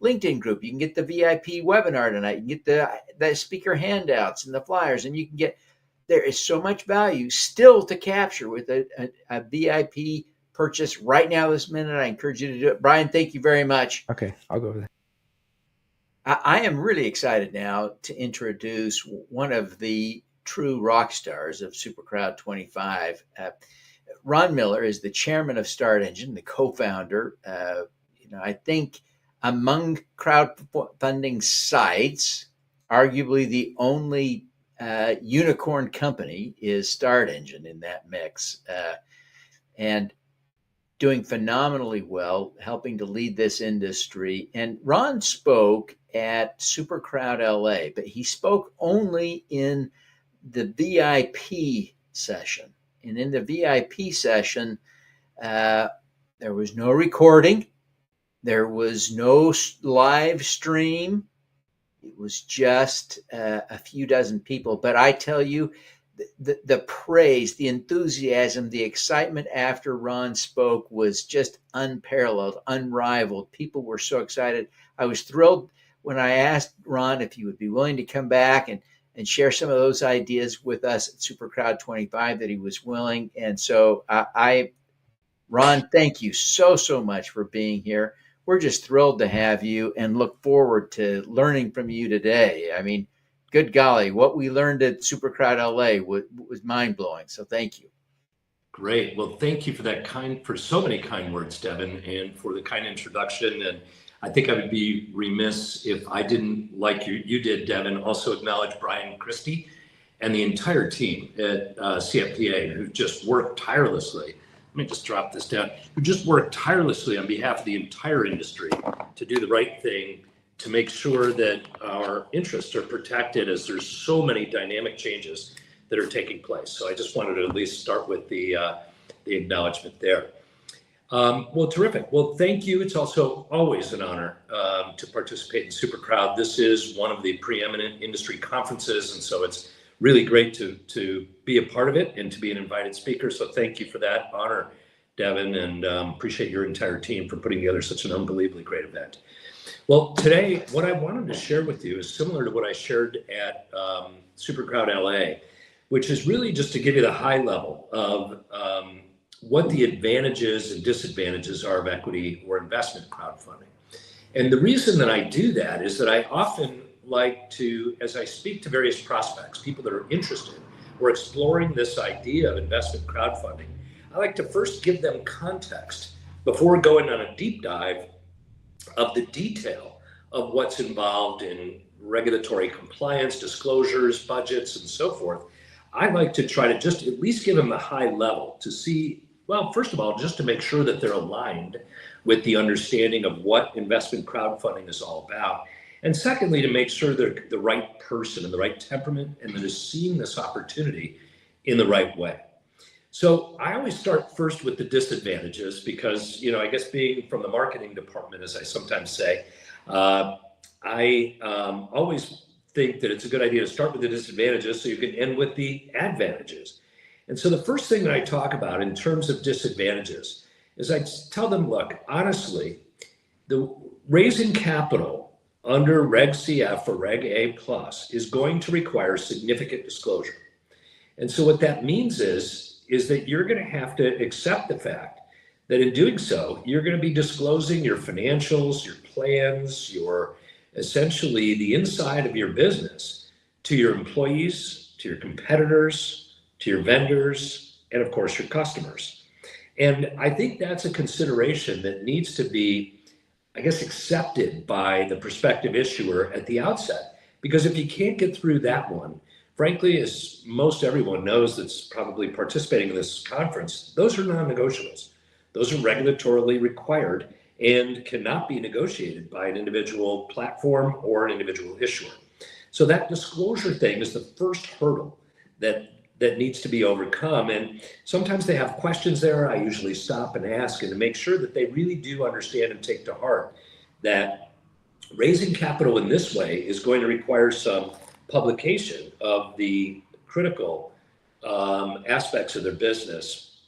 LinkedIn group. You can get the VIP webinar tonight. You can get the speaker handouts and the flyers, and you can get. There is so much value still to capture with a VIP purchase right now, this minute. I encourage you to do it. Brian, thank you very much. Okay, I'll go over there. I am really excited now to introduce one of the true rock stars of SuperCrowd25. Ron Miller is the chairman of Start Engine, the co-founder. I think among crowdfunding sites, arguably the only unicorn company is Start Engine in that mix, and doing phenomenally well, helping to lead this industry. And Ron spoke at SuperCrowd LA, but he spoke only in the VIP session. And in the VIP session, there was no recording. There was no live stream. It was just a few dozen people. But I tell you, the praise, the enthusiasm, the excitement after Ron spoke was just unparalleled, unrivaled. People were so excited. I was thrilled when I asked Ron if he would be willing to come back and share some of those ideas with us at SuperCrowd25 that he was willing. And so Ron, thank you so much for being here. We're just thrilled to have you and look forward to learning from you today. I mean, good golly, what we learned at SuperCrowd LA was mind blowing. So thank you. Great. Well, thank you for so many kind words, Devin, and for the kind introduction. And I think I would be remiss if I didn't, like you did, Devin, also acknowledge Brian Christie and the entire team at CFPA who just worked tirelessly. Let me just drop this down. Who just worked tirelessly on behalf of the entire industry to do the right thing, to make sure that our interests are protected as there's so many dynamic changes that are taking place. So I just wanted to at least start with the acknowledgement there. Well, terrific. Well, thank you. It's also always an honor to participate in SuperCrowd. This is one of the preeminent industry conferences, and so it's really great to be a part of it and to be an invited speaker. So thank you for that honor, Devin, and appreciate your entire team for putting together such an unbelievably great event. Well, today, what I wanted to share with you is similar to what I shared at SuperCrowd LA, which is really just to give you the high level of what the advantages and disadvantages are of equity or investment crowdfunding. And the reason that I do that is that I often like to, as I speak to various prospects, people that are interested or exploring this idea of investment crowdfunding, I like to first give them context before going on a deep dive of the detail of what's involved in regulatory compliance, disclosures, budgets, and so forth. I like to try to just at least give them a high level to see, well, first of all, just to make sure that they're aligned with the understanding of what investment crowdfunding is all about. And secondly, to make sure they're the right person and the right temperament and that is seeing this opportunity in the right way. So I always start first with the disadvantages because, I guess being from the marketing department, as I sometimes say, I always think that it's a good idea to start with the disadvantages so you can end with the advantages. And so the first thing that I talk about in terms of disadvantages is I tell them, look, honestly, the raising capital under Reg CF or Reg A plus is going to require significant disclosure. And so what that means is that you're going to have to accept the fact that in doing so, you're going to be disclosing your financials, your plans, your essentially the inside of your business to your employees, to your competitors, to your vendors, and of course your customers. And I think that's a consideration that needs to be, I guess, accepted by the prospective issuer at the outset. Because if you can't get through that one, frankly, as most everyone knows that's probably participating in this conference, those are non-negotiables. Those are regulatorily required and cannot be negotiated by an individual platform or an individual issuer. So that disclosure thing is the first hurdle that needs to be overcome. And sometimes they have questions there. I usually stop and ask and to make sure that they really do understand and take to heart that raising capital in this way is going to require some publication of the critical aspects of their business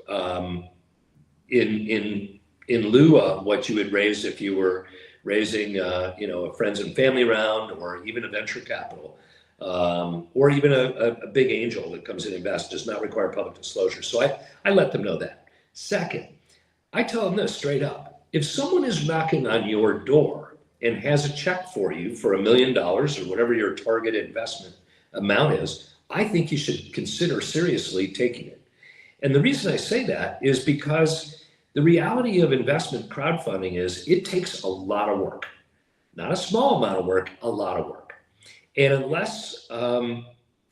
in lieu of what you would raise if you were raising, a friends and family round or even a venture capital, or even a big angel that comes in and invests, does not require public disclosure. So I let them know that. Second, I tell them this straight up. If someone is knocking on your door and has a check for you for $1 million or whatever your target investment amount is, I think you should consider seriously taking it. And the reason I say that is because the reality of investment crowdfunding is it takes a lot of work, not a small amount of work, a lot of work. And unless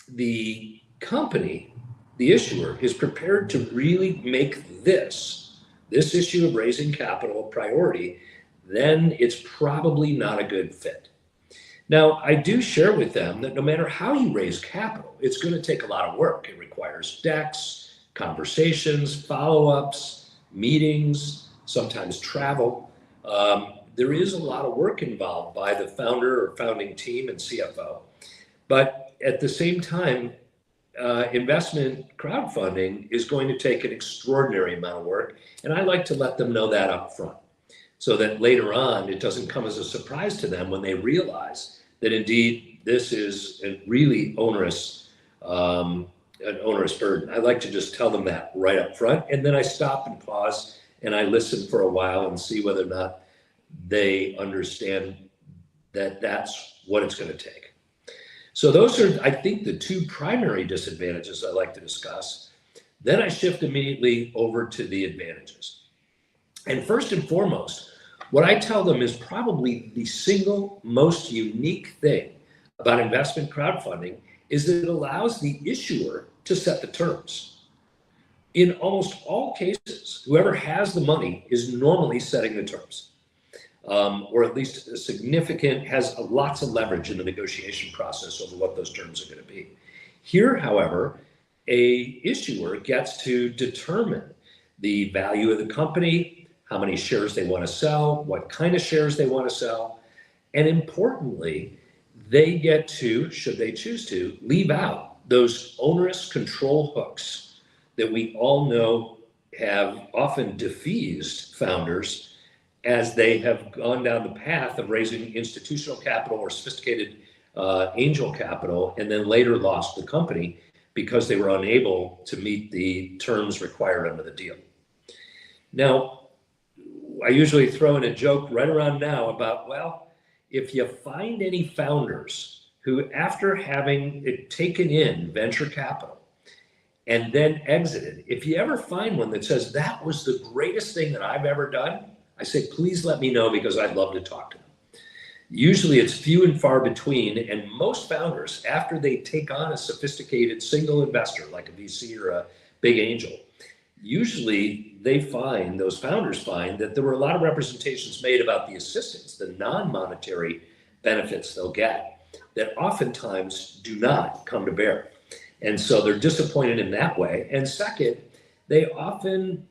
the company, the issuer, is prepared to really make this issue of raising capital a priority, then it's probably not a good fit. Now, I do share with them that no matter how you raise capital, it's going to take a lot of work. It requires decks, conversations, follow-ups, meetings, sometimes travel. There is a lot of work involved by the founder or founding team and CFO. But at the same time, investment crowdfunding is going to take an extraordinary amount of work. And I like to let them know that up front so that later on, it doesn't come as a surprise to them when they realize that indeed this is a really an onerous burden. I like to just tell them that right up front, and then I stop and pause and I listen for a while and see whether or not they understand that that's what it's going to take. So those are, I think, the two primary disadvantages I like to discuss. Then I shift immediately over to the advantages. And first and foremost, what I tell them is probably the single most unique thing about investment crowdfunding is that it allows the issuer to set the terms. In almost all cases, whoever has the money is normally setting the terms, or at least has lots of leverage in the negotiation process over what those terms are going to be. Here, however, a issuer gets to determine the value of the company, how many shares they want to sell, what kind of shares they want to sell, and importantly, they get to, should they choose to, leave out those onerous control hooks that we all know have often defeased founders as they have gone down the path of raising institutional capital or sophisticated angel capital, and then later lost the company because they were unable to meet the terms required under the deal. Now, I usually throw in a joke right around now about, well, if you find any founders who, after having taken in venture capital and then exited, if you ever find one that says, that was the greatest thing that I've ever done, I say, please let me know, because I'd love to talk to them. Usually it's few and far between, and most founders, after they take on a sophisticated single investor like a VC or a big angel, usually those founders find that there were a lot of representations made about the assistance, the non-monetary benefits they'll get, that oftentimes do not come to bear. And so they're disappointed in that way. And second, they often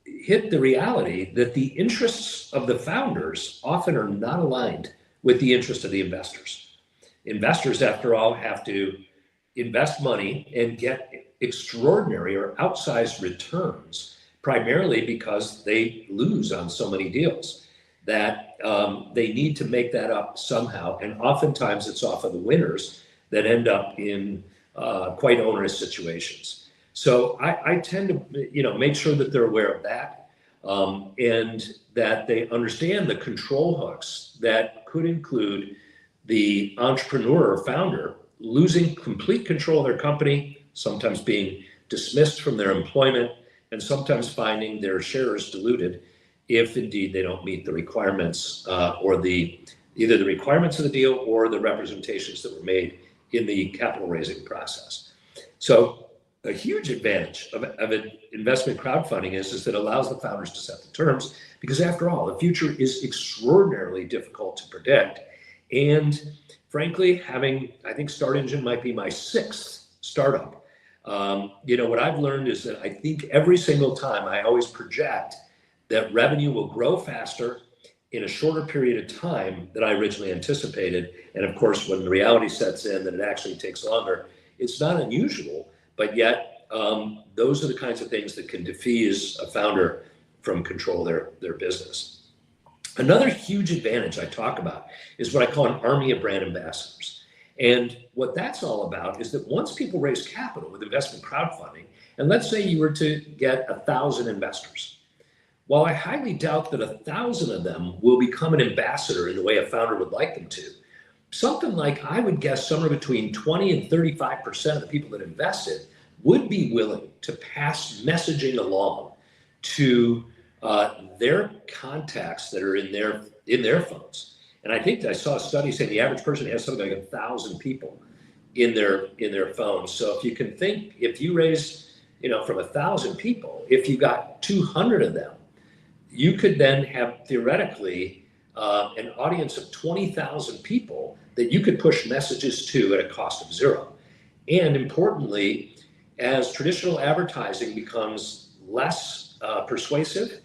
hit the reality that the interests of the founders often are not aligned with the interest of the investors. Investors, after all, have to invest money and get extraordinary or outsized returns, primarily because they lose on so many deals that they need to make that up somehow. And oftentimes it's often the winners that end up in quite onerous situations. So I tend to make sure that they're aware of that, and that they understand the control hooks that could include the entrepreneur or founder losing complete control of their company, sometimes being dismissed from their employment, and sometimes finding their shares diluted if indeed they don't meet the requirements or either the requirements of the deal or the representations that were made in the capital raising process. So a huge advantage of investment crowdfunding is that it allows the founders to set the terms, because after all, the future is extraordinarily difficult to predict. And frankly, I think Start Engine might be my 6th startup. What I've learned is that I think every single time I always project that revenue will grow faster in a shorter period of time than I originally anticipated. And of course, when the reality sets in that it actually takes longer, it's not unusual, but yet those are the kinds of things that can defease a founder from control their business. Another huge advantage I talk about is what I call an army of brand ambassadors. And what that's all about is that once people raise capital with investment crowdfunding, and let's say you were to get 1,000 investors, while I highly doubt that 1,000 of them will become an ambassador in the way a founder would like them to, something like, I would guess, somewhere between 20 and 35% of the people that invested would be willing to pass messaging along to their contacts that are in their phones. And I think I saw a study saying the average person has something like 1,000 people in their phones. So if you can think, if you raise, from 1,000 people, if you got 200 of them, you could then have theoretically an audience of 20,000 people that you could push messages to at a cost of zero. And importantly, as traditional advertising becomes less persuasive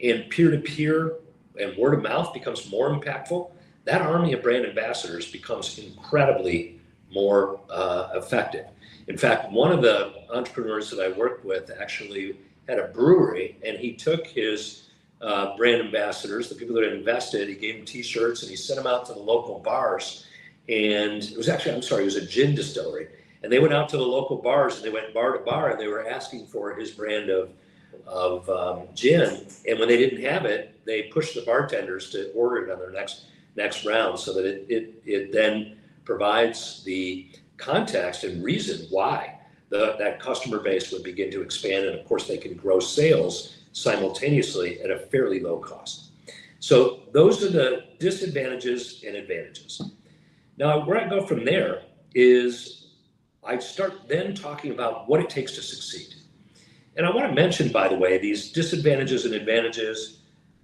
and peer-to-peer and word of mouth becomes more impactful, that army of brand ambassadors becomes incredibly more effective. In fact, one of the entrepreneurs that I worked with actually had a brewery, and he took his brand ambassadors, the people that had invested, he gave them t-shirts and he sent them out to the local bars. And it was actually, it was a gin distillery. And they went out to the local bars and they went bar to bar and they were asking for his brand of gin. And when they didn't have it, they pushed the bartenders to order it on their next round, so that it then provides the context and reason why that customer base would begin to expand. And of course, they can grow sales simultaneously at a fairly low cost. So those are the disadvantages and advantages. Now, where I go from there is I start then talking about what it takes to succeed. And I want to mention, by the way, these disadvantages and advantages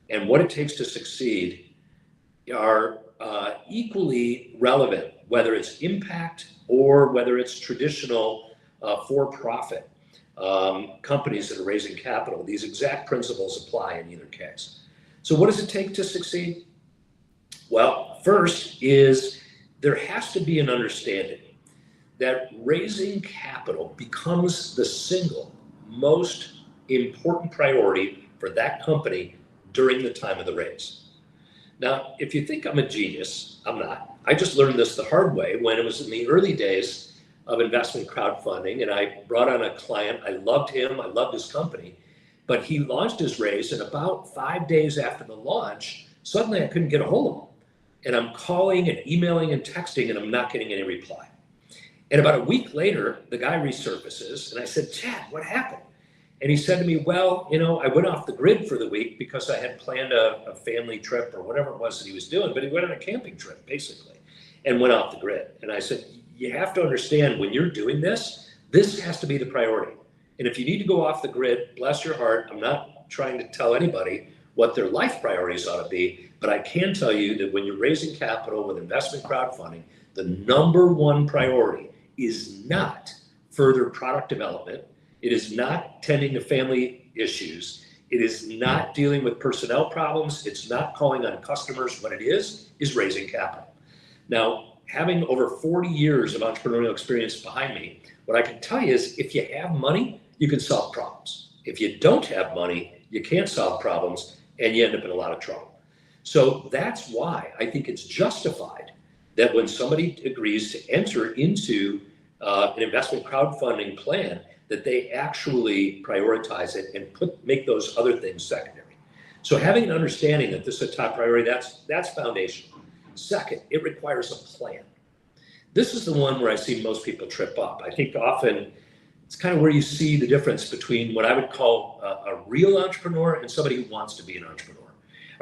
and what it takes to succeed are equally relevant, whether it's impact or whether it's traditional for-profit companies that are raising capital. These exact principles apply in either case. So what does it take to succeed? Well, first is there has to be an understanding that raising capital becomes the single most important priority for that company during the time of the raise. Now, if you think I'm a genius, I'm not. I just learned this the hard way when it was in the early days of investment crowdfunding, and I brought on a client. I loved him, I loved his company, but he launched his raise, and about 5 days after the launch, suddenly I couldn't get a hold of him. And I'm calling and emailing and texting, and I'm not getting any reply. And about a week later, the guy resurfaces, and I said, Chad, what happened? And he said to me, well, I went off the grid for the week because I had planned a family trip or whatever it was that he was doing, but he went on a camping trip, basically, and went off the grid. And I said, you have to understand, when you're doing this has to be the priority. And if you need to go off the grid, bless your heart, I'm not trying to tell anybody what their life priorities ought to be, but I can tell you that when you're raising capital with investment crowdfunding, the number one priority is not further product development. It is not tending to family issues. It is not dealing with personnel problems. It's not calling on customers. What it is raising capital. Now, having over 40 years of entrepreneurial experience behind me, what I can tell you is if you have money, you can solve problems. If you don't have money, you can't solve problems and you end up in a lot of trouble. So that's why I think it's justified that when somebody agrees to enter into an investment crowdfunding plan, that they actually prioritize it and make those other things secondary. So having an understanding that this is a top priority, that's foundational. Second, it requires a plan. This is the one where I see most people trip up. I think often it's kind of where you see the difference between what I would call a real entrepreneur and somebody who wants to be an entrepreneur.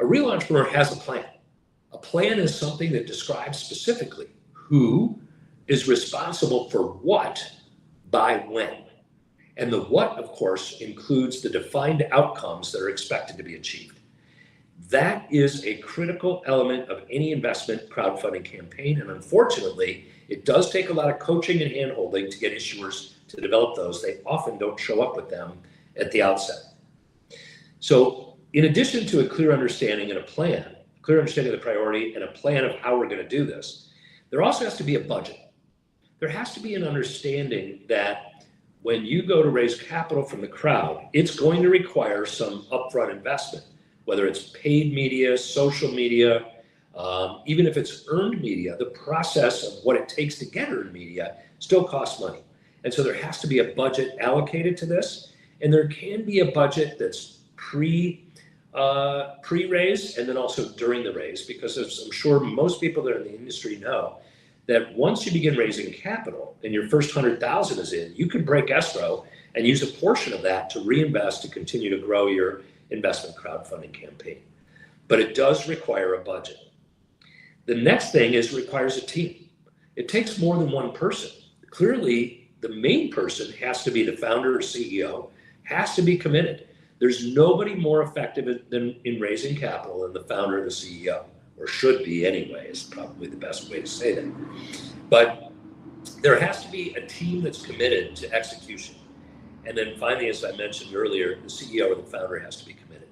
A real entrepreneur has a plan. A plan is something that describes specifically who is responsible for what by when. And the what, of course, includes the defined outcomes that are expected to be achieved. That is a critical element of any investment crowdfunding campaign. And unfortunately, it does take a lot of coaching and handholding to get issuers to develop those. They often don't show up with them at the outset. So in addition to a clear understanding and a plan, clear understanding of the priority and a plan of how we're going to do this, there also has to be a budget. There has to be an understanding that when you go to raise capital from the crowd, it's going to require some upfront investment, whether it's paid media, social media, even if it's earned media, the process of what it takes to get earned media still costs money. And so there has to be a budget allocated to this. And there can be a budget that's pre-raise and then also during the raise, because as I'm sure most people that are in the industry know, that once you begin raising capital and your first 100,000 is in, you can break escrow and use a portion of that to reinvest to continue to grow your investment crowdfunding campaign. But it does require a budget. The next thing is it requires a team. It takes more than one person. Clearly, the main person has to be the founder or CEO, has to be committed. There's nobody more effective than in raising capital than the founder or the CEO. Or should be anyway, is probably the best way to say that. But there has to be a team that's committed to execution. And then finally, as I mentioned earlier, the CEO or the founder has to be committed.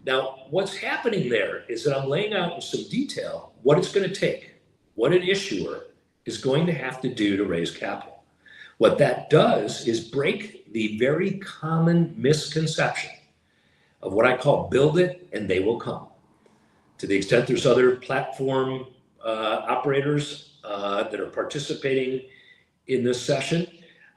Now, what's happening there is that I'm laying out in some detail what it's going to take, what an issuer is going to have to do to raise capital. What that does is break the very common misconception of what I call build it and they will come. To the extent there's other platform operators that are participating in this session.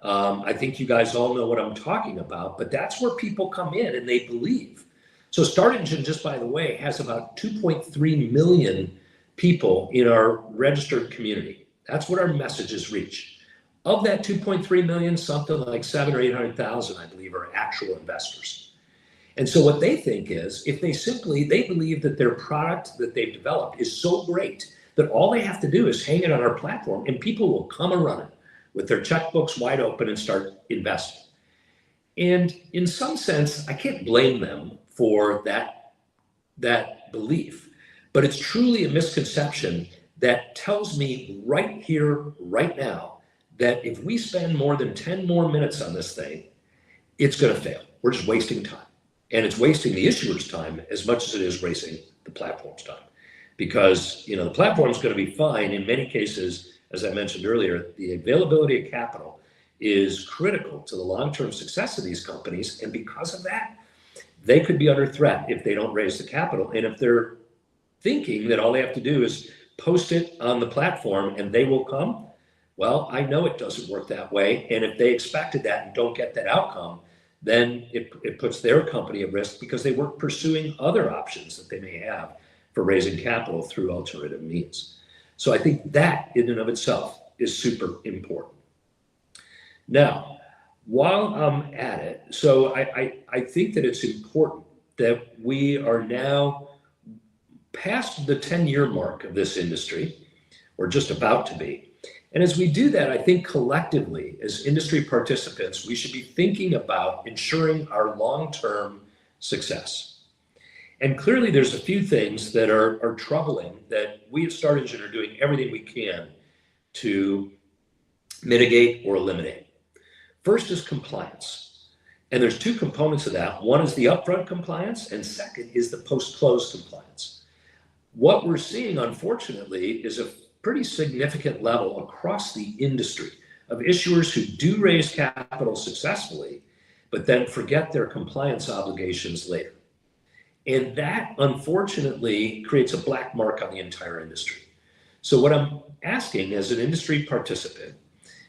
I think you guys all know what I'm talking about, but that's where people come in and they believe. So Start Engine, just by the way, has about 2.3 million people in our registered community. That's what our messages reach. Of that 2.3 million, something like 700,000 or 800,000, I believe, are actual investors. And so what they think is, if they believe that their product that they've developed is so great that all they have to do is hang it on our platform and people will come and run it with their checkbooks wide open and start investing. And in some sense, I can't blame them for that belief, but it's truly a misconception that tells me right here, right now, that if we spend more than 10 more minutes on this thing, it's going to fail. We're just wasting time. And it's wasting the issuer's time as much as it is wasting the platform's time. Because, the platform's going to be fine. In many cases, as I mentioned earlier, the availability of capital is critical to the long-term success of these companies. And because of that, they could be under threat if they don't raise the capital. And if they're thinking that all they have to do is post it on the platform and they will come, well, I know it doesn't work that way. And if they expected that and don't get that outcome, then it puts their company at risk because they weren't pursuing other options that they may have for raising capital through alternative means. So I think that in and of itself is super important. Now, while I'm at it, so I think that it's important that we are now past the 10-year mark of this industry, or just about to be. And as we do that, I think collectively, as industry participants, we should be thinking about ensuring our long-term success. And clearly, there's a few things that are troubling that we at Start Engine are doing everything we can to mitigate or eliminate. First is compliance. And there's two components of that. One is the upfront compliance, and second is the post-close compliance. What we're seeing, unfortunately, is a pretty significant level across the industry of issuers who do raise capital successfully, but then forget their compliance obligations later. And that, unfortunately, creates a black mark on the entire industry. So what I'm asking as an industry participant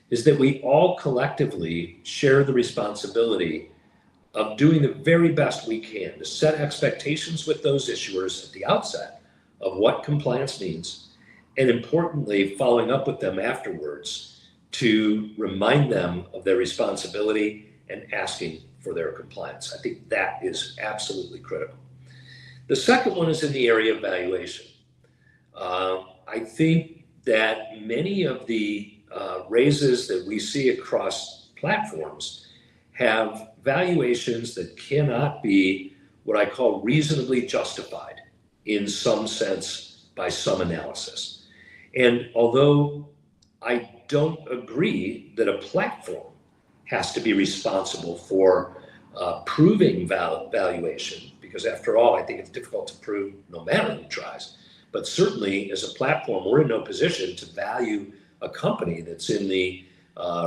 is that we all collectively share the responsibility of doing the very best we can to set expectations with those issuers at the outset of what compliance means, and importantly, following up with them afterwards to remind them of their responsibility and asking for their compliance. I think that is absolutely critical. The second one is in the area of valuation. I think that many of the raises that we see across platforms have valuations that cannot be what I call reasonably justified in some sense by some analysis. And although I don't agree that a platform has to be responsible for proving valuation, because after all, I think it's difficult to prove no matter who tries. But certainly as a platform, we're in no position to value a company that's in the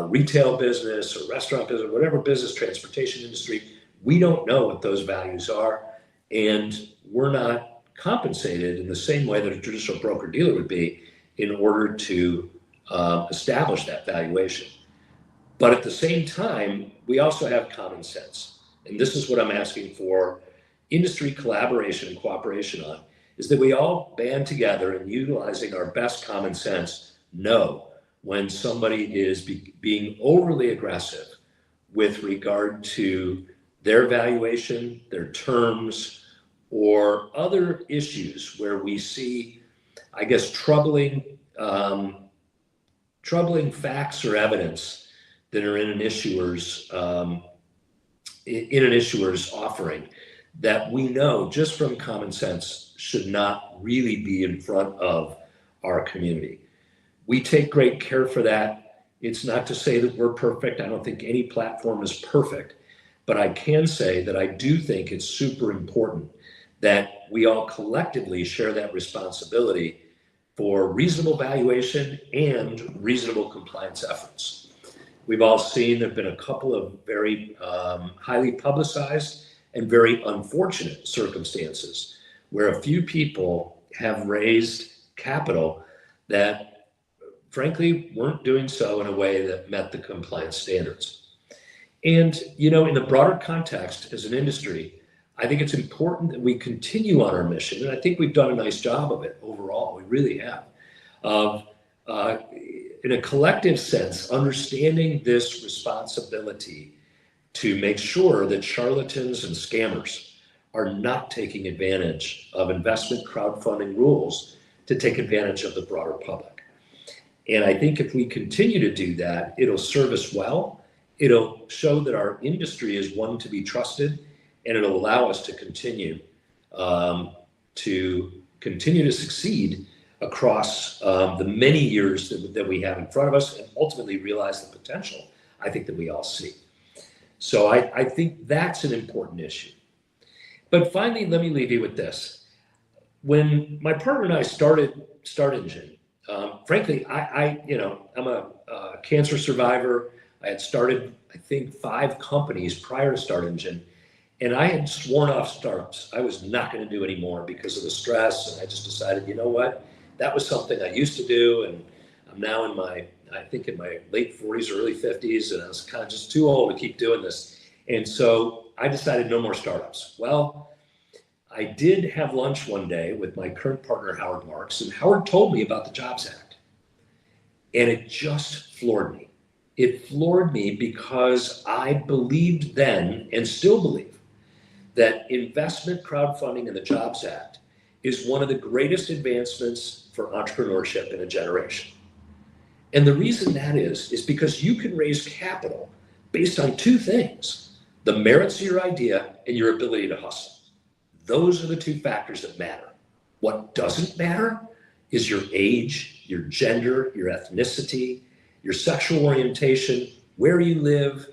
retail business or restaurant business, whatever business, transportation industry. We don't know what those values are, and we're not compensated in the same way that a traditional broker dealer would be in order to establish that valuation. But at the same time, we also have common sense. And this is what I'm asking for industry collaboration and cooperation on, is that we all band together and utilizing our best common sense know when somebody is being overly aggressive with regard to their valuation, their terms, or other issues where we see, I guess, troubling facts or evidence that are in an issuer's offering that we know just from common sense should not really be in front of our community. We take great care for that. It's not to say that we're perfect. I don't think any platform is perfect, but I can say that I do think it's super important that we all collectively share that responsibility for reasonable valuation and reasonable compliance efforts. We've all seen there have been a couple of very highly publicized and very unfortunate circumstances where a few people have raised capital that frankly, weren't doing so in a way that met the compliance standards. And, you know, in the broader context as an industry, I think it's important that we continue on our mission. And I think we've done a nice job of it overall. We really have. Of, in a collective sense, understanding this responsibility to make sure that charlatans and scammers are not taking advantage of investment crowdfunding rules to take advantage of the broader public. And I think if we continue to do that, it'll serve us well. It'll show that our industry is one to be trusted, and it'll allow us to continue to succeed across the many years that we have in front of us, and ultimately realize the potential I think that we all see. So I think that's an important issue. But finally, let me leave you with this. When my partner and I started Start Engine, frankly, I'm a cancer survivor. I had started, I think, 5 companies prior to Start Engine, and I had sworn off startups. I was not going to do anymore because of the stress, and I just decided, you know what? That was something I used to do, and I'm now in my late 40s, early 50s, and I was kind of just too old to keep doing this. And so I decided no more startups. Well, I did have lunch one day with my current partner, Howard Marks, and Howard told me about the Jobs Act. And it just floored me. It floored me because I believed then, and still believe, that investment crowdfunding in the Jobs Act is one of the greatest advancements for entrepreneurship in a generation. And the reason that is because you can raise capital based on 2 things: the merits of your idea and your ability to hustle. Those are the 2 factors that matter. What doesn't matter is your age, your gender, your ethnicity, your sexual orientation, where you live,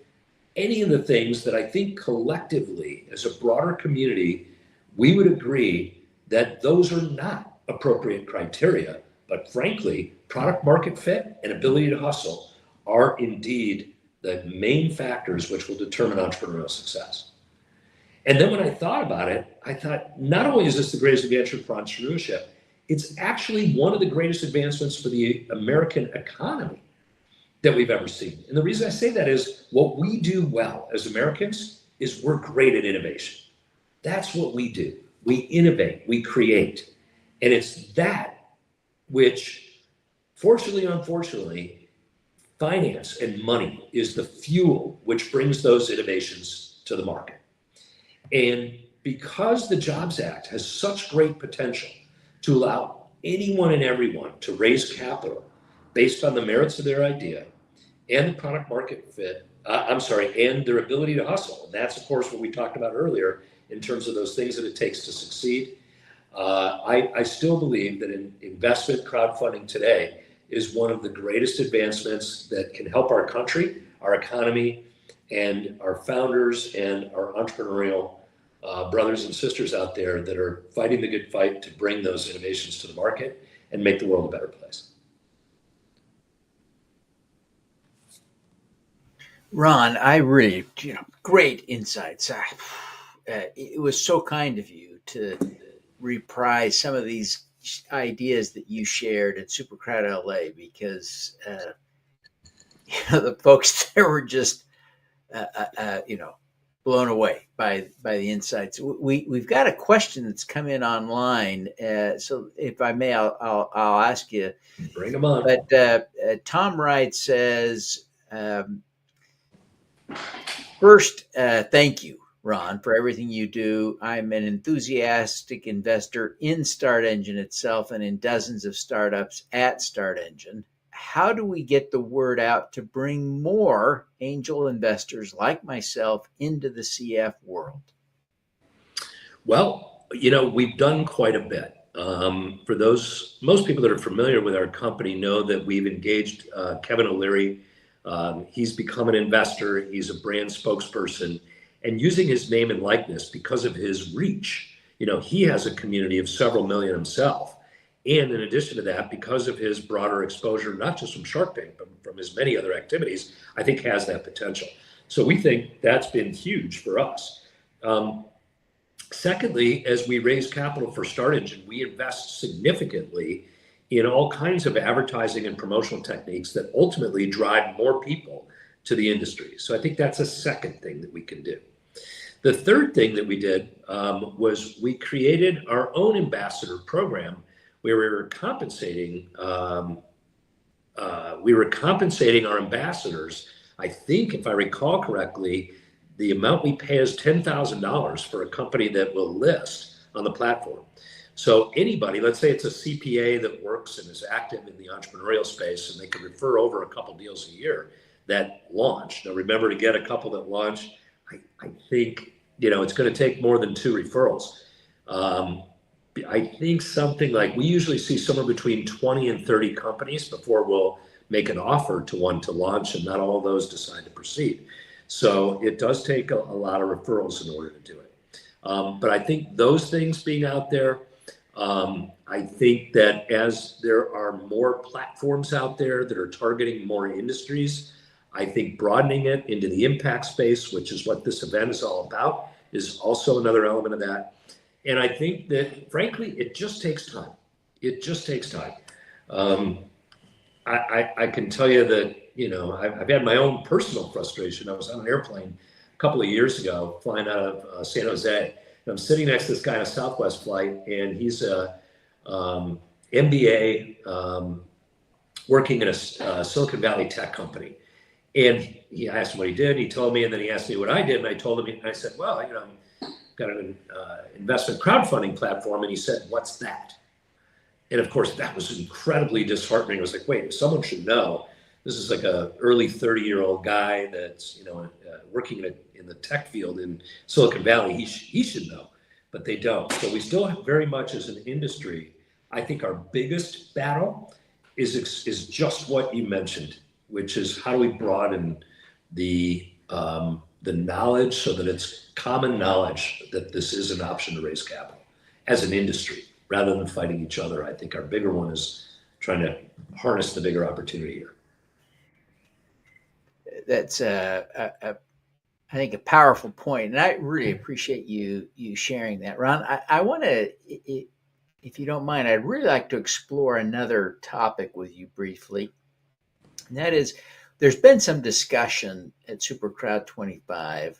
any of the things that I think collectively as a broader community, we would agree that those are not appropriate criteria, but frankly, product market fit and ability to hustle are indeed the main factors which will determine entrepreneurial success. And then when I thought about it, I thought, not only is this the greatest advancement for entrepreneurship, it's actually one of the greatest advancements for the American economy that we've ever seen. And the reason I say that is what we do well as Americans is we're great at innovation. That's what we do. We innovate, we create. And it's that which, fortunately or unfortunately, finance and money is the fuel which brings those innovations to the market. And because the Jobs Act has such great potential to allow anyone and everyone to raise capital based on the merits of their idea and the product market fit, and their ability to hustle. And that's, of course, what we talked about earlier in terms of those things that it takes to succeed. I still believe that investment crowdfunding today is one of the greatest advancements that can help our country, our economy, and our founders and our entrepreneurial brothers and sisters out there that are fighting the good fight to bring those innovations to the market and make the world a better place. Ron, I really, great insights. It was so kind of you to reprise some of these ideas that you shared at SuperCrowd LA, because the folks there were just blown away by the insights. We've got a question that's come in online, so if I may, I'll ask you. Bring them on. But Tom Wright says, first, thank you, Ron, for everything you do. I'm an enthusiastic investor in Start Engine itself and in dozens of startups at Start Engine. How do we get the word out to bring more angel investors like myself into the CF world? Well, we've done quite a bit. For most people that are familiar with our company know that we've engaged Kevin O'Leary. He's become an investor. He's a brand spokesperson, and using his name and likeness because of his reach, he has a community of several million himself. And in addition to that, because of his broader exposure, not just from Shark Tank, but from his many other activities, I think has that potential. So we think that's been huge for us. Secondly, as we raise capital for Start Engine, we invest significantly in all kinds of advertising and promotional techniques that ultimately drive more people to the industry. So I think that's a second thing that we can do. The third thing that we did was we created our own ambassador program where we were compensating our ambassadors. I think, if I recall correctly, the amount we pay is $10,000 for a company that will list on the platform. So anybody, let's say it's a CPA that works and is active in the entrepreneurial space, and they can refer over a couple deals a year that launch. Now remember, to get a couple that launch, I think, it's going to take more than 2 referrals. I think something like, we usually see somewhere between 20 and 30 companies before we'll make an offer to one to launch, and not all of those decide to proceed. So it does take a lot of referrals in order to do it. But I think those things being out there, I think that as there are more platforms out there that are targeting more industries, I think broadening it into the impact space, which is what this event is all about, is also another element of that. And I think that, frankly, it just takes time. It just takes time. I can tell you that, I've had my own personal frustration. I was on an airplane a couple of years ago flying out of San Jose. And I'm sitting next to this guy on a Southwest flight, and he's a MBA working in a Silicon Valley tech company. And I asked him what he did. He told me, and then he asked me what I did. And I told him, and I said, well, I've got an investment crowdfunding platform. And he said, what's that? And of course, that was incredibly disheartening. I was like, wait, someone should know. This is like a early 30-year-old guy that's, working in the tech field in Silicon Valley. He should know, but they don't. So we still have, very much as an industry, I think our biggest battle is just what you mentioned, which is how do we broaden the knowledge so that it's common knowledge that this is an option to raise capital as an industry, rather than fighting each other. I think our bigger one is trying to harness the bigger opportunity here. That's I think a powerful point, and I really appreciate you sharing that, Ron. I want to, if you don't mind, I'd really like to explore another topic with you briefly, and that is, there's been some discussion at SuperCrowd25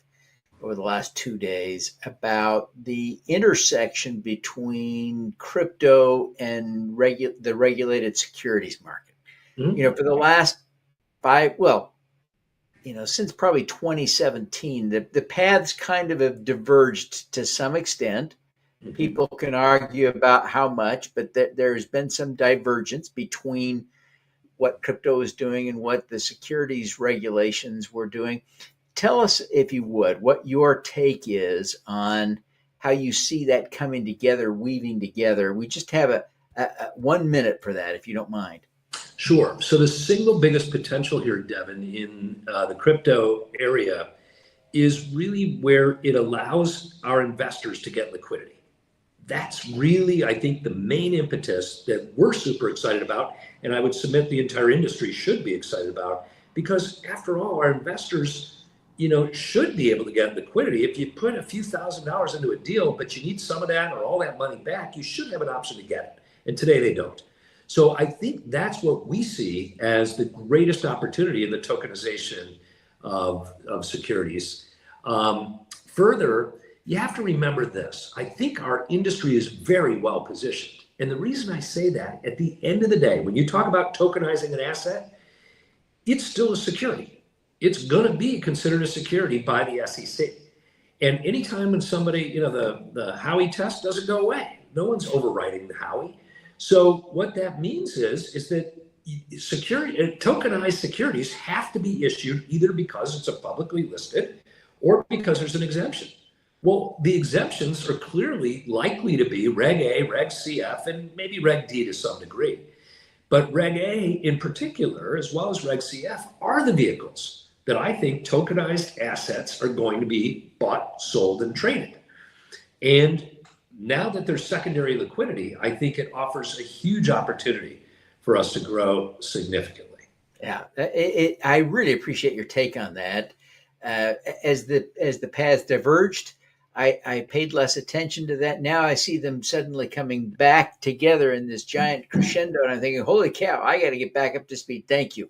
over the last 2 days about the intersection between crypto and the regulated securities market. Mm-hmm. For the last since probably 2017, the paths kind of have diverged to some extent. Mm-hmm. People can argue about how much, but there's been some divergence between what crypto is doing and what the securities regulations were doing. Tell us, if you would, what your take is on how you see that coming together, weaving together. We just have a 1 minute for that, if you don't mind. Sure. So the single biggest potential here, Devin, in the crypto area is really where it allows our investors to get liquidity. That's really, I think, the main impetus that we're super excited about, and I would submit the entire industry should be excited about, because after all, our investors, should be able to get liquidity. If you put a few $1,000s into a deal, but you need some of that or all that money back, you should have an option to get it. And today they don't. So I think that's what we see as the greatest opportunity in the tokenization of securities. Further, you have to remember this. I think our industry is very well positioned. And the reason I say that, at the end of the day, when you talk about tokenizing an asset, it's still a security. It's going to be considered a security by the SEC. And anytime when somebody, the Howey test doesn't go away. No one's overriding the Howey. So what that means is that tokenized securities have to be issued either because it's a publicly listed or because there's an exemption. Well, the exemptions are clearly likely to be Reg A, Reg CF, and maybe Reg D to some degree. But Reg A in particular, as well as Reg CF, are the vehicles that I think tokenized assets are going to be bought, sold, and traded. And now that there's secondary liquidity, I think it offers a huge opportunity for us to grow significantly. Yeah, I really appreciate your take on that. As the paths diverged, I paid less attention to that. Now I see them suddenly coming back together in this giant crescendo, and I'm thinking, holy cow, I got to get back up to speed. Thank you.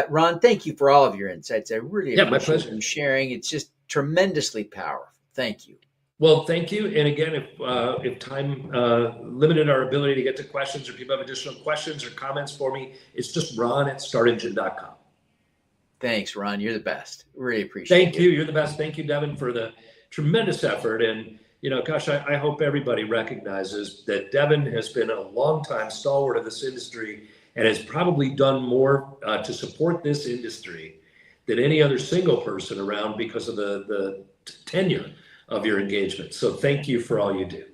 Ron, thank you for all of your insights. I really Yeah, my appreciate pleasure. you sharing. It's just tremendously powerful. Thank you. Well, thank you. And again, if time limited our ability to get to questions, or people have additional questions or comments for me, it's just ron@startengine.com. Thanks, Ron. You're the best. Really appreciate it. Thank you. You're the best. Thank you, Devin, for the tremendous effort. And, gosh, I hope everybody recognizes that Devin has been a longtime stalwart of this industry and has probably done more to support this industry than any other single person around because of the tenure of your engagement. So thank you for all you do.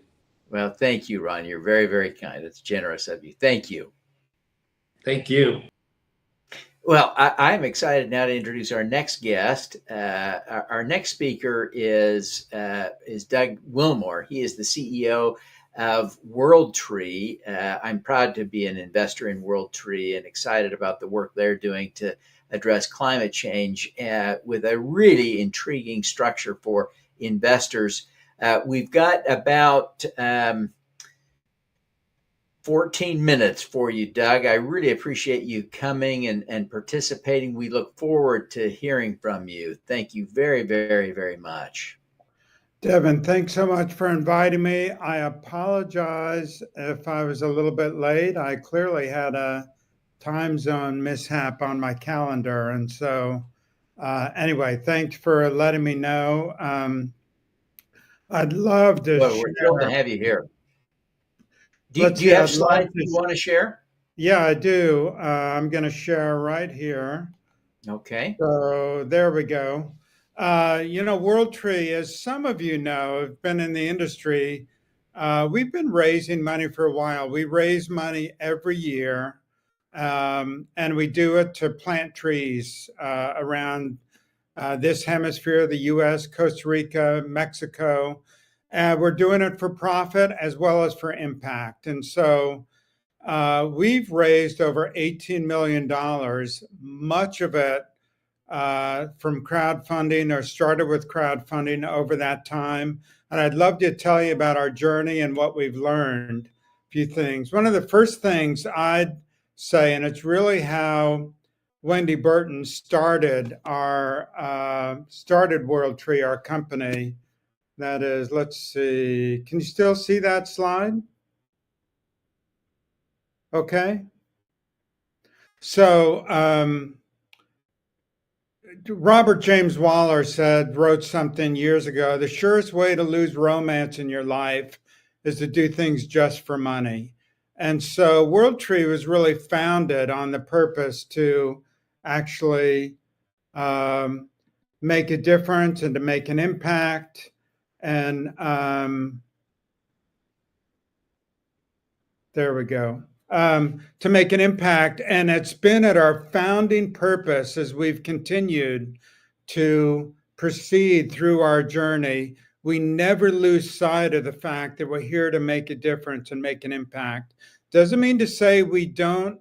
Well, thank you, Ron. You're very, very kind. It's generous of you. Thank you. Thank you. Well, I'm excited now to introduce our next guest. Our next speaker is Doug Wilmore. He is the CEO of WorldTree. I'm proud to be an investor in WorldTree and excited about the work they're doing to address climate change with a really intriguing structure for investors. We've got about 14 minutes for you, Doug. I really appreciate you coming and participating. We look forward to hearing from you. Thank you very, very, very much. Devin, thanks so much for inviting me. I apologize if I was a little bit late. I clearly had a time zone mishap on my calendar. And so anyway, thanks for letting me know. I'd love to Well, share. we're thrilled to have you here. Do you have slides you want to share? Yeah, I do. I'm going to share right here. Okay. So there we go. WorldTree, as some of you know, have been in the industry. We've been raising money for a while. We raise money every year, and we do it to plant trees around this hemisphere, the U.S., Costa Rica, Mexico. We're doing it for profit as well as for impact. And so we've raised over $18 million, much of it from crowdfunding or started with crowdfunding over that time. And I'd love to tell you about our journey and what we've learned. A few things. One of the first things I'd say, and it's really how Wendy Burton started WorldTree, our company. That is, let's see, can you still see that slide? Okay. So Robert James Waller wrote something years ago, the surest way to lose romance in your life is to do things just for money. And so WorldTree was really founded on the purpose to actually make a difference and to make an impact. And there we go. To make an impact. And it's been at our founding purpose as we've continued to proceed through our journey. We never lose sight of the fact that we're here to make a difference and make an impact. Doesn't mean to say we don't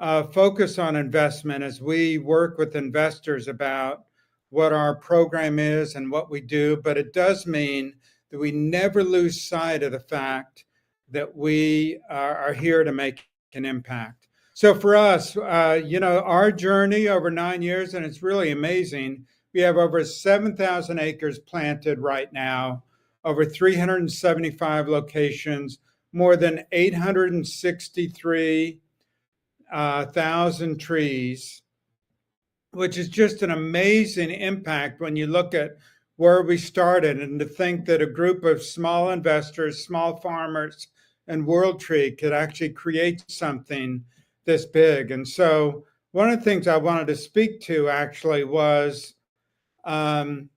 focus on investment as we work with investors about what our program is and what we do, but it does mean that we never lose sight of the fact that we are here to make an impact. So for us, our journey over 9 years, and it's really amazing. We have over 7,000 acres planted right now, over 375 locations, more than 863,000 trees, which is just an amazing impact when you look at where we started, and to think that a group of small investors, small farmers, and WorldTree could actually create something this big. And so one of the things I wanted to speak to actually was, why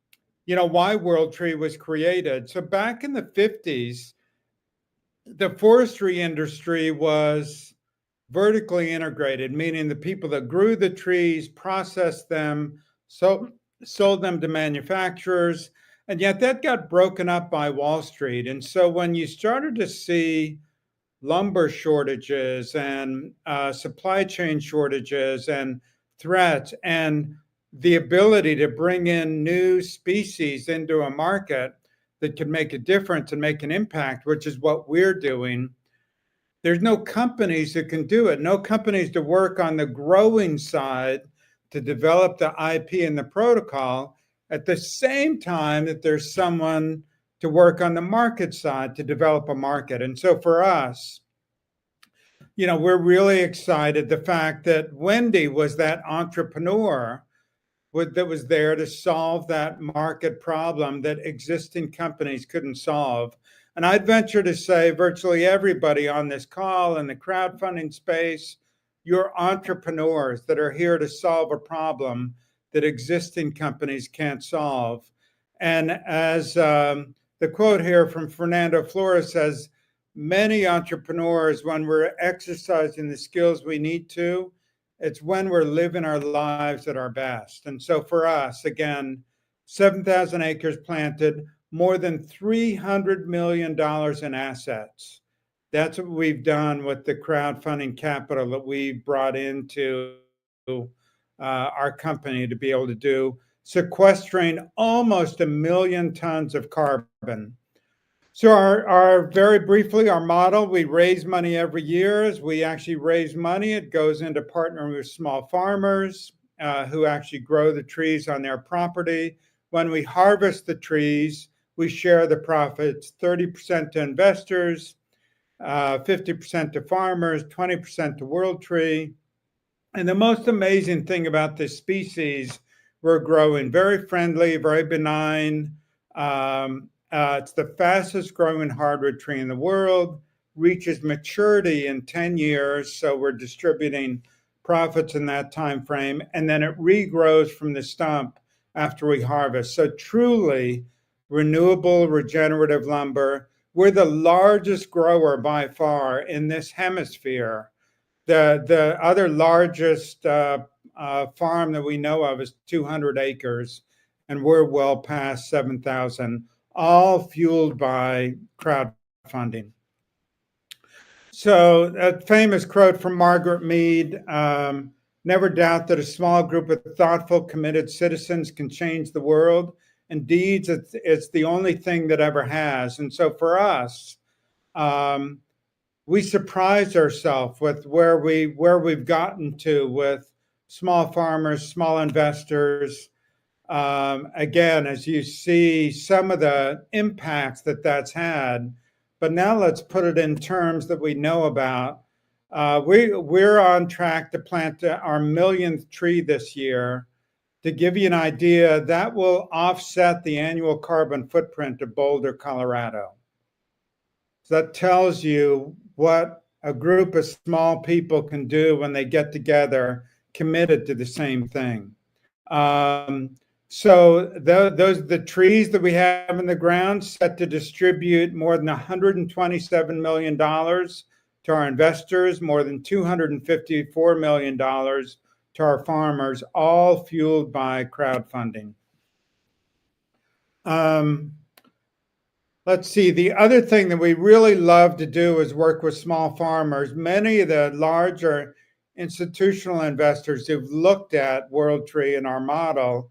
WorldTree was created. So back in the 50s, the forestry industry was vertically integrated, meaning the people that grew the trees, processed them, sold them to manufacturers, and yet that got broken up by Wall Street. And so when you started to see lumber shortages and supply chain shortages and threats and the ability to bring in new species into a market, that could make a difference and make an impact, which is what we're doing. There's no companies that can do it, no companies to work on the growing side to develop the IP and the protocol at the same time that there's someone to work on the market side to develop a market. And so for us, we're really excited the fact that Wendy was that entrepreneur that was there to solve that market problem that existing companies couldn't solve. And I'd venture to say virtually everybody on this call in the crowdfunding space, you're entrepreneurs that are here to solve a problem that existing companies can't solve. And as the quote here from Fernando Flores says, many entrepreneurs, when we're exercising the skills we need to, it's when we're living our lives at our best. And so for us, again, 7,000 acres planted, more than $300 million in assets. That's what we've done with the crowdfunding capital that we brought into our company to be able to do, sequestering almost 1 million tons of carbon. So our very briefly, our model, we raise money every year. As we actually raise money, it goes into partnering with small farmers who actually grow the trees on their property. When we harvest the trees, we share the profits, 30% to investors, 50% to farmers, 20% to World Tree. And the most amazing thing about this species we're growing, very friendly, very benign. It's the fastest growing hardwood tree in the world, reaches maturity in 10 years. So we're distributing profits in that time frame. And then it regrows from the stump after we harvest. So truly renewable, regenerative lumber. We're the largest grower by far in this hemisphere. The other largest farm that we know of is 200 acres, and we're well past 7,000. All fueled by crowdfunding. So a famous quote from Margaret Mead, never doubt that a small group of thoughtful, committed citizens can change the world. Indeed, it's the only thing that ever has. And so for us, we surprised ourselves with where we've gotten to with small farmers, small investors. Again, as you see some of the impacts that's had, but now let's put it in terms that we know about. We're on track to plant our 1,000,000th tree this year. To give you an idea, that will offset the annual carbon footprint of Boulder, Colorado. So that tells you what a group of small people can do when they get together, committed to the same thing. So the trees that we have in the ground set to distribute more than $127 million to our investors, more than $254 million to our farmers, all fueled by crowdfunding. Let's see, the other thing that we really love to do is work with small farmers. Many of the larger institutional investors who've looked at World Tree and our model,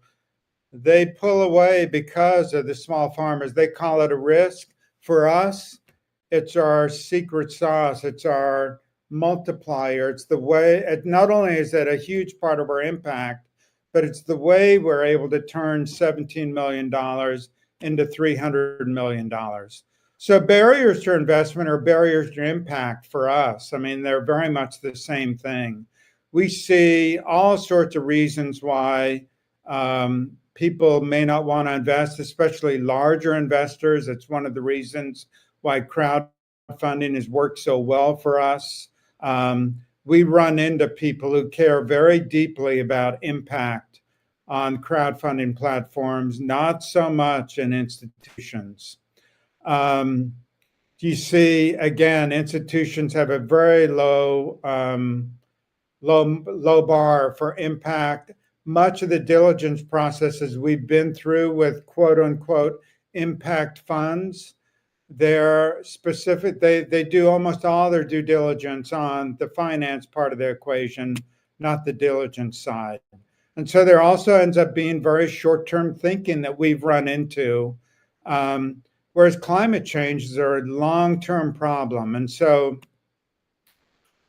they pull away because of the small farmers. They call it a risk. For us, it's our secret sauce. It's our multiplier. It's the way, not only is it a huge part of our impact, but it's the way we're able to turn $17 million into $300 million. So barriers to investment are barriers to impact for us. I mean, they're very much the same thing. We see all sorts of reasons why people may not want to invest, especially larger investors. It's one of the reasons why crowdfunding has worked so well for us. We run into people who care very deeply about impact on crowdfunding platforms, not so much in institutions. You see, again, institutions have a very low bar for impact. Much of the diligence processes we've been through with quote unquote impact funds, they're specific. They do almost all their due diligence on the finance part of the equation, not the diligence side. And so there also ends up being very short-term thinking that we've run into. whereas climate change is a long-term problem. And so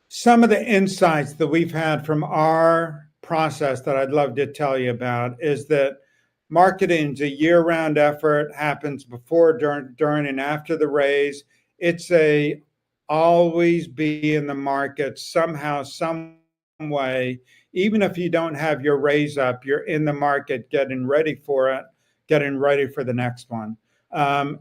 some of the insights that we've had from our process that I'd love to tell you about is that marketing is a year-round effort, happens before, during, and after the raise. It's a always be in the market somehow, some way. Even if you don't have your raise up, you're in the market getting ready for it, getting ready for the next one.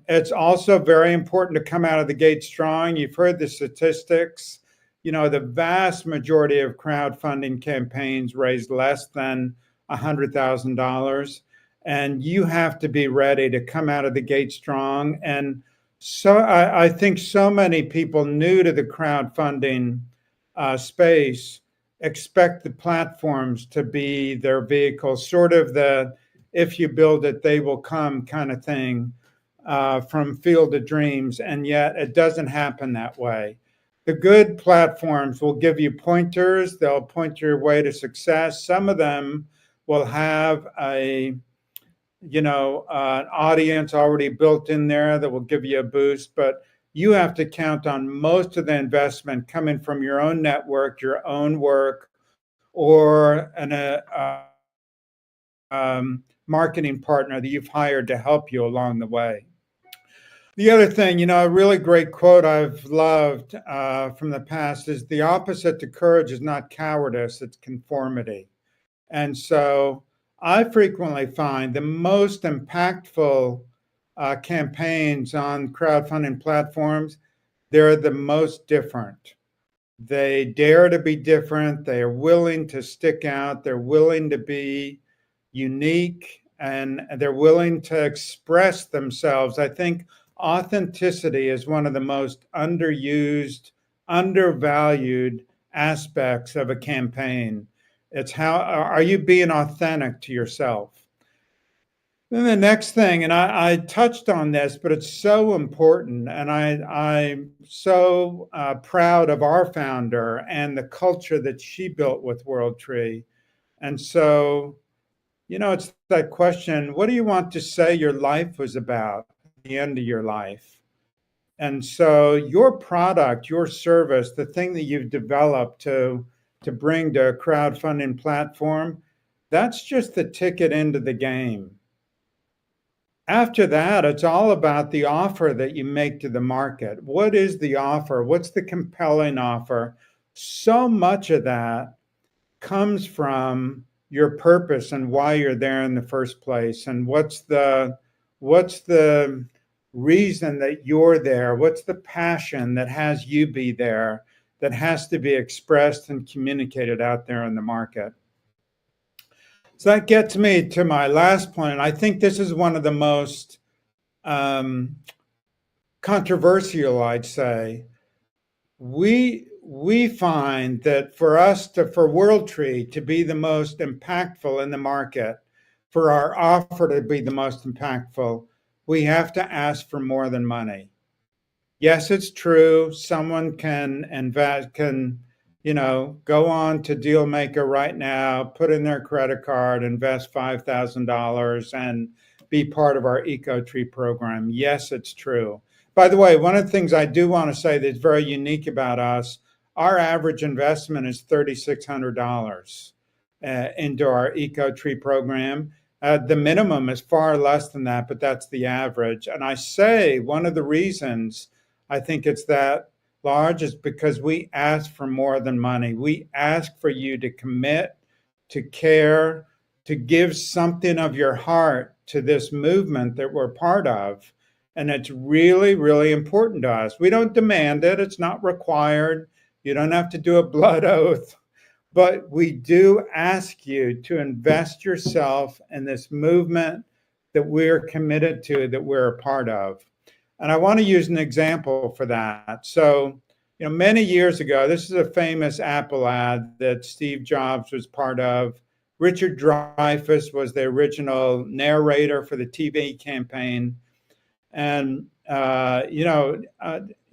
It's also very important to come out of the gate strong. You've heard the statistics. You know, the vast majority of crowdfunding campaigns raise less than $100,000. And you have to be ready to come out of the gate strong. And so I think so many people new to the crowdfunding space expect the platforms to be their vehicle, sort of the if you build it, they will come kind of thing from Field of Dreams. And yet it doesn't happen that way. The good platforms will give you pointers. They'll point your way to success. Some of them will have an audience already built in there that will give you a boost, but you have to count on most of the investment coming from your own network, your own work, or marketing partner that you've hired to help you along the way. The other thing, a really great quote I've loved from the past is the opposite to courage is not cowardice, it's conformity. And so I frequently find the most impactful campaigns on crowdfunding platforms, they're the most different. They dare to be different. They are willing to stick out. They're willing to be unique, and they're willing to express themselves. I think authenticity is one of the most underused, undervalued aspects of a campaign. It's how are you being authentic to yourself? Then the next thing, and I touched on this, but it's so important, and I'm so proud of our founder and the culture that she built with WorldTree. And so, it's that question, what do you want to say your life was about at the end of your life? And so your product, your service, the thing that you've developed to bring to a crowdfunding platform, that's just the ticket into the game. After that, it's all about the offer that you make to the market. What is the offer? What's the compelling offer? So much of that comes from your purpose and why you're there in the first place. And what's the reason that you're there? What's the passion that has you be there, that has to be expressed and communicated out there in the market? So that gets me to my last point. And I think this is one of the most controversial, I'd say. We find that for WorldTree to be the most impactful in the market, for our offer to be the most impactful, we have to ask for more than money. Yes, it's true. Someone can invest, go on to Dealmaker right now, put in their credit card, invest $5,000 and be part of our EcoTree program. Yes, it's true. By the way, one of the things I do want to say that's very unique about us, our average investment is $3,600 into our EcoTree program. The minimum is far less than that, but that's the average. And I say one of the reasons I think it's that large is because we ask for more than money. We ask for you to commit, to care, to give something of your heart to this movement that we're part of. And it's really, really important to us. We don't demand it. It's not required. You don't have to do a blood oath. But we do ask you to invest yourself in this movement that we're committed to, that we're a part of. And I want to use an example for that. So, many years ago, this is a famous Apple ad that Steve Jobs was part of. Richard Dreyfuss was the original narrator for the TV campaign. And,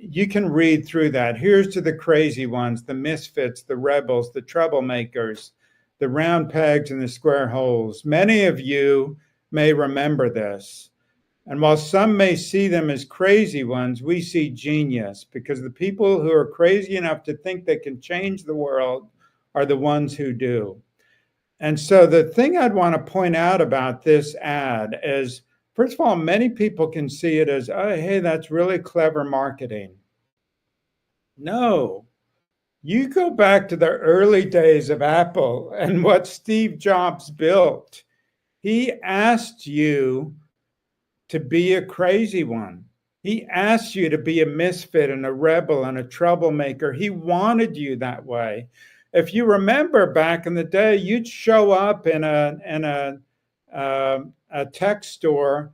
you can read through that. Here's to the crazy ones, the misfits, the rebels, the troublemakers, the round pegs and the square holes. Many of you may remember this. And while some may see them as crazy ones, we see genius, because the people who are crazy enough to think they can change the world are the ones who do. And so the thing I'd want to point out about this ad is, first of all, many people can see it as, oh, hey, that's really clever marketing. No, you go back to the early days of Apple and what Steve Jobs built. He asked you to be a crazy one. He asked you to be a misfit and a rebel and a troublemaker. He wanted you that way. If you remember back in the day, you'd show up in a tech store.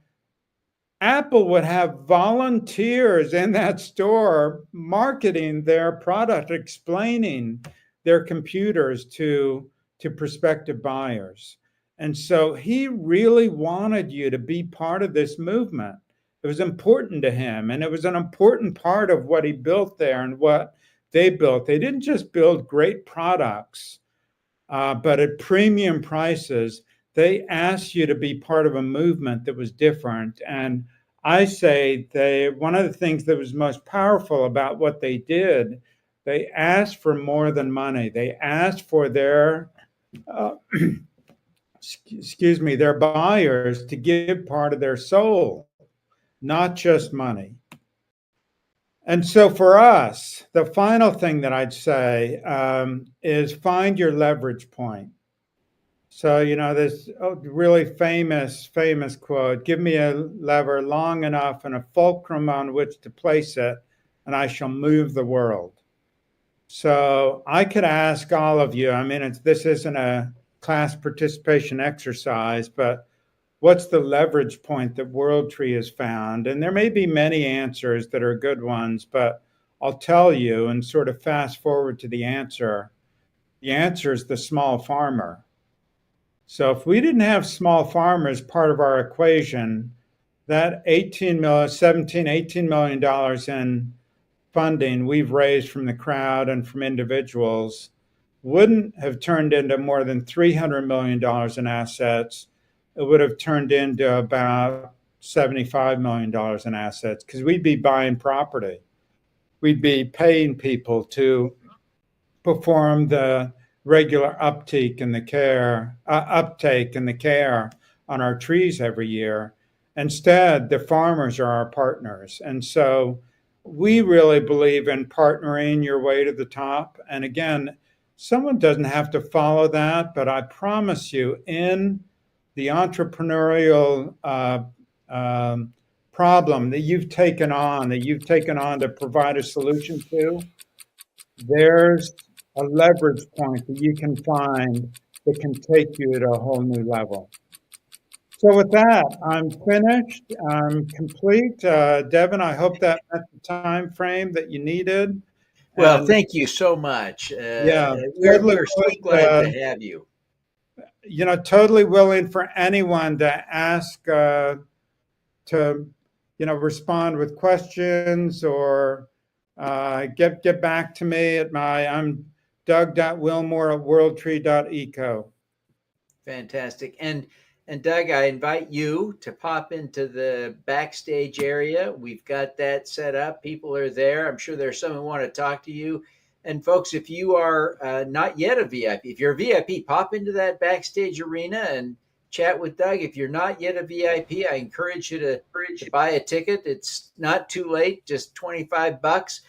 Apple would have volunteers in that store marketing their product, explaining their computers to prospective buyers. And so he really wanted you to be part of this movement. It was important to him, and it was an important part of what he built there and what they built. They didn't just build great products, but at premium prices. They asked you to be part of a movement that was different. And I say one of the things that was most powerful about what they did, they asked for more than money. They asked for their their buyers to give part of their soul, not just money. And so for us, the final thing that I'd say is find your leverage point. So, this really famous quote, give me a lever long enough and a fulcrum on which to place it, and I shall move the world. So I could ask all of you, this isn't a class participation exercise, but what's the leverage point that WorldTree has found? And there may be many answers that are good ones, but I'll tell you and sort of fast forward to the answer. The answer is the small farmer. So if we didn't have small farmers part of our equation, that $18 million in funding we've raised from the crowd and from individuals wouldn't have turned into more than $300 million in assets. It would have turned into about $75 million in assets, because we'd be buying property. We'd be paying people to perform the regular uptake and the care on our trees every year. Instead, the farmers are our partners. And so we really believe in partnering your way to the top. And again, someone doesn't have to follow that, but I promise you, in the entrepreneurial problem that you've taken on to provide a solution to, there's a leverage point that you can find that can take you to a whole new level. So with that, I'm finished. I'm complete. Devin, I hope that met the time frame that you needed. Well, thank you so much. Yeah, we're so glad to have you. Totally willing for anyone to ask, to respond with questions or get back to me at I'm doug.wilmore@worldtree.eco. Fantastic. And Doug, I invite you to pop into the backstage area. We've got that set up. People are there. I'm sure there's some who want to talk to you. And folks, if you are not yet a VIP, if you're a VIP, pop into that backstage arena and chat with Doug. If you're not yet a VIP, I encourage you to buy a ticket. It's not too late, just $25.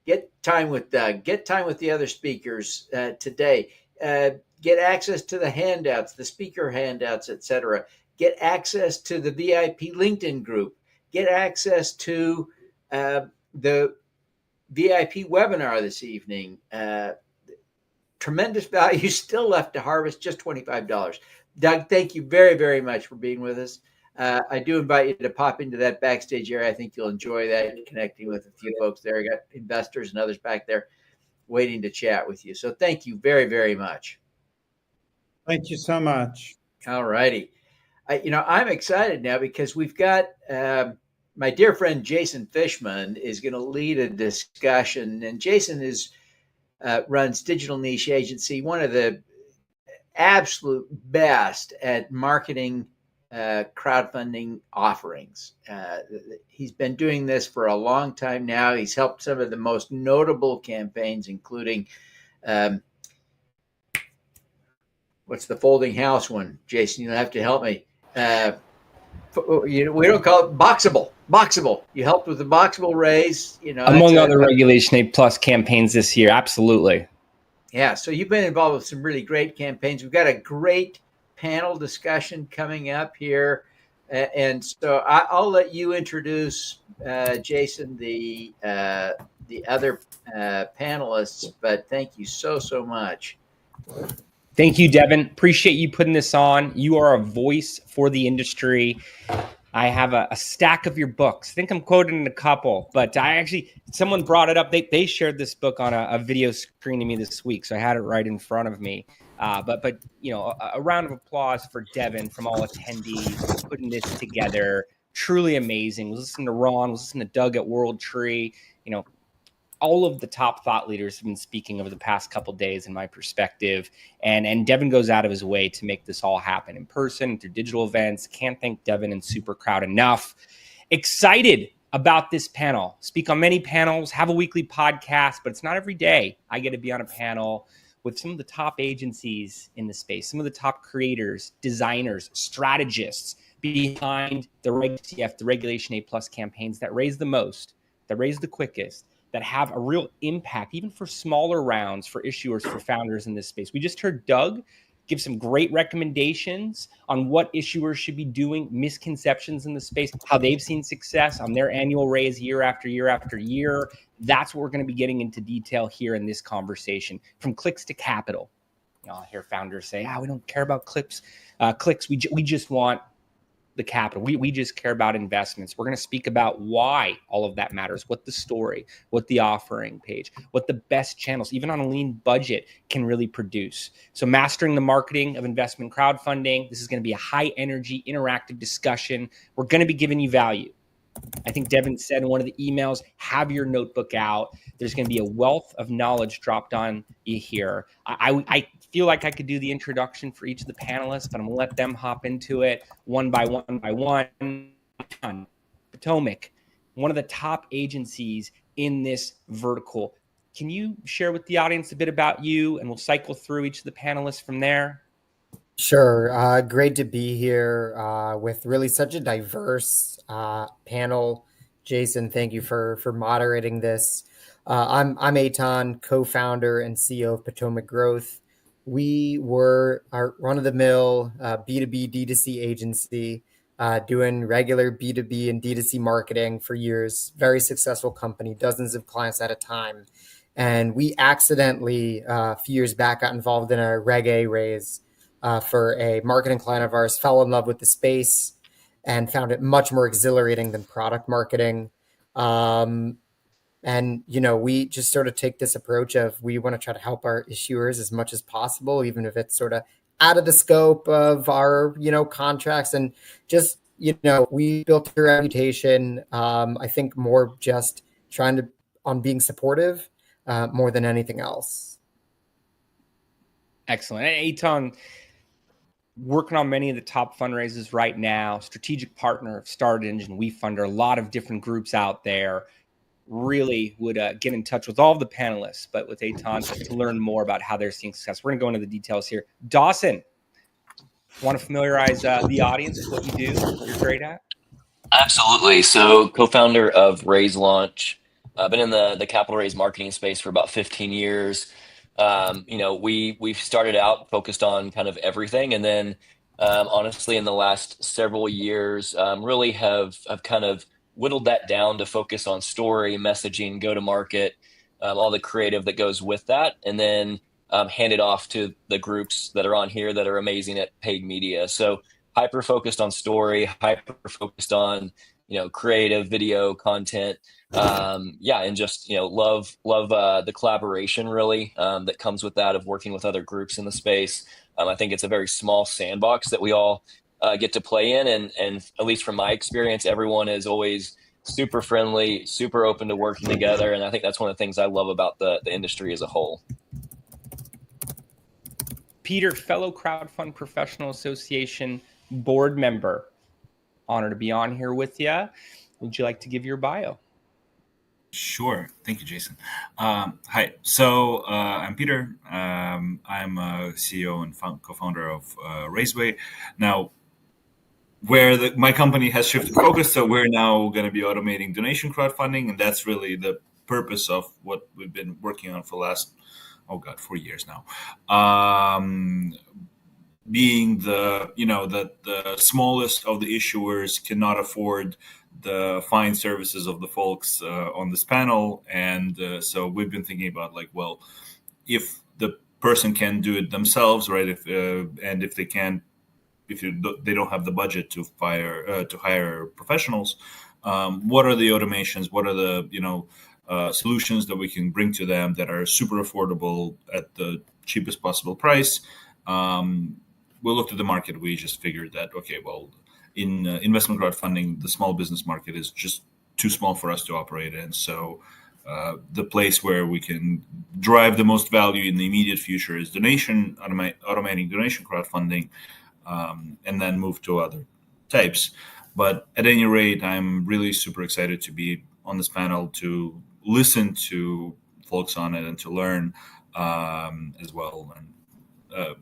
Get time with Doug. Get time with the other speakers today. Get access to the handouts, the speaker handouts, etc. Get access to the VIP LinkedIn group. Get access to the VIP webinar this evening. Tremendous value still left to harvest, just $25. Doug, thank you very, very much for being with us. I do invite you to pop into that backstage area. I think you'll enjoy that, connecting with a few folks there. I got investors and others back there waiting to chat with you. So thank you very, very much. Thank you so much. All righty. I'm excited now because we've got my dear friend Jason Fishman is going to lead a discussion. And Jason runs Digital Niche Agency, one of the absolute best at marketing crowdfunding offerings. He's been doing this for a long time now. He's helped some of the most notable campaigns, including what's the folding house one? Jason, you'll have to help me. We don't call it Boxable. Boxable. You helped with the Boxable raise. Among other Regulation A Plus campaigns this year, absolutely. Yeah, so you've been involved with some really great campaigns. We've got a great panel discussion coming up here, and so I'll let you introduce Jason, the other panelists. But thank you so much. Thank you, Devin. Appreciate you putting this on. You are a voice for the industry. I have a stack of your books. I think I'm quoting a couple, but someone brought it up. They shared this book on a video screen to me this week, so I had it right in front of me. But a round of applause for Devin from all attendees putting this together. Truly amazing. Was listening to Ron, was listening to Doug at World Tree. All of the top thought leaders have been speaking over the past couple of days, in my perspective, and Devin goes out of his way to make this all happen in person through digital events. Can't thank Devin and SuperCrowd enough. Excited about this panel. Speak on many panels, have a weekly podcast, but it's not every day I get to be on a panel with some of the top agencies in the space, some of the top creators, designers, strategists behind the Reg CF, the Regulation A Plus campaigns that raise the most, that raise the quickest, that have a real impact, even for smaller rounds, for issuers, for founders in this space. We just heard Doug give some great recommendations on what issuers should be doing, misconceptions in the space, how they've seen success on their annual raise year after year after year. That's what we're going to be getting into detail here in this conversation, from clicks to capital. I'll hear founders say, we don't care about clicks. We just want the capital. We just care about investments. We're going to speak about why all of that matters, what the story, what the offering page, what the best channels, even on a lean budget, can really produce. So mastering the marketing of investment crowdfunding. This is going to be a high energy, interactive discussion. We're going to be giving you value. I think Devin said in one of the emails, have your notebook out. There's going to be a wealth of knowledge dropped on you here. I feel like I could do the introduction for each of the panelists, but I'm going to let them hop into it one by one. Potomac, one of the top agencies in this vertical. Can you share with the audience a bit about you, and we'll cycle through each of the panelists from there? Sure. Great to be here with really such a diverse panel. Jason, thank you for moderating this. I'm Eitan, co-founder and CEO of Potomac Growth. We were our run-of-the-mill B2B D2C agency doing regular B2B and D2C marketing for years. Very successful company, dozens of clients at a time. And we accidentally, a few years back, got involved in a Reg A raise for a marketing client of ours, fell in love with the space and found it much more exhilarating than product marketing. And, we just sort of take this approach of we want to try to help our issuers as much as possible, even if it's sort of out of the scope of our, contracts. And just, we built a reputation, I think more just on being supportive more than anything else. Excellent. Eitan, working on many of the top fundraisers right now, strategic partner of Start Engine, WeFunder, a lot of different groups out there. Really would get in touch with all of the panelists, but with Eitan to learn more about how they're seeing success. We're going to go into the details here. Dawson, want to familiarize the audience with what you do, what you're great at? Absolutely. So co-founder of Raise Launch. I've been in the capital raise marketing space for about 15 years. We've started out focused on kind of everything. And then honestly, in the last several years, really have kind of whittled that down to focus on story, messaging, go-to-market, all the creative that goes with that, and then hand it off to the groups that are on here that are amazing at paid media. So hyper-focused on story, hyper-focused on, creative video content. And just, love the collaboration really that comes with that, of working with other groups in the space. I think it's a very small sandbox that we all get to play in. And at least from my experience, everyone is always super friendly, super open to working together. And I think that's one of the things I love about the industry as a whole. Peter, fellow Crowdfund Professional Association board member. Honor to be on here with you. Would you like to give your bio? Sure. Thank you, Jason. Hi. So I'm Peter. I'm a CEO and co-founder of Raiseway. Now, where my company has shifted focus, so we're now going to be automating donation crowdfunding, and that's really the purpose of what we've been working on for the last, 4 years now. Being the smallest of the issuers cannot afford the fine services of the folks on this panel, and so we've been thinking about if the person can do it themselves, right? If they can't, they don't have the budget to hire professionals, what are the automations? What are the solutions that we can bring to them that are super affordable at the cheapest possible price? We looked at the market. We just figured that, in investment crowdfunding, the small business market is just too small for us to operate in. So the place where we can drive the most value in the immediate future is automating donation crowdfunding, and then move to other types. But at any rate, I'm really super excited to be on this panel to listen to folks on it and to learn as well. And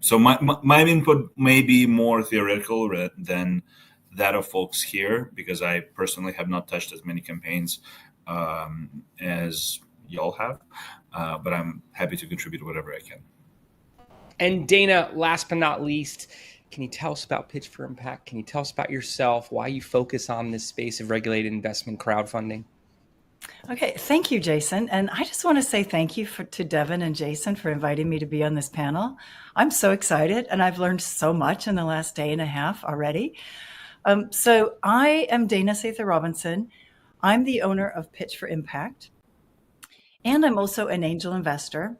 so my input may be more theoretical than that of folks here, because I personally have not touched as many campaigns as y'all have, but I'm happy to contribute whatever I can. And Dana, last but not least, can you tell us about Pitch for Impact? Can you tell us about yourself, why you focus on this space of regulated investment crowdfunding? Okay, thank you, Jason. And I just want to say thank you to Devin and Jason for inviting me to be on this panel. I'm so excited, and I've learned so much in the last day and a half already. So I am Dana Sather Robinson. I'm the owner of Pitch for Impact, and I'm also an angel investor.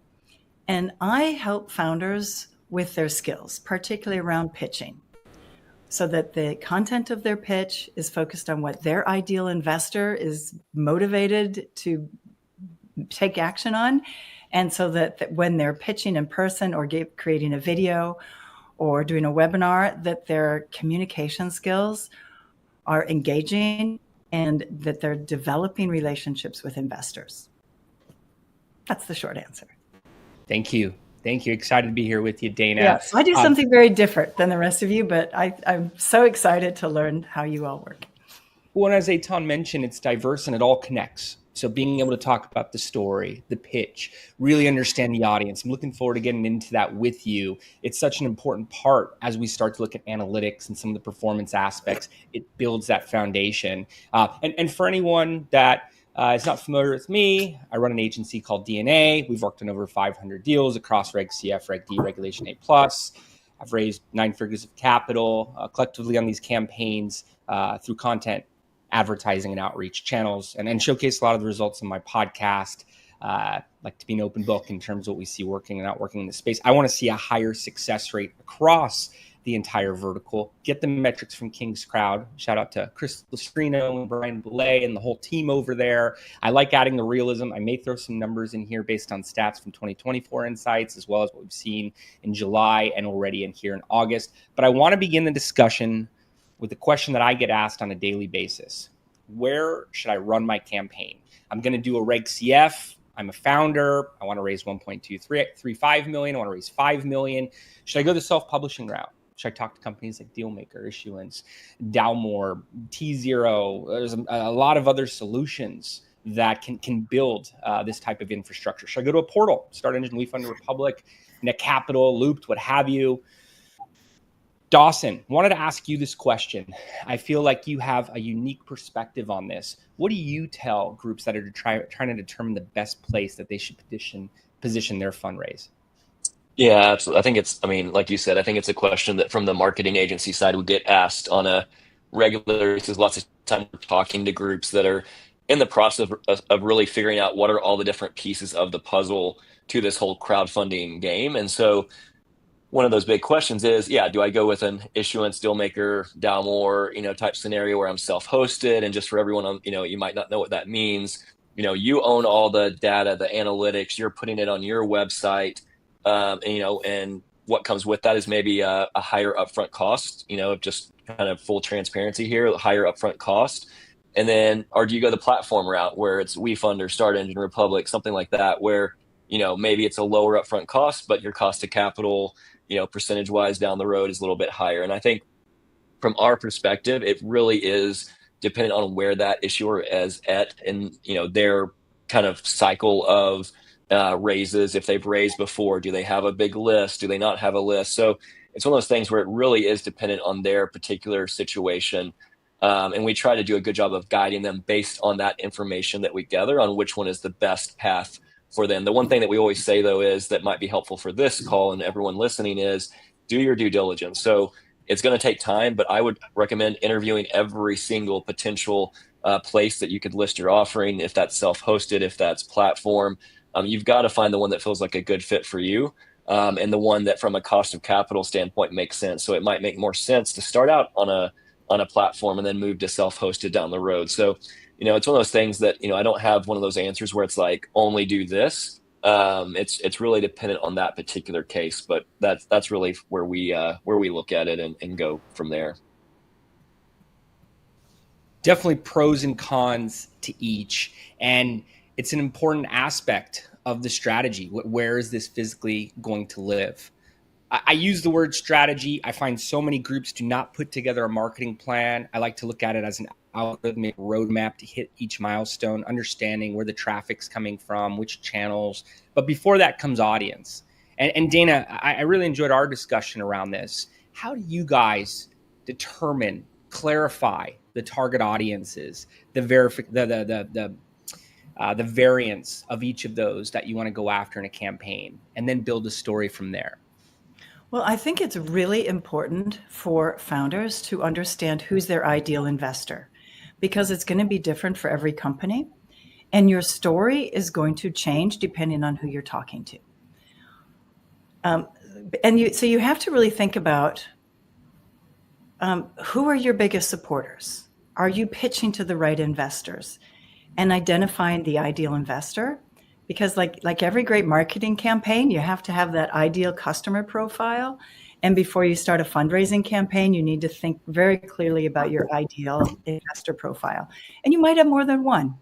And I help founders with their skills, particularly around pitching, so that the content of their pitch is focused on what their ideal investor is motivated to take action on. And so that when they're pitching in person or creating a video or doing a webinar, that their communication skills are engaging and that they're developing relationships with investors. That's the short answer. Thank you. Thank you. Excited to be here with you, Dana. Yes, I do something very different than the rest of you, but I'm so excited to learn how you all work. Well, as Eitan mentioned, it's diverse and it all connects. So being able to talk about the story, the pitch, really understand the audience. I'm looking forward to getting into that with you. It's such an important part as we start to look at analytics and some of the performance aspects. It builds that foundation. And for anyone that is not familiar with me, I run an agency called DNA. We've worked on over 500 deals across Reg CF, Reg D, Regulation A+. I've raised 9 figures of capital collectively on these campaigns through content, advertising, and outreach channels, and showcase a lot of the results in my podcast. Like to be an open book in terms of what we see working and not working in the space. I want to see a higher success rate across the entire vertical. Get the metrics from King's Crowd. Shout out to Chris Lustrino and Brian Boulay and the whole team over there. I like adding the realism. I may throw some numbers in here based on stats from 2024 insights, as well as what we've seen in July and already in here in August. But I want to begin the discussion with the question that I get asked on a daily basis. Where should I run my campaign? I'm going to do a Reg CF. I'm a founder. I want to raise 1.235 million. I want to raise 5 million. Should I go the self-publishing route? Should I talk to companies like Dealmaker, Issuance, Dalmore, T0? There's a lot of other solutions that can build this type of infrastructure. Should I go to a portal? Start Engine, WeFund, Republic, Net Capital, Looped, what have you? Dawson, wanted to ask you this question. I feel like you have a unique perspective on this. What do you tell groups that are trying to determine the best place that they should position their fundraise? Yeah, absolutely. I think like you said, I think it's a question that from the marketing agency side, we get asked on a regular basis. Lots of time we're talking to groups that are in the process of really figuring out what are all the different pieces of the puzzle to this whole crowdfunding game. And so one of those big questions is, do I go with an Issuance, Dealmaker, Dalmore, type scenario where I'm self-hosted? And just for everyone, you might not know what that means. You own all the data, the analytics, you're putting it on your website, and what comes with that is maybe a higher upfront cost, just kind of full transparency here, higher upfront cost. And then, or do you go the platform route where it's WeFund or Start Engine Republic, something like that, where, maybe it's a lower upfront cost, but your cost of capital, percentage wise down the road is a little bit higher. And I think from our perspective, it really is dependent on where that issuer is at and, their kind of cycle of raises. If they've raised before, do they have a big list? Do they not have a list? So it's one of those things where it really is dependent on their particular situation. And we try to do a good job of guiding them based on that information that we gather on which one is the best path for them. The one thing that we always say, though, is that might be helpful for this call and everyone listening is do your due diligence. So it's going to take time, but I would recommend interviewing every single potential place that you could list your offering, if that's self-hosted, if that's platform. You've got to find the one that feels like a good fit for you, and the one that from a cost of capital standpoint makes sense. So it might make more sense to start out on a platform and then move to self-hosted down the road. So, it's one of those things that, I don't have one of those answers where it's like, only do this. It's really dependent on that particular case, but that's really where we look at it and go from there. Definitely pros and cons to each. And it's an important aspect of the strategy. Where is this physically going to live? I use the word strategy. I find so many groups do not put together a marketing plan. I like to look at it as an algorithmic roadmap to hit each milestone, understanding where the traffic's coming from, which channels. But before that comes audience. And Dana, I really enjoyed our discussion around this. How do you guys determine, clarify the target audiences, the variance of each of those that you want to go after in a campaign, and then build a story from there? Well, I think it's really important for founders to understand who's their ideal investor, because it's going to be different for every company. And your story is going to change depending on who you're talking to. So you have to really think about who are your biggest supporters? Are you pitching to the right investors? And identifying the ideal investor. Because like every great marketing campaign, you have to have that ideal customer profile. And before you start a fundraising campaign, you need to think very clearly about your ideal investor profile. And you might have more than one.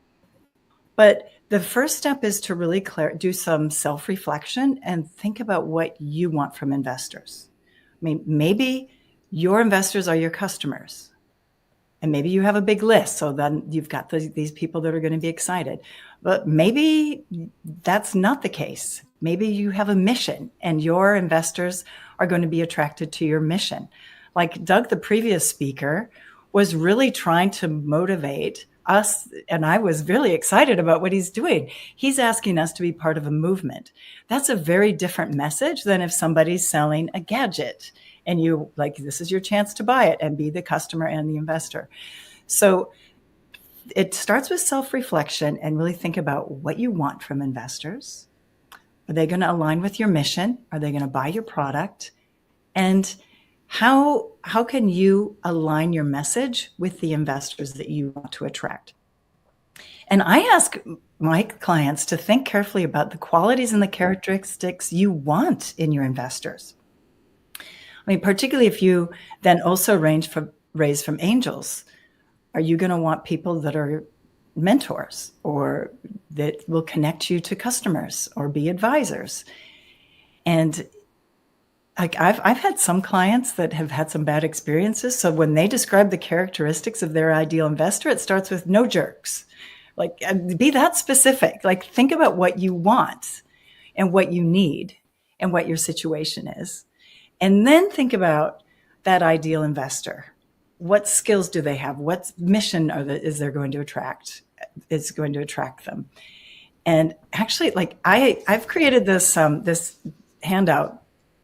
But the first step is to really do some self-reflection and think about what you want from investors. I mean, maybe your investors are your customers. And maybe you have a big list, so then you've got these people that are going to be excited. But maybe that's not the case. Maybe you have a mission, and your investors are going to be attracted to your mission. Like Doug, the previous speaker, was really trying to motivate us, and I was really excited about what he's doing. He's asking us to be part of a movement. That's a very different message than if somebody's selling a gadget. And you this is your chance to buy it and be the customer and the investor. So it starts with self-reflection and really think about what you want from investors. Are they going to align with your mission? Are they going to buy your product? And how can you align your message with the investors that you want to attract? And I ask my clients to think carefully about the qualities and the characteristics you want in your investors. I mean, particularly if you then also raise from angels, are you going to want people that are mentors or that will connect you to customers or be advisors? And I've had some clients that have had some bad experiences. So when they describe the characteristics of their ideal investor, it starts with no jerks. Be that specific. Think about what you want and what you need and what your situation is. And then think about that ideal investor. What skills do they have? What mission is going to attract them? And actually, I've created this this handout,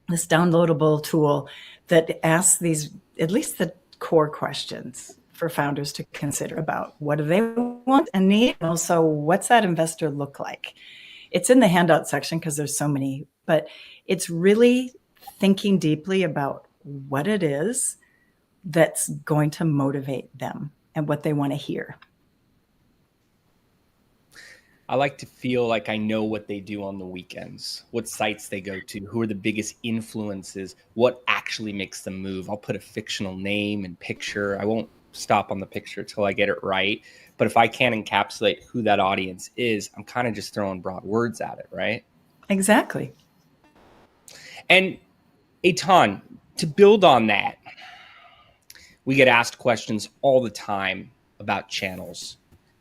this downloadable tool that asks at least the core questions for founders to consider about what do they want and need, and also what's that investor look like. It's in the handout section because there's so many, but it's really thinking deeply about what it is that's going to motivate them and what they want to hear. I like to feel like I know what they do on the weekends, what sites they go to, who are the biggest influences, what actually makes them move. I'll put a fictional name and picture. I won't stop on the picture till I get it right. But if I can't encapsulate who that audience is, I'm kind of just throwing broad words at it, right? Exactly. And Eitan, to build on that, we get asked questions all the time about channels,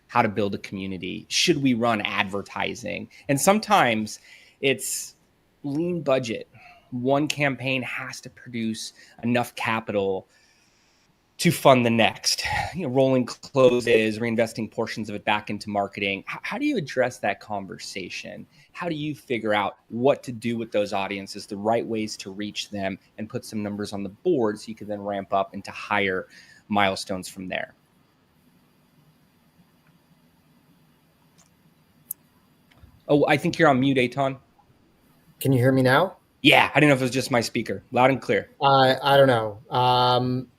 how to build a community, should we run advertising? And sometimes it's lean budget. One campaign has to produce enough capital to fund the next, rolling closes, reinvesting portions of it back into marketing. How do you address that conversation? How do you figure out what to do with those audiences, the right ways to reach them, and put some numbers on the board so you can then ramp up into higher milestones from there? Oh, I think you're on mute, Eitan. Can you hear me now? Yeah, I didn't know if it was just my speaker. Loud and clear. I don't know.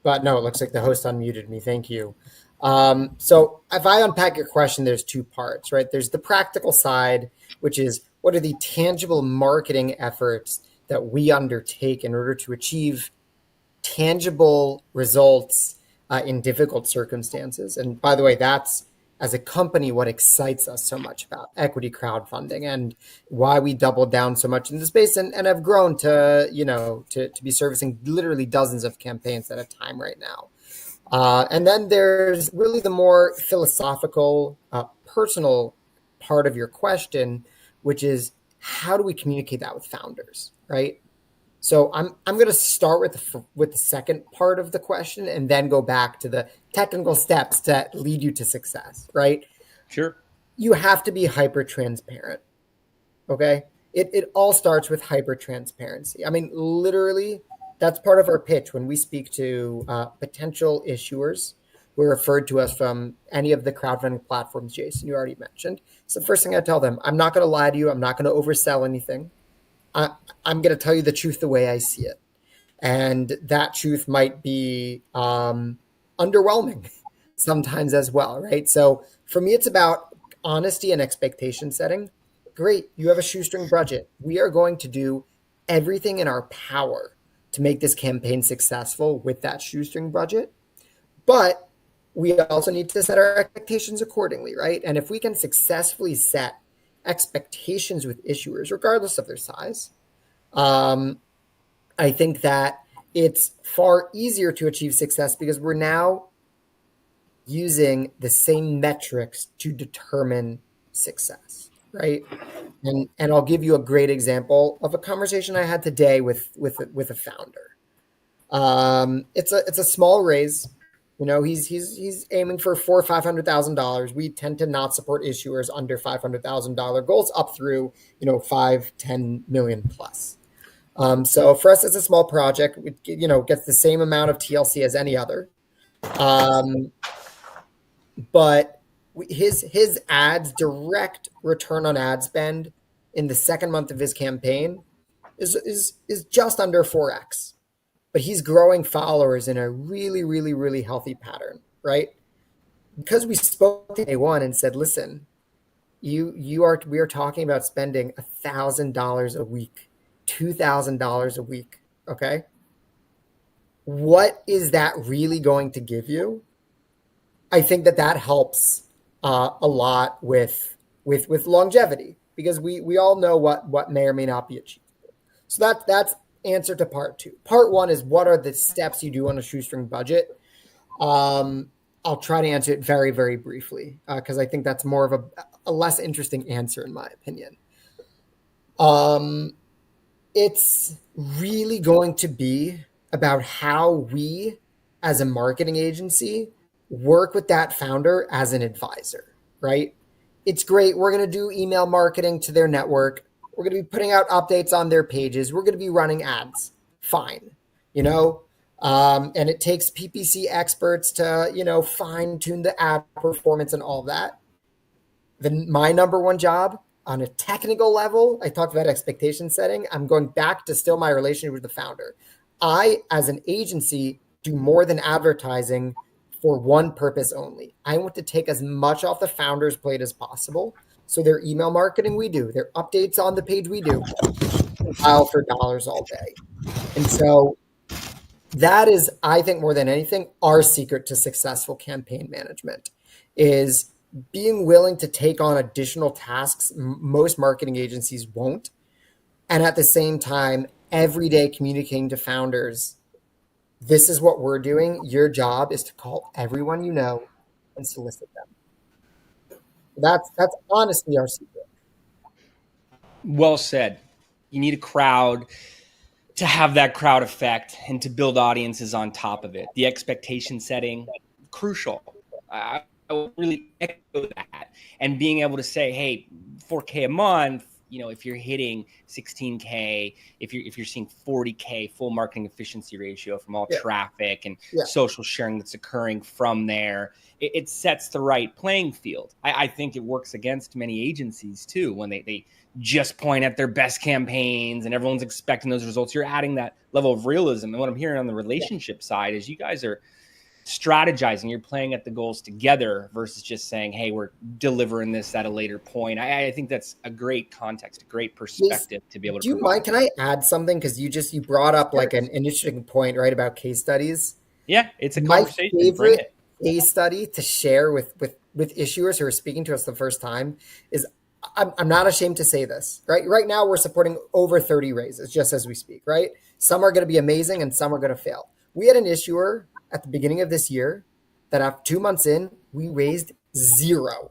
But no, it looks like the host unmuted me. Thank you. So if I unpack your question, there's two parts, right? There's the practical side, which is what are the tangible marketing efforts that we undertake in order to achieve tangible results in difficult circumstances. And by the way, that's, as a company, what excites us so much about equity crowdfunding and why we doubled down so much in the space and have grown to, to be servicing literally dozens of campaigns at a time right now. And then there's really the more philosophical, personal part of your question, which is how do we communicate that with founders, right? So I'm going to start with the second part of the question and then go back to the technical steps that lead you to success, right? Sure. You have to be hyper transparent. Okay. It all starts with hyper transparency. I mean, literally, that's part of our pitch when we speak to potential issuers who are referred to us from any of the crowdfunding platforms, Jason, you already mentioned. So the first thing I tell them, I'm not going to lie to you. I'm not going to oversell anything. I'm going to tell you the truth the way I see it. And that truth might be underwhelming sometimes as well, right? So for me, it's about honesty and expectation setting. Great, you have a shoestring budget. We are going to do everything in our power to make this campaign successful with that shoestring budget. But we also need to set our expectations accordingly, right? And if we can successfully set expectations with issuers, regardless of their size, I think that it's far easier to achieve success because we're now using the same metrics to determine success, right? And I'll give you a great example of a conversation I had today with a founder. It's a small raise. He's aiming for $400,000 or $500,000. We tend to not support issuers under $500,000 goals up through, 5, 10 million plus. So for us, it's a small project. It, gets the same amount of TLC as any other. But his ads, direct return on ad spend in the second month of his campaign is just under 4x. But he's growing followers in a really, really, really healthy pattern, right? Because we spoke to day one and said, listen, we are talking about spending $1,000 a week, $2,000 a week. Okay. What is that really going to give you? I think that helps a lot with longevity because we all know what may or may not be achievable. So that's answer to part two. Part one is what are the steps you do on a shoestring budget? I'll try to answer it very, very briefly because I think that's more of a less interesting answer in my opinion. It's really going to be about how we as a marketing agency work with that founder as an advisor, right? It's great. We're going to do email marketing to their network. We're going to be putting out updates on their pages. We're going to be running ads. Fine. And it takes PPC experts to, fine tune the ad performance and all that. Then my number one job on a technical level, I talked about expectation setting. I'm going back to still my relationship with the founder. I, as an agency, do more than advertising for one purpose only. I want to take as much off the founder's plate as possible So their email marketing, we do. Their updates on the page, we do. File for dollars all day. And so that is, I think, more than anything, our secret to successful campaign management is being willing to take on additional tasks most marketing agencies won't. And at the same time, every day communicating to founders, this is what we're doing. Your job is to call everyone you know and solicit them. That's honestly our secret. Well said. You need a crowd to have that crowd effect and to build audiences on top of it. The expectation setting, crucial. I would really echo that. And being able to say, hey, 4K a month, if you're hitting 16K, if you're seeing 40K full marketing efficiency ratio from all traffic and social sharing that's occurring from there, it sets the right playing field. I think it works against many agencies too when they just point at their best campaigns and everyone's expecting those results. You're adding that level of realism. And what I'm hearing on the relationship side is you guys are strategizing. You're playing at the goals together versus just saying, hey, we're delivering this at a later point. I think that's a great context, a great perspective to be able to do you mind? Can I add something? Because you brought up like an interesting point, right, about case studies. Yeah, it's a conversation. My favorite case study to share with issuers who are speaking to us the first time is, I'm not ashamed to say this, right? Right now, we're supporting over 30 raises just as we speak, right? Some are going to be amazing and some are going to fail. We had an issuer at the beginning of this year that after 2 months in, we raised zero.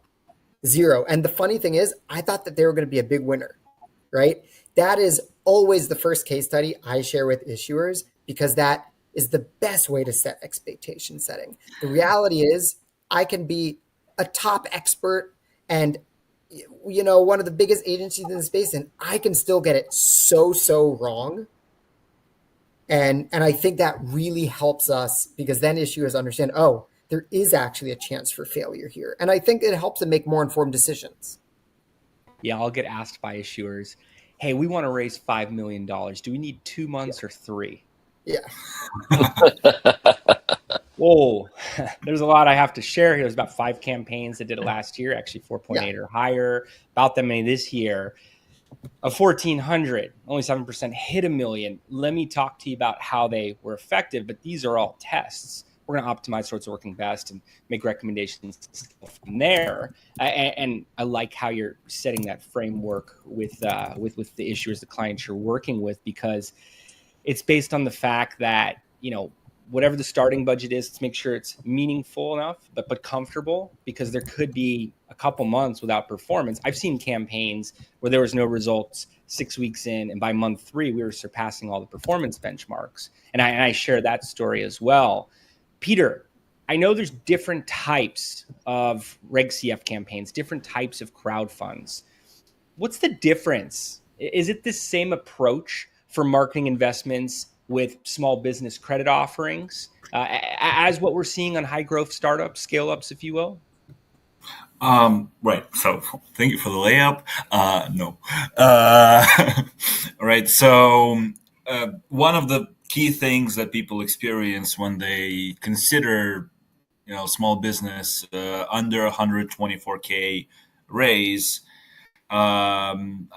And the funny thing is, I thought that they were going to be a big winner, right? That is always the first case study I share with issuers because that is the best way to set expectation setting. The reality is I can be a top expert and one of the biggest agencies in the space, and I can still get it so wrong. And I think that really helps us because then issuers understand, oh, there is actually a chance for failure here. And I think it helps them make more informed decisions. Yeah, I'll get asked by issuers, hey, we want to raise $5 million. Do we need 2 months or 3? Yeah. Whoa, there's a lot I have to share here. There's about 5 campaigns that did it last year, actually 4.8 or higher, about that many this year. Of 1,400, only 7% hit $1 million. Let me talk to you about how they were effective, but these are all tests. We're going to optimize what's working best and make recommendations from there. And I like how you're setting that framework with the issuers, the clients you're working with, because it's based on the fact that, whatever the starting budget is, let's make sure it's meaningful enough, but comfortable, because there could be a couple months without performance. I've seen campaigns where there was no results 6 weeks in, and by month 3, we were surpassing all the performance benchmarks. And I share that story as well. Peter, I know there's different types of Reg CF campaigns, different types of crowd funds. What's the difference? Is it the same approach for marketing investments with small business credit offerings as what we're seeing on high growth startups, scale ups, if you will? Right. So thank you for the layup. No. Right. So one of the key things that people experience when they consider, small business under 124K raise, in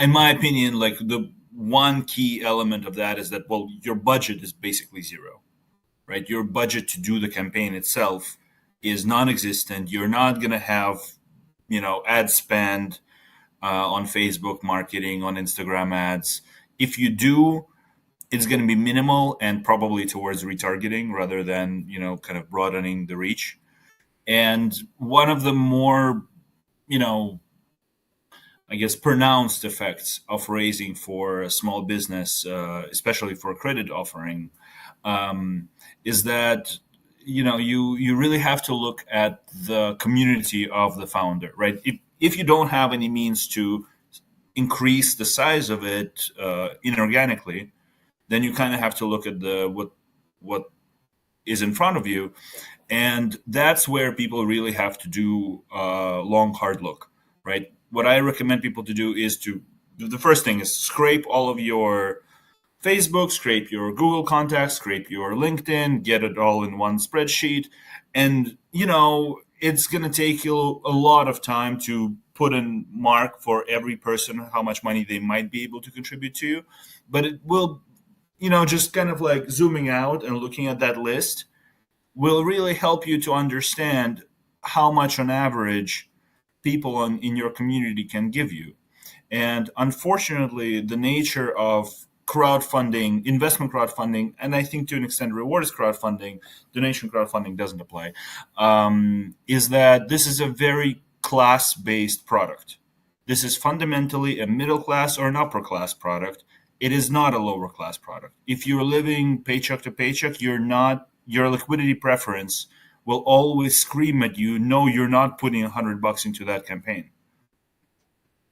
my opinion, like the one key element of that is that, well, your budget is basically zero, right? Your budget to do the campaign itself is non-existent. You're not going to have, ad spend on Facebook marketing, on Instagram ads. If you do, it's going to be minimal and probably towards retargeting rather than, kind of broadening the reach. And one of the more, I guess, pronounced effects of raising for a small business, especially for a credit offering, is that, you really have to look at the community of the founder, right? If you don't have any means to increase the size of it inorganically, then you kind of have to look at what is in front of you. And that's where people really have to do a long, hard look, right? What I recommend people to do is the first thing is scrape all of your Facebook, scrape your Google contacts, scrape your LinkedIn, get it all in one spreadsheet. And, it's going to take you a lot of time to put in mark for every person how much money they might be able to contribute to you, but it will, just kind of like zooming out and looking at that list will really help you to understand how much on average people in your community can give you. And unfortunately, the nature of crowdfunding, investment crowdfunding, and I think to an extent rewards crowdfunding, donation crowdfunding doesn't apply, is that this is a very class-based product. This is fundamentally a middle class or an upper class product. It is not a lower class product. If you're living paycheck to paycheck, your liquidity preference will always scream at you, no, you're not putting $100 into that campaign.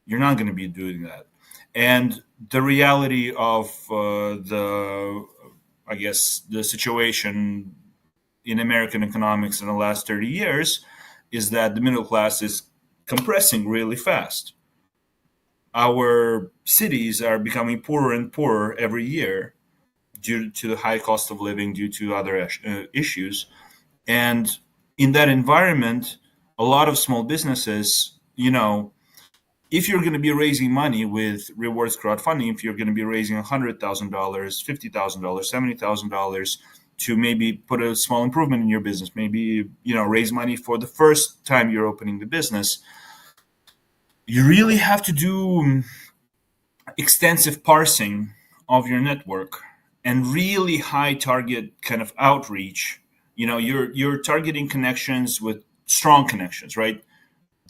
You're not going to be doing that. And the reality of the situation in American economics in the last 30 years is that the middle class is compressing really fast. Our cities are becoming poorer and poorer every year due to the high cost of living, due to other issues. And in that environment, a lot of small businesses, if you're going to be raising money with rewards crowdfunding, if you're going to be raising $100,000, $50,000, $70,000 to maybe put a small improvement in your business, maybe, raise money for the first time you're opening the business, you really have to do extensive parsing of your network and really high target kind of outreach. You're targeting connections with strong connections, right?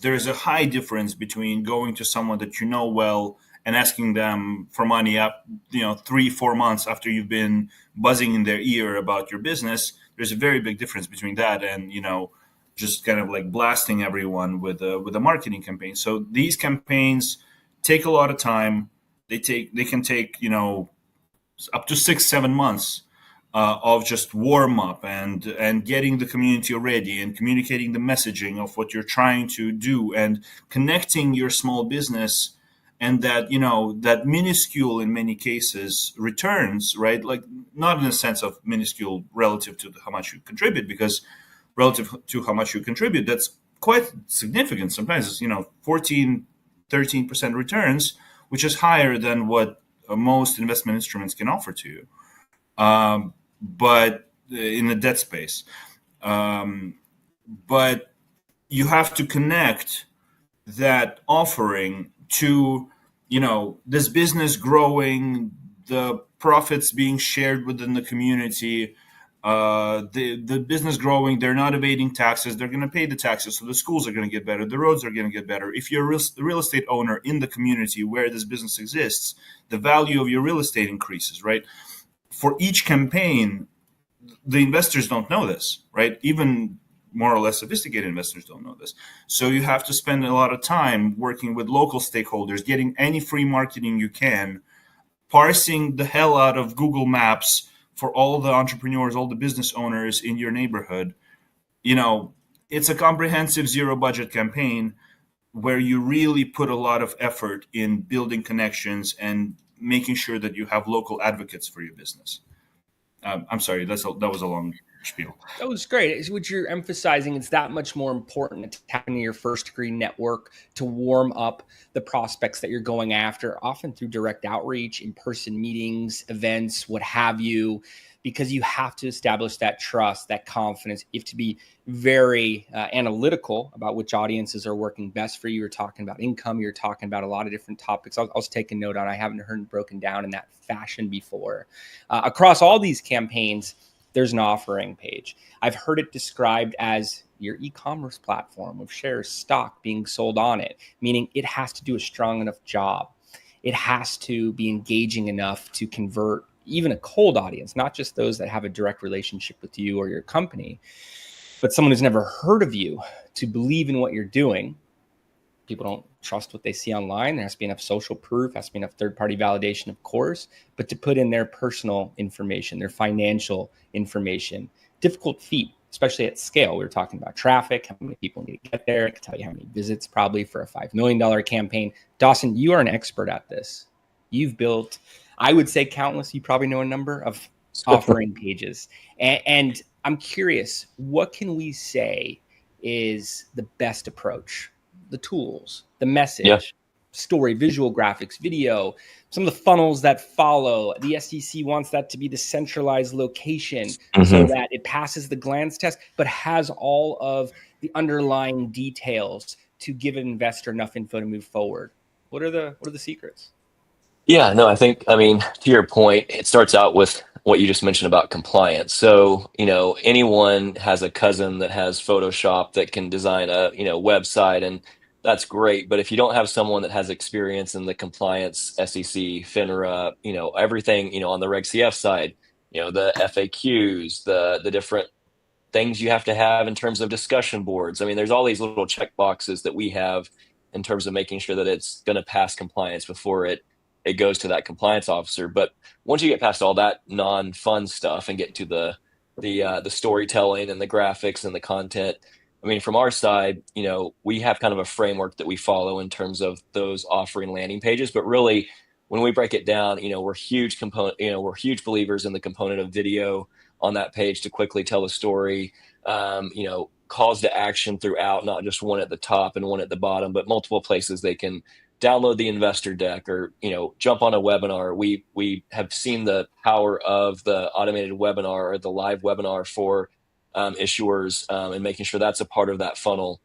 There's a high difference between going to someone that you know well and asking them for money up, 3-4 months after you've been buzzing in their ear about your business. There's a very big difference between that and, just kind of like blasting everyone with a marketing campaign. So these campaigns take a lot of time. They can take, up to 6-7 months of just warm up and getting the community ready and communicating the messaging of what you're trying to do and connecting your small business and that, that minuscule in many cases returns, right? Like not in the sense of minuscule relative to how much you contribute, because relative to how much you contribute, that's quite significant. Sometimes it's, 14, 13% returns, which is higher than what most investment instruments can offer to you. But in the debt space, but you have to connect that offering to, this business growing, the profits being shared within the community, the business growing, they're not evading taxes, they're going to pay the taxes, so the schools are going to get better, the roads are going to get better. If you're a real estate owner in the community where this business exists, the value of your real estate increases, right? For each campaign, the investors don't know this, right? Even more or less sophisticated investors don't know this. So you have to spend a lot of time working with local stakeholders, getting any free marketing you can, parsing the hell out of Google Maps for all the entrepreneurs, all the business owners in your neighborhood. It's a comprehensive zero budget campaign where you really put a lot of effort in building connections and making sure that you have local advocates for your business. I'm sorry, that was a long spiel. That was great. It's what you're emphasizing. It's that much more important to tap into your first degree network to warm up the prospects that you're going after, often through direct outreach, in-person meetings, events, what have you, because you have to establish that trust, that confidence. You have to be very analytical about which audiences are working best for you. You're talking about income. You're talking about a lot of different topics. I was taking note on. I haven't heard it broken down in that fashion before. Across all these campaigns, there's an offering page. I've heard it described as your e-commerce platform with shares, stock being sold on it, meaning it has to do a strong enough job. It has to be engaging enough to convert even a cold audience, not just those that have a direct relationship with you or your company, but someone who's never heard of you to believe in what you're doing. People don't trust what they see online. There has to be enough social proof, has to be enough third-party validation, of course, but to put in their personal information, their financial information, difficult feat, especially at scale. We were talking about traffic, how many people need to get there. I can tell you how many visits probably for a $5 million campaign. Dawson, you are an expert at this. You've built, I would say countless, you probably know a number of offering pages. And I'm curious, what can we say is the best approach the tools, the message, story, visual graphics, video, some of the funnels that follow. The SEC wants that to be the centralized location so that it passes the glance test, but has all of the underlying details to give an investor enough info to move forward. What are the secrets? Yeah, no, I mean, to your point, it starts out with what you just mentioned about compliance. So, anyone has a cousin that has Photoshop that can design a, website, and that's great. But if you don't have someone that has experience in the compliance, SEC, FINRA, everything, on the Reg CF side, the FAQs, the different things you have to have in terms of discussion boards. I mean, there's all these little check boxes that we have in terms of making sure that it's going to pass compliance before it goes to that compliance officer. But once you get past all that non-fun stuff and get to the storytelling and the graphics and the content, I mean, from our side, we have kind of a framework that we follow in terms of those offering landing pages. But really, when we break it down, we're huge believers in the component of video on that page to quickly tell the story, calls to action throughout, not just one at the top and one at the bottom, but multiple places they can download the investor deck or, jump on a webinar. We have seen the power of the automated webinar or the live webinar for issuers and making sure that's a part of that funnel.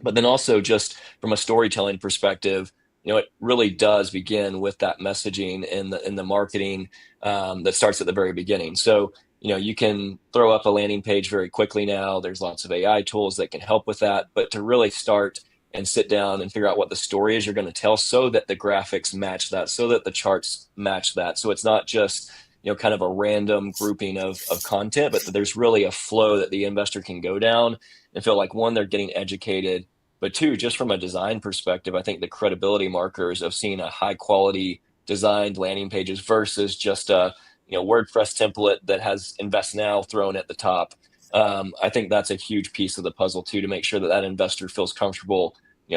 But then also just from a storytelling perspective, it really does begin with that messaging in the marketing that starts at the very beginning. So, you can throw up a landing page very quickly now. There's lots of AI tools that can help with that. But to really start and sit down and figure out what the story is you're going to tell so that the graphics match that, so that the charts match that. So it's not just, kind of a random grouping of content, but that there's really a flow that the investor can go down and feel like, one, they're getting educated, but two, just from a design perspective, I think the credibility markers of seeing a high quality designed landing pages versus just a WordPress template that has invest now thrown at the top. I think that's a huge piece of the puzzle too, to make sure that that investor feels comfortable,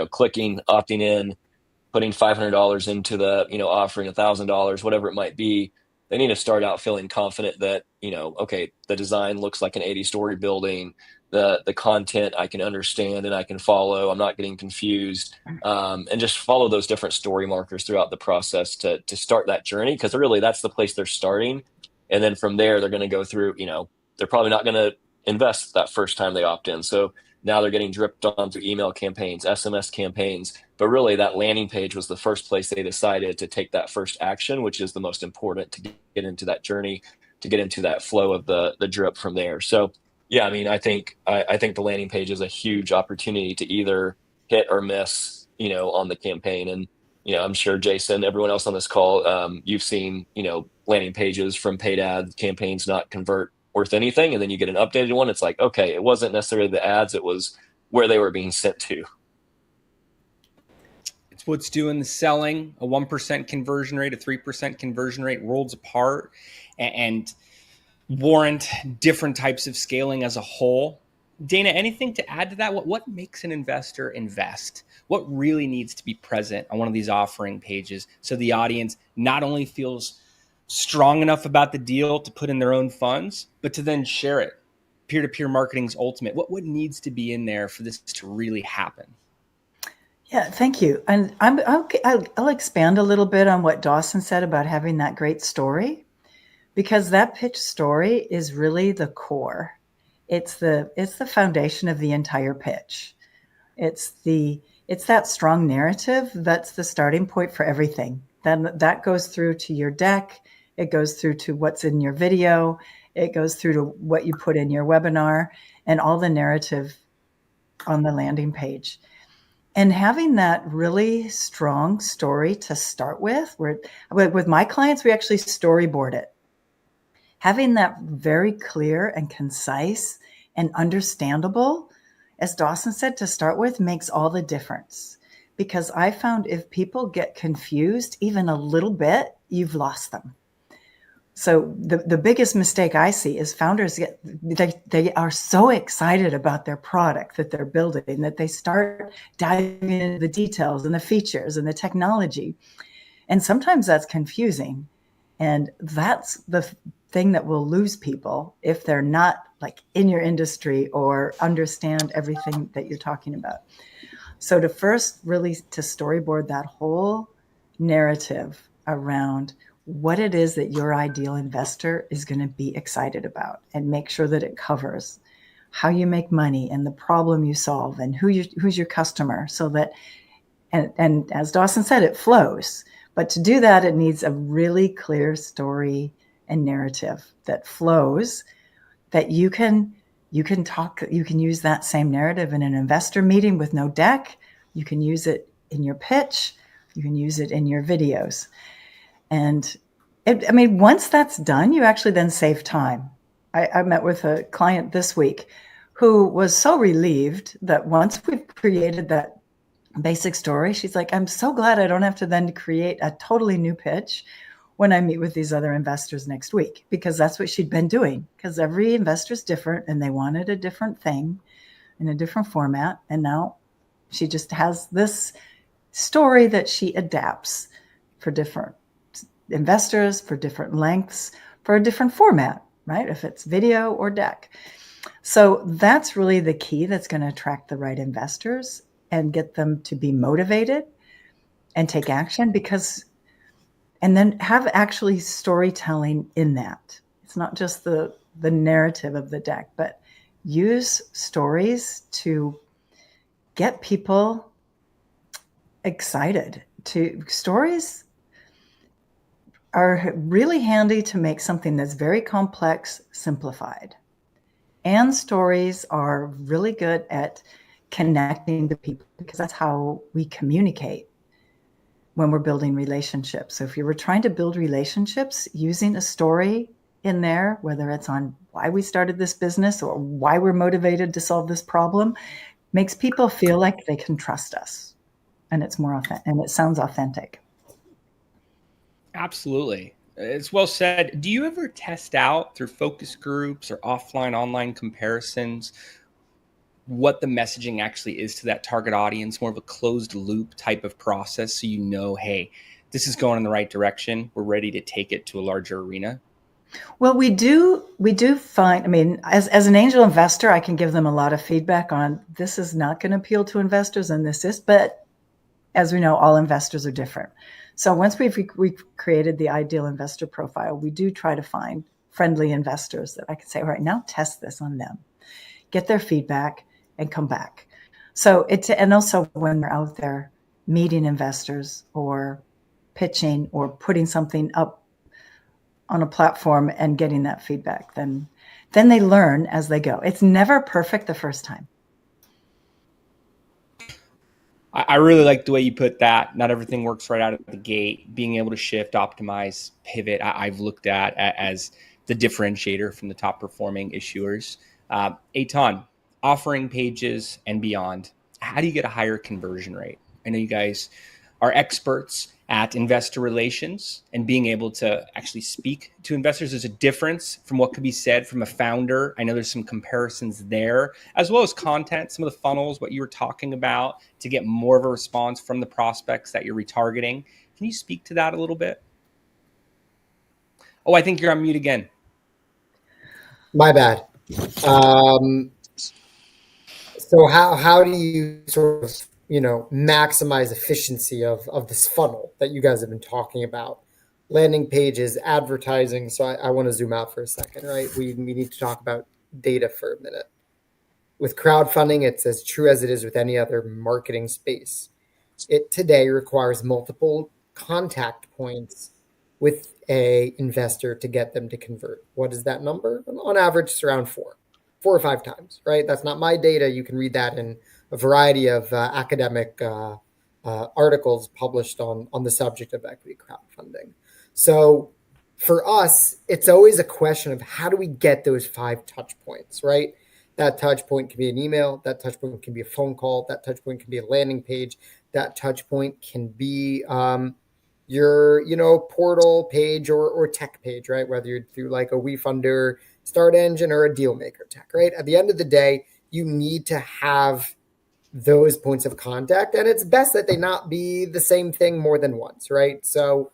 clicking, opting in, putting $500 into the, offering $1,000, whatever it might be. They need to start out feeling confident that, okay, the design looks like an 80-story building. The content I can understand and I can follow. I'm not getting confused, and just follow those different story markers throughout the process to start that journey. Because really, that's the place they're starting, and then from there, they're going to go through. They're probably not going to invest that first time they opt in. So now they're getting dripped on through email campaigns, SMS campaigns. But really, that landing page was the first place they decided to take that first action, which is the most important to get into that journey, to get into that flow of the drip from there. So. Yeah, I mean, I think the landing page is a huge opportunity to either hit or miss, on the campaign. And, I'm sure Jason, everyone else on this call, you've seen, landing pages from paid ad campaigns not convert worth anything. And then you get an updated one. It's like, okay, it wasn't necessarily the ads, it was where they were being sent to. It's what's doing the selling. A 1% conversion rate, a 3% conversion rate, worlds apart, and warrant different types of scaling as a whole. Dana, anything to add to that? What makes an investor invest? What really needs to be present on one of these offering pages so the audience not only feels strong enough about the deal to put in their own funds, but to then share it? Peer-to-peer marketing's ultimate. What needs to be in there for this to really happen? Yeah, thank you. And I'll expand a little bit on what Dawson said about having that great story. Because that pitch story is really the core. It's the foundation of the entire pitch. It's that strong narrative that's the starting point for everything. Then that goes through to your deck. It goes through to what's in your video. It goes through to what you put in your webinar and all the narrative on the landing page. And having that really strong story to start with my clients, we actually storyboard it. Having that very clear and concise and understandable, as Dawson said, to start with, makes all the difference. Because I found if people get confused even a little bit, you've lost them. So the biggest mistake I see is founders they are so excited about their product that they're building that they start diving into the details and the features and the technology. And sometimes that's confusing. And that's the thing that will lose people if they're not like in your industry or understand everything that you're talking about. So to first really to storyboard that whole narrative around what it is that your ideal investor is going to be excited about, and make sure that it covers how you make money and the problem you solve and who's your customer, so that and as Dawson said, it flows. But to do that, it needs a really clear story and narrative that flows, that you can use that same narrative in an investor meeting with no deck. You can use it in your pitch. You can use it in your videos. And once that's done, you actually then save time. I met with a client this week who was so relieved that once we've created that basic story, she's like, I'm so glad I don't have to then create a totally new pitch when I meet with these other investors next week, because that's what she'd been doing, because every investor is different and they wanted a different thing in a different format. And now she just has this story that she adapts for different investors, for different lengths, for a different format, right? If it's video or deck. So that's really the key that's going to attract the right investors and get them to be motivated and take action, and then have actually storytelling in that. It's not just the narrative of the deck, but use stories to get people excited. Stories are really handy to make something that's very complex simplified. And stories are really good at connecting to people, because that's how we communicate when we're building relationships. So if you were trying to build relationships, using a story in there, whether it's on why we started this business or why we're motivated to solve this problem, makes people feel like they can trust us. And it's more authentic, and it sounds authentic. Absolutely. It's well said. Do you ever test out through focus groups or offline, online comparisons what the messaging actually is to that target audience, more of a closed loop type of process, so you know, hey, this is going in the right direction, we're ready to take it to a larger arena? Well, we do find, as an angel investor, I can give them a lot of feedback on this is not going to appeal to investors and this is, but as we know, all investors are different. So once we've created the ideal investor profile, we do try to find friendly investors that I can say, all right, now test this on them, get their feedback and come back. So and also when we're out there meeting investors or pitching or putting something up on a platform and getting that feedback, then they learn as they go. It's never perfect the first time. I really like the way you put that. Not everything works right out of the gate. Being able to shift, optimize, pivot, I've looked at as the differentiator from the top performing issuers. Eitan, offering pages and beyond, how do you get a higher conversion rate? I know you guys are experts at investor relations, and being able to actually speak to investors. There's a difference from what could be said from a founder. I know there's some comparisons there, as well as content, some of the funnels, what you were talking about, to get more of a response from the prospects that you're retargeting. Can you speak to that a little bit? Oh, I think you're on mute again. My bad. So how do you sort of, maximize efficiency of this funnel that you guys have been talking about? Landing pages, advertising. So I want to zoom out for a second, right? We need to talk about data for a minute. With crowdfunding, it's as true as it is with any other marketing space. It today requires multiple contact points with a investor to get them to convert. What is that number? On average, it's around 4 or 5 times, right? That's not my data. You can read that in a variety of academic articles published on the subject of equity crowdfunding. So for us, it's always a question of how do we get those 5 touch points, right? That touch point can be an email. That touch point can be a phone call. That touch point can be a landing page. That touch point can be your portal page or tech page, right? Whether you're through like a WeFunder, Start Engine, or a Dealmaker tech, right? At the end of the day, you need to have those points of contact, and it's best that they not be the same thing more than once, right? So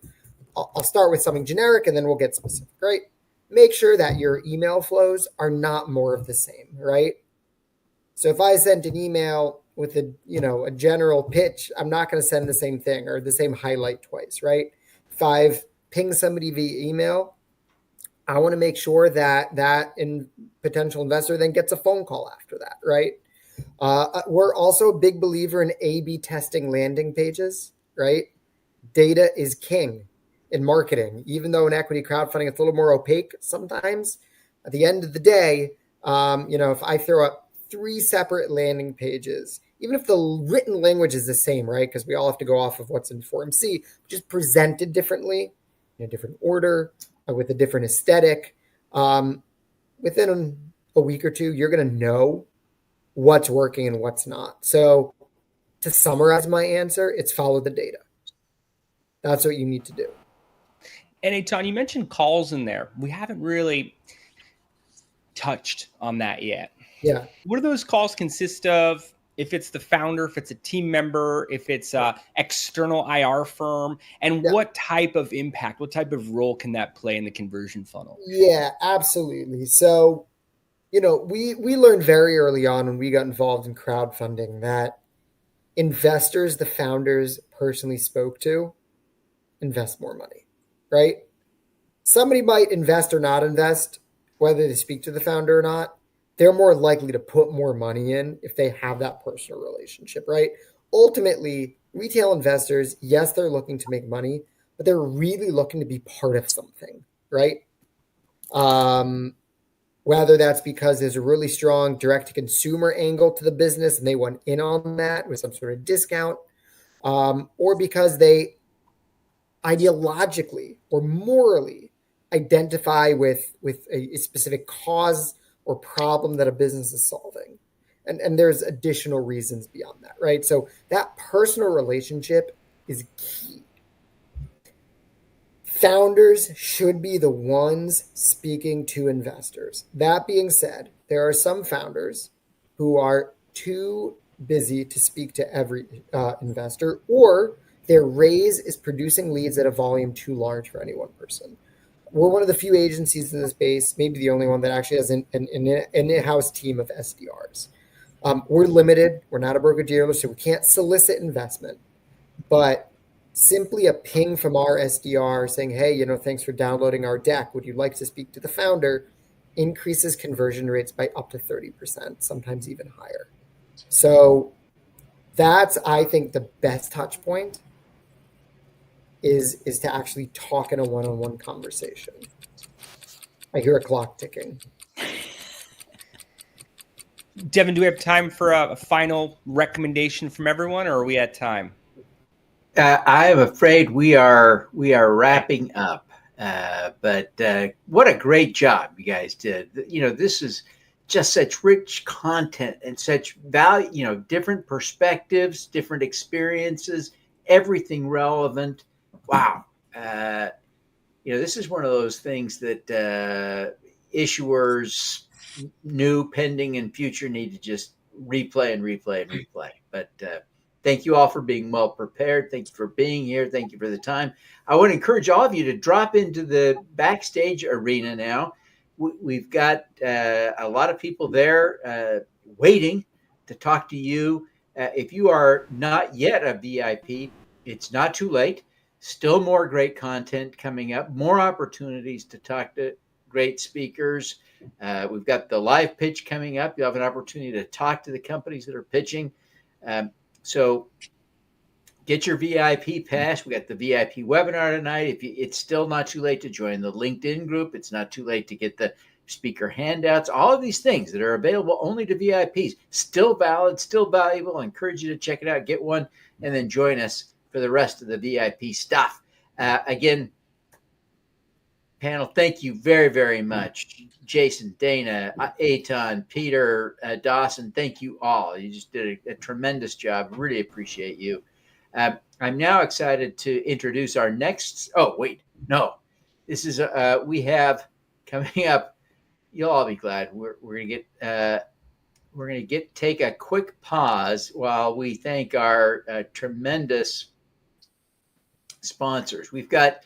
I'll start with something generic and then we'll get specific, right? Make sure that your email flows are not more of the same, right? So if I sent an email with a general pitch, I'm not going to send the same thing or the same highlight twice, right? If I've pinged somebody via email, I want to make sure that potential investor then gets a phone call after that, right? We're also a big believer in A/B testing landing pages, right? Data is king in marketing, even though in equity crowdfunding it's a little more opaque sometimes. At the end of the day, if I throw up 3 separate landing pages, even if the written language is the same, right? Because we all have to go off of what's in Form C, just presented differently, in a different order, with a different aesthetic. Within a week or two, you're going to know what's working and what's not. So to summarize my answer, it's follow the data. That's what you need to do. And Eitan, you mentioned calls in there. We haven't really touched on that yet. Yeah. What do those calls consist of? If it's the founder, if it's a team member, if it's an external IR firm, and what type of impact, what type of role can that play in the conversion funnel? Yeah, absolutely. So, we learned very early on when we got involved in crowdfunding that investors the founders personally spoke to invest more money, right? Somebody might invest or not invest, whether they speak to the founder or not. They're more likely to put more money in if they have that personal relationship, right? Ultimately, retail investors, yes, they're looking to make money, but they're really looking to be part of something, right? Whether that's because there's a really strong direct-to-consumer angle to the business and they want in on that with some sort of discount, or because they ideologically or morally identify with a specific cause or problem that a business is solving. And there's additional reasons beyond that, right? So that personal relationship is key. Founders should be the ones speaking to investors. That being said, there are some founders who are too busy to speak to every investor, or their raise is producing leads at a volume too large for any one person. We're one of the few agencies in the space, maybe the only one that actually has an in-house team of SDRs. We're limited. We're not a broker-dealer, so we can't solicit investment. But simply a ping from our SDR saying, hey, thanks for downloading our deck. Would you like to speak to the founder? Increases conversion rates by up to 30%, sometimes even higher. So that's, I think, the best touch point is to actually talk in a one-on-one conversation. I hear a clock ticking. Devin, do we have time for a final recommendation from everyone, or are we at time? I am afraid we are wrapping up. But what a great job you guys did. This is just such rich content and such value, different perspectives, different experiences, everything relevant. Wow. This is one of those things that issuers, new, pending, and future need to just replay and replay and replay. But thank you all for being well prepared. Thank you for being here. Thank you for the time. I want to encourage all of you to drop into the backstage arena now. We've got a lot of people there waiting to talk to you. If you are not yet a VIP, it's not too late. Still more great content coming up, more opportunities to talk to great speakers. We've got the live pitch coming up. You'll have an opportunity to talk to the companies that are pitching. So get your VIP pass. We got the VIP webinar tonight. It's still not too late to join the LinkedIn group. It's not too late to get the speaker handouts. All of these things that are available only to VIPs, still valid, still valuable. I encourage you to check it out, get one, and then join us for the rest of the VIP stuff. Again, panel, thank you very, very much. Jason, Dana, Eitan, Peter, Dawson, thank you all. You just did a tremendous job. Really appreciate you. I'm now excited to introduce our next. Oh, wait, no. This is we have coming up. You'll all be glad. We're gonna take a quick pause while we thank our tremendous sponsors. We've got,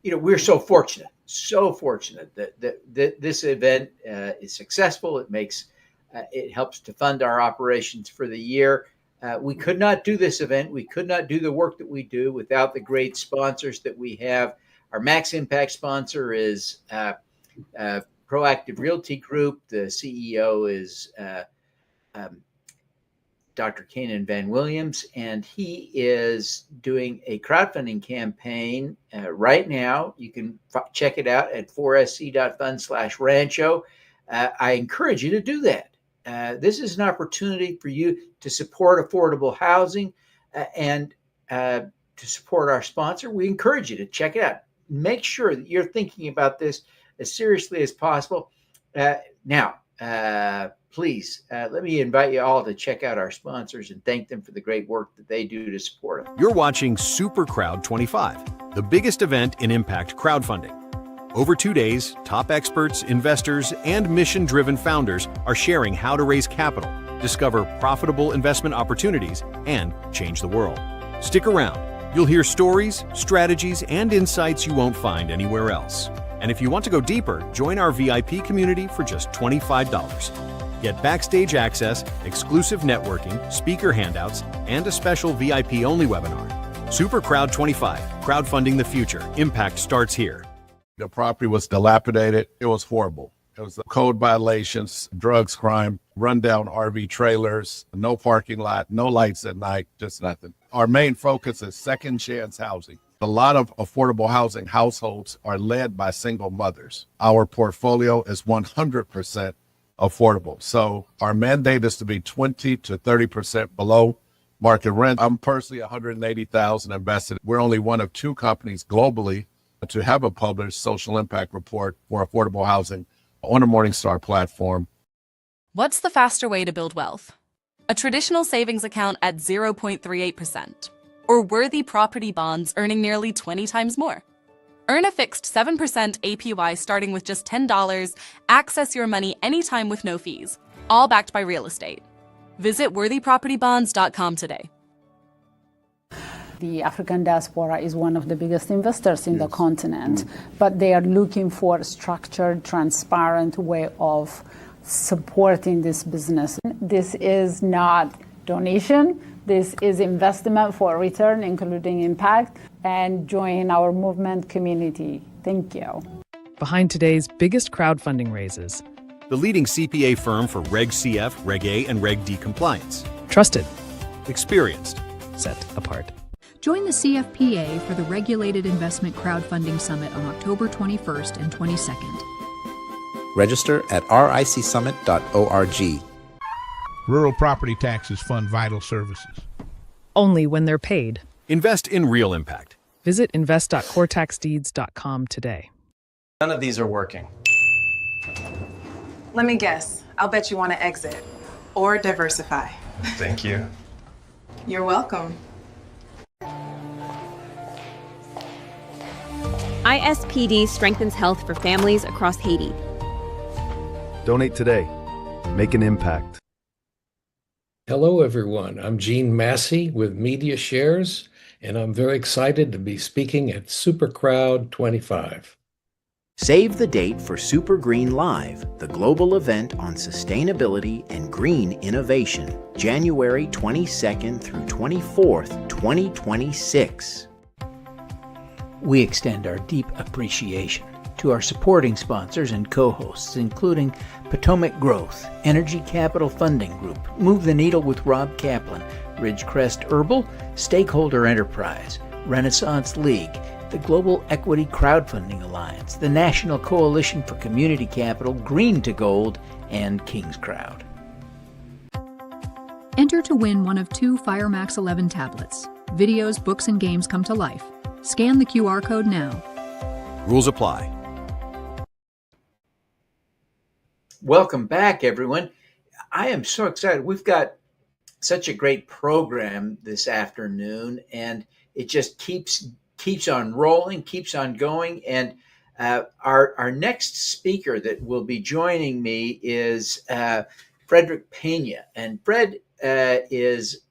we're so fortunate that this event is successful. It helps to fund our operations for the year. We could not do this event. We could not do the work that we do without the great sponsors that we have. Our Max Impact sponsor is Proactive Realty Group. The CEO is Dr. Kanan Van Williams, and he is doing a crowdfunding campaign right now. You can check it out at 4sc.fund/rancho. I encourage you to do that. This is an opportunity for you to support affordable housing and to support our sponsor. We encourage you to check it out. Make sure that you're thinking about this as seriously as possible. Now, please let me invite you all to check out our sponsors and thank them for the great work that they do to support us. You're watching SuperCrowd25, the biggest event in impact crowdfunding. Over 2 days, top experts, investors, and mission-driven founders are sharing how to raise capital, discover profitable investment opportunities, and change the world. Stick around. You'll hear stories, strategies, and insights you won't find anywhere else. And if you want to go deeper, join our VIP community for just $25. Get backstage access, exclusive networking, speaker handouts, and a special VIP-only webinar. SuperCrowd25, crowdfunding the future. Impact starts here. The property was dilapidated. It was horrible. It was code violations, drugs, crime, rundown RV trailers, no parking lot, no lights at night, just nothing. Our main focus is second chance housing. A lot of affordable housing households are led by single mothers. Our portfolio is 100% affordable. So our mandate is to be 20 to 30% below market rent. I'm personally $180,000 invested. We're only one of 2 companies globally to have a published social impact report for affordable housing on a Morningstar platform. What's the faster way to build wealth? A traditional savings account at 0.38%, or worthy property bonds earning nearly 20 times more? Earn a fixed 7% APY starting with just $10, access your money anytime with no fees, all backed by real estate. Visit worthypropertybonds.com today. The African diaspora is one of the biggest investors in the continent, but they are looking for a structured, transparent way of supporting this business. This is not donation. This is investment for return, including impact, and join our movement community. Thank you. Behind today's biggest crowdfunding raises. The leading CPA firm for Reg CF, Reg A, and Reg D compliance. Trusted. Experienced. Set apart. Join the CFPA for the Regulated Investment Crowdfunding Summit on October 21st and 22nd. Register at ricsummit.org. Rural property taxes fund vital services. Only when they're paid. Invest in real impact. Visit invest.coretaxdeeds.com today. None of these are working. Let me guess. I'll bet you want to exit or diversify. Thank you. You're welcome. ISPD strengthens health for families across Haiti. Donate today. Make an impact. Hello, everyone. I'm Gene Massey with Media Shares, and I'm very excited to be speaking at SuperCrowd25. Save the date for Super Green Live, the global event on sustainability and green innovation, January 22nd through 24th, 2026. We extend our deep appreciation to our supporting sponsors and co-hosts, including Potomac Growth, Energy Capital Funding Group, Move the Needle with Rob Kaplan, Ridgecrest Herbal, Stakeholder Enterprise, Renaissance League, the Global Equity Crowdfunding Alliance, the National Coalition for Community Capital, Green to Gold, and King's Crowd. Enter to win one of 2 FireMax 11 tablets. Videos, books, and games come to life. Scan the QR code now. Rules apply. Welcome back, everyone. I am so excited. We've got such a great program this afternoon, and it just keeps on rolling, keeps on going. And our next speaker that will be joining me is Frederick Pena. And Fred is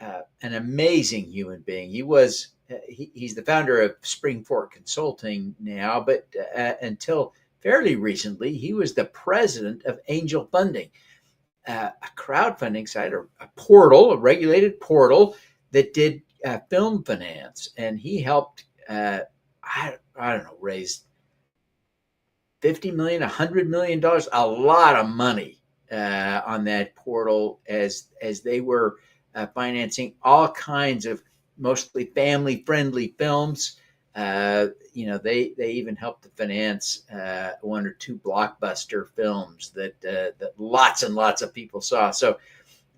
an amazing human being. He's the founder of Spring Fork Consulting now, but until fairly recently, he was the president of Angel Funding. a crowdfunding site, or a portal, a regulated portal that did film finance, and he helped. I don't know, raise $50 million, $100 million, a lot of money on that portal as they were financing all kinds of mostly family friendly films. They even helped to finance one or two blockbuster films that lots and lots of people saw. So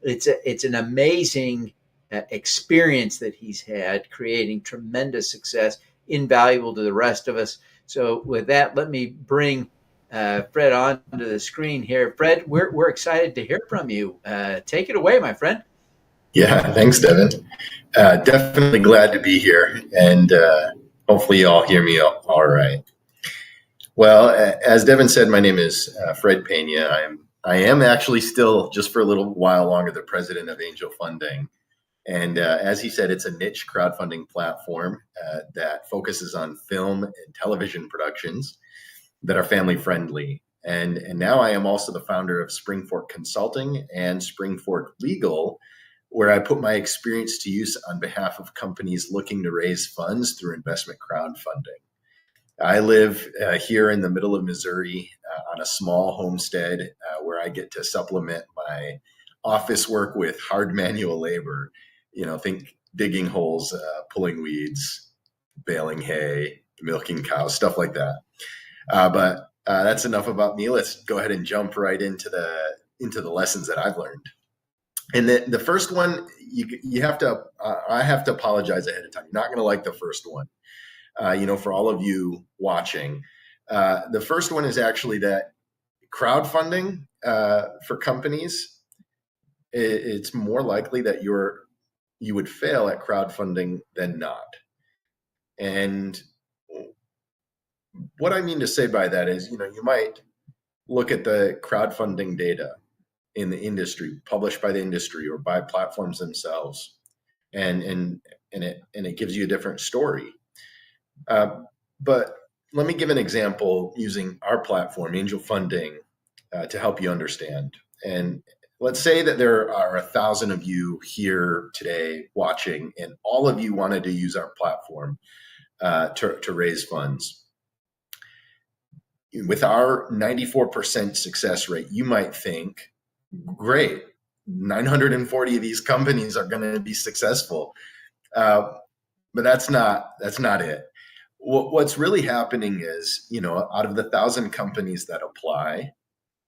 it's an amazing experience that he's had, creating tremendous success, invaluable to the rest of us. So with that, let me bring Fred onto the screen here. Fred, we're excited to hear from you. Take it away, my friend. Yeah, thanks, Devin. Definitely glad to be here, and hopefully you all hear me all right. Well, as Devin said, my name is Fred Pena. I am actually still, just for a little while longer, the president of Angel Funding. And as he said, it's a niche crowdfunding platform that focuses on film and television productions that are family friendly. And now I am also the founder of Springfork Consulting and Springfork Legal, where I put my experience to use on behalf of companies looking to raise funds through investment crowdfunding. I live here in the middle of Missouri on a small homestead where I get to supplement my office work with hard manual labor. Think digging holes, pulling weeds, baling hay, milking cows, stuff like that. But that's enough about me. Let's go ahead and jump right into the lessons that I've learned. And the first one, you have to. I have to apologize ahead of time. You're not going to like the first one. For all of you watching, the first one is actually that crowdfunding for companies, it's more likely that you would fail at crowdfunding than not. And what I mean to say by that is, you might look at the crowdfunding data in the industry, published by the industry or by platforms themselves, and it gives you a different story. But let me give an example using our platform, Angel Funding, to help you understand. And let's say that there are 1,000 of you here today watching, and all of you wanted to use our platform to raise funds. With our 94% success rate, you might think, great, 940 of these companies are going to be successful. But that's not it. What's really happening is, out of the 1,000 companies that apply,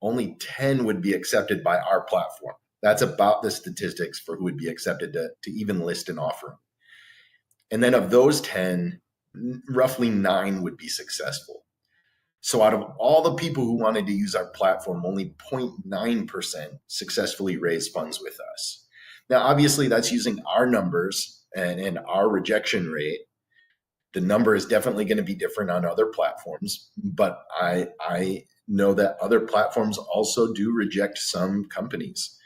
only 10 would be accepted by our platform. That's about the statistics for who would be accepted to even list an offering. And then of those 10, roughly 9 would be successful. So out of all the people who wanted to use our platform, only 0.9% successfully raised funds with us. Now, obviously, that's using our numbers and our rejection rate. The number is definitely going to be different on other platforms, but I know that other platforms also do reject some companies.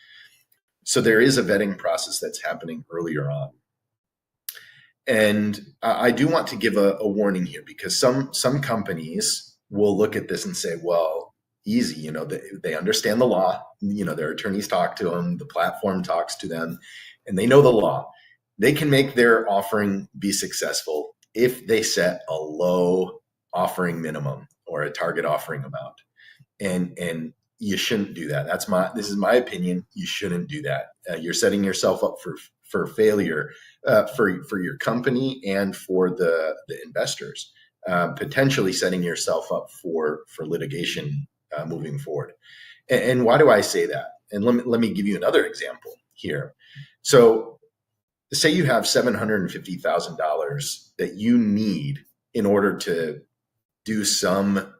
So there is a vetting process that's happening earlier on. And I do want to give a warning here, because some companies will look at this and say, well, easy, they understand the law, their attorneys talk to them, the platform talks to them, and they know the law. They can make their offering be successful if they set a low offering minimum or a target offering amount. And you shouldn't do that. This is my opinion. You shouldn't do that. You're setting yourself up for failure for your company and for the investors. Potentially setting yourself up for litigation moving forward. And why do I say that? And let me give you another example here. So say you have $750,000 that you need in order to do some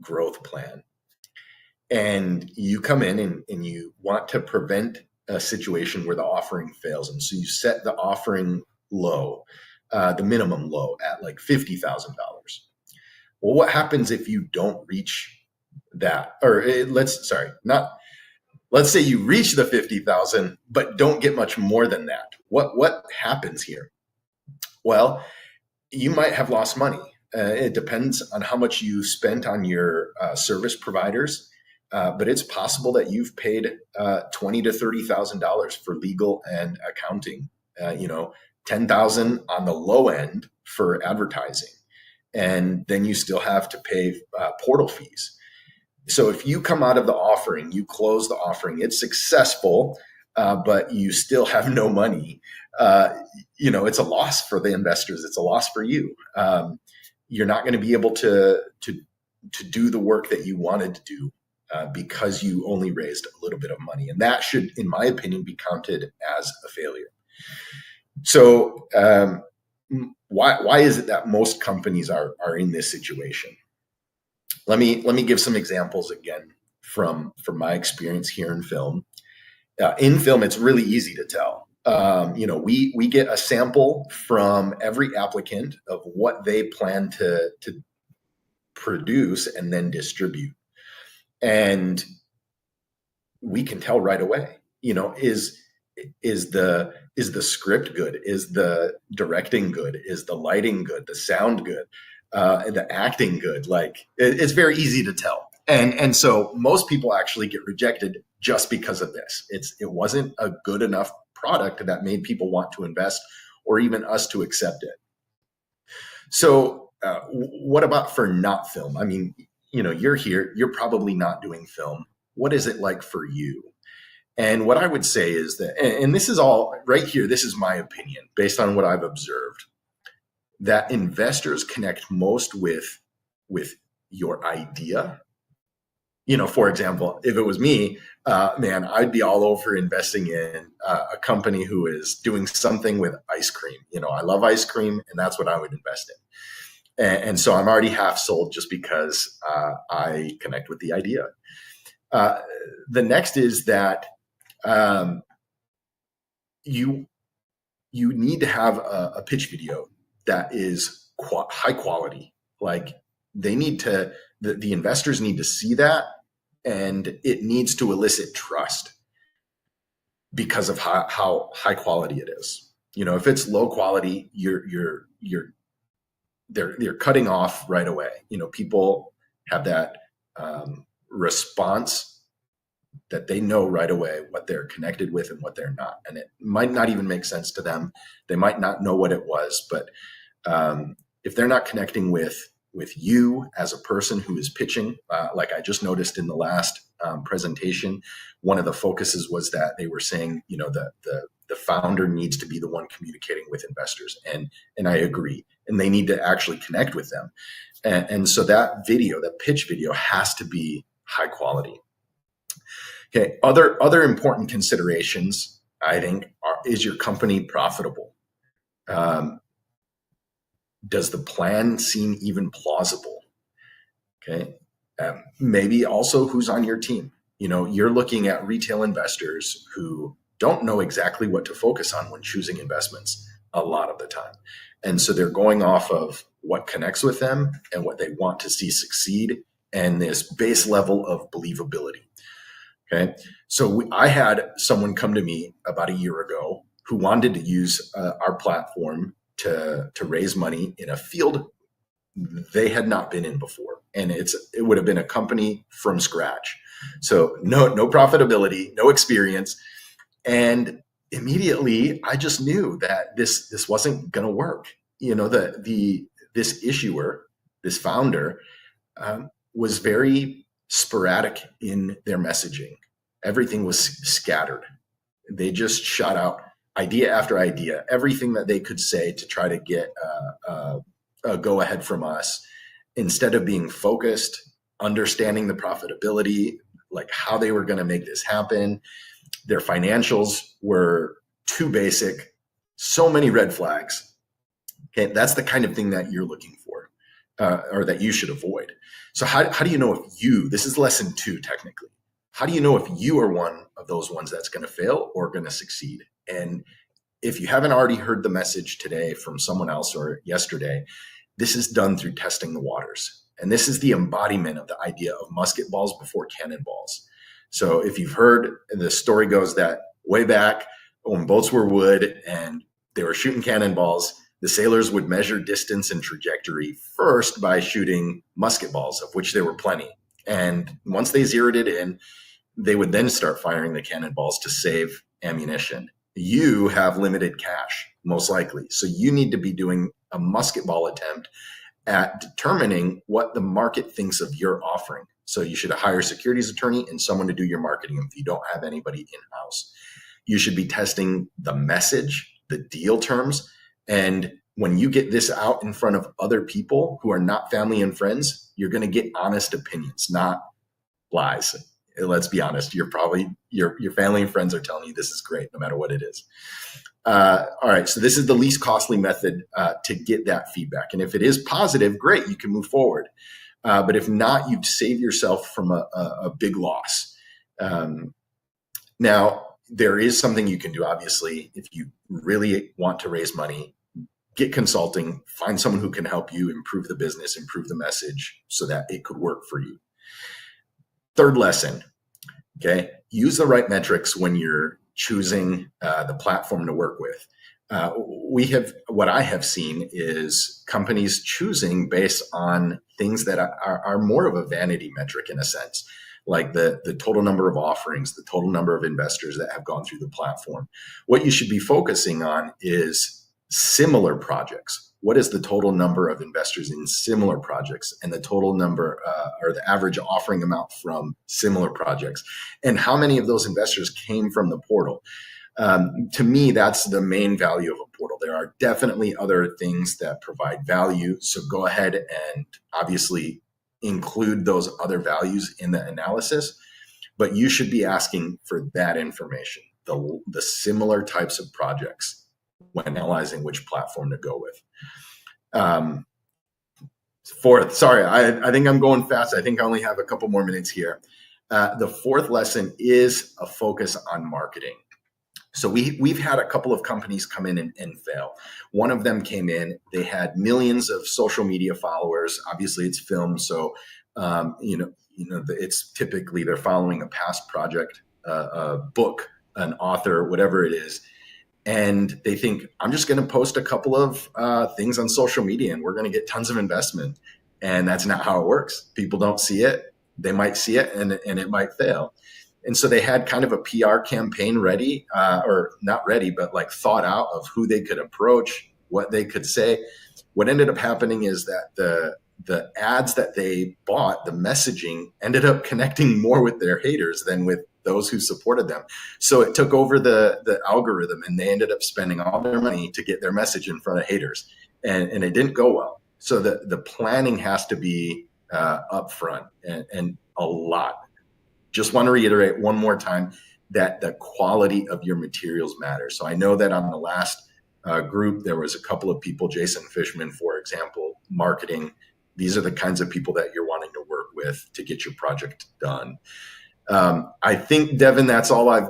growth plan. And you come in and you want to prevent a situation where the offering fails. And so you set the offering low, the minimum low at like $50,000. Well, what happens if you don't reach that? Or let's say you reach the 50,000, but don't get much more than that. What happens here? Well, you might have lost money. It depends on how much you spent on your service providers. but it's possible that you've paid $20,000 to $30,000 for legal and accounting. $10,000 on the low end for advertising, and then you still have to pay portal fees. So if you come out of the offering, you close the offering, it's successful, but you still have no money. It's a loss for the investors. It's a loss for you. You're not going to be able to do the work that you wanted to do because you only raised a little bit of money, and that should, in my opinion, be counted as a failure. So why is it that most companies are in this situation? Let me give some examples again from my experience here in film. In film, it's really easy to tell. We get a sample from every applicant of what they plan to produce and then distribute, and we can tell right away. Is the script good? Is the directing good? Is the lighting good? The sound good? The acting good? Like, it's very easy to tell. And so most people actually get rejected just because of this. It wasn't a good enough product that made people want to invest or even us to accept it. So what about for not film? I mean, you're here, you're probably not doing film. What is it like for you? And what I would say is that, and this is all right here, this is my opinion based on what I've observed, that investors connect most with your idea. For example, if it was me, I'd be all over investing in a company who is doing something with ice cream. I love ice cream, and that's what I would invest in. And so I'm already half sold just because I connect with the idea. The next is that you need to have a pitch video that is high quality. Like, they need to, the investors need to see that, and it needs to elicit trust because of how high quality it is. If it's low quality, they're cutting off right away. People have that response that they know right away what they're connected with and what they're not. And it might not even make sense to them. They might not know what it was, but if they're not connecting with you as a person who is pitching, like I just noticed in the last presentation, one of the focuses was that they were saying, the founder needs to be the one communicating with investors. And I agree. And they need to actually connect with them. And so that video, that pitch video, has to be high quality. Okay. Other important considerations, I think, is your company profitable? Does the plan seem even plausible? Okay. Maybe also who's on your team. You're looking at retail investors who don't know exactly what to focus on when choosing investments a lot of the time. And so they're going off of what connects with them and what they want to see succeed, and this base level of believability. Okay. So I had someone come to me about a year ago who wanted to use our platform to raise money in a field they had not been in before. And it would have been a company from scratch. So no profitability, no experience. And immediately I just knew that this wasn't going to work. This issuer, this founder, was very sporadic in their messaging. Everything was scattered. They just shot out idea after idea, everything that they could say to try to get a go ahead from us, instead of being focused, understanding the profitability, like how they were going to make this happen. Their financials were too basic, so many red flags. Okay, that's the kind of thing that you're looking for, or that you should avoid. So how do you know if this is lesson 2 technically, how do you know if you are one of those ones that's going to fail or going to succeed? And if you haven't already heard the message today from someone else or yesterday, this is done through testing the waters. And this is the embodiment of the idea of musket balls before cannonballs. So if you've heard, the story goes that way back when boats were wood and they were shooting cannonballs, the sailors would measure distance and trajectory first by shooting musket balls, of which there were plenty. And once they zeroed it in, they would then start firing the cannonballs to save ammunition. You have limited cash, most likely. So you need to be doing a musket ball attempt at determining what the market thinks of your offering. So you should hire a securities attorney and someone to do your marketing if you don't have anybody in-house. You should be testing the message, the deal terms, and when you get this out in front of other people who are not family and friends, you're going to get honest opinions, not lies. Let's be honest. You're probably your family and friends are telling you this is great, no matter what it is. All right. So this is the least costly method to get that feedback. And if it is positive, great, you can move forward. But if not, you'd save yourself from a big loss. Now, there is something you can do, obviously, if you really want to raise money. Get consulting, find someone who can help you improve the business, improve the message so that it could work for you. Third lesson, okay, use the right metrics when you're choosing the platform to work with. What I have seen is companies choosing based on things that are more of a vanity metric in a sense, like the total number of offerings, the total number of investors that have gone through the platform. What you should be focusing on is similar projects. What is the total number of investors in similar projects and the total number or the average offering amount from similar projects? And how many of those investors came from the portal? To me, that's the main value of a portal. There are definitely other things that provide value. So go ahead and obviously include those other values in the analysis, but you should be asking for that information, the similar types of projects, when analyzing which platform to go with. Fourth, sorry, I think I'm going fast. I think I only have a couple more minutes here. The fourth lesson is a focus on marketing. So we've had a couple of companies come in and fail. One of them came in, they had millions of social media followers. Obviously it's filmed, so it's typically they're following a past project, a book, an author, whatever it is. And they think, I'm just going to post a couple of things on social media and we're going to get tons of investment. And that's not how it works. People don't see it. They might see it and it might fail. And so they had kind of a PR campaign ready, or not ready, but like thought out of who they could approach, what they could say. What ended up happening is that the ads that they bought, the messaging ended up connecting more with their haters than with those who supported them. So it took over the algorithm and they ended up spending all their money to get their message in front of haters. And it didn't go well. So the planning has to be upfront and a lot. Just want to reiterate one more time that the quality of your materials matters. So I know that on the last group, there was a couple of people, Jason Fishman, for example, marketing. These are the kinds of people that you're wanting to work with to get your project done. I think, Devin, that's all I've.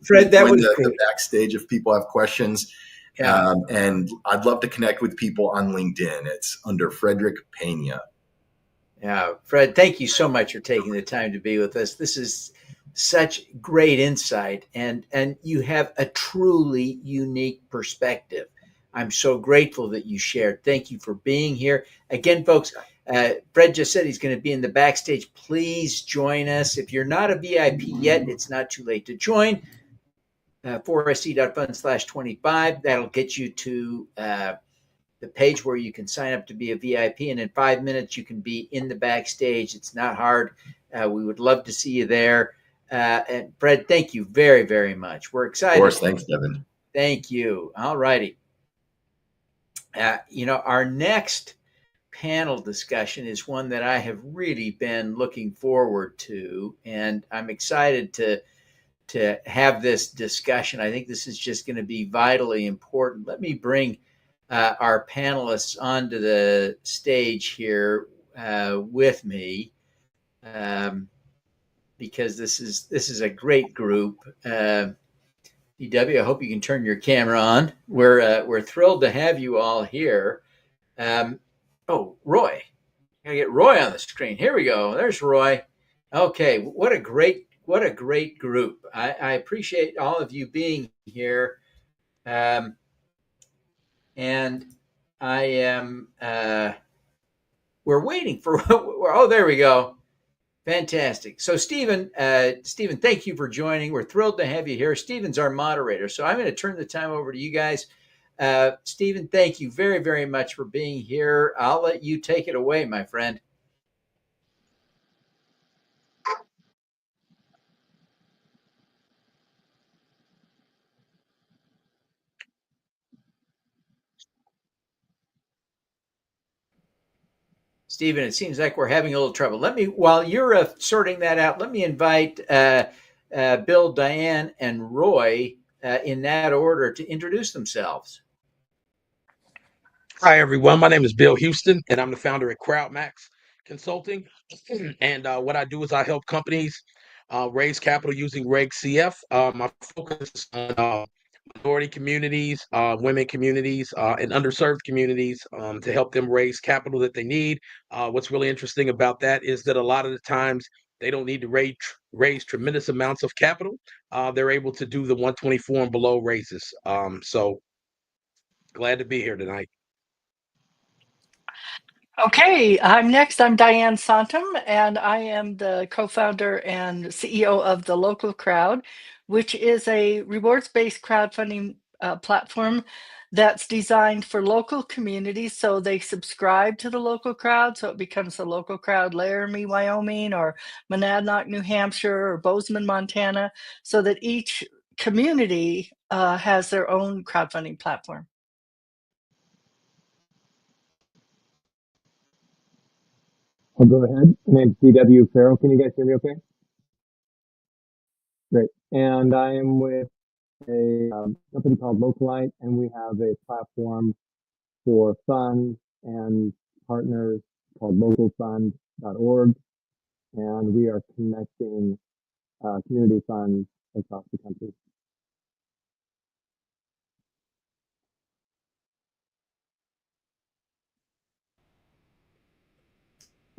Fred, that was the backstage if people have questions. Yeah. And I'd love to connect with people on LinkedIn. It's under Frederick Pena. Yeah, Fred, thank you so much for taking the time to be with us. This is such great insight, and you have a truly unique perspective. I'm so grateful that you shared. Thank you for being here. Again, folks, Fred just said he's going to be in the backstage. Please join us. If you're not a VIP yet, it's not too late to join. 4sc.fund/25. That'll get you to the page where you can sign up to be a VIP. And in 5 minutes, you can be in the backstage. It's not hard. We would love to see you there. And Fred, thank you very, very much. We're excited. Of course. Thanks, Devin. Thank you. All righty. Our next panel discussion is one that I have really been looking forward to, and I'm excited to have this discussion. I think this is just going to be vitally important. Let me bring our panelists onto the stage here with me, because this is a great group. DW, I hope you can turn your camera on. We're thrilled to have you all here. Roy. Gotta get Roy on the screen. Here we go. There's Roy. Okay, what a great group. I appreciate all of you being here. And I am we're waiting for. Oh, there we go. Fantastic. So, Stephen, thank you for joining. We're thrilled to have you here. Stephen's our moderator, so I'm going to turn the time over to you guys. Stephen, thank you very, very much for being here. I'll let you take it away, my friend. Stephen, it seems like we're having a little trouble. While you're sorting that out, let me invite Bill, Diane, and Roy in that order to introduce themselves. Hi, everyone. My name is Bill Houston, and I'm the founder at CrowdMax Consulting. And what I do is I help companies raise capital using Reg CF. My focus is on minority communities, women communities, and underserved communities to help them raise capital that they need. What's really interesting about that is that a lot of the times they don't need to raise tremendous amounts of capital. They're able to do the 124 and below raises. So glad to be here tonight. Okay, I'm next. I'm Diane Santum, and I am the co-founder and CEO of the Local Crowd, which is a rewards-based crowdfunding platform that's designed for local communities. So they subscribe to the Local Crowd, so it becomes the Local Crowd Laramie, Wyoming, or Monadnock, New Hampshire, or Bozeman, Montana, so that each community has their own crowdfunding platform. I'll go ahead. My name's DW Farrell. Can you guys hear me okay? Great. And I am with a company called Localite, and we have a platform for funds and partners called localfund.org. And we are connecting community funds across the country.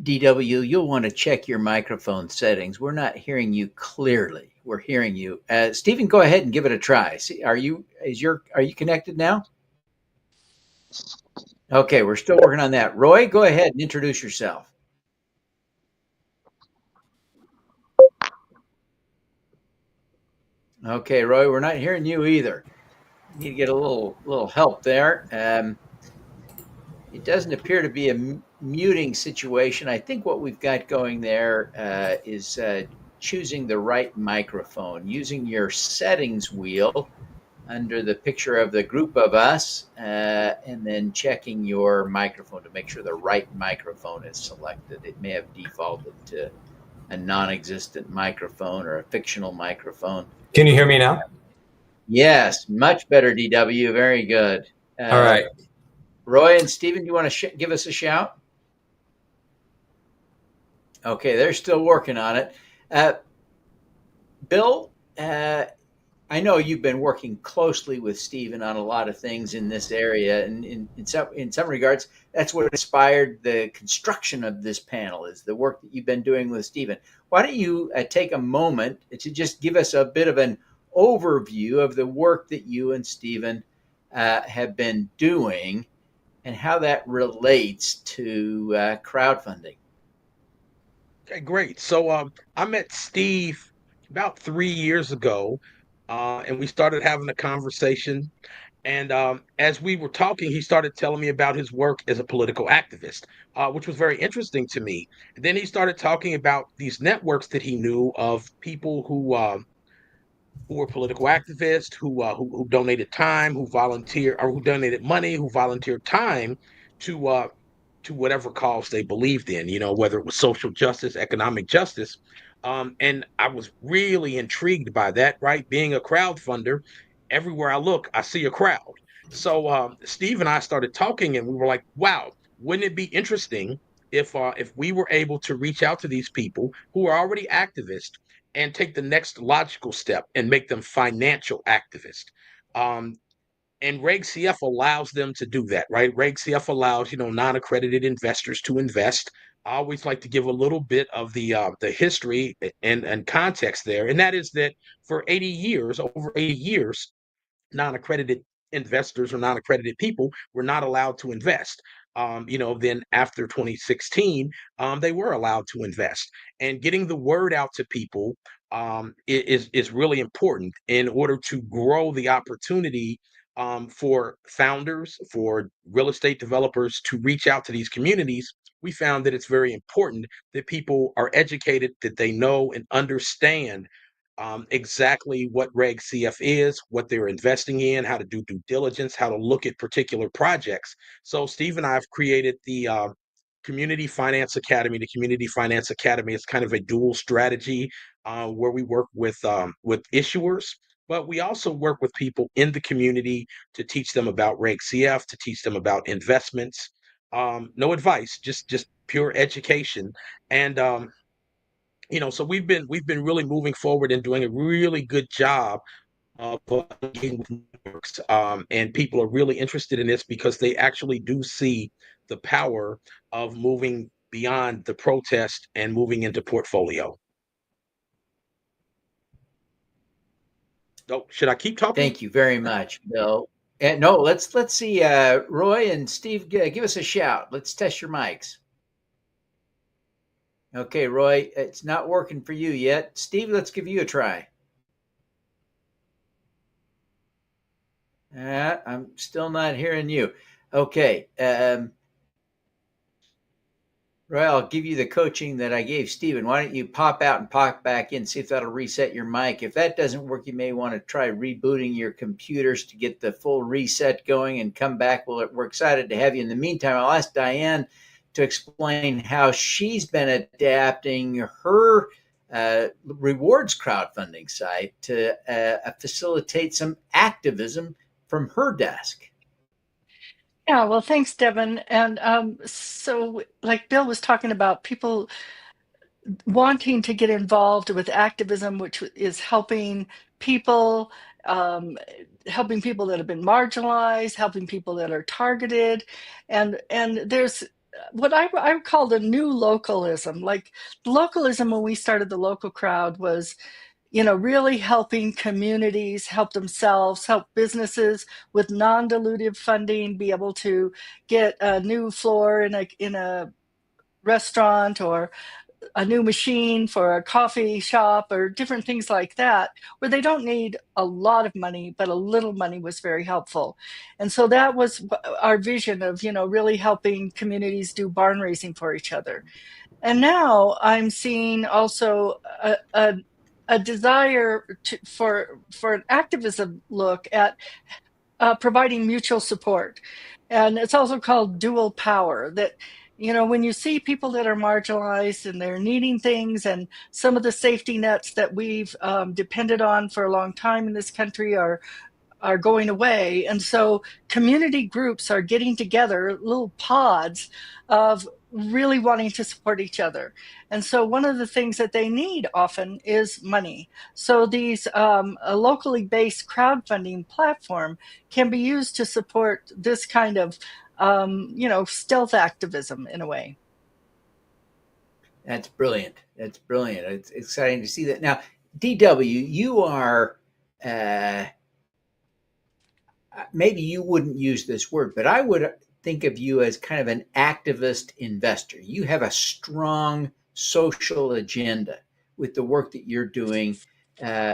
DW, you'll want to check your microphone settings. We're not hearing you clearly. We're hearing you. Stephen, go ahead and give it a try. See, are you connected now? Okay, we're still working on that. Roy, go ahead and introduce yourself. Okay, Roy, we're not hearing you either. You need to get a little help there. It doesn't appear to be a muting situation. I think what we've got going there is choosing the right microphone, using your settings wheel under the picture of the group of us, and then checking your microphone to make sure the right microphone is selected. It may have defaulted to a non-existent microphone or a fictional microphone. Can you hear me now? Yes, much better, DW. Very good. All right. Roy and Stephen, do you want to give us a shout? Okay, they're still working on it. Bill, I know you've been working closely with Stephen on a lot of things in this area, and in some regards, that's what inspired the construction of this panel, is the work that you've been doing with Stephen. Why don't you take a moment to just give us a bit of an overview of the work that you and Stephen have been doing and how that relates to crowdfunding. Okay, great. So I met Steve about 3 years ago, and we started having a conversation. And as we were talking, he started telling me about his work as a political activist, which was very interesting to me. And then he started talking about these networks that he knew of people who were political activists, who donated time, who volunteer, or who donated money, who volunteered time to whatever cause they believed in. You know, whether it was social justice, economic justice. And I was really intrigued by that. Right, being a crowdfunder, everywhere I look, I see a crowd. So Steve and I started talking, and we were like, "Wow, wouldn't it be interesting if we were able to reach out to these people who are already activists and take the next logical step and make them financial activists?" And Reg CF allows them to do that, right? Reg CF allows, non-accredited investors to invest. I always like to give a little bit of the history and context there, and that is that for 80 years, over 80 years, non-accredited investors or non-accredited people were not allowed to invest. then after 2016, they were allowed to invest. And getting the word out to people is really important in order to grow the opportunity for founders, for real estate developers to reach out to these communities. We found that it's very important that people are educated, that they know and understand exactly what Reg CF is, what they're investing in, how to do due diligence, how to look at particular projects. So Steve and I have created the Community Finance Academy. The Community Finance Academy is kind of a dual strategy where we work with issuers, but we also work with people in the community to teach them about Reg CF, to teach them about investments. No advice, just pure education. And so we've been really moving forward and doing a really good job of engaging with networks. And people are really interested in this because they actually do see the power of moving beyond the protest and moving into portfolio. Oh, should I keep talking? Thank you very much, Bill. No, let's see. Roy and Steve, give us a shout. Let's test your mics. Okay, Roy, it's not working for you yet. Steve, let's give you a try. I'm still not hearing you. Okay. Roy, I'll give you the coaching that I gave Steven. Why don't you pop out and pop back in, see if that'll reset your mic. If that doesn't work, you may want to try rebooting your computers to get the full reset going and come back. Well, we're excited to have you. In the meantime, I'll ask Diane to explain how she's been adapting her rewards crowdfunding site to facilitate some activism from her desk. Yeah, well, thanks, Devin. And so, like Bill was talking about, people wanting to get involved with activism, which is people, um, helping people that have been marginalized, helping people that are targeted, and there's what I would call the new localism. Like localism, when we started the local crowd, was really helping communities help themselves, help businesses with non-dilutive funding be able to get a new floor in a restaurant, or a new machine for a coffee shop, or different things like that, where they don't need a lot of money, but a little money was very helpful. And so that was our vision of, really helping communities do barn raising for each other. And now I'm seeing also a desire for an activism look at providing mutual support. And it's also called dual power, that when you see people that are marginalized and they're needing things, and some of the safety nets that we've depended on for a long time in this country are going away. And so community groups are getting together, little pods of really wanting to support each other. And so one of the things that they need often is money. So these a locally based crowdfunding platform can be used to support this kind of stealth activism in a way. That's brilliant. That's brilliant. It's exciting to see that. Now, DW, you are maybe you wouldn't use this word, but I would think of you as kind of an activist investor. You have a strong social agenda with the work that you're doing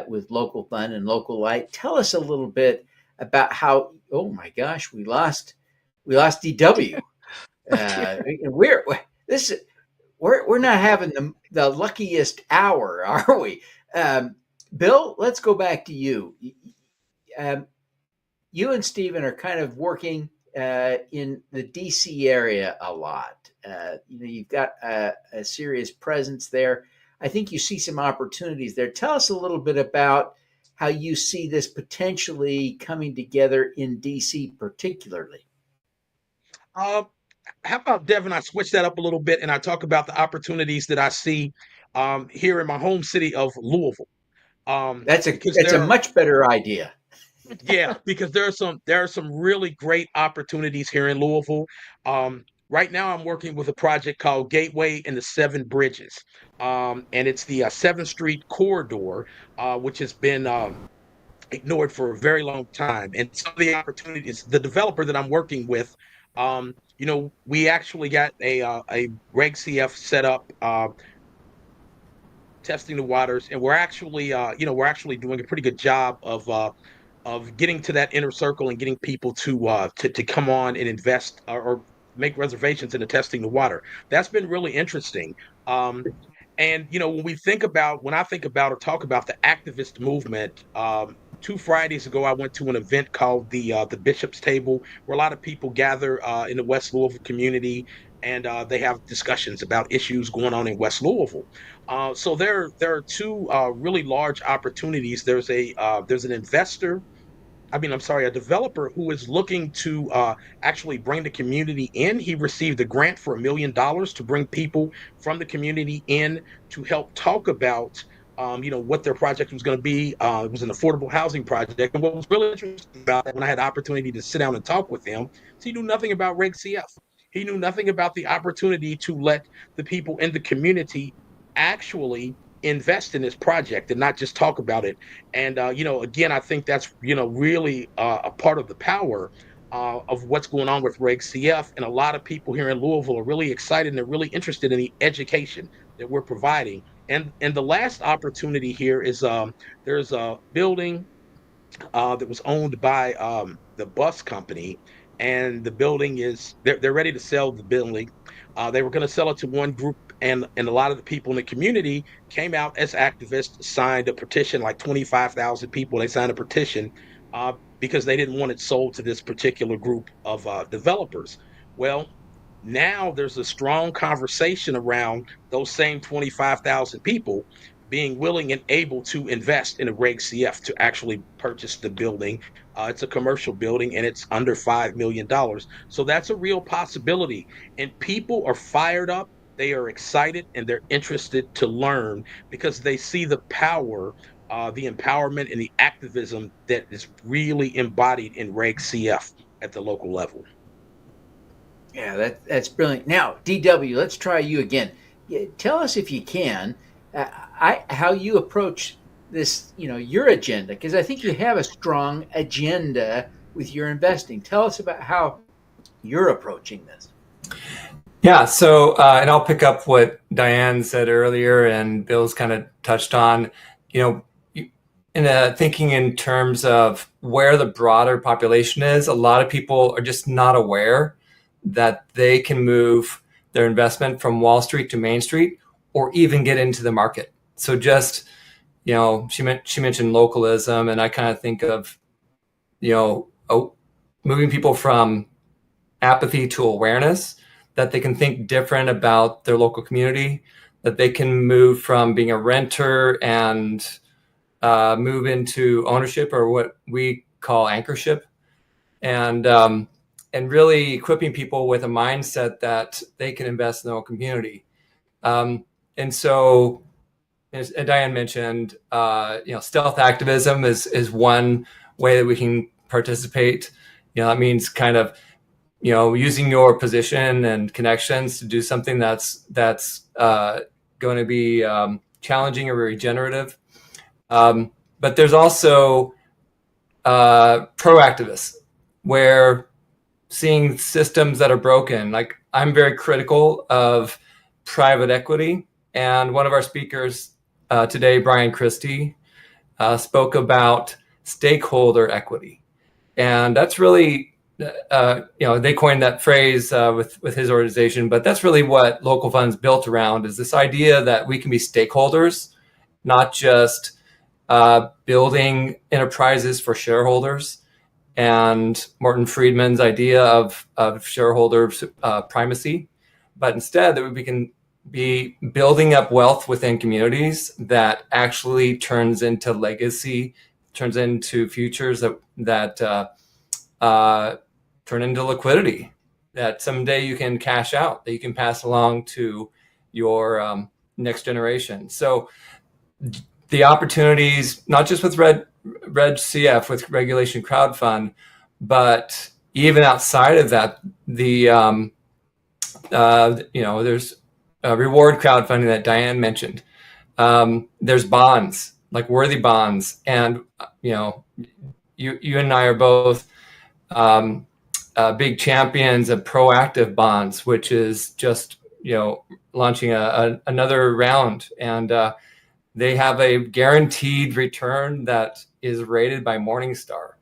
with Local Fund and Local Light. Tell us a little bit about how. Oh my gosh, we lost DW. We're not having the luckiest hour, are we? Bill, let's go back to you. You and Stephen are kind of working in the DC area a lot. You've got a serious presence there. I think you see some opportunities there. Tell us a little bit about how you see this potentially coming together in DC particularly. How about, Devin, I switch that up a little bit and I talk about the opportunities that I see here in my home city of Louisville. That's a much better idea. Yeah, because there are some really great opportunities here in Louisville. Right now, I'm working with a project called Gateway and the Seven Bridges, and it's the 7th Street corridor, which has been ignored for a very long time. And some of the opportunities, the developer that I'm working with, we actually got a Reg CF set up, testing the waters, and we're actually doing a pretty good job of getting to that inner circle and getting people to come on and invest, or make reservations into testing the water. That's been really interesting. Um, and when I think about or talk about the activist movement, 2 Fridays ago I went to an event called the Bishop's Table, where a lot of people gather in the West Louisville community, and they have discussions about issues going on in West Louisville. So there are two really large opportunities. There's an investor, I'm sorry, a developer who is looking to actually bring the community in. He received a grant for $1 million to bring people from the community in to help talk about, what their project was going to be. It was an affordable housing project. And what was really interesting about that, when I had the opportunity to sit down and talk with him, is he knew nothing about Reg CF. He knew nothing about the opportunity to let the people in the community actually invest in this project and not just talk about it. And again, I think that's really a part of the power of what's going on with Reg CF. And a lot of people here in Louisville are really excited and they're really interested in the education that we're providing. And the last opportunity here is, there's a building that was owned by the bus company, and the building is they're ready to sell the building. They were going to sell it to one group, and a lot of the people in the community came out as activists, signed a petition, like 25,000 people. They signed a petition because they didn't want it sold to this particular group of developers. Well, now there's a strong conversation around those same 25,000 people being willing and able to invest in a Reg CF to actually purchase the building. It's a commercial building and it's under $5 million. So that's a real possibility. And people are fired up, they are excited, and they're interested to learn because they see the power, the empowerment, and the activism that is really embodied in Reg CF at the local level. Yeah, that's brilliant. Now, DW, let's try you again. Tell us, if you can, how you approach this, your agenda, because I think you have a strong agenda with your investing. Tell us about how you're approaching this. Yeah, so, and I'll pick up what Diane said earlier and Bill's kind of touched on, thinking in terms of where the broader population is. A lot of people are just not aware that they can move their investment from Wall Street to Main Street, or even get into the market. So just, she mentioned localism, and I kind of think of, moving people from apathy to awareness, that they can think different about their local community, that they can move from being a renter and move into ownership, or what we call anchorship, and really equipping people with a mindset that they can invest in their own community. And so, as Diane mentioned, stealth activism is one way that we can participate. That means kind of, using your position and connections to do something that's going to be challenging or regenerative. But there's also proactivists, where seeing systems that are broken. Like, I'm very critical of private equity, and one of our speakers today, Brian Christie, spoke about stakeholder equity, and that's really, they coined that phrase with his organization, but that's really what Local Fund's built around, is this idea that we can be stakeholders, not just building enterprises for shareholders. And Morton Friedman's idea of shareholder primacy, but instead that we can be building up wealth within communities that actually turns into legacy, turns into futures that turn into liquidity, that someday you can cash out, that you can pass along to your next generation. So the opportunities, not just with Reg CF, with Regulation Crowd Fund, but even outside of that, there's reward crowdfunding that Diane mentioned. There's bonds, like worthy bonds, and you and I are both big champions of proactive bonds, which is just launching another round, and they have a guaranteed return that is rated by Morningstar.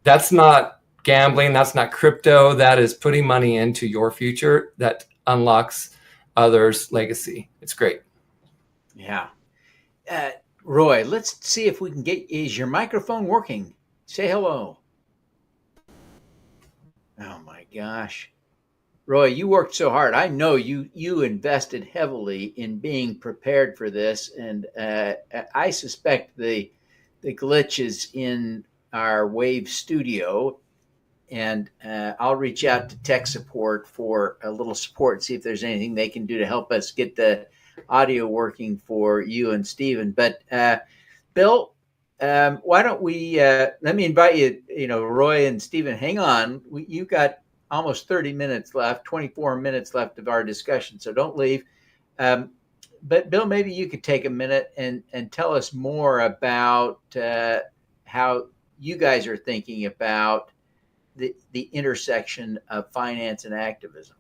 That's not gambling. That's not crypto. That is putting money into your future that unlocks others' legacy. It's great. Yeah. Roy, let's see if we can is your microphone working? Say hello. Oh my gosh. Roy, you worked so hard. I know you invested heavily in being prepared for this, and I suspect the glitch is in our Wave studio, and I'll reach out to tech support for a little support, see if there's anything they can do to help us get the audio working for you and Stephen. But Bill, why don't we let me invite you, Roy and Stephen, hang on. You've got almost 30 minutes left, 24 minutes left of our discussion, so don't leave. But Bill, maybe you could take a minute and tell us more about how you guys are thinking about the intersection of finance and activism.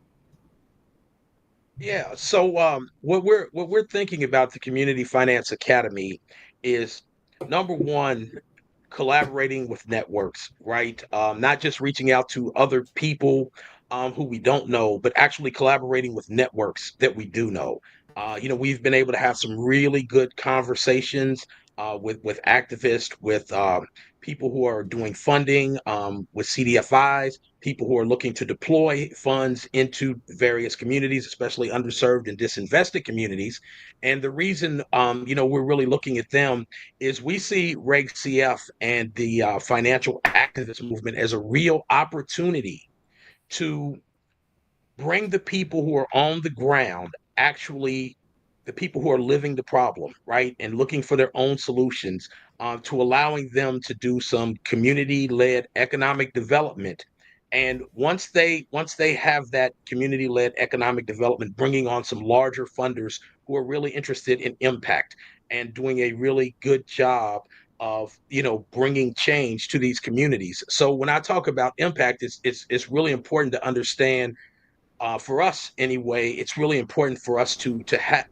Yeah. So what we're thinking about the Community Finance Academy is, number one, collaborating with networks, right? Not just reaching out to other people who we don't know, but actually collaborating with networks that we do know. We've been able to have some really good conversations with activists, with people who are doing funding, with CDFIs, people who are looking to deploy funds into various communities, especially underserved and disinvested communities. And the reason, we're really looking at them is we see Reg CF and the financial activist movement as a real opportunity to bring the people who are on the ground, actually the people who are living the problem, right, and looking for their own solutions, to allowing them to do some community-led economic development. And once they have that community-led economic development, bringing on some larger funders who are really interested in impact and doing a really good job of bringing change to these communities. So when I talk about impact, it's really important to understand, for us anyway, it's really important for us to have,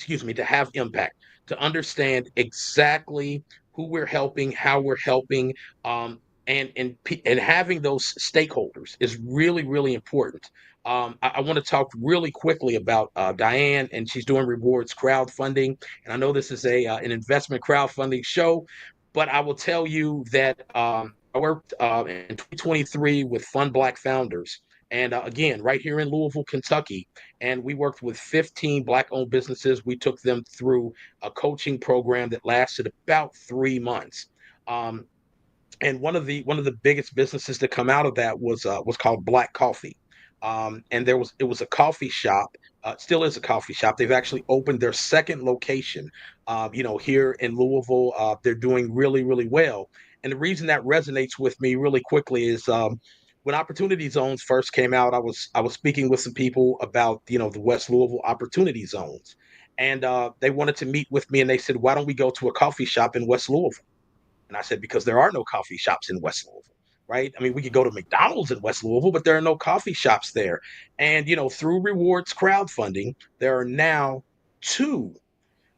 to have impact, to understand exactly who we're helping, how we're helping, and having those stakeholders is really, really important. I want to talk really quickly about Diane, and she's doing rewards crowdfunding. And I know this is an investment crowdfunding show, but I will tell you that I worked in 2023 with Fund Black Founders. And again, right here in Louisville, Kentucky, and we worked with 15 Black-owned businesses. We took them through a coaching program that lasted about 3 months. And one of the biggest businesses to come out of that was called Black Coffee. And it was a coffee shop, still is a coffee shop. They've actually opened their second location, here in Louisville. They're doing really, really well. And the reason that resonates with me really quickly is, when Opportunity Zones first came out, I was speaking with some people about the West Louisville Opportunity Zones, and they wanted to meet with me, and they said, "Why don't we go to a coffee shop in West Louisville?" And I said, "Because there are no coffee shops in West Louisville." Right? I mean, we could go to McDonald's in West Louisville, but there are no coffee shops there. And through rewards crowdfunding, there are now two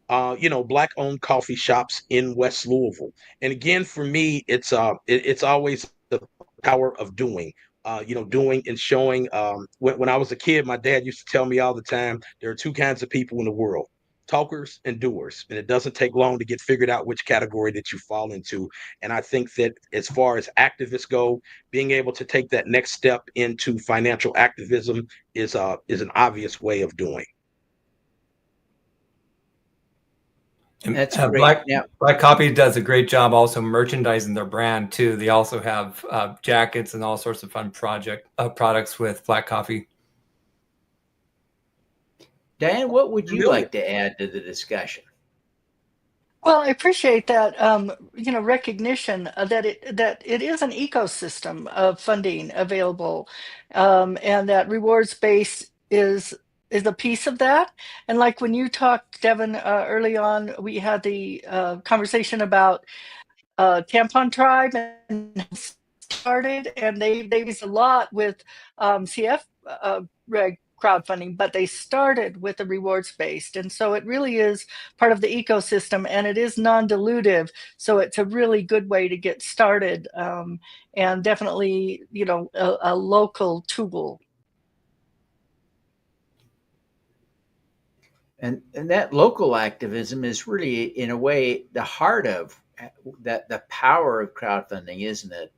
Black-owned coffee shops in West Louisville. And again, for me, it's always the power of doing. Doing and showing. When I was a kid, my dad used to tell me all the time, there are two kinds of people in the world: talkers and doers. And it doesn't take long to get figured out which category that you fall into. And I think that as far as activists go, being able to take that next step into financial activism is an obvious way of doing. That's Black, great. Yeah. Black Coffee does a great job also merchandising their brand too. They also have jackets and all sorts of fun products with Black Coffee. Diane, what would you like to add to the discussion? Well, I appreciate that, recognition that it is an ecosystem of funding available, and that rewards base is a piece of that. And like when you talked, Devin, early on, we had the conversation about Tampon Tribe and started, and they use a lot with CF reg crowdfunding, but they started with the rewards based, and so it really is part of the ecosystem, and it is non-dilutive, so it's a really good way to get started, and definitely, you know, a local tool. And that local activism is really, in a way, the heart of that, the power of crowdfunding, isn't it?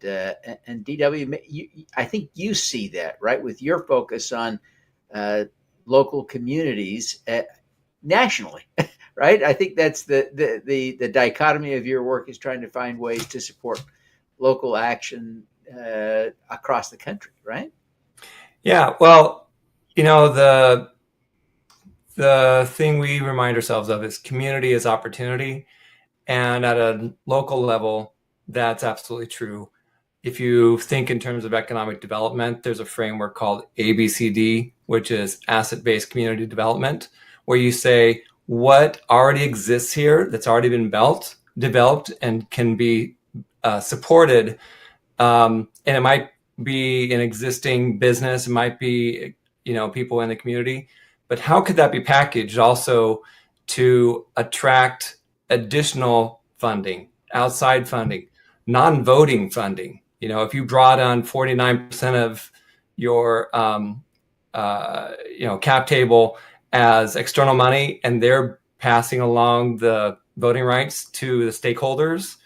And DW, I think you see that, right, with your focus on local communities nationally, right? I think that's the dichotomy of your work, is trying to find ways to support local action across the country, right? Yeah, well, you know, the thing we remind ourselves of is community is opportunity. And at a local level, that's absolutely true. If you think in terms of economic development, there's a framework called ABCD, which is asset-based community development, where you say what already exists here that's already been developed and can be supported. And it might be an existing business, it might be, you know, people in the community, but how could that be packaged also to attract additional funding, outside funding, non-voting funding? You know, if you brought on 49% of your you know, cap table as external money, and they're passing along the voting rights to the stakeholders,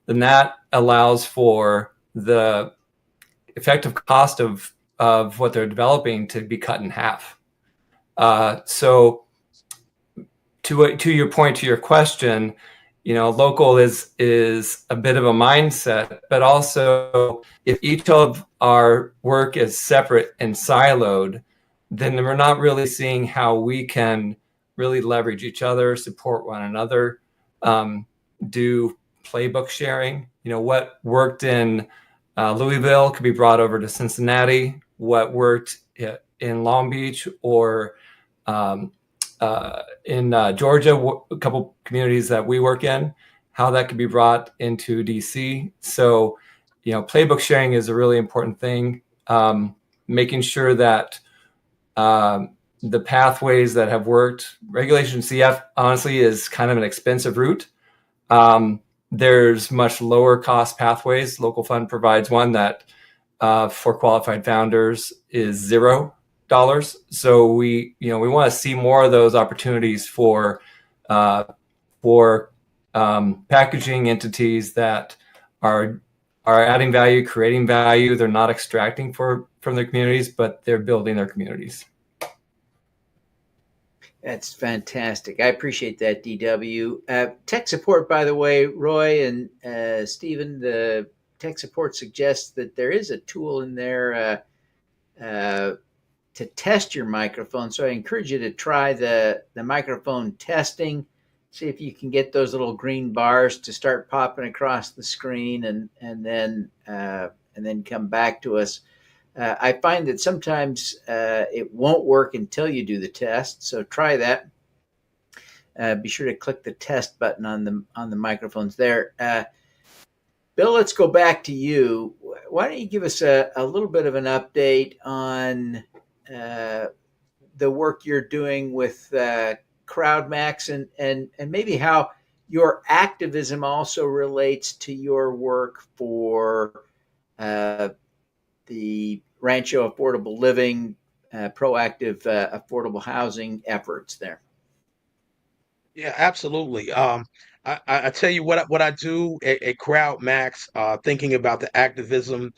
then that allows for the effective cost of what they're developing to be cut in half. So to your point, to your question, you know, local is a bit of a mindset, but also if each of our work is separate and siloed, then we're not really seeing how we can really leverage each other, support one another, do playbook sharing. You know, what worked in Louisville could be brought over to Cincinnati. What worked in Long Beach or in Georgia, a couple communities that we work in, how that could be brought into DC. So, you know, playbook sharing is a really important thing. Making sure that the pathways that have worked, regulation CF honestly is kind of an expensive route. There's much lower cost pathways. Local Fund provides one that for qualified founders is $0. So we want to see more of those opportunities for packaging entities that are adding value, creating value. They're not extracting from their communities, but they're building their communities. That's fantastic. I appreciate that, DW. Tech support, by the way, Roy and Stephen, the tech support suggests that there is a tool in there to test your microphone. So I encourage you to try the microphone testing. See if you can get those little green bars to start popping across the screen, and then come back to us. I find that sometimes it won't work until you do the test. So try that. Be sure to click the test button on the microphones there. Bill, let's go back to you. Why don't you give us a little bit of an update on the work you're doing with CrowdMax, and maybe how your activism also relates to your work for the Rancho Affordable Living, proactive affordable housing efforts there. Yeah, absolutely. I tell you what I do at CrowdMax, thinking about the activism,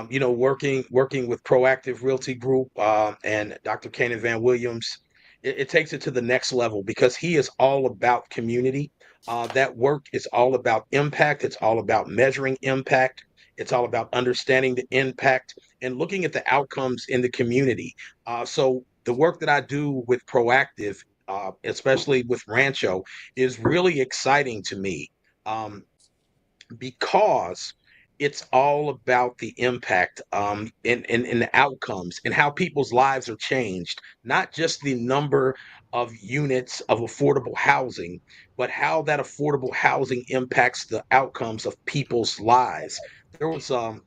you know, working with Proactive Realty Group and Dr. Kanan Van Williams, it takes it to the next level because he is all about community. That work is all about impact. It's all about measuring impact. It's all about understanding the impact and looking at the outcomes in the community. So the work that I do with Proactive, especially with Rancho, is really exciting to me because it's all about the impact in the outcomes and how people's lives are changed, not just the number of units of affordable housing, but how that affordable housing impacts the outcomes of people's lives. there was a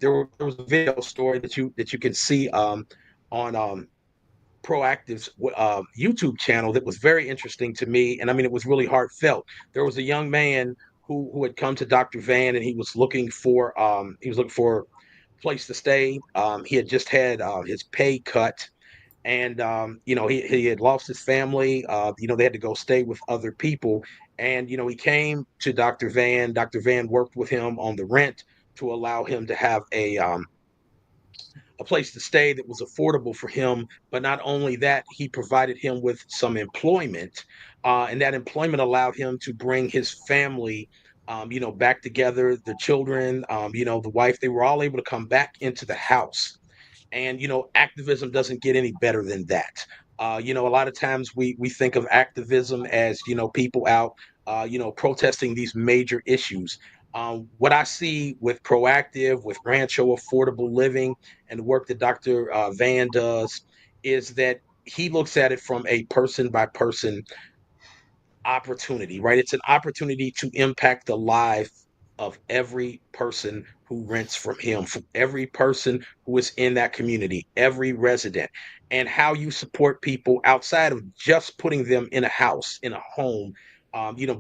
video story that you can see on Proactive's YouTube channel that was very interesting to me, and I mean it was really heartfelt. There was a young man who had come to Dr. Van, and he was looking for a place to stay. He had just had his pay cut, and he had lost his family. They had to go stay with other people, and he came to Dr. Van. Dr. Van worked with him on the rent to allow him to have a place to stay that was affordable for him. But not only that, he provided him with some employment, and that employment allowed him to bring his family, back together. The children, the wife, they were all able to come back into the house. And activism doesn't get any better than that. A lot of times we think of activism as people out protesting these major issues. What I see with Proactive, with Rancho Affordable Living, and the work that Dr. Van does is that he looks at it from a person by person opportunity, right? It's an opportunity to impact the life of every person who rents from him, from every person who is in that community, every resident, and how you support people outside of just putting them in a house, in a home,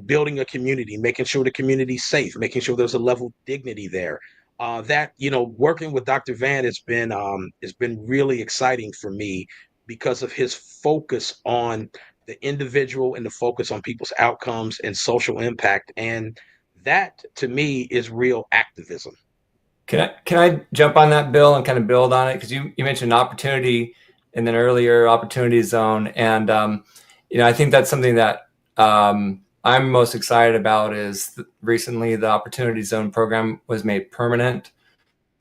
building a community, making sure the community's safe, making sure there's a level of dignity there. Working with Dr. Van has been really exciting for me because of his focus on the individual and the focus on people's outcomes and social impact. And that to me is real activism. Can I jump on that, Bill, and kind of build on it? Because you mentioned opportunity and then earlier opportunity zone. And, I think that's something that I'm most excited about is recently the opportunity zone program was made permanent.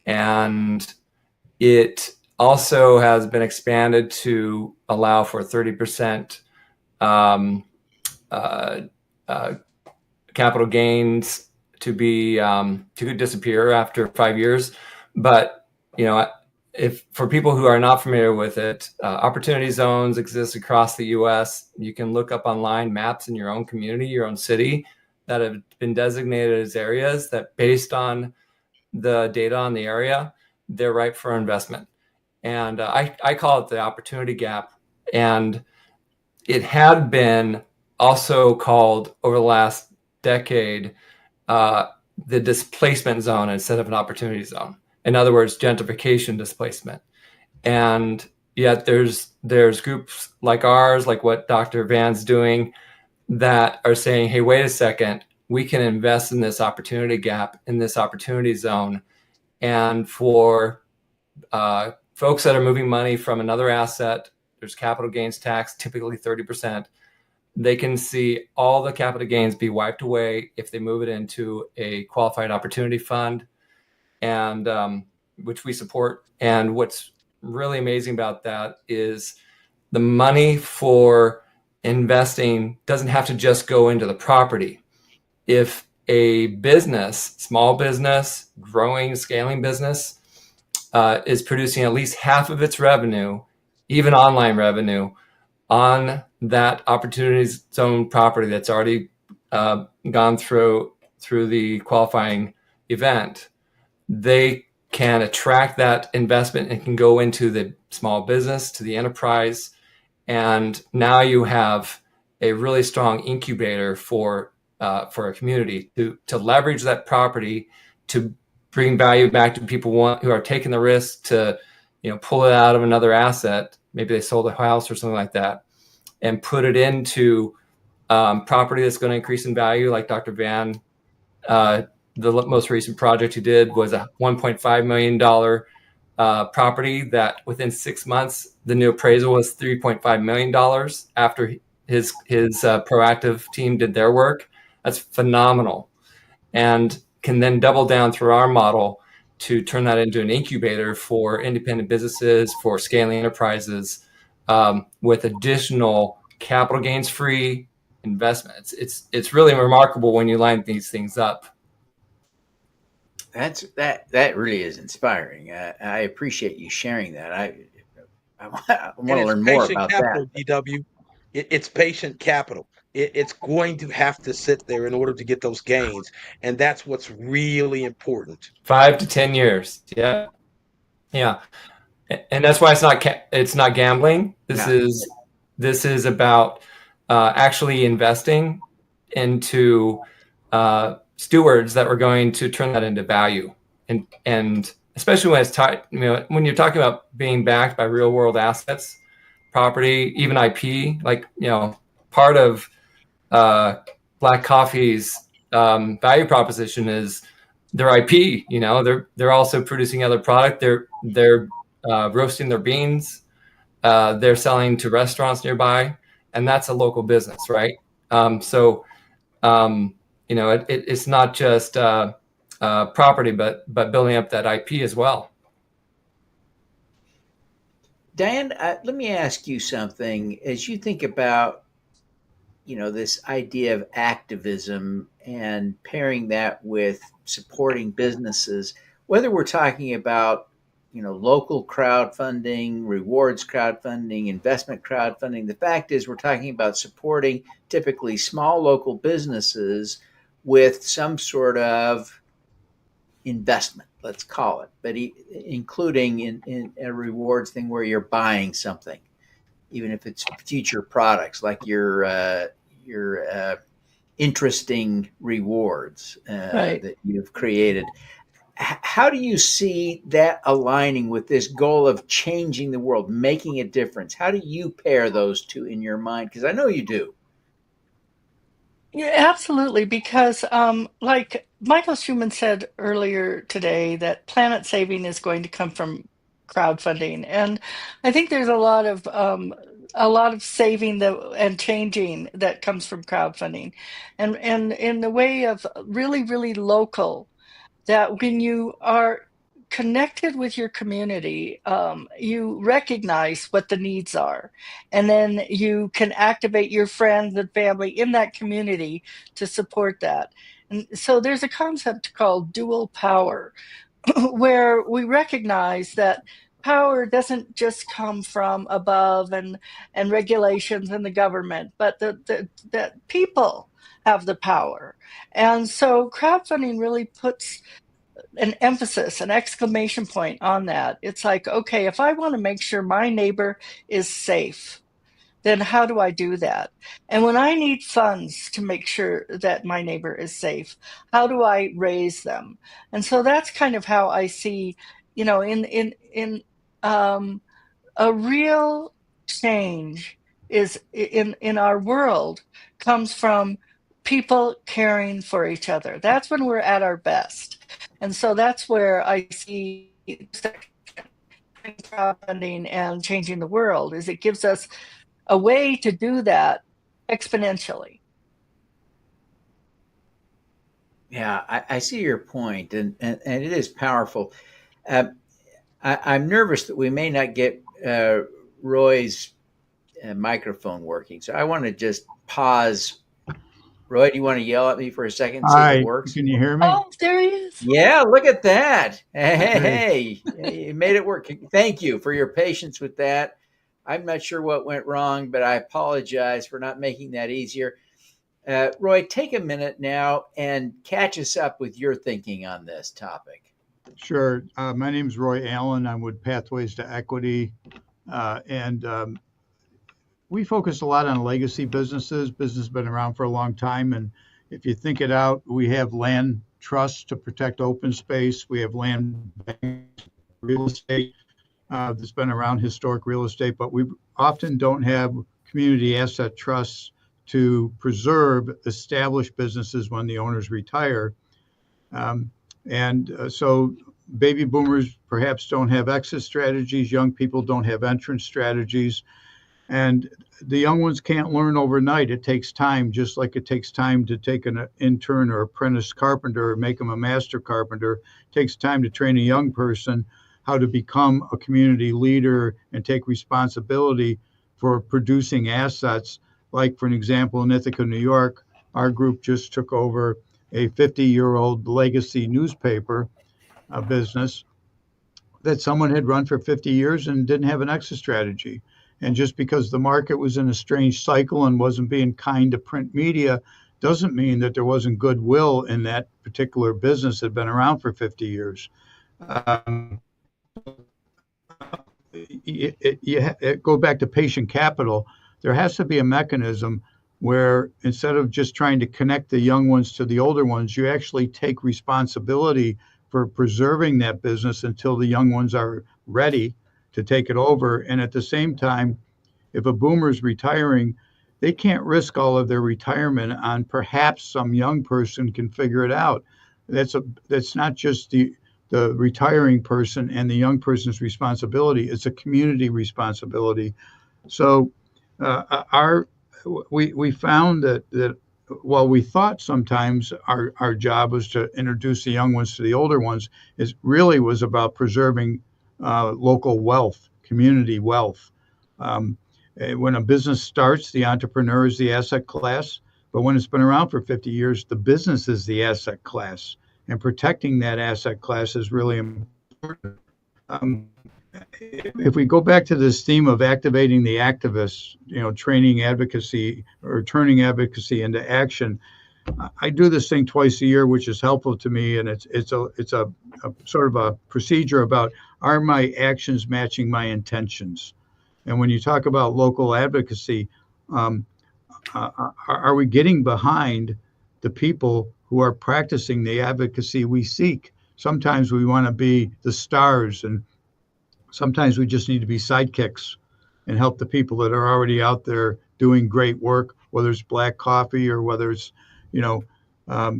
And it also has been expanded to allow for 30% capital gains to be to disappear after 5 years. But if for people who are not familiar with it, opportunity zones exist across the U.S. You can look up online maps in your own community, your own city, that have been designated as areas that, based on the data on the area, they're ripe for investment. And I call it the opportunity gap. And it had been also called over the last decade the displacement zone instead of an opportunity zone. In other words, gentrification displacement. And yet there's groups like ours, like what Dr. Van's doing, that are saying, hey, wait a second, we can invest in this opportunity gap, in this opportunity zone. And for folks that are moving money from another asset, there's capital gains tax, typically 30%. They can see all the capital gains be wiped away if they move it into a qualified opportunity fund, and which we support. And what's really amazing about that is the money for investing doesn't have to just go into the property. If a business, small business, growing, scaling business, is producing at least half of its revenue, even online revenue, on that opportunity zone property that's already gone through the qualifying event, they can attract that investment and can go into the small business, to the enterprise. And now you have a really strong incubator for a community to leverage that property to bring value back to people who are taking the risk to pull it out of another asset. Maybe they sold a house or something like that, and put it into property that's going to increase in value. Like Dr. Van, the most recent project he did was a $1.5 million property that within 6 months, the new appraisal was $3.5 million after his proactive team did their work. That's phenomenal. And can then double down through our model to turn that into an incubator for independent businesses, for scaling enterprises, with additional capital gains free investments. It's really remarkable when you line these things up. That really is inspiring. I appreciate you sharing that. I want to learn more about capital, that. DW. It's patient capital. it's going to have to sit there in order to get those gains. And that's what's really important. 5 to 10 years. Yeah. Yeah. And that's why it's not gambling. This is about actually investing into stewards that are going to turn that into value. And especially when it's when you're talking about being backed by real world assets, property, even IP, like, part of Black Coffee's value proposition is their IP. They're also producing other product. They're roasting their beans. They're selling to restaurants nearby, and that's a local business, right? It's not just property, but building up that IP as well. Diane, let me ask you something. As you think about, this idea of activism and pairing that with supporting businesses, whether we're talking about, local crowdfunding, rewards crowdfunding, investment crowdfunding, the fact is we're talking about supporting typically small local businesses with some sort of investment, let's call it, but including in a rewards thing where you're buying something, even if it's future products like your interesting rewards Right. that you've created. How do you see that aligning with this goal of changing the world, making a difference? How do you pair those two in your mind? Because I know you do. Yeah, absolutely. Because, like Michael Schumann said earlier today, that planet saving is going to come from crowdfunding, and I think there's a lot of saving and changing that comes from crowdfunding, and in the way of really, really local. That when you are connected with your community, you recognize what the needs are, and then you can activate your friends and family in that community to support that. And so there's a concept called dual power, where we recognize that power doesn't just come from above and regulations and the government, but that people have the power. And so crowdfunding really puts an emphasis, an exclamation point on that. It's like, okay, if I want to make sure my neighbor is safe, then how do I do that? And when I need funds to make sure that my neighbor is safe, how do I raise them? And so that's kind of how I see, in a real change is in our world comes from people caring for each other. That's when we're at our best. And so that's where I see crowdfunding and changing the world is it gives us a way to do that exponentially. Yeah, I see your point, and it is powerful. I'm nervous that we may not get Roy's microphone working, so I want to just pause. Roy, do you want to yell at me for a second and see if it Hi, works? can you hear me? Oh, there he is. Yeah, look at that. Okay. Hey, you made it work. Thank you for your patience with that. I'm not sure what went wrong, but I apologize for not making that easier. Roy, take a minute now and catch us up with your thinking on this topic. Sure. My name is Roy Allen. I'm with Pathways to Equity. And we focus a lot on legacy businesses. Business has been around for a long time. And if you think it out, we have land trusts to protect open space. We have land banks, real estate that's been around, historic real estate, but we often don't have community asset trusts to preserve established businesses when the owners retire. So baby boomers perhaps don't have exit strategies. Young people don't have entrance strategies. And the young ones can't learn overnight. It takes time, just like it takes time to take an intern or apprentice carpenter or make them a master carpenter. It takes time to train a young person how to become a community leader and take responsibility for producing assets. Like, for an example, in Ithaca, New York, our group just took over a 50-year-old legacy newspaper business that someone had run for 50 years and didn't have an exit strategy. And just because the market was in a strange cycle and wasn't being kind to print media doesn't mean that there wasn't goodwill in that particular business that had been around for 50 years. Go back to patient capital. There has to be a mechanism where instead of just trying to connect the young ones to the older ones, you actually take responsibility for preserving that business until the young ones are ready to take it over. And at the same time, if a boomer is retiring, they can't risk all of their retirement on perhaps some young person can figure it out. That's not just the retiring person and the young person's responsibility. It's a community responsibility. So we found that while we thought sometimes our job was to introduce the young ones to the older ones, it really was about preserving local wealth, community wealth. When a business starts, the entrepreneur is the asset class, but when it's been around for 50 years, the business is the asset class, and protecting that asset class is really important. If we go back to this theme of activating the activists, training advocacy or turning advocacy into action, I do this thing twice a year, which is helpful to me, and it's a sort of a procedure about, are my actions matching my intentions? And when you talk about local advocacy, are we getting behind the people who are practicing the advocacy we seek? Sometimes we want to be the stars, and sometimes we just need to be sidekicks and help the people that are already out there doing great work, whether it's black coffee or whether it's, I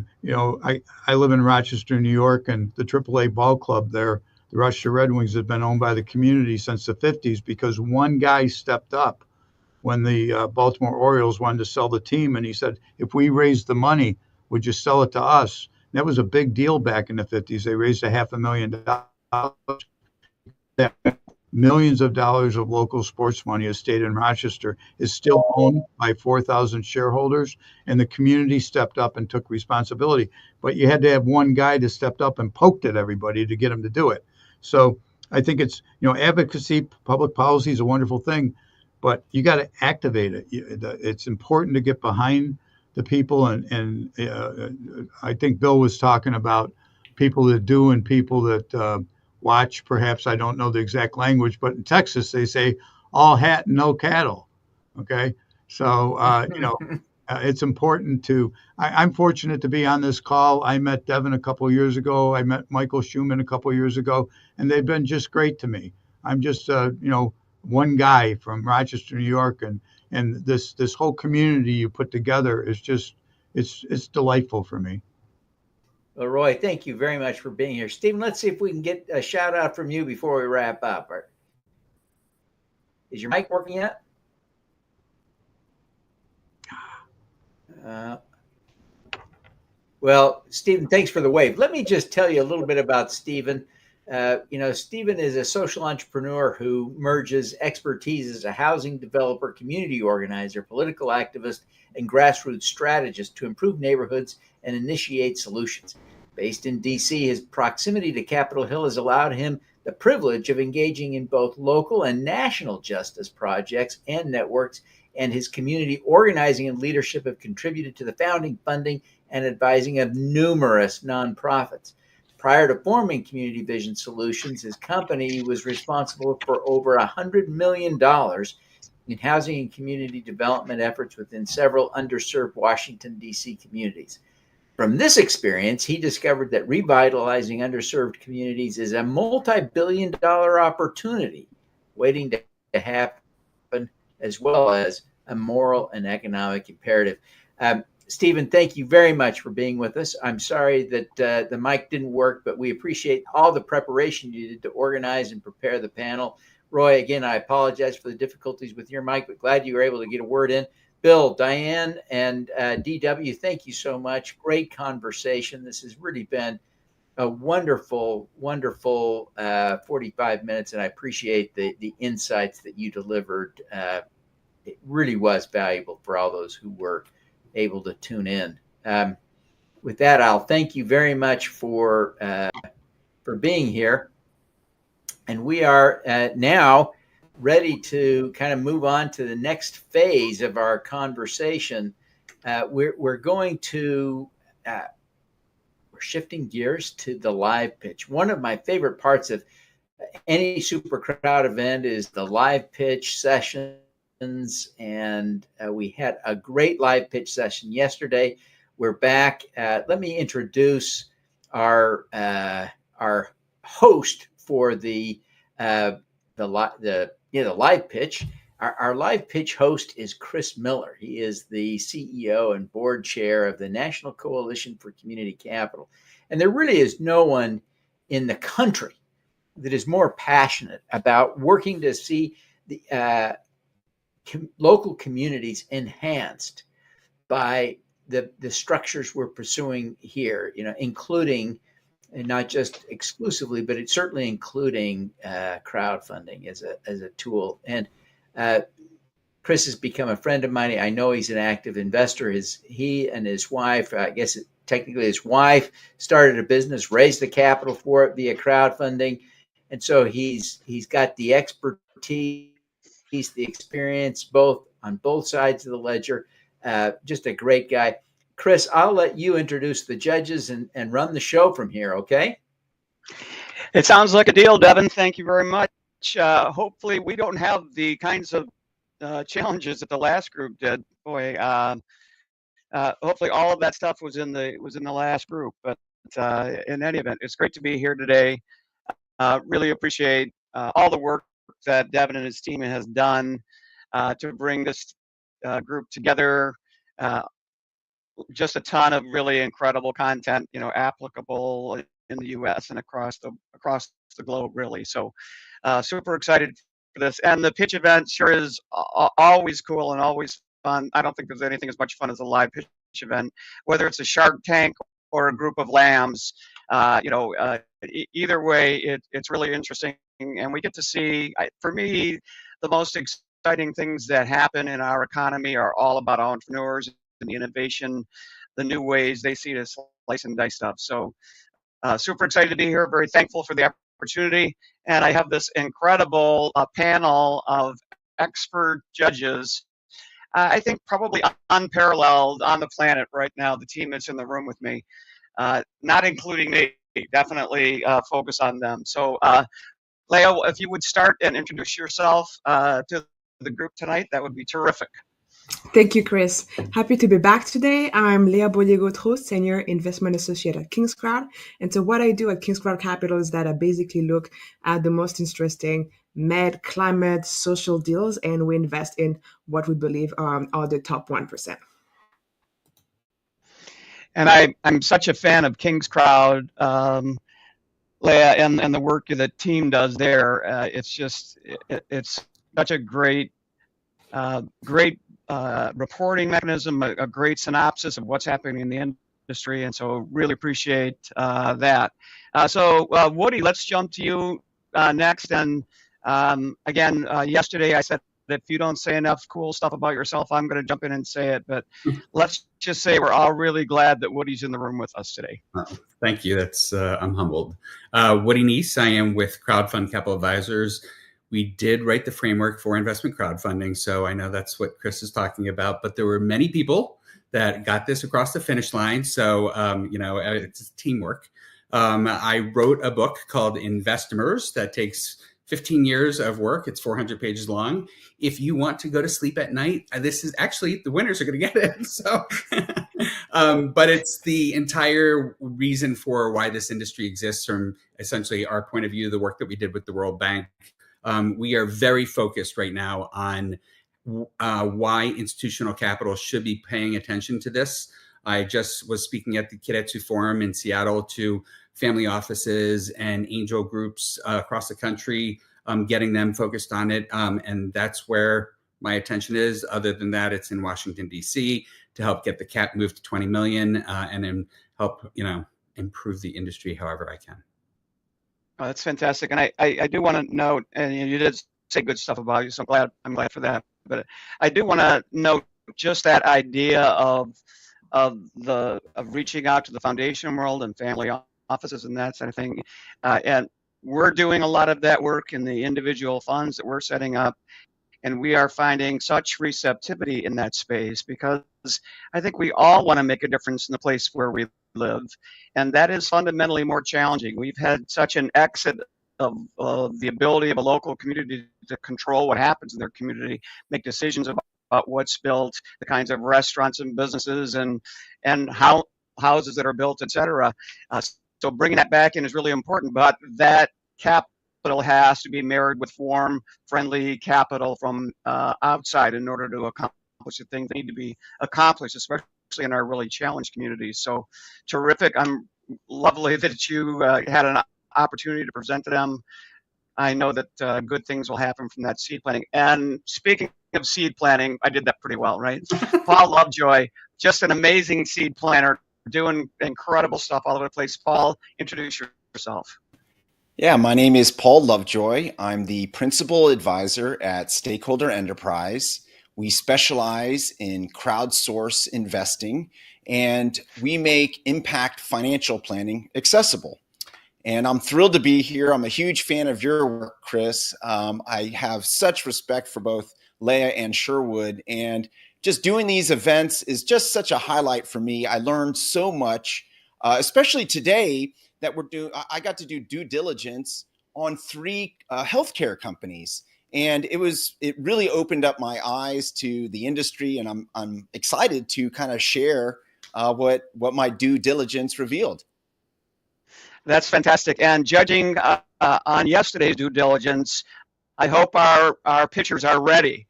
live in Rochester, New York, and the AAA ball club there, the Rochester Red Wings, have been owned by the community since the 50s because one guy stepped up when the Baltimore Orioles wanted to sell the team. And he said, if we raise the money, would you sell it to us? And that was a big deal back in the 50s. They raised $500,000. That millions of dollars of local sports money has stayed in Rochester, is still owned by 4,000 shareholders, and the community stepped up and took responsibility. But you had to have one guy that stepped up and poked at everybody to get them to do it. So I think it's, advocacy, public policy is a wonderful thing, but you got to activate it. It's important to get behind the people. And I think Bill was talking about people that do and people that watch. Perhaps I don't know the exact language, but in Texas, they say all hat and no cattle. Okay. So, it's important I'm fortunate to be on this call. I met Devin a couple of years ago. I met Michael Schuman a couple of years ago, and they've been just great to me. I'm just, one guy from Rochester, New York, and this whole community you put together is just, it's delightful for me. Well, Roy, thank you very much for being here. Stephen, let's see if we can get a shout out from you before we wrap up. Is your mic working yet? Well, Stephen, thanks for the wave. Let me just tell you a little bit about Stephen. Stephen is a social entrepreneur who merges expertise as a housing developer, community organizer, political activist, and grassroots strategist to improve neighborhoods and initiate solutions. Based in D.C., his proximity to Capitol Hill has allowed him the privilege of engaging in both local and national justice projects and networks, and his community organizing and leadership have contributed to the founding, funding, and advising of numerous nonprofits. Prior to forming Community Vision Solutions, his company was responsible for over $100 million in housing and community development efforts within several underserved Washington, D.C. communities. From this experience, he discovered that revitalizing underserved communities is a multi-billion-dollar opportunity waiting to happen, as well as a moral and economic imperative. Stephen, thank you very much for being with us. I'm sorry that the mic didn't work, but we appreciate all the preparation you did to organize and prepare the panel. Roy, again, I apologize for the difficulties with your mic, but glad you were able to get a word in. Bill, Diane, and DW, thank you so much. Great conversation. This has really been a wonderful, wonderful 45 minutes, and I appreciate the insights that you delivered. It really was valuable for all those who were able to tune in. With that, I'll thank you very much for being here. And we are now ready to kind of move on to the next phase of our conversation. We're going to we're shifting gears to the live pitch. One of my favorite parts of any super crowd event is the live pitch sessions, and we had a great live pitch session yesterday. We're back. Let me introduce our host for the live pitch. Our live pitch host is Chris Miller. He is the CEO and board chair of the National Coalition for Community Capital. And there really is no one in the country that is more passionate about working to see the local communities enhanced by the structures we're pursuing here, including, and not just exclusively, but it's certainly including crowdfunding as a tool. And Chris has become a friend of mine. I know he's an active investor. He and his wife, I guess technically his wife, started a business, raised the capital for it via crowdfunding, and so he's got the expertise, the experience, on both sides of the ledger. Just a great guy. Chris, I'll let you introduce the judges and run the show from here, okay? It sounds like a deal, Devin. Thank you very much. Hopefully we don't have the kinds of challenges that the last group did. Boy, hopefully all of that stuff was in the last group. But in any event, it's great to be here today. Really appreciate all the work that Devin and his team has done to bring this group together. Just a ton of really incredible content, applicable in the U.S. and across the globe, really. So super excited for this. And the pitch event sure is always cool and always fun. I don't think there's anything as much fun as a live pitch event, whether it's a Shark Tank or a group of lambs. Either way, it's really interesting. And we get to see, for me, the most exciting things that happen in our economy are all about entrepreneurs and the innovation, the new ways they see to slice and dice stuff. So super excited to be here. Very thankful for the opportunity. And I have this incredible panel of expert judges. I think probably unparalleled on the planet right now, the team that's in the room with me, not including me, definitely focus on them. So Leo, if you would start and introduce yourself to the group tonight, that would be terrific. Thank you, Chris. Happy to be back today. I'm Léa Beaulieu-Gautreau, Senior Investment Associate at KingsCrowd. And so what I do at KingsCrowd Capital is that I basically look at the most interesting med, climate, social deals, and we invest in what we believe are the top 1%. And I'm such a fan of KingsCrowd, Léa, and the work the team does there. It's such a great reporting mechanism, a great synopsis of what's happening in the industry, and so really appreciate that. So Woody, let's jump to you next. And again, yesterday I said that if you don't say enough cool stuff about yourself, I'm going to jump in and say it. But let's just say we're all really glad that Woody's in the room with us today. Thank you. I'm humbled. Woody Neese. I am with Crowdfund Capital Advisors. We did write the framework for investment crowdfunding, so I know that's what Chris is talking about. But there were many people that got this across the finish line, so it's teamwork. I wrote a book called Investimers that takes 15 years of work. It's 400 pages long. If you want to go to sleep at night, this is actually, the winners are going to get it. So, but it's the entire reason for why this industry exists from essentially our point of view, the work that we did with the World Bank. We are very focused right now on why institutional capital should be paying attention to this. I just was speaking at the Keiretsu Forum in Seattle to family offices and angel groups across the country, getting them focused on it. And that's where my attention is. Other than that, it's in Washington, D.C. to help get the cap moved to 20 million and then help, improve the industry however I can. Oh, that's fantastic. And I do want to note, and you did say good stuff about you, so I'm glad for that. But I do want to note just that idea of reaching out to the foundation world and family offices and that sort of thing. And we're doing a lot of that work in the individual funds that we're setting up. And we are finding such receptivity in that space because I think we all want to make a difference in the place where we live. And that is fundamentally more challenging. We've had such an exit of the ability of a local community to control what happens in their community, make decisions about what's built, the kinds of restaurants and businesses and how houses that are built, et cetera. So bringing that back in is really important, but that capital has to be married with warm, friendly capital from outside in order to accomplish the things that need to be accomplished, especially in our really challenged communities. So terrific. I'm lovely that you had an opportunity to present to them. I know that good things will happen from that seed planting. And speaking of seed planting, I did that pretty well, right? Paul Lovejoy, just an amazing seed planter, doing incredible stuff all over the place. Paul, introduce yourself. Yeah, my name is Paul Lovejoy. I'm the principal advisor at Stakeholder Enterprise. We specialize in crowdsource investing, and we make impact financial planning accessible. And I'm thrilled to be here. I'm a huge fan of your work, Chris. I have such respect for both Leah and Sherwood, and just doing these events is just such a highlight for me. I learned so much, especially today that I got to do due diligence on 3 healthcare companies. And it really opened up my eyes to the industry, and I'm excited to kind of share what my due diligence revealed. That's fantastic. And judging on yesterday's due diligence, I hope our pitchers are ready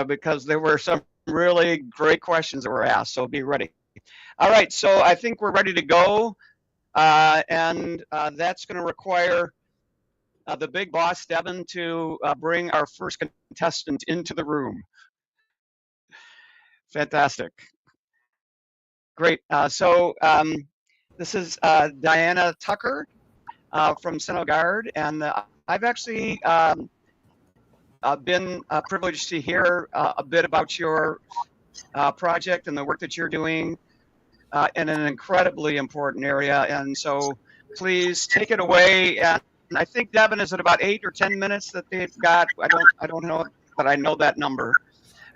because there were some really great questions that were asked. So be ready. All right. So I think we're ready to go. And that's going to require the big boss, Devin, to bring our first contestant into the room. Fantastic. Great. So this is Diana Tucker from Senogard, and I've actually been privileged to hear a bit about your project and the work that you're doing in an incredibly important area. And so please take it away. And I think Devin is at about 8 or 10 minutes that they've got. I don't know, but I know that number.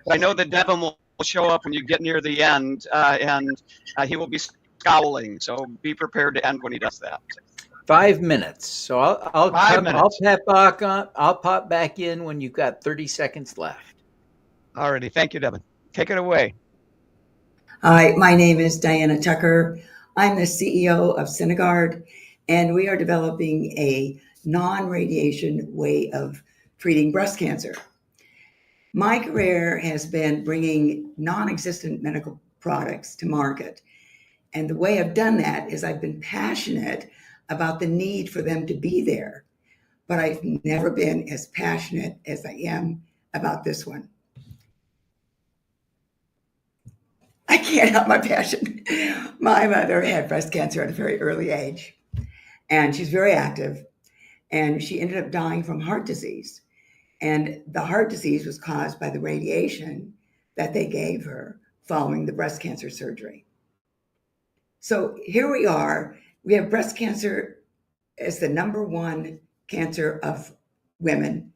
But I know that Devin will show up when you get near the end, and he will be scowling. So be prepared to end when he does that. 5 minutes. So I'll pop back in when you've got 30 seconds left. Alrighty. Thank you, Devin. Take it away. Hi, my name is Diana Tucker. I'm the CEO of Senogard, and we are developing a non-radiation way of treating breast cancer. My career has been bringing non-existent medical products to market. And the way I've done that is I've been passionate about the need for them to be there. But I've never been as passionate as I am about this one. I can't help my passion. My mother had breast cancer at a very early age, and she's very active, and she ended up dying from heart disease. And the heart disease was caused by the radiation that they gave her following the breast cancer surgery. So here we are. We have breast cancer as the #1 cancer of women.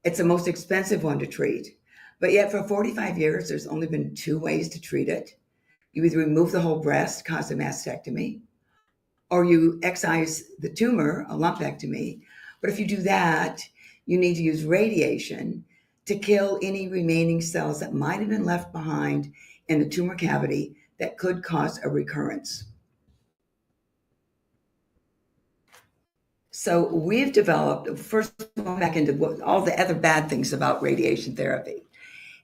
It's the most expensive one to treat. But yet for 45 years, there's only been 2 ways to treat it. You either remove the whole breast, cause a mastectomy, or you excise the tumor, a lumpectomy. But if you do that, you need to use radiation to kill any remaining cells that might have been left behind in the tumor cavity that could cause a recurrence. So we've developed, first going back into all the other bad things about radiation therapy.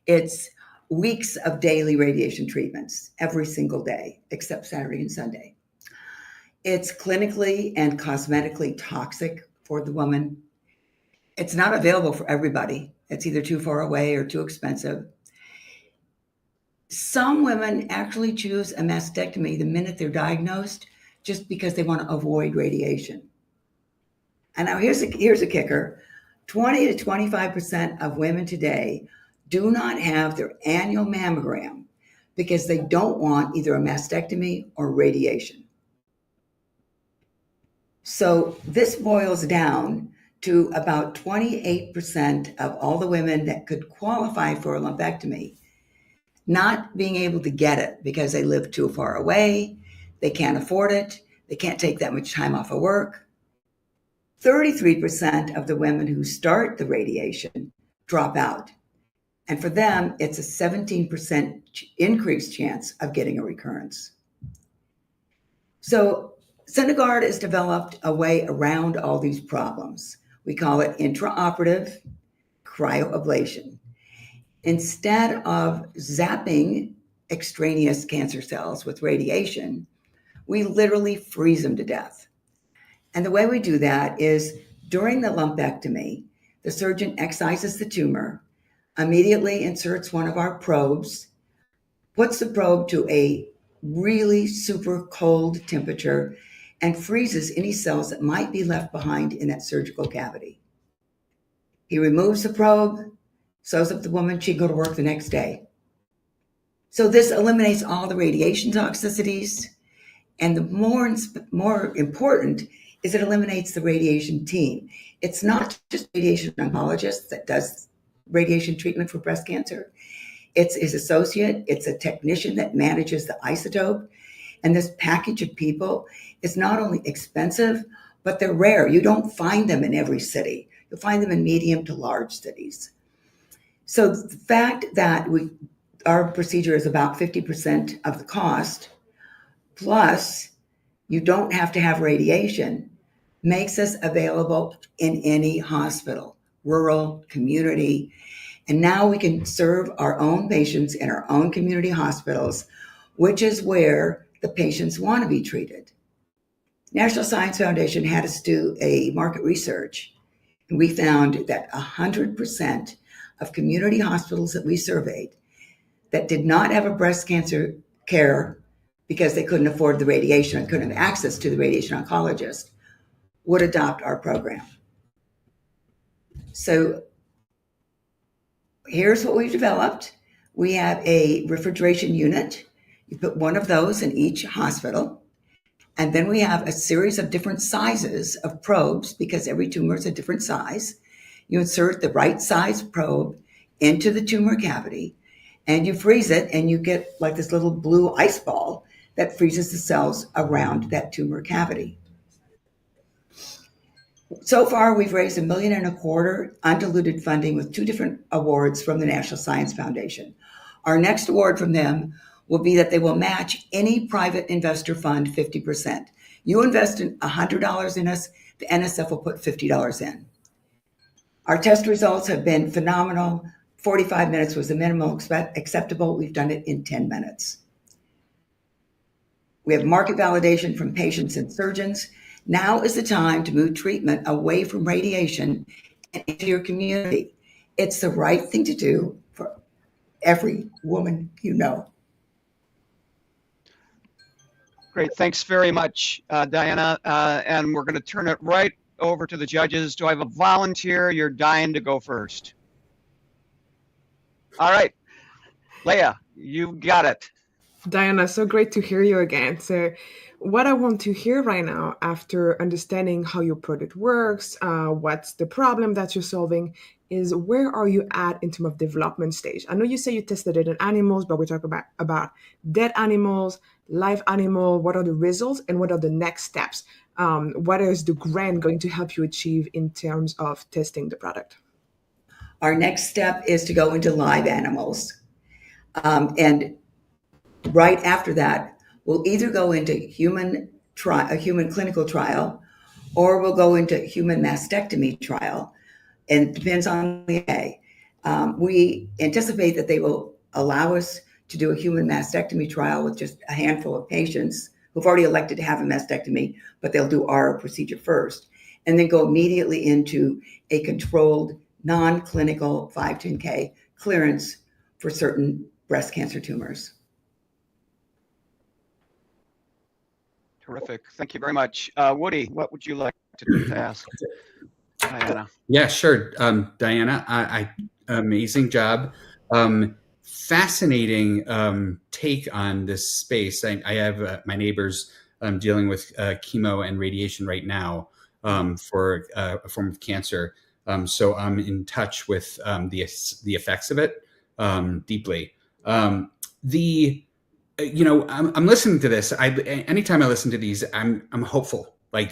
It's weeks of daily radiation treatments every single day, except Saturday and Sunday. It's clinically and cosmetically toxic for the woman. It's not available for everybody. It's either too far away or too expensive. Some women actually choose a mastectomy the minute they're diagnosed just because they want to avoid radiation. And now here's a kicker. 20 to 25% of women today do not have their annual mammogram because they don't want either a mastectomy or radiation. So this boils down to about 28% of all the women that could qualify for a lumpectomy not being able to get it because they live too far away, they can't afford it, they can't take that much time off of work. 33% of the women who start the radiation drop out. And for them, it's a 17% increased chance of getting a recurrence. So Senegard has developed a way around all these problems. We call it intraoperative cryoablation. Instead of zapping extraneous cancer cells with radiation, we literally freeze them to death. And the way we do that is during the lumpectomy, the surgeon excises the tumor, immediately inserts one of our probes, puts the probe to a really super cold temperature, and freezes any cells that might be left behind in that surgical cavity. He removes the probe, sews up the woman, she can go to work the next day. So this eliminates all the radiation toxicities, and the more important is it eliminates the radiation team. It's not just radiation oncologist that does radiation treatment for breast cancer. It's his associate, it's a technician that manages the isotope, and this package of people is not only expensive, but they're rare. You don't find them in every city. You'll find them in medium to large cities. So the fact that our procedure is about 50% of the cost, plus you don't have to have radiation, makes us available in any hospital, rural, community. And now we can serve our own patients in our own community hospitals, which is where the patients want to be treated. National Science Foundation had us do a market research, and we found that 100% of community hospitals that we surveyed that did not have a breast cancer care because they couldn't afford the radiation and couldn't have access to the radiation oncologist would adopt our program. So here's what we've developed. We have a refrigeration unit. You put one of those in each hospital. And then we have a series of different sizes of probes because every tumor is a different size. You insert the right size probe into the tumor cavity and you freeze it, and you get like this little blue ice ball that freezes the cells around that tumor cavity. So far, we've raised $1.25 million undiluted funding with 2 different awards from the National Science Foundation. Our next award from them will be that they will match any private investor fund 50%. You invest in $100 in us, the NSF will put $50 in. Our test results have been phenomenal. 45 minutes was the minimum acceptable. We've done it in 10 minutes. We have market validation from patients and surgeons. Now is the time to move treatment away from radiation and into your community. It's the right thing to do for every woman you know. Great. Thanks very much, Diana. And we're going to turn it right over to the judges. Do I have a volunteer? You're dying to go first. All right. Leah, you got it. Diana, so great to hear you again. So what I want to hear right now, after understanding how your product works, what's the problem that you're solving, is where are you at in terms of development stage? I know you say you tested it in animals, but we're talking about dead animals, live animal. What are the results and what are the next steps? What is the grant going to help you achieve in terms of testing the product? Our next step is to go into live animals. And right after that, we'll either go into a human clinical trial, or we'll go into human mastectomy trial, and it depends on the day. We anticipate that they will allow us to do a human mastectomy trial with just a handful of patients who've already elected to have a mastectomy, but they'll do our procedure first, and then go immediately into a controlled non-clinical 510K clearance for certain breast cancer tumors. Terrific. Thank you very much. Woody, what would you like to ask Diana? Yeah, sure. Diana, amazing job. Fascinating take on this space. I have my neighbors dealing with chemo and radiation right now for a form of cancer. So I'm in touch with the effects of it deeply. I'm listening to this. Anytime I listen to these, I'm hopeful. Like,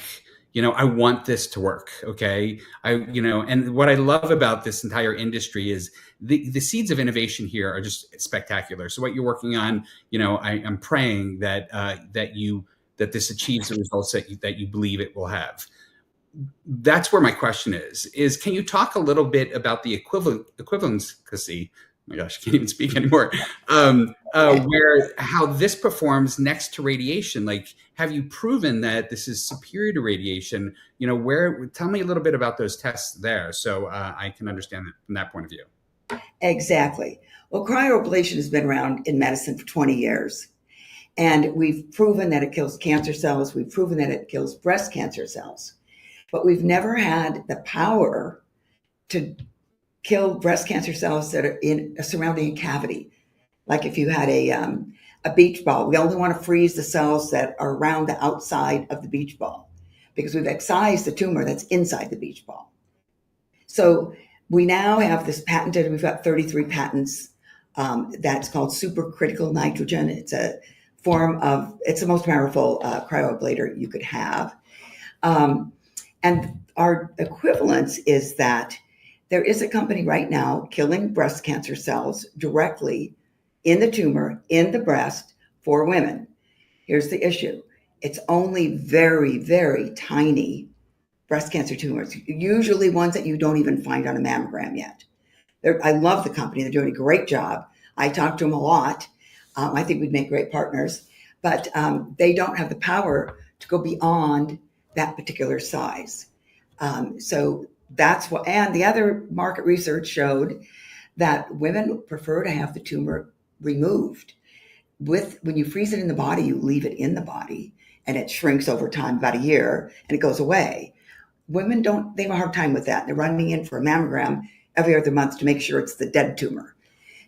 I want this to work. Okay. And what I love about this entire industry is the seeds of innovation here are just spectacular. So what you're working on, I'm praying that that this achieves the results that you believe it will have. That's where my question is can you talk a little bit about the equivalency? Oh my gosh, I can't even speak anymore. How this performs next to radiation. Like, have you proven that this is superior to radiation? Tell me a little bit about those tests there, so I can understand it from that point of view. Exactly. Well, cryoablation has been around in medicine for 20 years. And we've proven that it kills cancer cells. We've proven that it kills breast cancer cells. But we've never had the power to kill breast cancer cells that are surrounding a cavity. Like if you had a beach ball, we only want to freeze the cells that are around the outside of the beach ball because we've excised the tumor that's inside the beach ball. So we now have this patented, we've got 33 patents. That's called supercritical nitrogen. It's a it's the most powerful cryoablator you could have. And our equivalence is that there is a company right now killing breast cancer cells directly in the tumor, in the breast for women. Here's the issue. It's only very, very tiny breast cancer tumors, usually ones that you don't even find on a mammogram yet. I love the company. They're doing a great job. I talk to them a lot. I think we'd make great partners, but they don't have the power to go beyond that particular size. So that's what, and the other market research showed that women prefer to have the tumor removed. When you freeze it in the body, you leave it in the body and it shrinks over time, about a year, and it goes away. Women they have a hard time with that. They're running in for a mammogram every other month to make sure it's the dead tumor.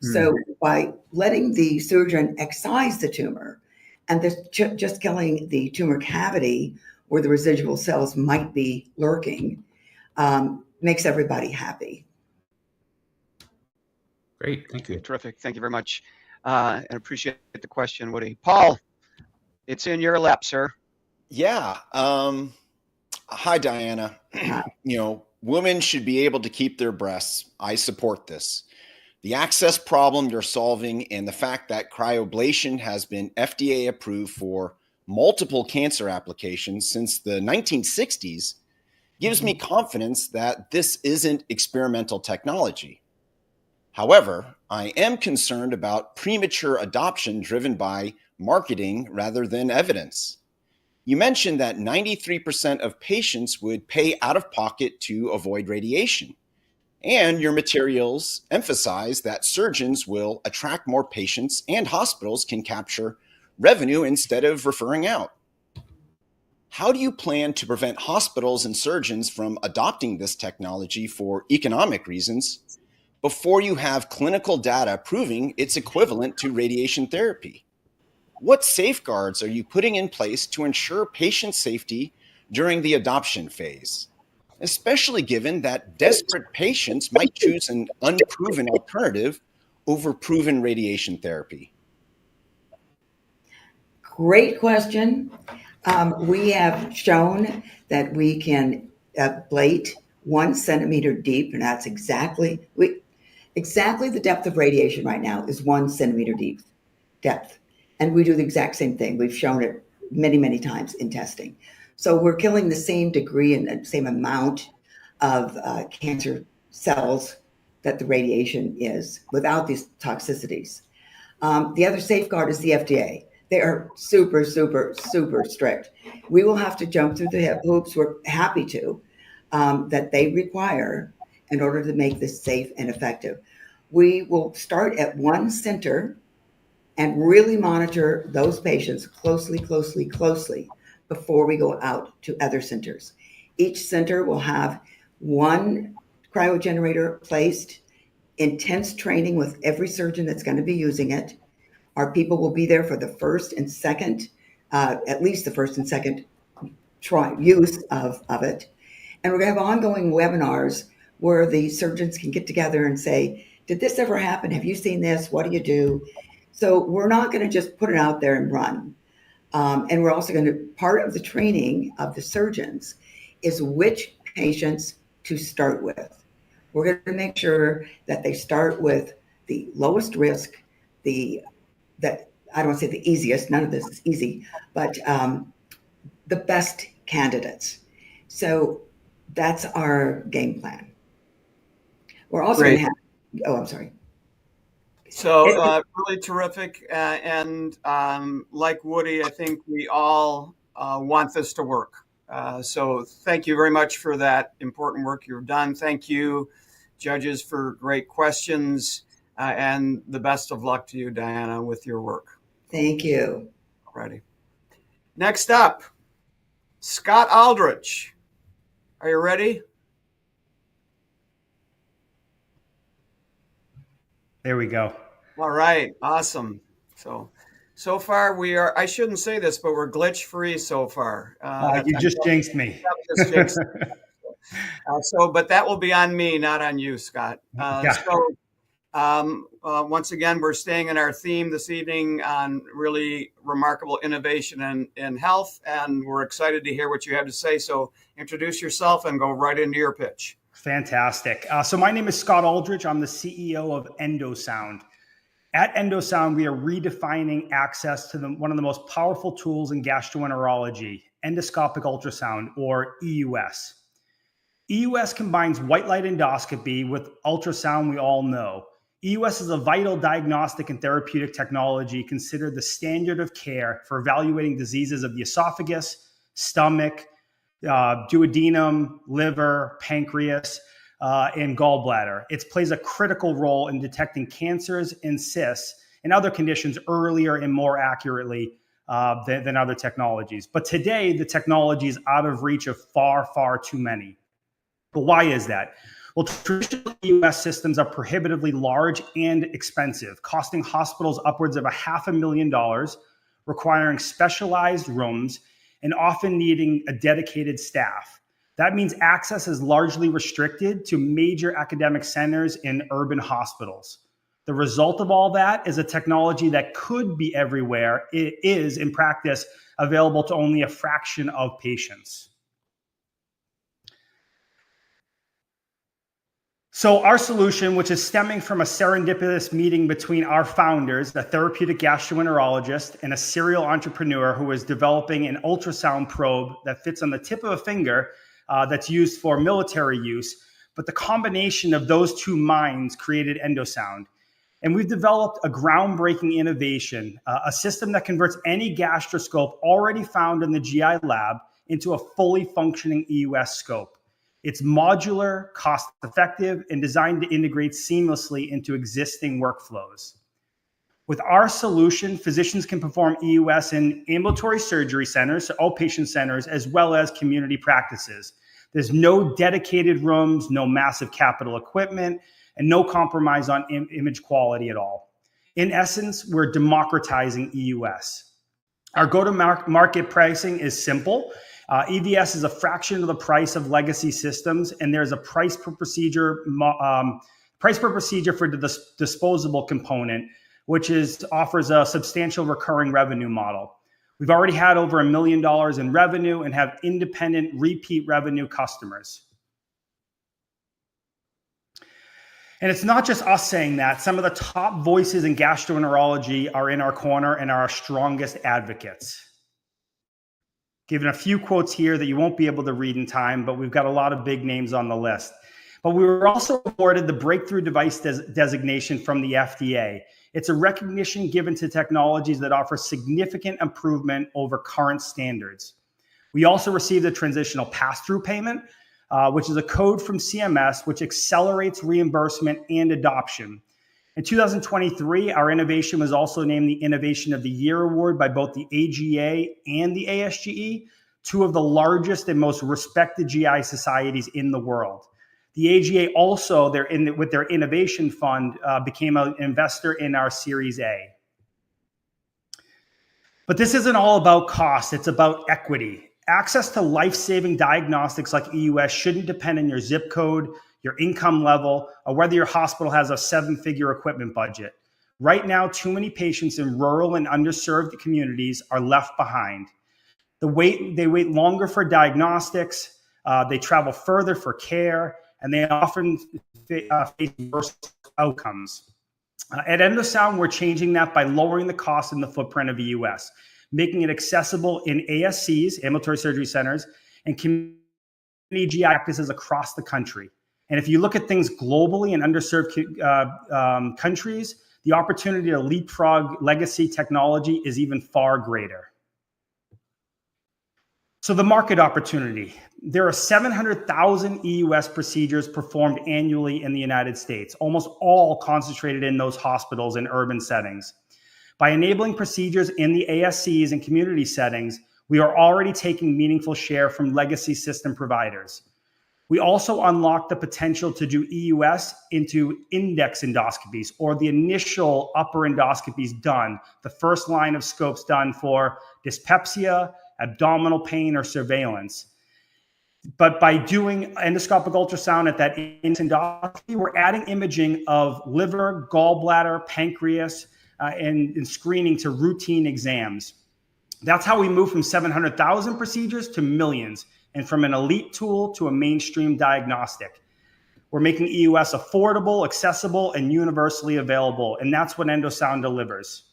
So by letting the surgeon excise the tumor and just killing the tumor cavity where the residual cells might be lurking, makes everybody happy. Great, thank you. Terrific, thank you very much. And appreciate the question, Woody. Paul, it's in your lap, sir. Yeah. Hi, Diana. Women should be able to keep their breasts. I support this. The access problem you're solving and the fact that cryoablation has been FDA approved for multiple cancer applications since the 1960s gives me confidence that this isn't experimental technology. However, I am concerned about premature adoption driven by marketing rather than evidence. You mentioned that 93% of patients would pay out of pocket to avoid radiation. And your materials emphasize that surgeons will attract more patients and hospitals can capture revenue instead of referring out. How do you plan to prevent hospitals and surgeons from adopting this technology for economic reasons before you have clinical data proving it's equivalent to radiation therapy? What safeguards are you putting in place to ensure patient safety during the adoption phase, especially given that desperate patients might choose an unproven alternative over proven radiation therapy? Great question. We have shown that we can ablate 1 centimeter deep, and that's exactly the depth of radiation right now is 1 centimeter deep depth. And we do the exact same thing. We've shown it many, many times in testing. So we're killing the same degree and the same amount of cancer cells that the radiation is without these toxicities. The other safeguard is the FDA. They are super, super, super strict. We will have to jump through the hoops, we're happy to, that they require in order to make this safe and effective. We will start at one center and really monitor those patients closely before we go out to other centers. Each center will have one cryogenerator placed, intense training with every surgeon that's going to be using it. Our people will be there for the first and second at least the first and second use of it. And we're going to have ongoing webinars where the surgeons can get together and say, did this ever happen? Have you seen this? What do you do? So we're not going to just put it out there and run. And we're also going to, part of the training of the surgeons is which patients to start with. We're going to make sure that they start with the lowest risk, I don't want to say the easiest, none of this is easy, but the best candidates. So that's our game plan. We're also going to have, I'm sorry. So really terrific. And like Woody, I think we all want this to work. So thank you very much for that important work you've done. Thank you, judges, for great questions. And the best of luck to you, Diana, with your work. Thank you. Ready. Next up, Scott Aldrich. Are you ready? There we go. All right. Awesome. So far we are, I shouldn't say this, but we're glitch free so far. You just jinxed me. Just jinxed. But that will be on me, not on you, Scott. Once again, we're staying in our theme this evening on really remarkable innovation in health, and we're excited to hear what you have to say. So introduce yourself and go right into your pitch. Fantastic. So my name is Scott Aldrich. I'm the CEO of EndoSound. At EndoSound, we are redefining access to one of the most powerful tools in gastroenterology, endoscopic ultrasound, or EUS. EUS combines white light endoscopy with ultrasound we all know. EUS is a vital diagnostic and therapeutic technology considered the standard of care for evaluating diseases of the esophagus, stomach, duodenum, liver, pancreas, and gallbladder. It plays a critical role in detecting cancers and cysts and other conditions earlier and more accurately than other technologies. But today, the technology is out of reach of far, far too many. But why is that? Well, traditional EUS systems are prohibitively large and expensive, costing hospitals upwards of $500,000, requiring specialized rooms, and often needing a dedicated staff. That means access is largely restricted to major academic centers and urban hospitals. The result of all that is a technology that could be everywhere. It is, in practice, available to only a fraction of patients. So our solution, which is stemming from a serendipitous meeting between our founders, a therapeutic gastroenterologist and a serial entrepreneur who is developing an ultrasound probe that fits on the tip of a finger that's used for military use. But the combination of those two minds created EndoSound. And we've developed a groundbreaking innovation, a system that converts any gastroscope already found in the GI lab into a fully functioning EUS scope. It's modular, cost-effective, and designed to integrate seamlessly into existing workflows. With our solution, physicians can perform EUS in ambulatory surgery centers, so outpatient centers, as well as community practices. There's no dedicated rooms, no massive capital equipment, and no compromise on image quality at all. In essence, we're democratizing EUS. Our go-to-market pricing is simple. EVS is a fraction of the price of legacy systems, and there's a price per procedure for the disposable component, which offers a substantial recurring revenue model. We've already had over $1 million in revenue and have independent repeat revenue customers. And it's not just us saying that. Some of the top voices in gastroenterology are in our corner and are our strongest advocates. Given a few quotes here that you won't be able to read in time, but we've got a lot of big names on the list. But we were also awarded the Breakthrough Device designation from the FDA. It's a recognition given to technologies that offer significant improvement over current standards. We also received a transitional pass-through payment, which is a code from CMS, which accelerates reimbursement and adoption. In 2023, our innovation was also named the Innovation of the Year Award by both the AGA and the ASGE, two of the largest and most respected GI societies in the world. The AGA also, with their innovation fund, became an investor in our Series A. But this isn't all about cost, it's about equity. Access to life-saving diagnostics like EUS shouldn't depend on your zip code, your income level, or whether your hospital has a 7-figure equipment budget. Right now, too many patients in rural and underserved communities are left behind. They wait longer for diagnostics, they travel further for care, and they often face worse outcomes. At Endosound, we're changing that by lowering the cost and the footprint of EUS, making it accessible in ASCs, ambulatory surgery centers, and community GI practices across the country. And if you look at things globally in underserved countries, the opportunity to leapfrog legacy technology is even far greater. So the market opportunity. There are 700,000 EUS procedures performed annually in the United States, almost all concentrated in those hospitals in urban settings. By enabling procedures in the ASCs and community settings, we are already taking meaningful share from legacy system providers. We also unlock the potential to do EUS into index endoscopies, or the initial upper endoscopies done, the first line of scopes done for dyspepsia, abdominal pain, or surveillance. But by doing endoscopic ultrasound at that endoscopy, we're adding imaging of liver, gallbladder, pancreas, and screening to routine exams. That's how we move from 700,000 procedures to millions, and from an elite tool to a mainstream diagnostic. We're making EUS affordable, accessible, and universally available, and that's what Endosound delivers.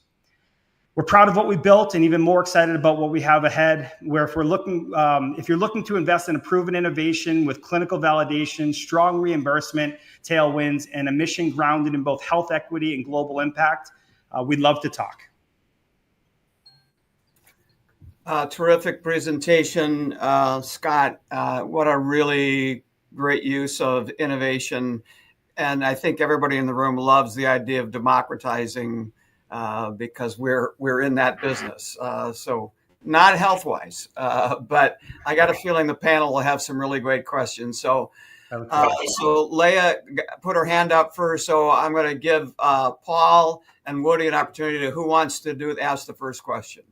We're proud of what we built and even more excited about what we have ahead, where if you're looking to invest in a proven innovation with clinical validation, strong reimbursement, tailwinds, and a mission grounded in both health equity and global impact, we'd love to talk. Terrific presentation, Scott. What a really great use of innovation. And I think everybody in the room loves the idea of democratizing because we're in that business. So not health-wise, but I got a feeling the panel will have some really great questions. So Leah put her hand up first. So I'm going to give Paul and Woody an opportunity to who wants to ask the first question.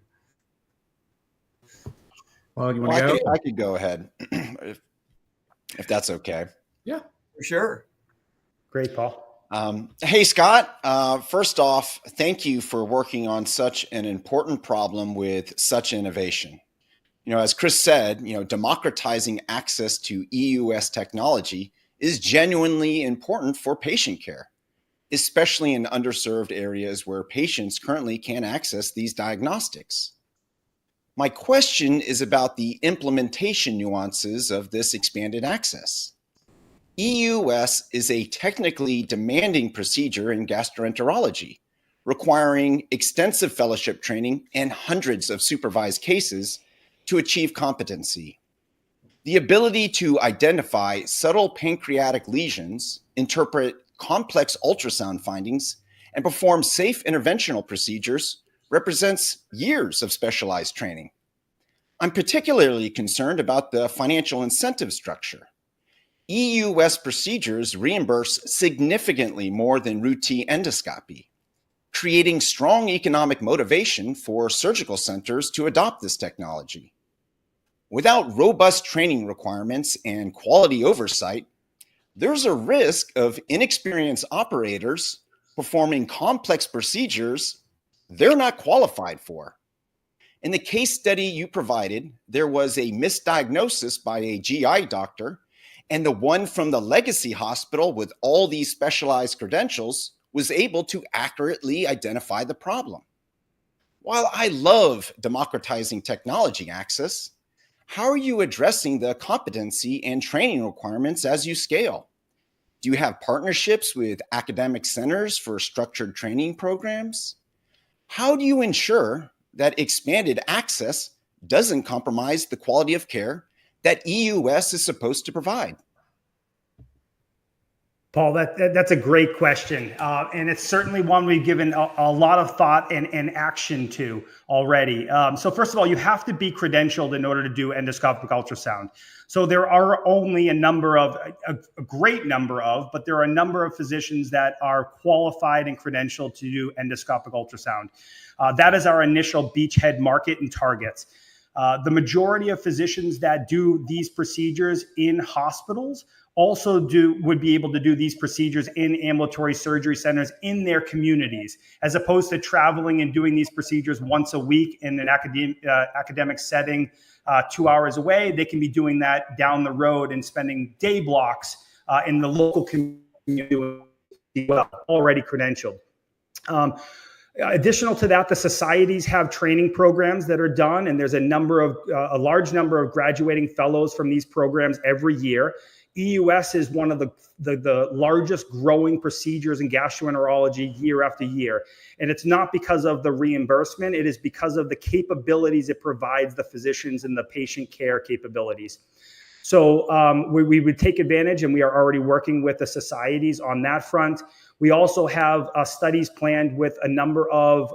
Well, you want to go? I could go ahead if that's okay. Yeah, for sure. Great, Paul. Hey, Scott. First off, thank you for working on such an important problem with such innovation. As Chris said, democratizing access to EUS technology is genuinely important for patient care, especially in underserved areas where patients currently can't access these diagnostics. My question is about the implementation nuances of this expanded access. EUS is a technically demanding procedure in gastroenterology, requiring extensive fellowship training and hundreds of supervised cases to achieve competency. The ability to identify subtle pancreatic lesions, interpret complex ultrasound findings, and perform safe interventional procedures represents years of specialized training. I'm particularly concerned about the financial incentive structure. EUS procedures reimburse significantly more than routine endoscopy, creating strong economic motivation for surgical centers to adopt this technology. Without robust training requirements and quality oversight, there's a risk of inexperienced operators performing complex procedures they're not qualified for. In the case study you provided, there was a misdiagnosis by a GI doctor, and the one from the legacy hospital with all these specialized credentials was able to accurately identify the problem. While I love democratizing technology access, how are you addressing the competency and training requirements as you scale? Do you have partnerships with academic centers for structured training programs? How do you ensure that expanded access doesn't compromise the quality of care that EUS is supposed to provide? Paul, that's a great question. And it's certainly one we've given a lot of thought and action to already. So first of all, you have to be credentialed in order to do endoscopic ultrasound. So there are only a great number of, but there are a number of physicians that are qualified and credentialed to do endoscopic ultrasound. That is our initial beachhead market and targets. The majority of physicians that do these procedures in hospitals also would be able to do these procedures in ambulatory surgery centers in their communities, as opposed to traveling and doing these procedures once a week in an academic setting 2 hours away. They can be doing that down the road and spending day blocks in the local community, well, already credentialed. Additional to that, the societies have training programs that are done, and there's a large number of graduating fellows from these programs every year. EUS is one of the largest growing procedures in gastroenterology year after year. And it's not because of the reimbursement, it is because of the capabilities it provides the physicians and the patient care capabilities. So we would take advantage, and we are already working with the societies on that front. We also have studies planned with a number of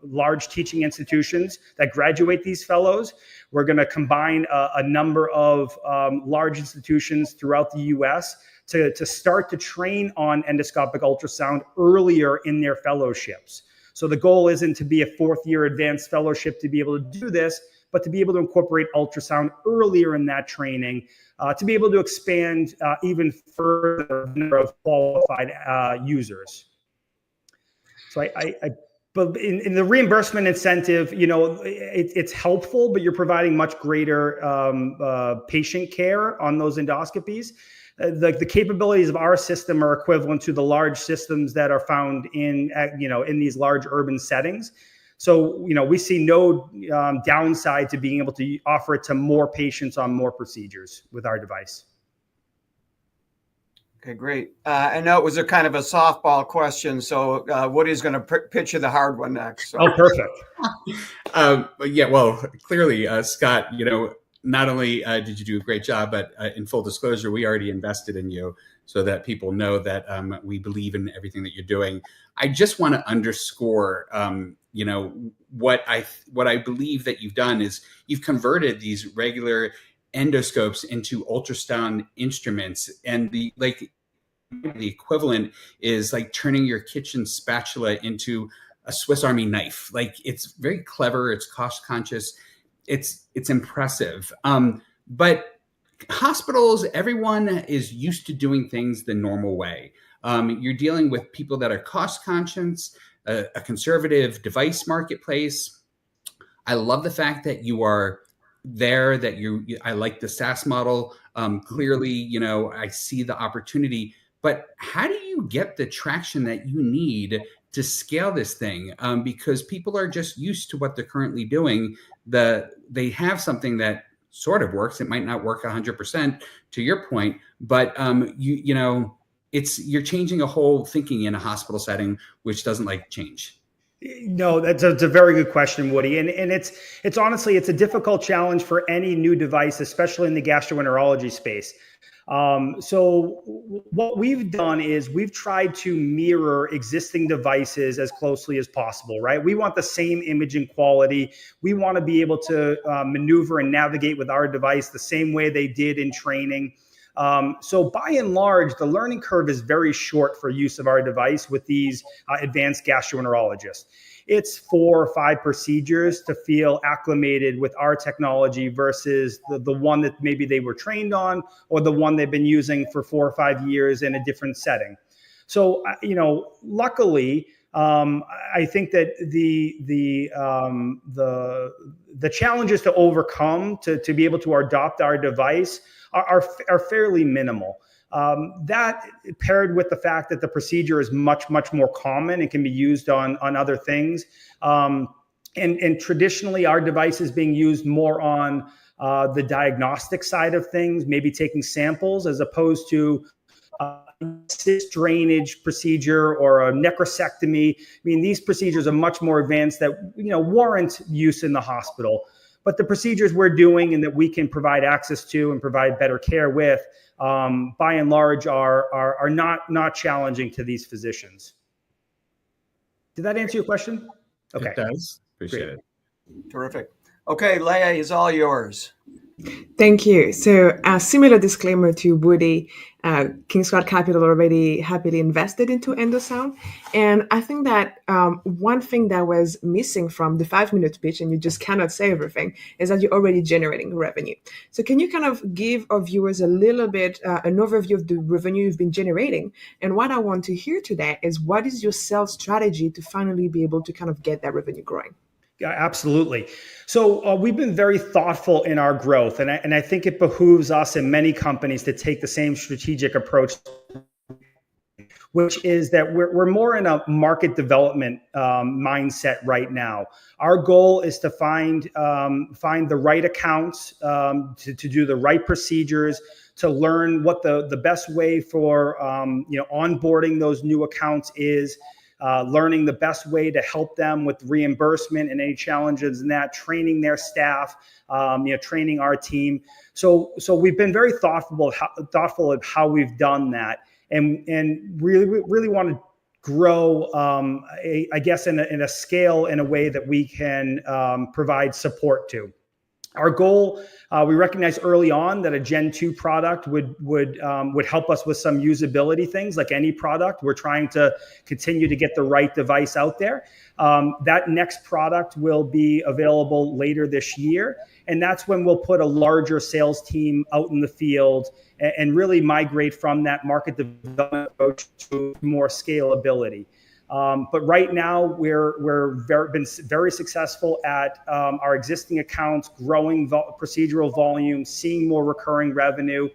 large teaching institutions that graduate these fellows. We're going to combine a number of large institutions throughout the US to start to train on endoscopic ultrasound earlier in their fellowships. So the goal isn't to be a fourth-year advanced fellowship to be able to do this, but to be able to incorporate ultrasound earlier in that training, to be able to expand even further the number of qualified users. So but in the reimbursement incentive, it's helpful, but you're providing much greater patient care on those endoscopies. The capabilities of our system are equivalent to the large systems that are found in these large urban settings. So, we see no downside to being able to offer it to more patients on more procedures with our device. Okay, great. I know it was a kind of a softball question, so Woody's going to pitch you the hard one next. So. Oh, perfect. Yeah, well, clearly, Scott, not only did you do a great job, but in full disclosure, we already invested in you so that people know that we believe in everything that you're doing. I just want to underscore, what I believe that you've done is you've converted these regular endoscopes into ultrasound instruments, and the equivalent is like turning your kitchen spatula into a Swiss Army knife. Like, it's very clever, it's cost conscious, it's impressive. But hospitals, everyone is used to doing things the normal way. You're dealing with people that are cost conscious, a conservative device marketplace. I love the fact that you are there, that I like the SaaS model. Clearly, I see the opportunity, but how do you get the traction that you need to scale this thing? Because people are just used to what they're currently doing. They have something that sort of works. It might not work 100% to your point, but you're changing a whole thinking in a hospital setting, which doesn't like change. No, that's a very good question, Woody. And it's honestly, it's a difficult challenge for any new device, especially in the gastroenterology space. So what we've done is we've tried to mirror existing devices as closely as possible, right? We want the same imaging quality. We want to be able to maneuver and navigate with our device the same way they did in training. So by and large, the learning curve is very short for use of our device with these advanced gastroenterologists. It's 4 or 5 procedures to feel acclimated with our technology versus the one that maybe they were trained on, or the one they've been using for 4 or 5 years in a different setting. So, luckily, I think that the challenges to overcome to be able to adopt our device are fairly minimal. That paired with the fact that the procedure is much more common and can be used on other things. And traditionally, our device is being used more on the diagnostic side of things, maybe taking samples, as opposed to cyst drainage procedure or a necrosectomy. I mean, these procedures are much more advanced that warrant use in the hospital. But the procedures we're doing and that we can provide access to and provide better care with, by and large, are not challenging to these physicians. Did that answer your question? Okay. It does. Appreciate it. Terrific. Okay, Leah is all yours. Thank you. So, a similar disclaimer to Woody, Kingscrowd Capital already happily invested into Endosound. And I think that one thing that was missing from the 5-minute pitch, and you just cannot say everything, is that you're already generating revenue. So can you kind of give our viewers a little bit an overview of the revenue you've been generating? And what I want to hear today is, what is your sales strategy to finally be able to kind of get that revenue growing? Yeah, absolutely. So we've been very thoughtful in our growth, and I think it behooves us and many companies to take the same strategic approach, which is that we're more in a market development mindset right now. Our goal is to find the right accounts, to do the right procedures, to learn what the best way for onboarding those new accounts is. Learning the best way to help them with reimbursement and any challenges in that, training their staff, training our team. So we've been very thoughtful of how we've done that, and really want to grow, I guess, in a scale, in a way that we can provide support to. Our goal, we recognized early on that a Gen 2 product would help us with some usability things, like any product. We're trying to continue to get the right device out there. That next product will be available later this year, and that's when we'll put a larger sales team out in the field and really migrate from that market development approach to more scalability. But right now, we're been very successful at our existing accounts, growing procedural volume, seeing more recurring revenue.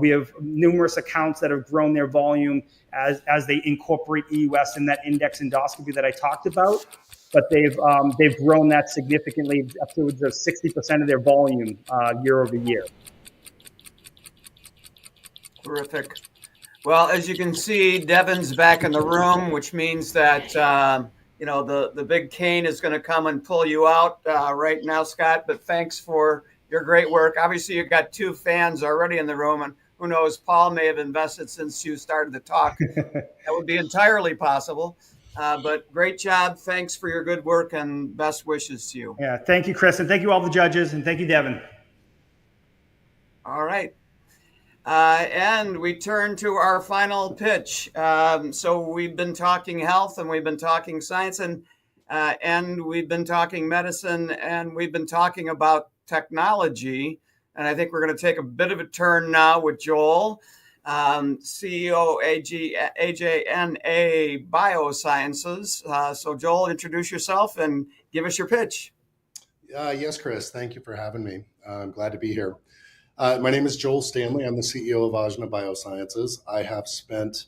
We have numerous accounts that have grown their volume as they incorporate EUS in that index endoscopy that I talked about. But they've grown that significantly, up to 60% of their volume year over year. Terrific. Well, as you can see, Devin's back in the room, which means that the big cane is going to come and pull you out right now, Scott. But thanks for your great work. Obviously, you've got 2 fans already in the room, and who knows, Paul may have invested since you started to talk. That would be entirely possible. But great job. Thanks for your good work, and best wishes to you. Yeah, thank you, Chris, and thank you all the judges, and thank you, Devin. All right. And we turn to our final pitch. So we've been talking health, and we've been talking science, and we've been talking medicine, and we've been talking about technology. And I think we're going to take a bit of a turn now with Joel, CEO AJNA Biosciences. So Joel, introduce yourself and give us your pitch. Yes, Chris. Thank you for having me. I'm glad to be here. My name is Joel Stanley. I'm the CEO of Ajna Biosciences. I have spent,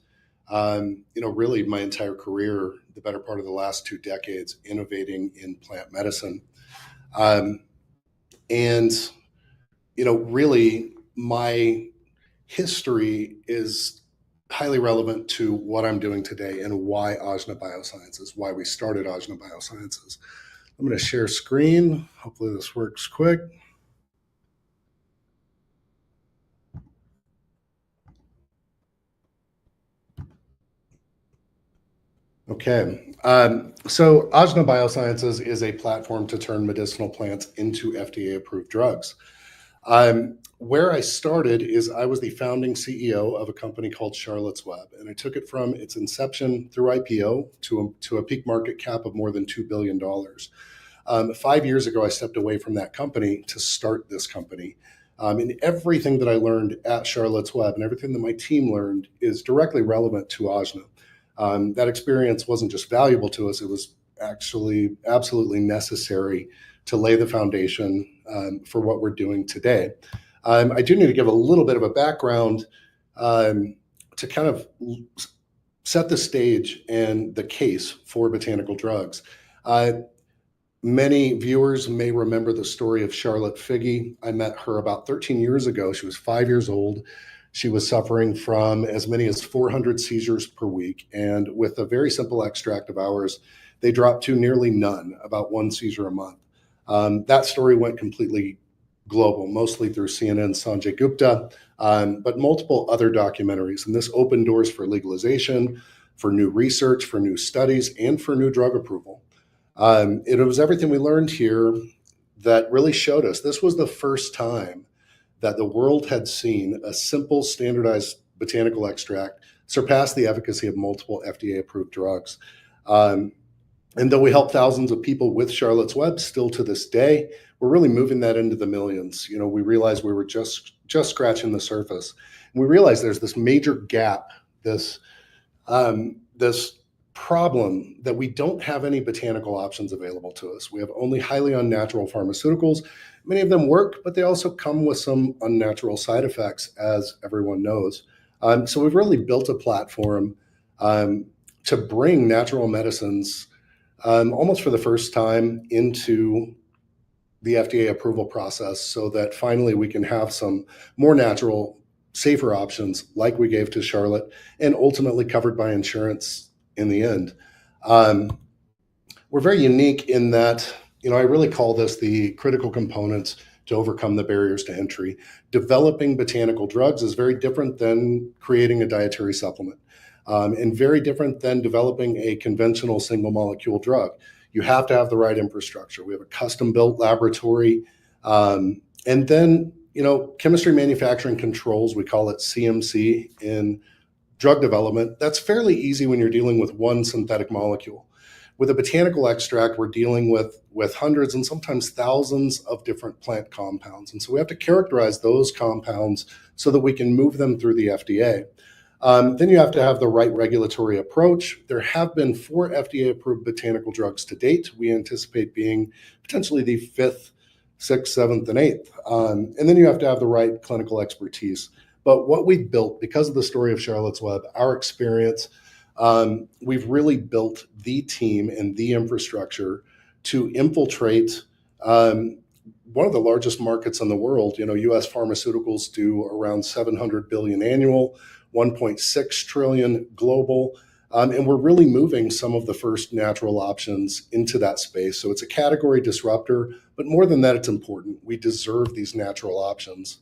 really my entire career, the better part of the last 2 decades, innovating in plant medicine. Really my history is highly relevant to what I'm doing today and why Ajna Biosciences, why we started Ajna Biosciences. I'm going to share screen. Hopefully this works quick. Okay, so Ajna Biosciences is a platform to turn medicinal plants into FDA-approved drugs. Where I started is I was the founding CEO of a company called Charlotte's Web, and I took it from its inception through IPO to a peak market cap of more than $2 billion. 5 years ago, I stepped away from that company to start this company. And everything that I learned at Charlotte's Web and everything that my team learned is directly relevant to Ajna. That experience wasn't just valuable to us, it was actually absolutely necessary to lay the foundation for what we're doing today. I do need to give a little bit of a background to kind of set the stage and the case for botanical drugs. Many viewers may remember the story of Charlotte Figge. I met her about 13 years ago. She was 5 years old. She was suffering from as many as 400 seizures per week. And with a very simple extract of ours, they dropped to nearly none, about 1 seizure a month. That story went completely global, mostly through CNN's Sanjay Gupta, but multiple other documentaries. And this opened doors for legalization, for new research, for new studies, and for new drug approval. It was everything we learned here that really showed us this was the first time that the world had seen a simple standardized botanical extract surpass the efficacy of multiple FDA-approved drugs. And though we help thousands of people with Charlotte's Web, still to this day, we're really moving that into the millions. You know, we realized we were just scratching the surface. And we realized there's this major gap, this problem that we don't have any botanical options available to us. We have only highly unnatural pharmaceuticals. Many of them work, but they also come with some unnatural side effects, as everyone knows. So we've really built a platform to bring natural medicines almost for the first time into the FDA approval process so that finally we can have some more natural, safer options like we gave to Charlotte and ultimately covered by insurance in the end. We're very unique in that, you know, I really call this the critical components to overcome the barriers to entry. Developing botanical drugs is very different than creating a dietary supplement. And very different than developing a conventional single molecule drug. You have to have the right infrastructure. We have a custom built laboratory. And then, you know, chemistry manufacturing controls, we call it CMC in drug development. That's fairly easy when you're dealing with one synthetic molecule. With a botanical extract, we're dealing with hundreds and sometimes thousands of different plant compounds. And so we have to characterize those compounds so that we can move them through the FDA. Then you have to have the right regulatory approach. There have been 4 FDA-approved botanical drugs to date. We anticipate being potentially the 5th, 6th, 7th, and 8th. And then you have to have the right clinical expertise. But what we've built, because of the story of Charlotte's Web, our experience, we've really built the team and the infrastructure to infiltrate one of the largest markets in the world. You know, U.S. pharmaceuticals do around $700 billion annual, 1.6 trillion global. And we're really moving some of the first natural options into that space. So it's a category disruptor, but more than that, it's important. We deserve these natural options.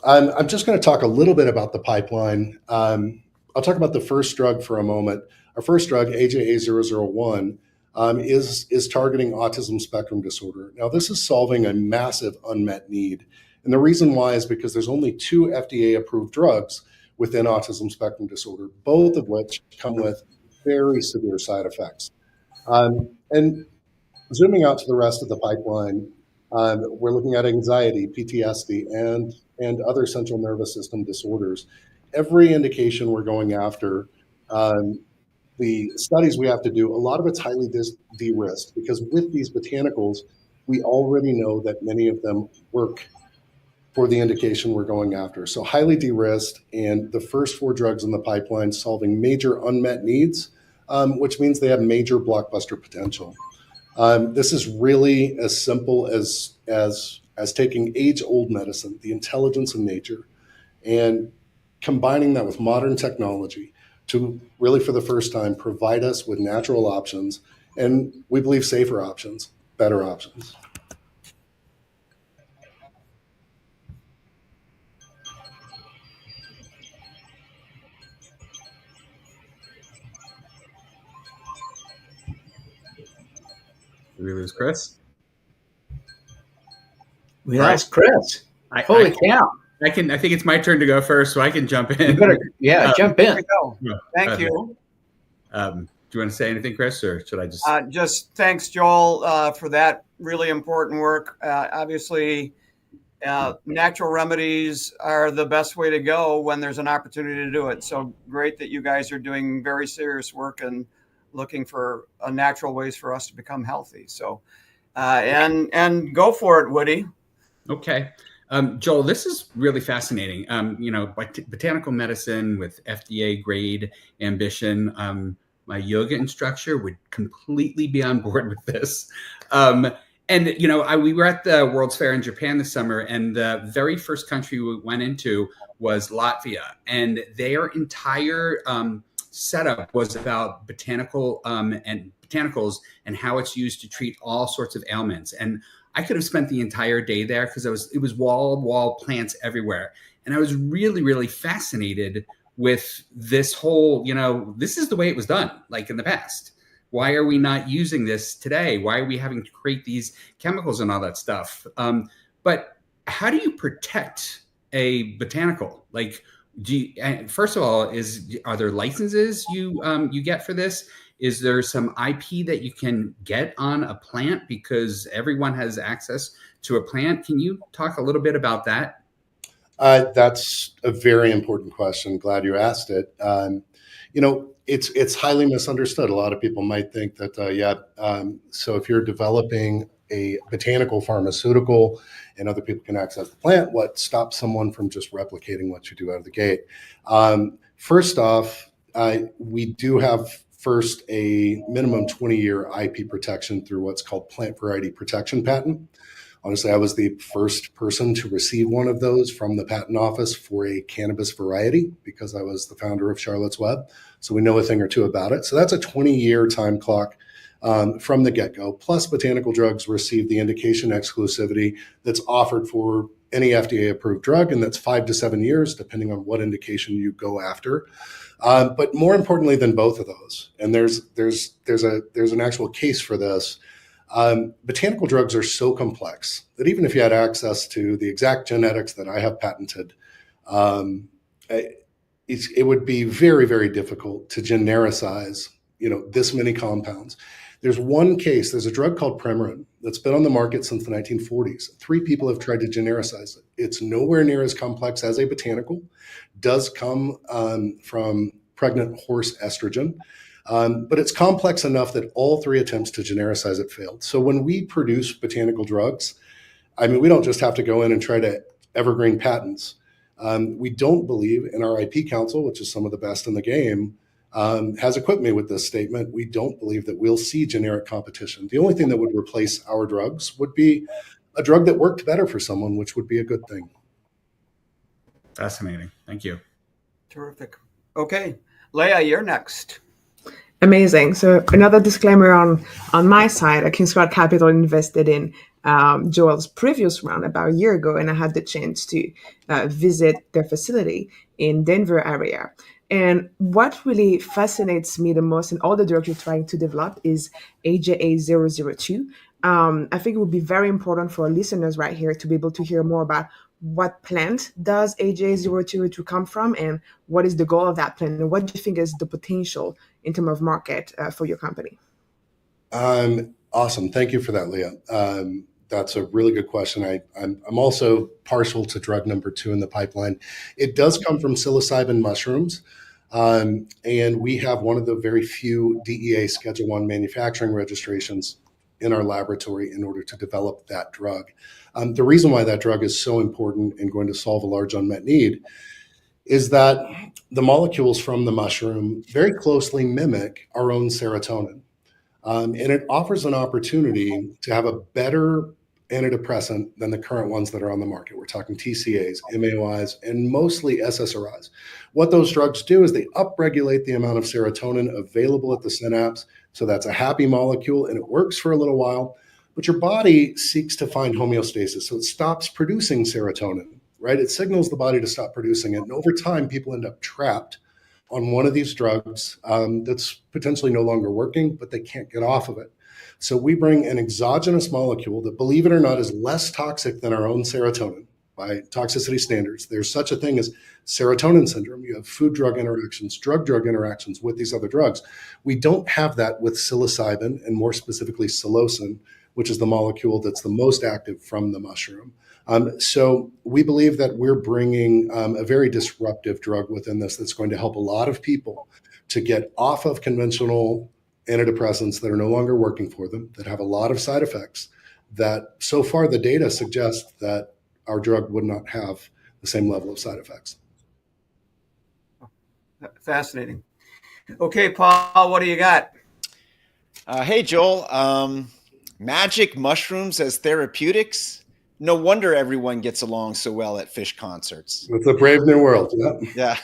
I'm just going to talk a little bit about the pipeline. I'll talk about the first drug for a moment. Our first drug, AJA001, is targeting autism spectrum disorder. Now, this is solving a massive unmet need. And the reason why is because there's only 2 FDA-approved drugs within autism spectrum disorder, both of which come with very severe side effects. And zooming out to the rest of the pipeline, we're looking at anxiety, PTSD, and other central nervous system disorders. Every indication we're going after, the studies we have to do, a lot of it's highly de-risked because with these botanicals, we already know that many of them work for the indication we're going after. So highly de-risked, and the first 4 drugs in the pipeline solving major unmet needs, which means they have major blockbuster potential. This is really as simple as taking age-old medicine, the intelligence of nature, and combining that with modern technology to really, for the first time, provide us with natural options, and we believe safer options, better options. Did we lose Chris? We lost Chris. Holy cow. I think it's my turn to go first, so I can jump in. Jump in. Thank you. Do you want to say anything, Chris, or should I just? Just thanks, Joel, for that really important work. Obviously, natural remedies are the best way to go when there's an opportunity to do it. So great that you guys are doing very serious work and looking for natural ways for us to become healthy. So, and go for it, Woody. Okay. Joel, this is really fascinating. You know, botanical medicine with FDA grade ambition. My yoga instructor would completely be on board with this. And, you know, we were at the World's Fair in Japan this summer, and the very first country we went into was Latvia. And their entire setup was about botanicals and how it's used to treat all sorts of ailments. And I could have spent the entire day there because it was wall plants everywhere. And I was really, really fascinated with this whole, this is the way it was done, like in the past. Why are we not using this today? Why are we having to create these chemicals and all that stuff? But how do you protect a botanical? Like, first of all, are there licenses you get for this? Is there some IP that you can get on a plant because everyone has access to a plant? Can you talk a little bit about that? That's a very important question. Glad you asked it. It's highly misunderstood. A lot of people might think that, so if you're developing a botanical pharmaceutical and other people can access the plant, what stops someone from just replicating what you do out of the gate? First off, we do have first a minimum 20-year IP protection through what's called plant variety protection patent. Honestly, I was the first person to receive one of those from the patent office for a cannabis variety because I was the founder of Charlotte's Web. So we know a thing or two about it. So that's a 20-year time clock from the get-go. Plus, botanical drugs receive the indication exclusivity that's offered for any FDA-approved drug, and that's 5 to 7 years, depending on what indication you go after. But more importantly than both of those, and there's an actual case for this. Botanical drugs are so complex that even if you had access to the exact genetics that I have patented, it would be very, very difficult to genericize, this many compounds. There's one case, there's a drug called Premarin that's been on the market since the 1940s. 3 people have tried to genericize it. It's nowhere near as complex as a botanical, does come from pregnant horse estrogen. But it's complex enough that all 3 attempts to genericize it failed. So when we produce botanical drugs, we don't just have to go in and try to evergreen patents. We don't believe, in our IP council, which is some of the best in the game, has equipped me with this statement. We don't believe that we'll see generic competition. The only thing that would replace our drugs would be a drug that worked better for someone, which would be a good thing. Fascinating. Thank you. Terrific. Okay, Leah, you're next. Amazing. So another disclaimer on my side, King's Crowd Capital invested in Joel's previous round about a year ago, and I had the chance to visit their facility in Denver area. And what really fascinates me the most in all the drugs you're trying to develop is AJA002. I think it would be very important for our listeners right here to be able to hear more about what plant does AJA002 come from and what is the goal of that plant and what do you think is the potential in terms of market for your company? Awesome. Thank you for that, Leah. That's a really good question. I'm also partial to drug number 2 in the pipeline. It does come from psilocybin mushrooms. And we have one of the very few DEA Schedule 1 manufacturing registrations in our laboratory in order to develop that drug. The reason why that drug is so important and going to solve a large unmet need is that the molecules from the mushroom very closely mimic our own serotonin. And it offers an opportunity to have a better antidepressant than the current ones that are on the market. We're talking TCAs, MAOIs, and mostly SSRIs. What those drugs do is they upregulate the amount of serotonin available at the synapse. So that's a happy molecule and it works for a little while, but your body seeks to find homeostasis. So it stops producing serotonin, right? It signals the body to stop producing it. And over time, people end up trapped on one of these drugs that's potentially no longer working, but they can't get off of it. So we bring an exogenous molecule that, believe it or not, is less toxic than our own serotonin by toxicity standards. There's such a thing as serotonin syndrome. You have food-drug interactions, drug-drug interactions with these other drugs. We don't have that with psilocybin, and more specifically psilocin, which is the molecule that's the most active from the mushroom. So we believe that we're bringing a very disruptive drug within this that's going to help a lot of people to get off of conventional antidepressants that are no longer working for them, that have a lot of side effects, that so far the data suggests that our drug would not have the same level of side effects. Fascinating. Okay, Paul, what do you got? Hey, Joel. Magic mushrooms as therapeutics? No wonder everyone gets along so well at fish concerts. It's a brave new world. Yeah.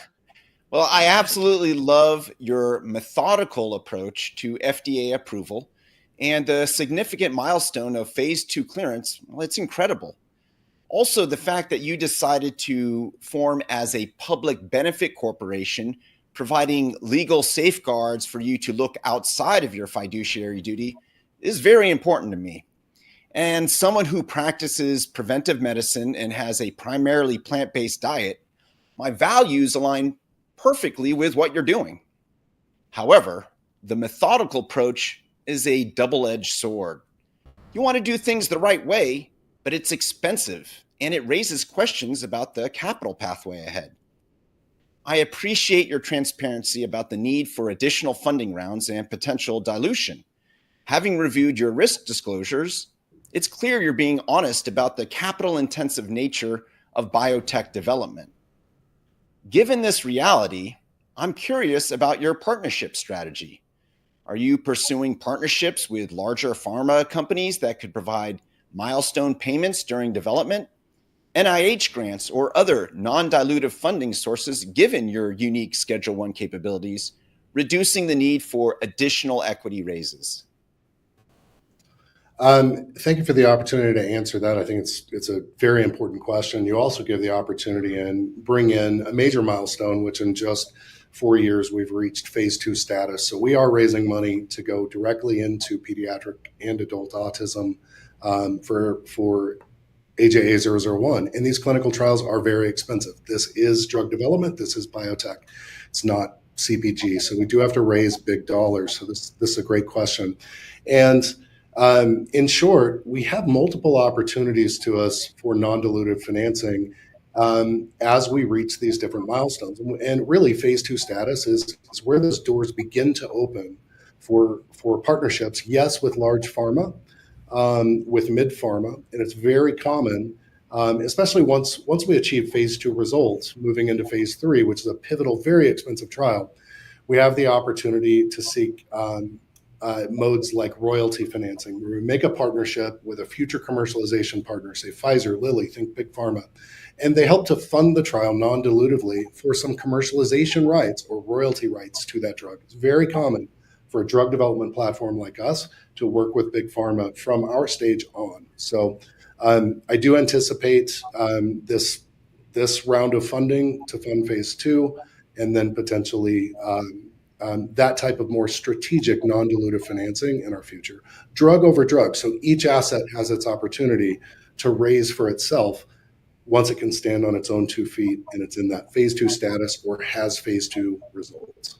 Well, I absolutely love your methodical approach to FDA approval and the significant milestone of phase 2 clearance. Well, it's incredible. Also, the fact that you decided to form as a public benefit corporation, providing legal safeguards for you to look outside of your fiduciary duty, is very important to me. And someone who practices preventive medicine and has a primarily plant based diet, my values align perfectly with what you're doing. However, the methodical approach is a double edged sword. You want to do things the right way, but it's expensive and it raises questions about the capital pathway ahead. I appreciate your transparency about the need for additional funding rounds and potential dilution. Having reviewed your risk disclosures, it's clear you're being honest about the capital-intensive nature of biotech development. Given this reality, I'm curious about your partnership strategy. Are you pursuing partnerships with larger pharma companies that could provide milestone payments during development, NIH grants, or other non-dilutive funding sources given your unique Schedule I capabilities, reducing the need for additional equity raises? Thank you for the opportunity to answer that. I think it's a very important question. You also give the opportunity and bring in a major milestone, which in just 4 years we've reached phase 2 status. So we are raising money to go directly into pediatric and adult autism for AJA001. And these clinical trials are very expensive. This is drug development. This is biotech. It's not CPG. So we do have to raise big dollars. So this is a great question. And in short, we have multiple opportunities to us for non-dilutive financing as we reach these different milestones. And really, phase 2 status is where those doors begin to open for partnerships, yes, with large pharma, with mid pharma, and it's very common, especially once we achieve phase 2 results, moving into phase 3, which is a pivotal, very expensive trial. We have the opportunity to seek modes like royalty financing, where we make a partnership with a future commercialization partner, say Pfizer, Lilly, think big pharma, and they help to fund the trial non-dilutively for some commercialization rights or royalty rights to that drug. It's very common for a drug development platform like us to work with big pharma from our stage on. So I do anticipate this round of funding to fund phase 2, and then potentially that type of more strategic non-dilutive financing in our future. Drug over drug. So each asset has its opportunity to raise for itself once it can stand on its own 2 feet and it's in that phase 2 status or has phase 2 results.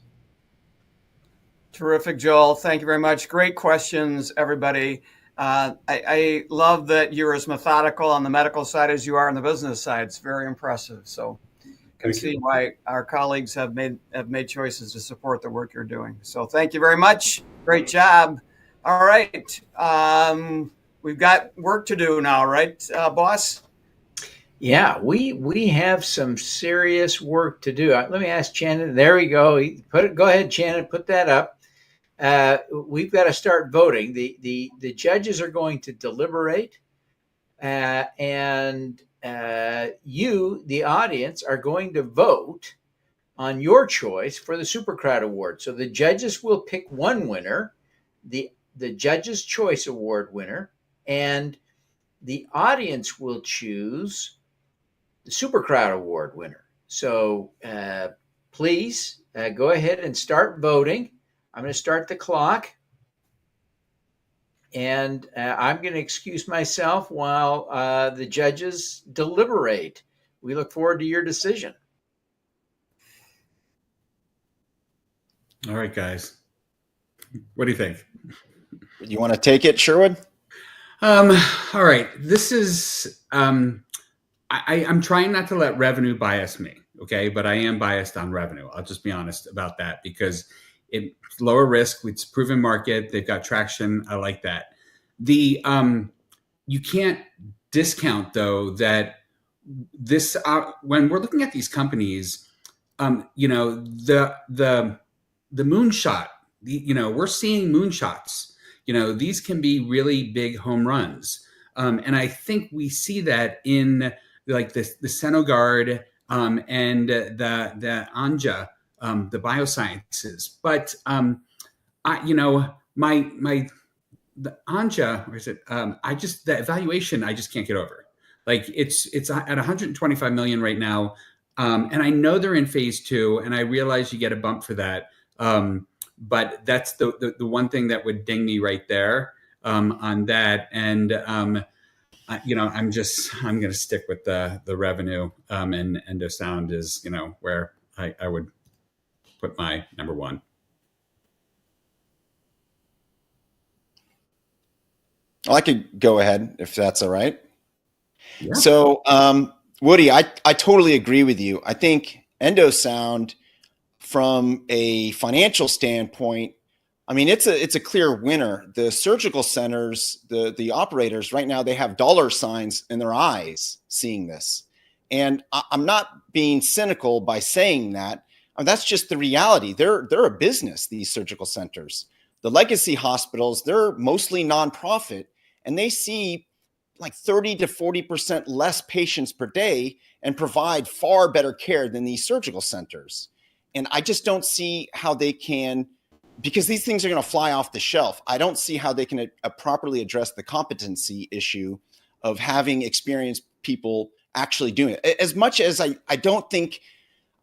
Terrific, Joel. Thank you very much. Great questions, everybody. I love that you're as methodical on the medical side as you are on the business side. It's very impressive. So can see why our colleagues have made choices to support the work you're doing. So thank you very much. Great job. All right. We've got work to do now, right, boss? Yeah, we have some serious work to do. Let me ask Shannon. There we go. Go ahead, Shannon. Put that up. We've got to start voting. The judges are going to deliberate, and you, the audience, are going to vote on your choice for the SuperCrowd Award. So the judges will pick one winner, the Judges' Choice Award winner, and the audience will choose the SuperCrowd Award winner. So please go ahead and start voting. I'm going to start the clock. And I'm going to excuse myself while the judges deliberate. We look forward to your decision. All right, guys. What do you think? You want to take it, Sherwood? All right. This is, I'm trying not to let revenue bias me, okay? But I am biased on revenue. I'll just be honest about that because it's lower risk. It's proven market. They've got traction. I like that. You can't discount though that this when we're looking at these companies, the moonshot. We're seeing moonshots. These can be really big home runs, and I think we see that in like the Senogard and the Anja the biosciences. But the Anja, or is it? The evaluation I just can't get over. Like it's at 125 million right now, and I know they're in phase 2, and I realize you get a bump for that. But that's the one thing that would ding me right there on that. And I'm going to stick with the revenue, and Endosound is where I would put my number one. Well, I could go ahead if that's all right. Yeah. So, Woody, I totally agree with you. I think Endosound, from a financial standpoint, I mean, it's a clear winner. The surgical centers, the operators right now, they have dollar signs in their eyes seeing this. And I'm not being cynical by saying that. That's just the reality. They're a business, these surgical centers. The legacy hospitals, they're mostly nonprofit, and they see like 30 to 40% less patients per day and provide far better care than these surgical centers. And I just don't see how they can, because these things are going to fly off the shelf. I don't see how they can properly address the competency issue of having experienced people actually doing it. As much as I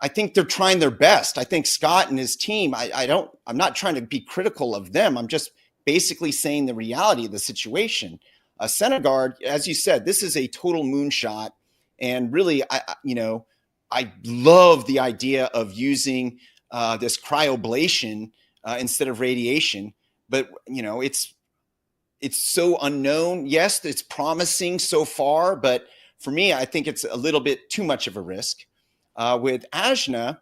think they're trying their best. I think Scott and his team, I'm not trying to be critical of them. I'm just basically saying the reality of the situation. Senegard, as you said, this is a total moonshot. And really, I love the idea of using this cryoablation instead of radiation. But, it's so unknown. Yes, it's promising so far, but for me, I think it's a little bit too much of a risk. With Ajna,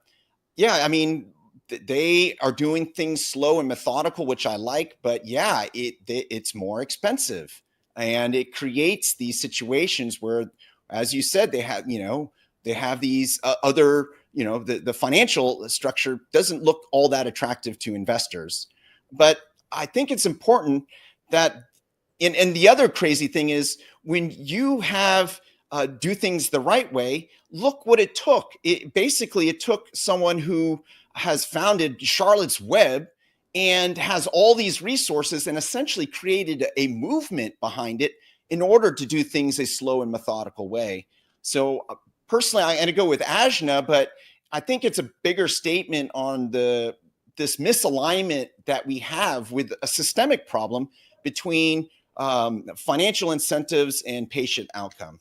yeah, I mean, they are doing things slow and methodical, which I like, but yeah, it's more expensive, and it creates these situations where, as you said, they have these other, the financial structure doesn't look all that attractive to investors. But I think it's important that, and the other crazy thing is when you have do things the right way, look what it took. It took someone who has founded Charlotte's Web and has all these resources and essentially created a movement behind it in order to do things a slow and methodical way. So personally, I'm going to go with Ajna, but I think it's a bigger statement on this misalignment that we have with a systemic problem between financial incentives and patient outcome.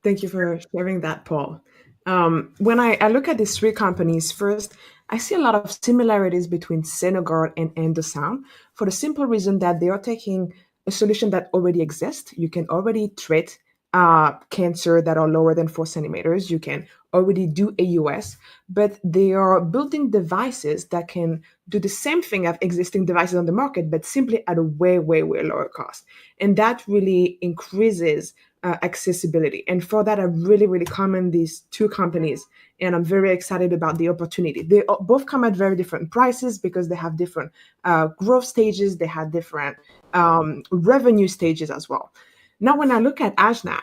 Thank you for sharing that, Paul. When I look at these three companies, first, I see a lot of similarities between Senegard and Endosound for the simple reason that they are taking a solution that already exists. You can already treat cancer that are lower than 4 centimeters. You can already do AUS, but they are building devices that can do the same thing as existing devices on the market, but simply at a way, way, way lower cost. And that really increases accessibility. And for that, I really, really commend these two companies. And I'm very excited about the opportunity. They both come at very different prices because they have different growth stages. They have different revenue stages as well. Now, when I look at Ajna,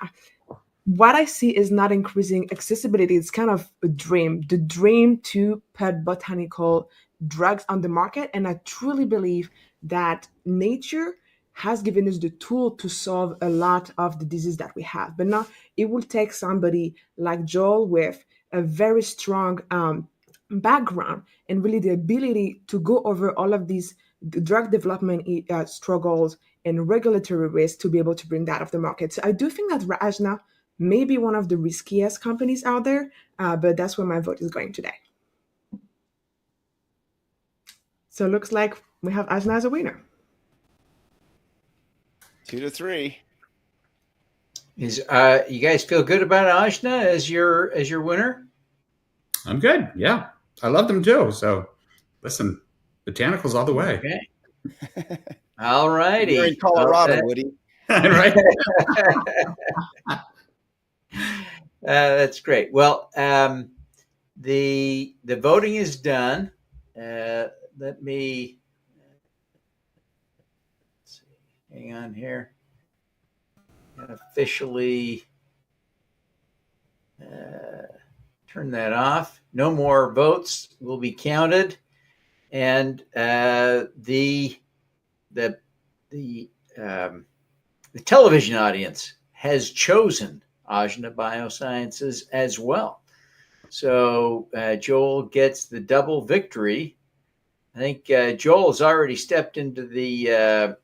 what I see is not increasing accessibility. It's kind of a dream, the dream to put botanical drugs on the market. And I truly believe that nature has given us the tool to solve a lot of the disease that we have. But now it will take somebody like Joel with a very strong background and really the ability to go over all of these drug development struggles and regulatory risks to be able to bring that off the market. So I do think that Ajna may be one of the riskiest companies out there, but that's where my vote is going today. So it looks like we have Ajna as a winner. 2-3. Is you guys feel good about Ajna as your winner? I'm good. Yeah, I love them too. So, listen, botanicals all the way. Okay. All righty. You're in Colorado, Woody. Right. That's great. Well, the voting is done. Let me let's see. Hang on here. Officially turn that off. No more votes will be counted, and the television audience has chosen Ajna Biosciences as well. So Joel gets the double victory. I think Joel has already stepped into the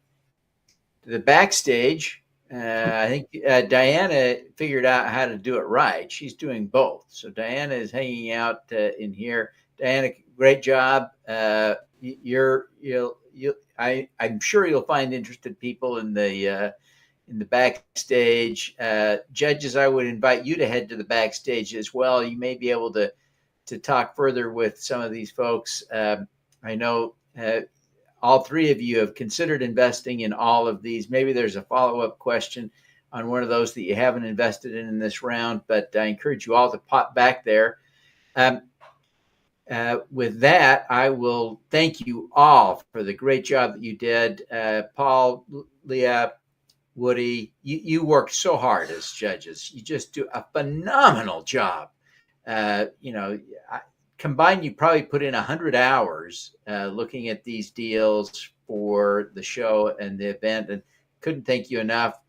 backstage. I think Diana figured out how to do it right. She's doing both. So Diana is hanging out in here. Diana, great job. I'm sure you'll find interested people in the backstage. Judges, I would invite you to head to the backstage as well. You may be able to talk further with some of these folks. I know all three of you have considered investing in all of these. Maybe there's a follow-up question on one of those that you haven't invested in this round, but I encourage you all to pop back there. With that, I will thank you all for the great job that you did. Paul, Leah, Woody, you worked so hard as judges. You just do a phenomenal job. Combined, you probably put in 100 hours looking at these deals for the show and the event, and couldn't thank you enough.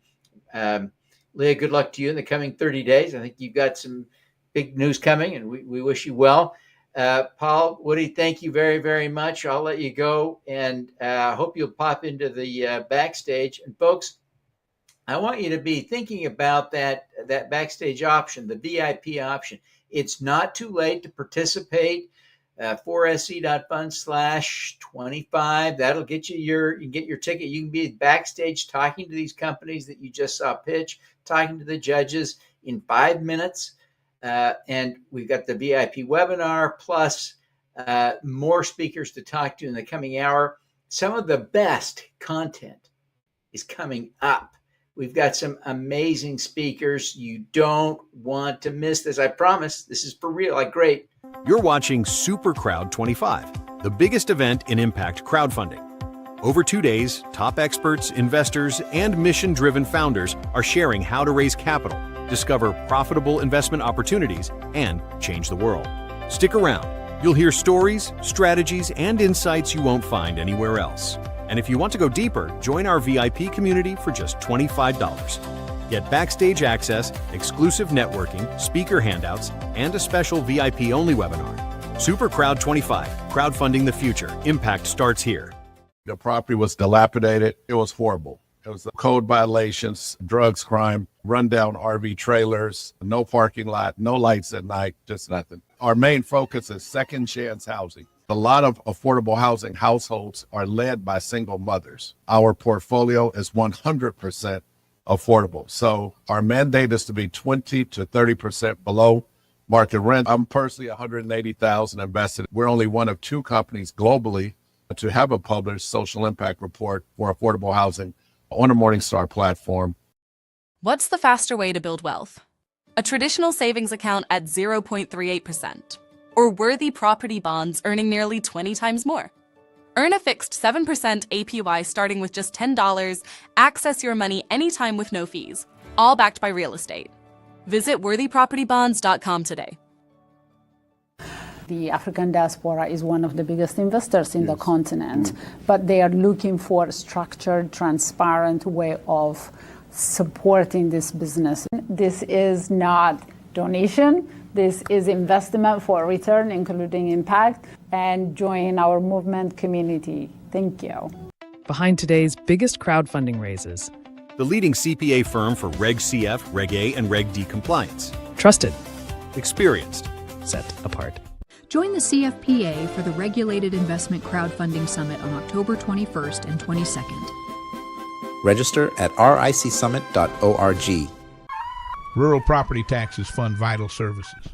Leah, good luck to you in the coming 30 days. I think you've got some big news coming, and we wish you well. Paul, Woody, thank you very, very much. I'll let you go, and hope you'll pop into the backstage. And folks, I want you to be thinking about that backstage option, the VIP option. It's not too late to participate. 4sc.fund/25. That'll get you get your ticket. You can be backstage talking to these companies that you just saw pitch, talking to the judges in 5 minutes. And we've got the VIP webinar plus more speakers to talk to in the coming hour. Some of the best content is coming up. We've got some amazing speakers. You don't want to miss this. I promise. This is for real. Great. You're watching SuperCrowd25, the biggest event in impact crowdfunding. Over 2 days, top experts, investors, and mission-driven founders are sharing how to raise capital, discover profitable investment opportunities, and change the world. Stick around. You'll hear stories, strategies, and insights you won't find anywhere else. And if you want to go deeper, join our VIP community for just $25. Get backstage access, exclusive networking, speaker handouts, and a special VIP-only webinar. SuperCrowd25, crowdfunding the future. Impact starts here. The property was dilapidated. It was horrible. It was code violations, drugs, crime, rundown RV trailers, no parking lot, no lights at night, just nothing. Our main focus is second chance housing. A lot of affordable housing households are led by single mothers. Our portfolio is 100% affordable. So our mandate is to be 20 to 30% below market rent. I'm personally $180,000 invested. We're only one of 2 companies globally to have a published social impact report for affordable housing on a Morningstar platform. What's the faster way to build wealth? A traditional savings account at 0.38%, or worthy property bonds earning nearly 20 times more? Earn a fixed 7% APY starting with just $10, access your money anytime with no fees, all backed by real estate. Visit worthypropertybonds.com today. The African diaspora is one of the biggest investors in the continent, but they are looking for a structured, transparent way of supporting this business. This is not donation. This is investment for return, including impact, and join our movement community. Thank you. Behind today's biggest crowdfunding raises, the leading CPA firm for Reg CF, Reg A, and Reg D compliance. Trusted. Experienced. Set apart. Join the CFPA for the Regulated Investment Crowdfunding Summit on October 21st and 22nd. Register at ricsummit.org. Rural property taxes fund vital services.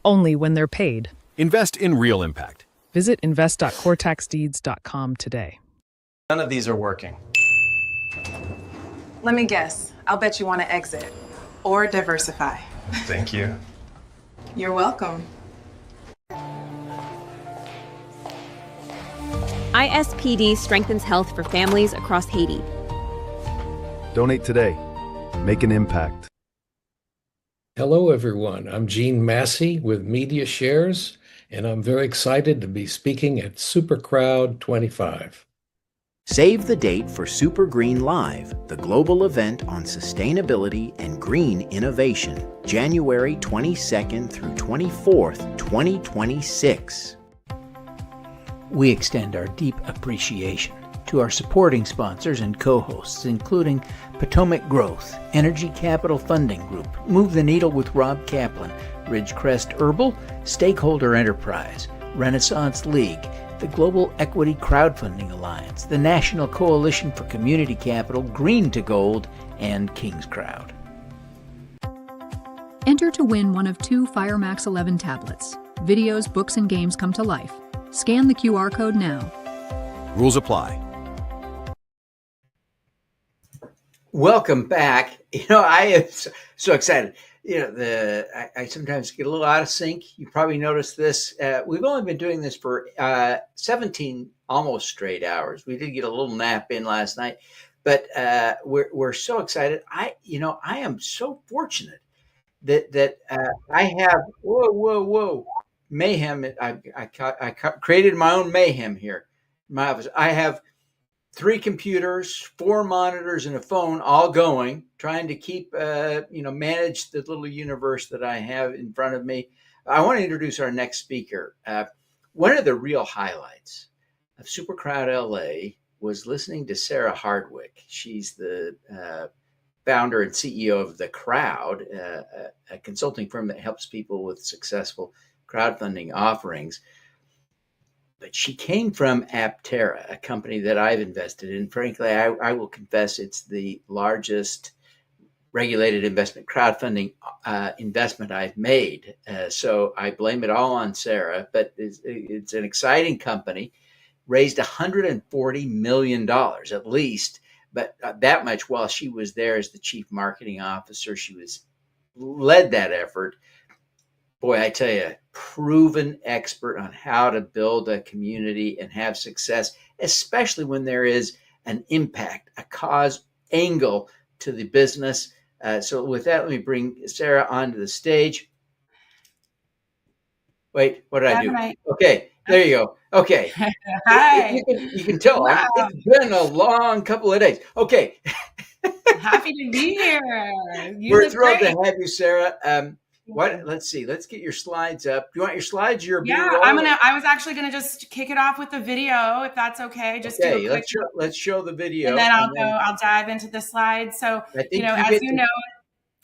Only when they're paid. Invest in real impact. Visit invest.coretaxdeeds.com today. None of these are working. Let me guess. I'll bet you want to exit or diversify. Thank you. You're welcome. ISPD strengthens health for families across Haiti. Donate today. Make an impact. Hello, everyone. I'm Gene Massey with Media Shares, and I'm very excited to be speaking at SuperCrowd25. Save the date for Super Green Live, the global event on sustainability and green innovation, January 22nd through 24th, 2026. We extend our deep appreciation to our supporting sponsors and co-hosts, including Potomac Growth, Energy Capital Funding Group, Move the Needle with Rob Kaplan, Ridgecrest Herbal, Stakeholder Enterprise, Renaissance League, the Global Equity Crowdfunding Alliance, the National Coalition for Community Capital, Green to Gold, and KingsCrowd. Enter to win one of 2 FireMax 11 tablets. Videos, books, and games come to life. Scan the QR code now. Rules apply. Welcome back. I am so excited. I sometimes get a little out of sync. You probably noticed this. We've only been doing this for 17 almost straight hours. We did get a little nap in last night, but we're so excited. I am so fortunate that I have whoa mayhem. I created my own mayhem here in my office. I have 3 computers, 4 monitors, and a phone all going, trying to keep, manage the little universe that I have in front of me. I want to introduce our next speaker. One of the real highlights of SuperCrowd LA was listening to Sarah Hardwick. She's the founder and CEO of The Crowd, a consulting firm that helps people with successful crowdfunding offerings. But she came from Aptera, a company that I've invested in. Frankly, I will confess it's the largest regulated investment crowdfunding investment I've made. So I blame it all on Sarah, but it's an exciting company, raised $140 million at least, but that much while she was there as the chief marketing officer. She led that effort. Boy, I tell you, proven expert on how to build a community and have success, especially when there is an impact, a cause angle to the business. So with that, let me bring Sarah onto the stage. Wait, what did I do? Okay, there you go. Okay. Hi. You can tell Wow. it's been a long couple of days. Okay. Happy to be here. We're thrilled to have you, Sarah. Let's see. Let's get your slides up. Do you want your slides? Your Yeah, I was actually gonna just kick it off with the video, if that's okay. Just do a quick. Let's show the video, and then I'll dive into the slides. So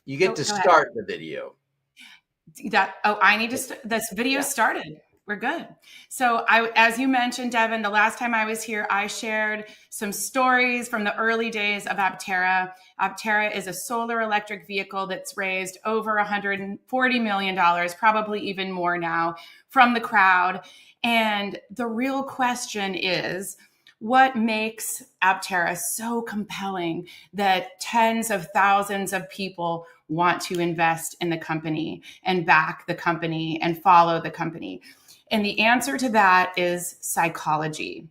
you get to start the video. I need to. This video started. We're good. So as you mentioned, Devin, the last time I was here, I shared some stories from the early days of Aptera. Aptera is a solar electric vehicle that's raised over $140 million, probably even more now, from the crowd. And the real question is, what makes Aptera so compelling that tens of thousands of people want to invest in the company and back the company and follow the company? And the answer to that is psychology.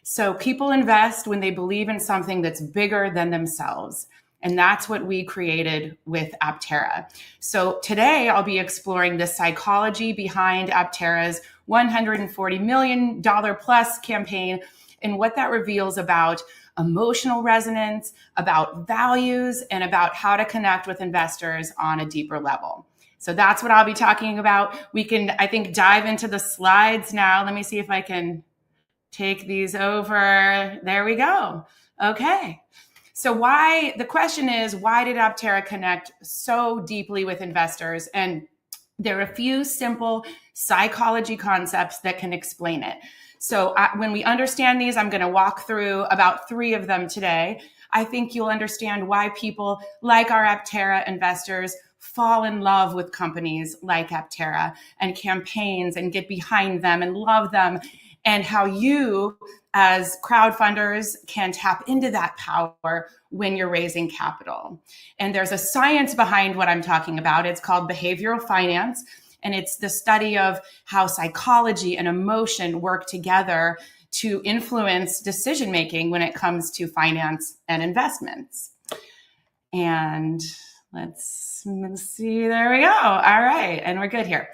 So people invest when they believe in something that's bigger than themselves. And that's what we created with Aptera. So today I'll be exploring the psychology behind Aptera's $140 million plus campaign and what that reveals about emotional resonance, about values, and about how to connect with investors on a deeper level. So that's what I'll be talking about. We can, I think, dive into the slides now. Let me see if I can take these over. There we go. Okay. So the question is, why did Aptera connect so deeply with investors? And there are a few simple psychology concepts that can explain it. So when we understand these, I'm going to walk through about 3 of them today. I think you'll understand why people like our Aptera investors fall in love with companies like Aptera and campaigns and get behind them and love them, and how you as crowdfunders can tap into that power when you're raising capital. And there's a science behind what I'm talking about. It's called behavioral finance. And it's the study of how psychology and emotion work together to influence decision-making when it comes to finance and investments. And Let's see. There we go. All right. And we're good here.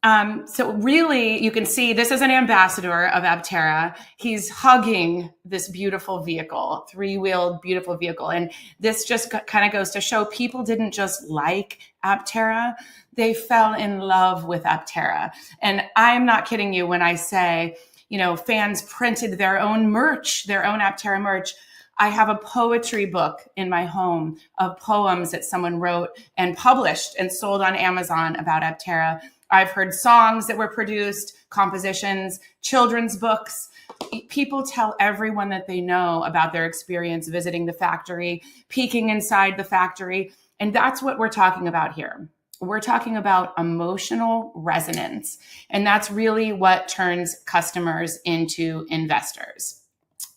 So really, you can see this is an ambassador of Aptera. He's hugging this beautiful vehicle, three-wheeled, beautiful vehicle. And this just kind of goes to show people didn't just like Aptera, they fell in love with Aptera. And I'm not kidding you when I say, fans printed their own merch, their own Aptera merch. I have a poetry book in my home of poems that someone wrote and published and sold on Amazon about Aptera. I've heard songs that were produced, compositions, children's books. People tell everyone that they know about their experience visiting the factory, peeking inside the factory. And that's what we're talking about here. We're talking about emotional resonance. And that's really what turns customers into investors.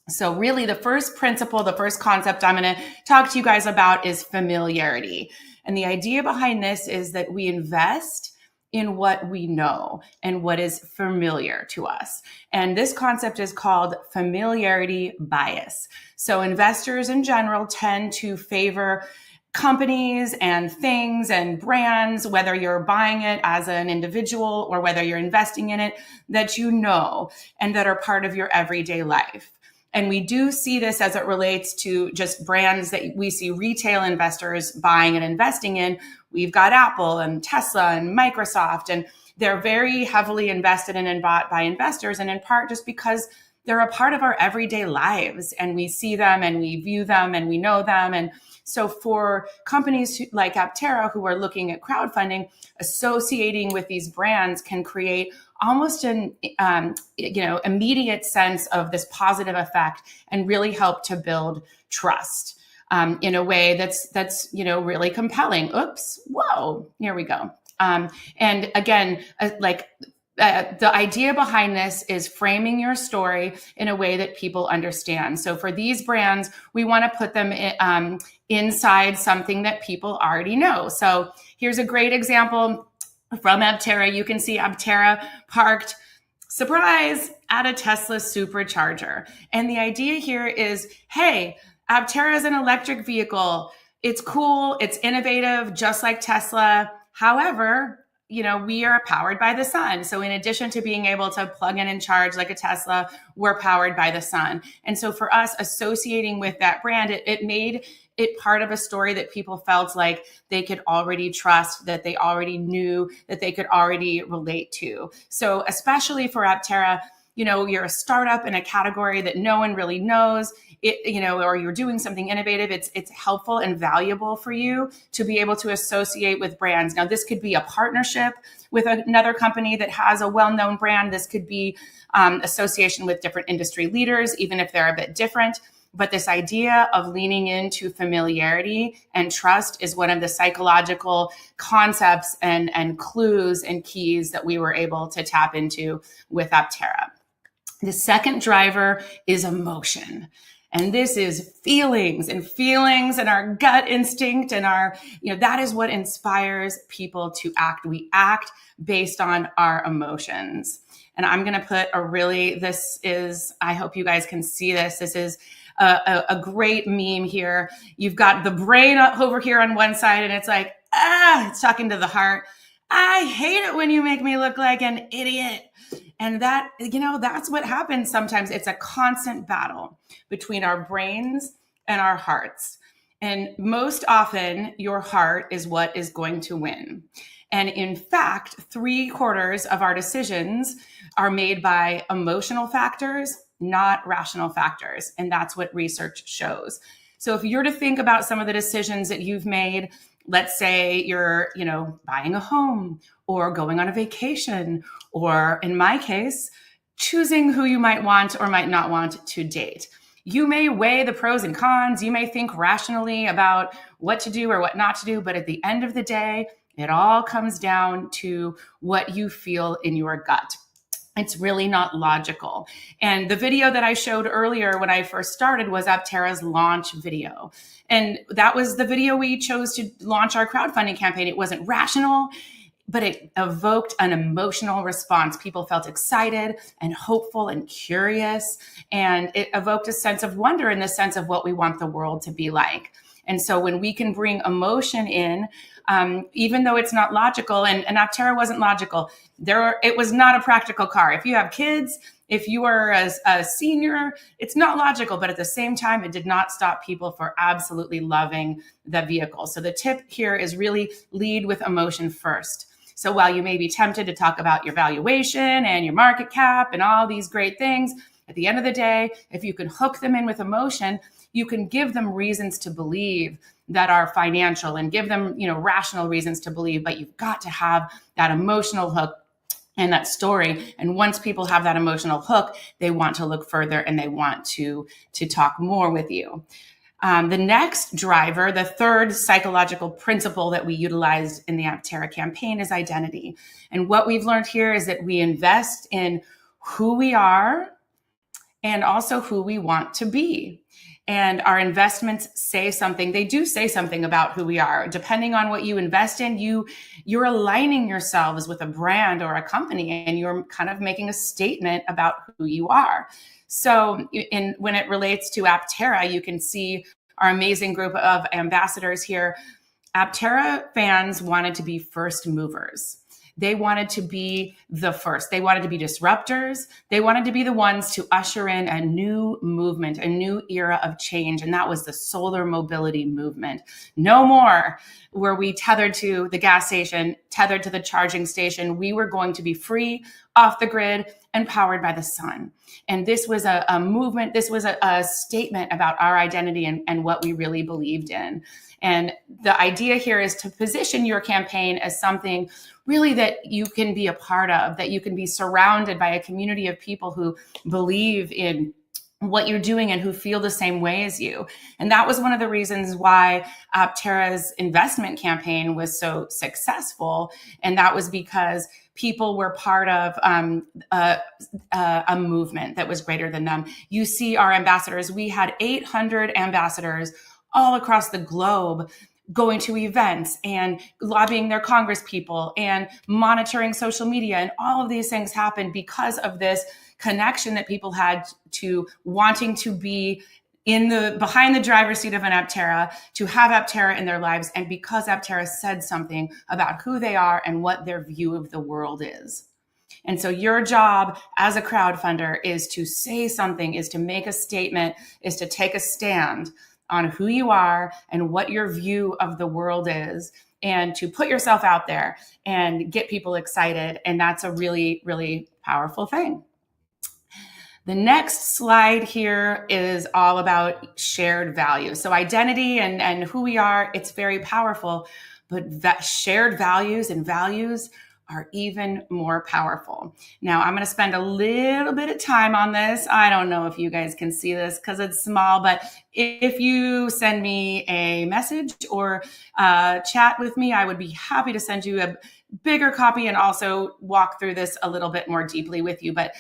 So really the first principle, the first concept I'm going to talk to you guys about is familiarity. And the idea behind this is that we invest in what we know and what is familiar to us. And this concept is called familiarity bias. So investors in general tend to favor companies and things and brands, whether you're buying it as an individual or whether you're investing in it, that you know and that are part of your everyday life. And we do see this as it relates to just brands that we see retail investors buying and investing in. We've got Apple and Tesla and Microsoft, and they're very heavily invested in and bought by investors, and in part just because they're a part of our everyday lives, and we see them and we view them and we know them. And so for companies like Aptera who are looking at crowdfunding, associating with these brands can create almost an immediate sense of this positive effect and really help to build trust in a way that's really compelling. Oops, whoa, here we go. And again, the idea behind this is framing your story in a way that people understand. So for these brands, we want to put them inside something that people already know. So here's a great example from Aptera. You can see Aptera parked, surprise, at a Tesla supercharger. And the idea here is, hey, Aptera is an electric vehicle. It's cool. It's innovative, just like Tesla. However, we are powered by the sun. So in addition to being able to plug in and charge like a Tesla, we're powered by the sun. And so for us, associating with that brand, it made it part of a story that people felt like they could already trust, that they already knew, that they could already relate to. So especially for Aptera, you're a startup in a category that no one really knows, or you're doing something innovative. It's helpful and valuable for you to be able to associate with brands. Now, this could be a partnership with another company that has a well-known brand. This could be association with different industry leaders, even if they're a bit different. But this idea of leaning into familiarity and trust is one of the psychological concepts and clues and keys that we were able to tap into with Aptera. The second driver is emotion. And this is feelings and our gut instinct and that is what inspires people to act. We act based on our emotions. And I'm going to put I hope you guys can see this. This is a great meme here. You've got the brain over here on one side and it's like, it's talking to the heart. I hate it when you make me look like an idiot. And that's what happens sometimes. It's a constant battle between our brains and our hearts. And most often, your heart is what is going to win. And in fact, 3/4 of our decisions are made by emotional factors, not rational factors. And that's what research shows. So if you're to think about some of the decisions that you've made, let's say you're, buying a home or going on a vacation, or in my case, choosing who you might want or might not want to date. You may weigh the pros and cons. You may think rationally about what to do or what not to do. But at the end of the day, it all comes down to what you feel in your gut. It's really not logical. And the video that I showed earlier when I first started was Aptera's launch video. And that was the video we chose to launch our crowdfunding campaign. It wasn't rational, but it evoked an emotional response. People felt excited and hopeful and curious. And it evoked a sense of wonder in the sense of what we want the world to be like. And so when we can bring emotion in, even though it's not logical, and Aptera wasn't logical, it was not a practical car. If you have kids, if you are a senior, it's not logical, but at the same time, it did not stop people from absolutely loving the vehicle. So the tip here is really lead with emotion first. So while you may be tempted to talk about your valuation and your market cap and all these great things, at the end of the day, if you can hook them in with emotion, you can give them reasons to believe that are financial and give them, rational reasons to believe, but you've got to have that emotional hook and that story. And once people have that emotional hook, they want to look further and they want to talk more with you. The next driver, the third psychological principle that we utilized in the Aptera campaign is identity. And what we've learned here is that we invest in who we are and also who we want to be. And our investments say something. They do say something about who we are. Depending on what you invest in, you're aligning yourselves with a brand or a company, and you're kind of making a statement about who you are. So when it relates to Aptera, you can see our amazing group of ambassadors here. Aptera fans wanted to be first movers. They wanted to be the first. They wanted to be disruptors. They wanted to be the ones to usher in a new movement, a new era of change. And that was the solar mobility movement. No more were we tethered to the gas station, tethered to the charging station. We were going to be free, off the grid, and powered by the sun. And this was a movement. This was a statement about our identity and what we really believed in. And the idea here is to position your campaign as something really that you can be a part of, that you can be surrounded by a community of people who believe in what you're doing and who feel the same way as you. And that was one of the reasons why Aptera's investment campaign was so successful. And that was because people were part of a movement that was greater than them. You see our ambassadors. We had 800 ambassadors all across the globe going to events and lobbying their Congress people and monitoring social media. And all of these things happened because of this connection that people had to wanting to be behind the driver's seat of an Aptera, to have Aptera in their lives, and because Aptera said something about who they are and what their view of the world is. And so your job as a crowdfunder is to say something, is to make a statement, is to take a stand on who you are and what your view of the world is, and to put yourself out there and get people excited. And that's a really, really powerful thing. The next slide here is all about shared values. So identity and who we are, it's very powerful, but shared values and values are even more powerful. Now, I'm going to spend a little bit of time on this. I don't know if you guys can see this because it's small, but if you send me a message or chat with me, I would be happy to send you a bigger copy and also walk through this a little bit more deeply with you. But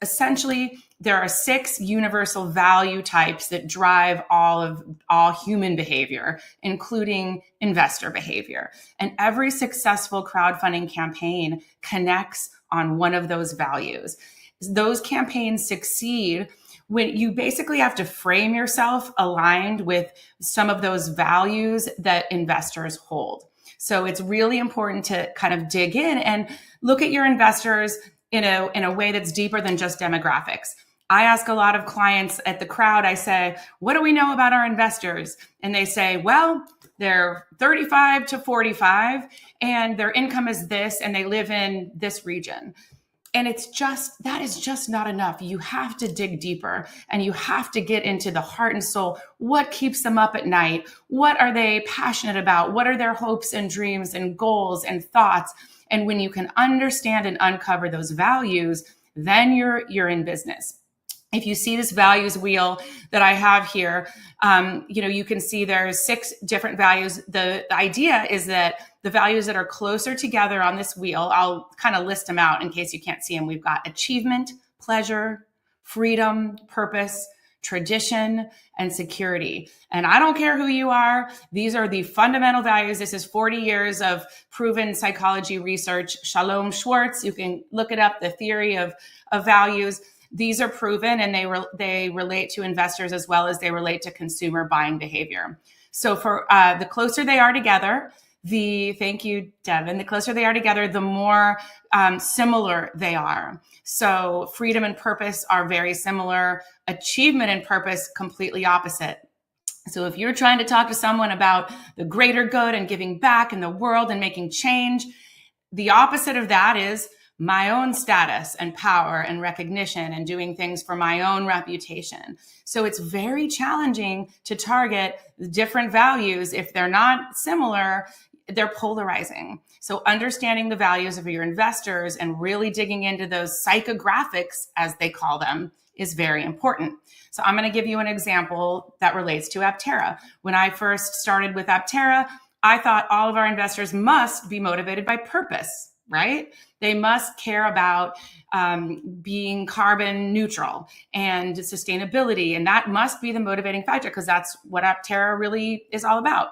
essentially, there are 6 universal value types that drive all human behavior, including investor behavior. And every successful crowdfunding campaign connects on one of those values. Those campaigns succeed when you basically have to frame yourself aligned with some of those values that investors hold. So it's really important to kind of dig in and look at your investors in a way that's deeper than just demographics. I ask a lot of clients at the crowd, I say, what do we know about our investors? And they say, well, they're 35 to 45 and their income is this and they live in this region. And that is just not enough. You have to dig deeper and you have to get into the heart and soul. What keeps them up at night? What are they passionate about? What are their hopes and dreams and goals and thoughts? And when you can understand and uncover those values, then you're in business. If you see this values wheel that I have here, you can see there's 6 different values. The idea is that the values that are closer together on this wheel, I'll kind of list them out in case you can't see them. We've got achievement, pleasure, freedom, purpose, tradition, and security. And I don't care who you are. These are the fundamental values. This is 40 years of proven psychology research. Shalom Schwartz, you can look it up, the theory of values. These are proven and they relate to investors as well as they relate to consumer buying behavior. So for the closer they are together, thank you, Devin, the closer they are together, the more similar they are. So freedom and purpose are very similar. Achievement and purpose, completely opposite. So if you're trying to talk to someone about the greater good and giving back in the world and making change, the opposite of that is my own status and power and recognition and doing things for my own reputation. So it's very challenging to target different values. If they're not similar, they're polarizing. So understanding the values of your investors and really digging into those psychographics, as they call them, is very important. So I'm going to give you an example that relates to Aptera. When I first started with Aptera, I thought all of our investors must be motivated by purpose, right? They must care about being carbon neutral and sustainability. And that must be the motivating factor, because that's what Aptera really is all about.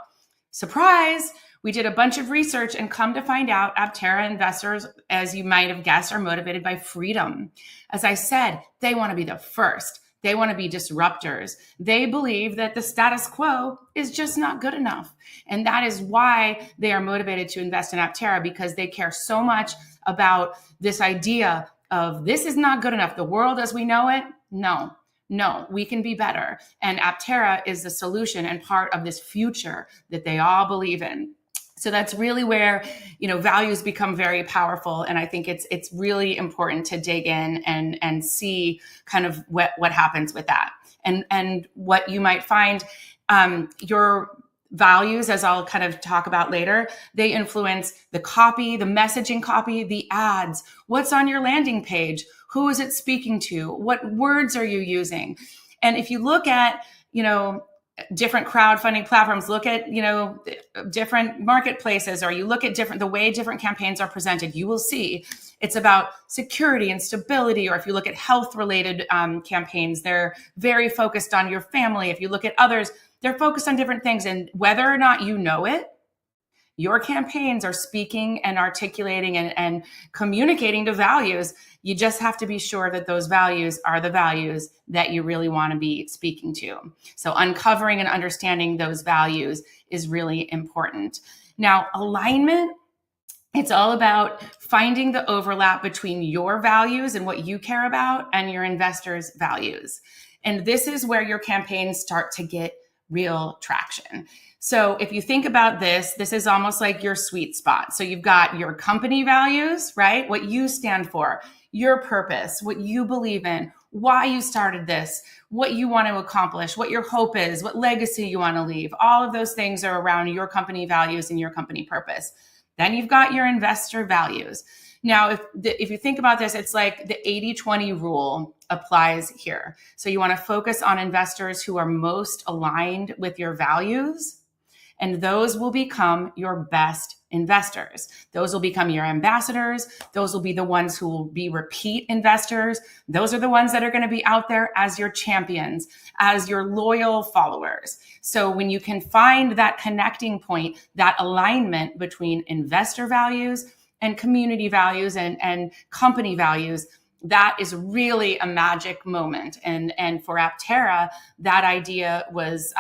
Surprise! We did a bunch of research and come to find out Aptera investors, as you might have guessed, are motivated by freedom. As I said, they want to be the first. They want to be disruptors. They believe that the status quo is just not good enough. And that is why they are motivated to invest in Aptera, because they care so much about this idea of this is not good enough. The world as we know it, no, we can be better. And Aptera is the solution and part of this future that they all believe in. So that's really where, values become very powerful. And I think it's really important to dig in and see kind of what happens with that. And what you might find, your values, as I'll kind of talk about later, they influence the copy, the messaging copy, the ads, what's on your landing page, who is it speaking to, what words are you using? And if you look at, different crowdfunding platforms, look at, different marketplaces, or you look at the way different campaigns are presented, you will see it's about security and stability. Or if you look at health related campaigns, they're very focused on your family. If you look at others, they're focused on different things. And whether or not you know it, your campaigns are speaking and articulating and communicating to values. You just have to be sure that those values are the values that you really want to be speaking to. So uncovering and understanding those values is really important. Now, alignment, it's all about finding the overlap between your values and what you care about and your investors' values. And this is where your campaigns start to get real traction. So if you think about this is almost like your sweet spot. So you've got your company values, right? What you stand for, your purpose, what you believe in, why you started this, what you want to accomplish, what your hope is, what legacy you want to leave. All of those things are around your values and your company purpose. Then you've got your investor values. Now, if you think about this, it's like the 80-20 rule applies here. So you want to focus on investors who are most aligned with your values, and those will become your best investors. Those will become your ambassadors. Those will be the ones who will be repeat investors. Those are the ones that are going to be out there as your champions, as your loyal followers. So when you can find that connecting point, that alignment between investor values and community values and company values, that is really a magic moment. And for Aptera, that idea was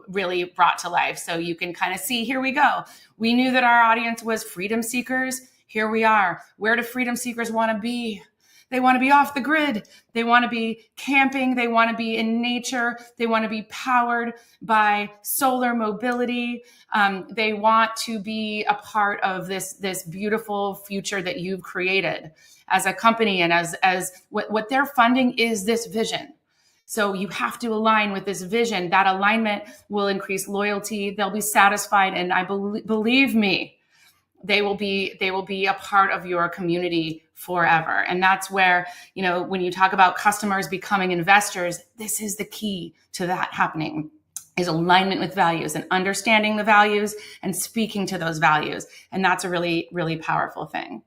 really brought to life. So you can kind of see, here we go. We knew that our audience was freedom seekers. Here we are. Where do freedom seekers want to be? They want to be off the grid. They want to be camping. They want to be in nature. They want to be powered by solar mobility. They want to be a part of this beautiful future that you've created as a company. And as what they're funding is this vision. So you have to align with this vision. That alignment will increase loyalty. They'll be satisfied. And believe me, they will be a part of your community forever. And that's where, when you talk about customers becoming investors, this is the key to that happening, is alignment with values and understanding the values and speaking to those values. And that's a really, really powerful thing.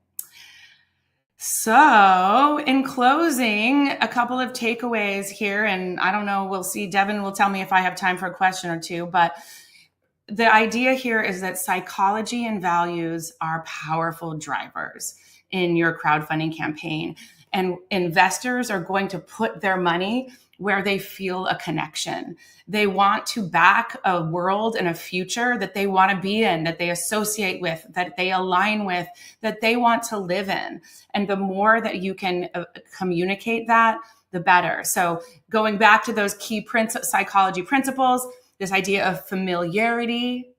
So in closing, a couple of takeaways here, and I don't know, we'll see, Devin will tell me if I have time for a question or two, but the idea here is that psychology and values are powerful drivers in your crowdfunding campaign. And investors are going to put their money where they feel a connection. They want to back a world and a future that they want to be in, that they associate with, that they align with, that they want to live in. And the more that you can communicate that, the better. So going back to those key psychology principles, this idea of familiarity,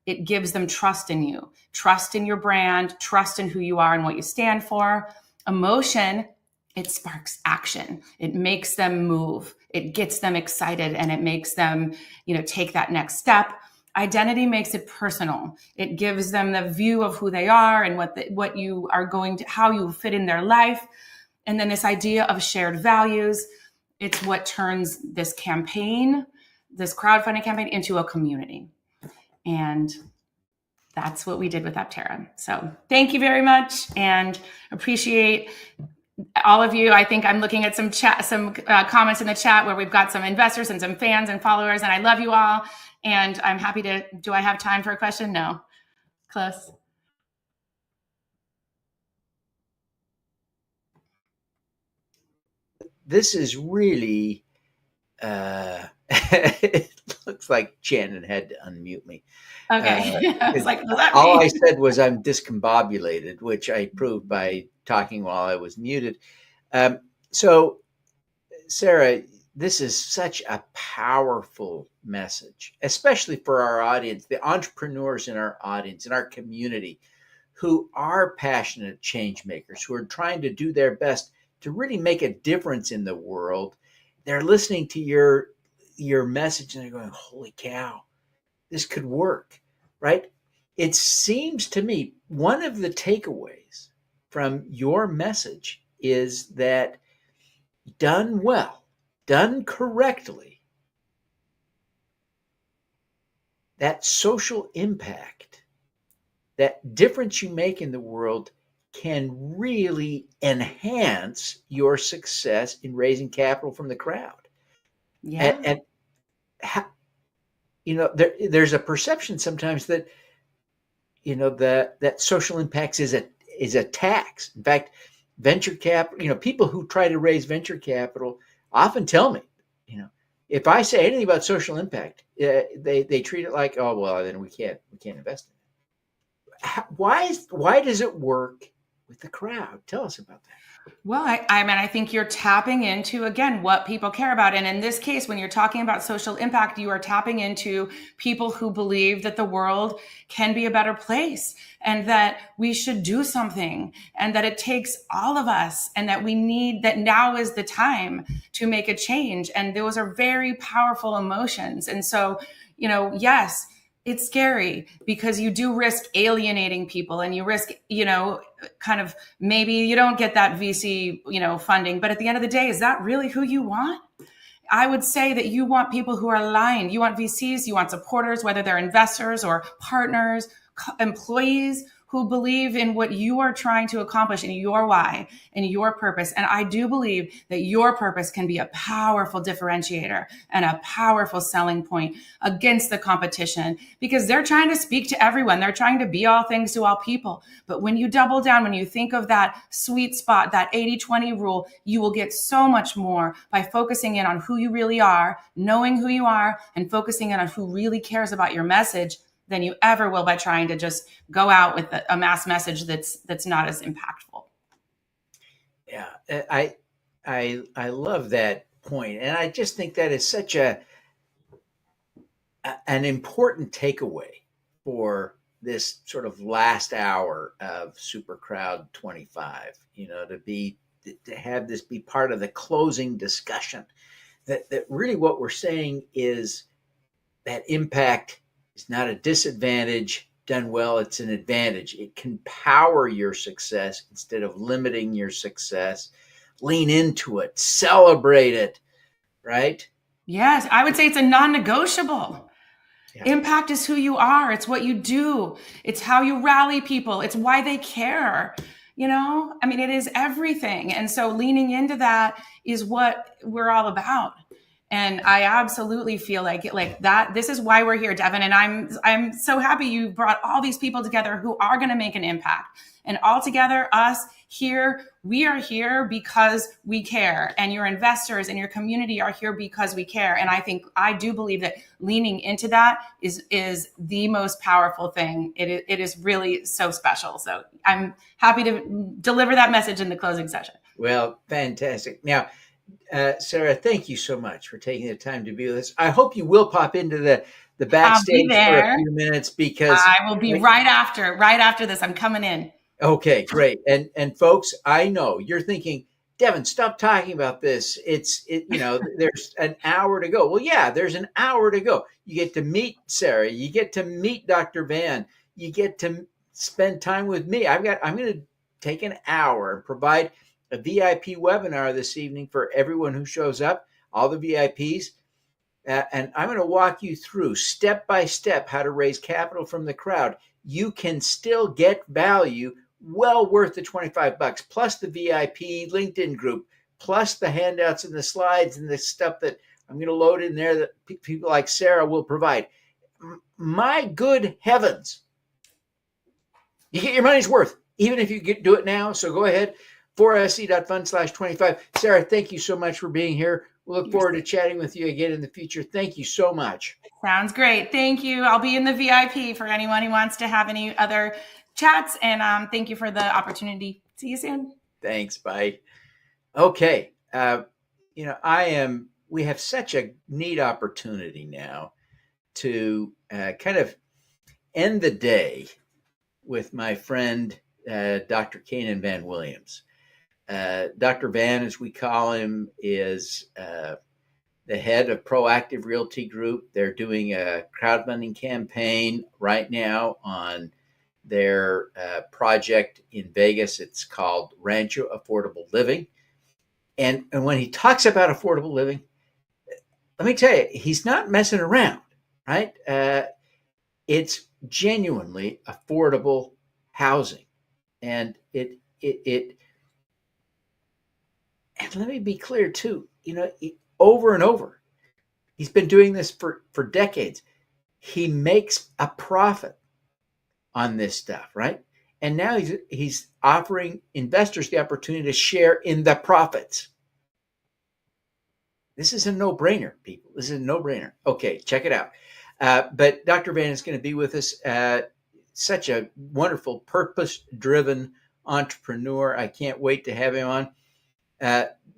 it gives them trust in you, trust in your brand, trust in who you are and what you stand for. Emotion, it sparks action. It makes them move. It gets them excited, and it makes them, take that next step. Identity makes it personal. It gives them the view of who they are and what you are how you fit in their life. And then this idea of shared values, it's what turns this campaign, this crowdfunding campaign, into a community. And that's what we did with Aptera. So thank you very much, and appreciate all of you. I think I'm looking at some comments in the chat where we've got some investors and some fans and followers, and I love you all. And I'm happy to, do I have time for a question? No. Close. This is really, it looks like Shannon had to unmute me. Okay. I was like, all I said was I'm discombobulated, which I proved by talking while I was muted. So, Sarah, this is such a powerful message, especially for our audience, the entrepreneurs in our audience, in our community, who are passionate change makers, who are trying to do their best to really make a difference in the world. They're listening to your message and they're going, holy cow, this could work, right? It seems to me one of the takeaways from your message is that done well, done correctly, that social impact, that difference you make in the world can really enhance your success in raising capital from the crowd. Yeah. And there's a perception sometimes that, that social impacts is a tax. In fact, venture capital, people who try to raise venture capital often tell me, if I say anything about social impact, they treat it like, oh, well, then we can't invest in it. Why does it work with the crowd? Tell us about that. Well, I think you're tapping into, again, what people care about. And in this case, when you're talking about social impact, you are tapping into people who believe that the world can be a better place and that we should do something and that it takes all of us and that now is the time to make a change. And those are very powerful emotions. And so, yes, it's scary because you do risk alienating people and you risk, kind of maybe you don't get that VC, funding. But at the end of the day, is that really who you want? I would say that you want people who are aligned. You want VCs, you want supporters, whether they're investors or partners, employees who believe in what you are trying to accomplish and your why and your purpose. And I do believe that your purpose can be a powerful differentiator and a powerful selling point against the competition because they're trying to speak to everyone. They're trying to be all things to all people. But when you double down, when you think of that sweet spot, that 80-20 rule, you will get so much more by focusing in on who you really are, knowing who you are, and focusing in on who really cares about your message than you ever will by trying to just go out with a mass message that's not as impactful. Yeah, I love that point, and I just think that is such an important takeaway for this sort of last hour of SuperCrowd25. To have this be part of the closing discussion. That really what we're saying is that impact. It's not a disadvantage. Done well, it's an advantage. It can power your success instead of limiting your success. Lean into it, celebrate it, right? Yes, I would say it's a non-negotiable. Yeah. Impact is who you are. It's what you do. It's how you rally people. It's why they care. It is everything. And so leaning into that is what we're all about. And I absolutely feel like that. This is why we're here, Devin. And I'm so happy you brought all these people together who are going to make an impact. And all together, us here, we are here because we care. And your investors and your community are here because we care. And I do believe that leaning into that is the most powerful thing. It is really so special. So I'm happy to deliver that message in the closing session. Well, fantastic. Now, Sarah, thank you so much for taking the time to be with us. I hope you will pop into the backstage for a few minutes, because I will be right after this. I'm coming in. Okay, great. And folks, I know you're thinking, Devin, stop talking about this. There's an hour to go. Well, yeah, there's an hour to go. You get to meet Sarah. You get to meet Dr. Van. You get to spend time with me. I'm going to take an hour and provide a VIP webinar this evening for everyone who shows up, all the VIPs. And I'm going to walk you through step by step how to raise capital from the crowd. You can still get value well worth the $25, plus the VIP LinkedIn group, plus the handouts and the slides and the stuff that I'm going to load in there that people like Sarah will provide. My good heavens, you get your money's worth, even if you do it now. So go ahead, 4se.fund/25. Sarah, thank you so much for being here. We'll look forward to chatting with you again in the future. Thank you so much. Sounds great. Thank you. I'll be in the VIP for anyone who wants to have any other chats. And thank you for the opportunity. See you soon. Thanks. Bye. Okay. We have such a neat opportunity now to kind of end the day with my friend, Dr. Kanan Van Williams. Dr. Van, as we call him, is the head of Proactive Realty Group. They're doing a crowdfunding campaign right now on their project in Vegas. It's called Rancho Affordable Living. And when he talks about affordable living, let me tell you, he's not messing around, right? It's genuinely affordable housing. And and let me be clear too, over and over, he's been doing this for decades. He makes a profit on this stuff, right? And now he's offering investors the opportunity to share in the profits. This is a no-brainer, people. This is a no-brainer. Okay, check it out. But Dr. Van is going to be with us. Such a wonderful, purpose-driven entrepreneur. I can't wait to have him on.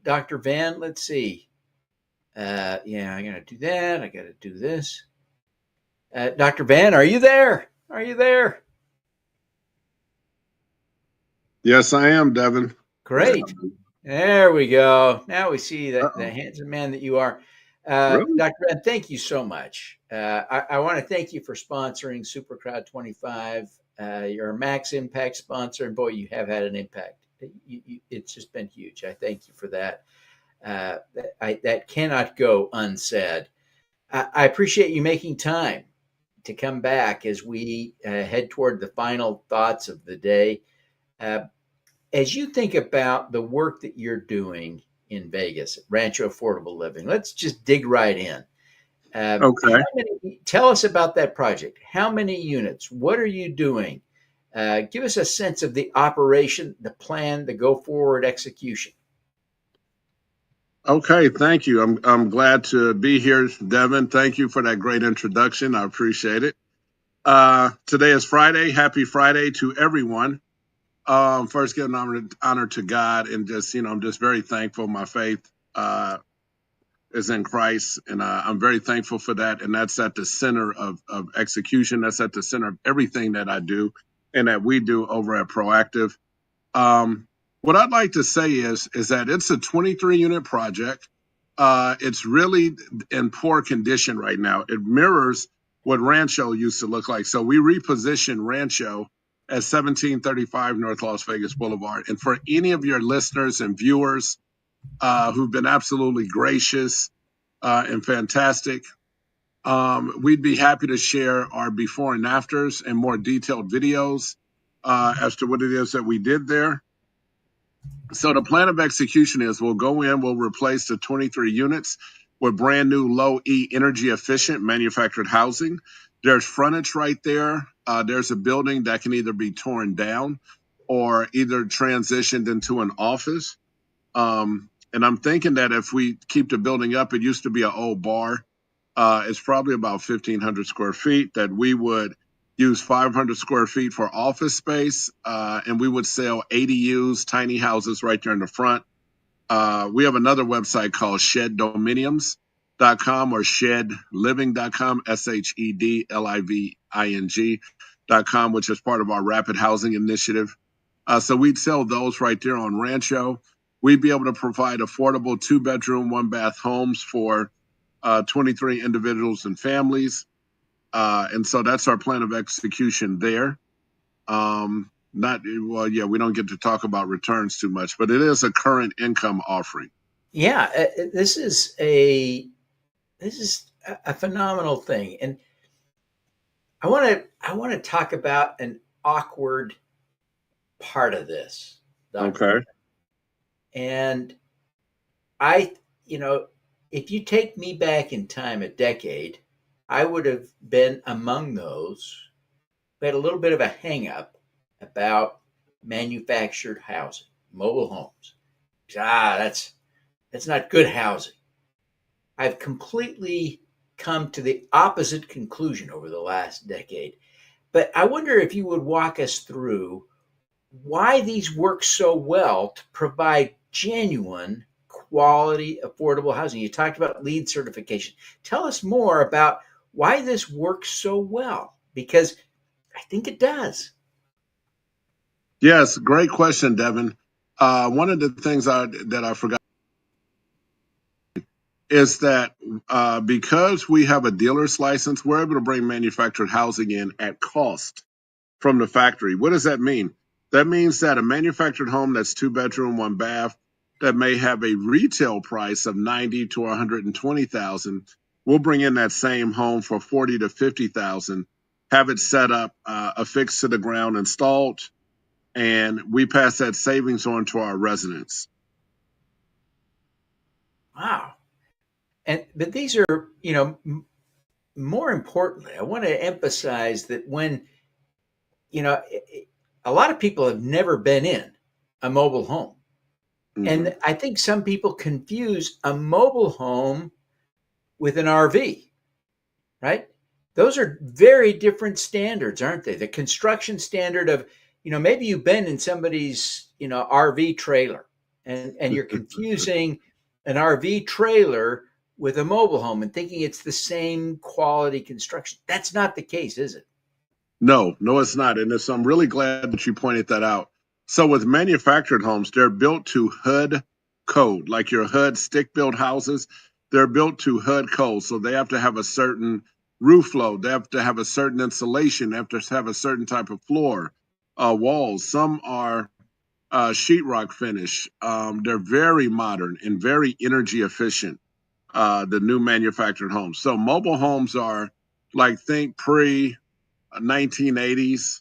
Dr. Van, let's see. I'm going to do that. I got to do this. Dr. Van, are you there? Are you there? Yes, I am, Devin. Great. There we go. Now we see the handsome man that you are. Really? Dr. Van, thank you so much. I want to thank you for sponsoring SuperCrowd25. You're a Max Impact sponsor, and boy, you have had an impact. It's just been huge. I thank you for that. That cannot go unsaid. I appreciate you making time to come back as we head toward the final thoughts of the day. As you think about the work that you're doing in Vegas, Rancho Affordable Living, let's just dig right in. Okay. Tell us about that project. How many units? What are you doing? Give us a sense of the operation, the plan, the go-forward execution. Okay, thank you. I'm glad to be here, Devin. Thank you for that great introduction. I appreciate it. Today is Friday. Happy Friday to everyone. First, give an honor to God, and just I'm just very thankful. My faith is in Christ, and I'm very thankful for that. And that's at the center of execution. That's at the center of everything that I do and that we do over at Proactive. What I'd like to say is that it's a 23-unit project. It's really in poor condition right now. It mirrors what Rancho used to look like. So we repositioned Rancho at 1735 North Las Vegas Boulevard. And for any of your listeners and viewers who've been absolutely gracious and fantastic, we'd be happy to share our before and afters and more detailed videos as to what it is that we did there. So the plan of execution is we'll go in, we'll replace the 23 units. with brand new low E energy efficient manufactured housing. There's frontage right there. There's a building that can either be torn down or either transitioned into an office. And I'm thinking that if we keep the building up, it used to be an old bar. It's probably about 1,500 square feet that we would use 500 square feet for office space. And we would sell ADUs, tiny houses right there in the front. We have another website called sheddominiums.com or shedliving.com, SHEDLIVING.com, which is part of our rapid housing initiative. So we'd sell those right there on Rancho. We'd be able to provide affordable 2-bedroom, 1-bath homes for 23 individuals and families. And so that's our plan of execution there. We don't get to talk about returns too much, but it is a current income offering. Yeah, this is a phenomenal thing, and I want to talk about an awkward part of this, Dr. Okay. And if you take me back in time a decade, I would have been among those who had a little bit of a hang up about manufactured housing, mobile homes. That's not good housing. I've completely come to the opposite conclusion over the last decade. But I wonder if you would walk us through why these work so well to provide genuine, quality, affordable housing. You talked about LEED certification. Tell us more about why this works so well, because I think it does. Yes, great question, Devin. One of the things that I forgot is that because we have a dealer's license, we're able to bring manufactured housing in at cost from the factory. What does that mean? That means that a manufactured home that's 2-bedroom, 1-bath, that may have a retail price of $90,000 to $120,000, we'll bring in that same home for $40,000 to $50,000, have it set up, affixed to the ground, installed, and we pass that savings on to our residents. Wow. But these are, more importantly, I want to emphasize that when, a lot of people have never been in a mobile home. Mm-hmm. And I think some people confuse a mobile home with an RV, right? Those are very different standards, aren't they? The construction standard of, maybe you've been in somebody's, RV trailer and you're confusing an RV trailer with a mobile home and thinking it's the same quality construction. That's not the case, is it? No, it's not. And I'm really glad that you pointed that out. So with manufactured homes, they're built to HUD code, like your HUD stick-built houses. They're built to HUD code. So they have to have a certain roof load. They have to have a certain insulation. They have to have a certain type of floor, walls. Some are sheetrock finish. They're very modern and very energy efficient, the new manufactured homes. So mobile homes are think pre-1980s.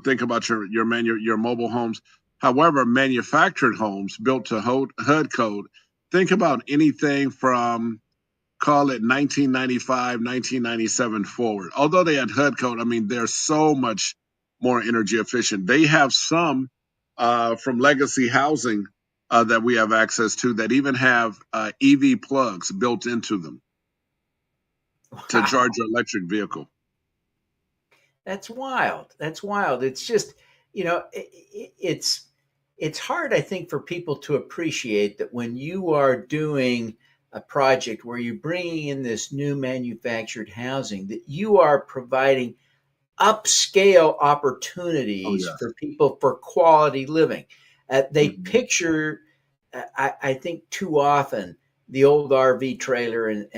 Think about your mobile homes. However, manufactured homes built to HUD code, think about anything from, call it 1995, 1997 forward. Although they had HUD code, they're so much more energy efficient. They have some from legacy housing that we have access to that even have EV plugs built into them to charge your electric vehicle. That's wild. It's just, it's hard, I think, for people to appreciate that when you are doing a project where you're bringing in this new manufactured housing, that you are providing upscale opportunities for people for quality living. They picture, I think, too often the old RV trailer,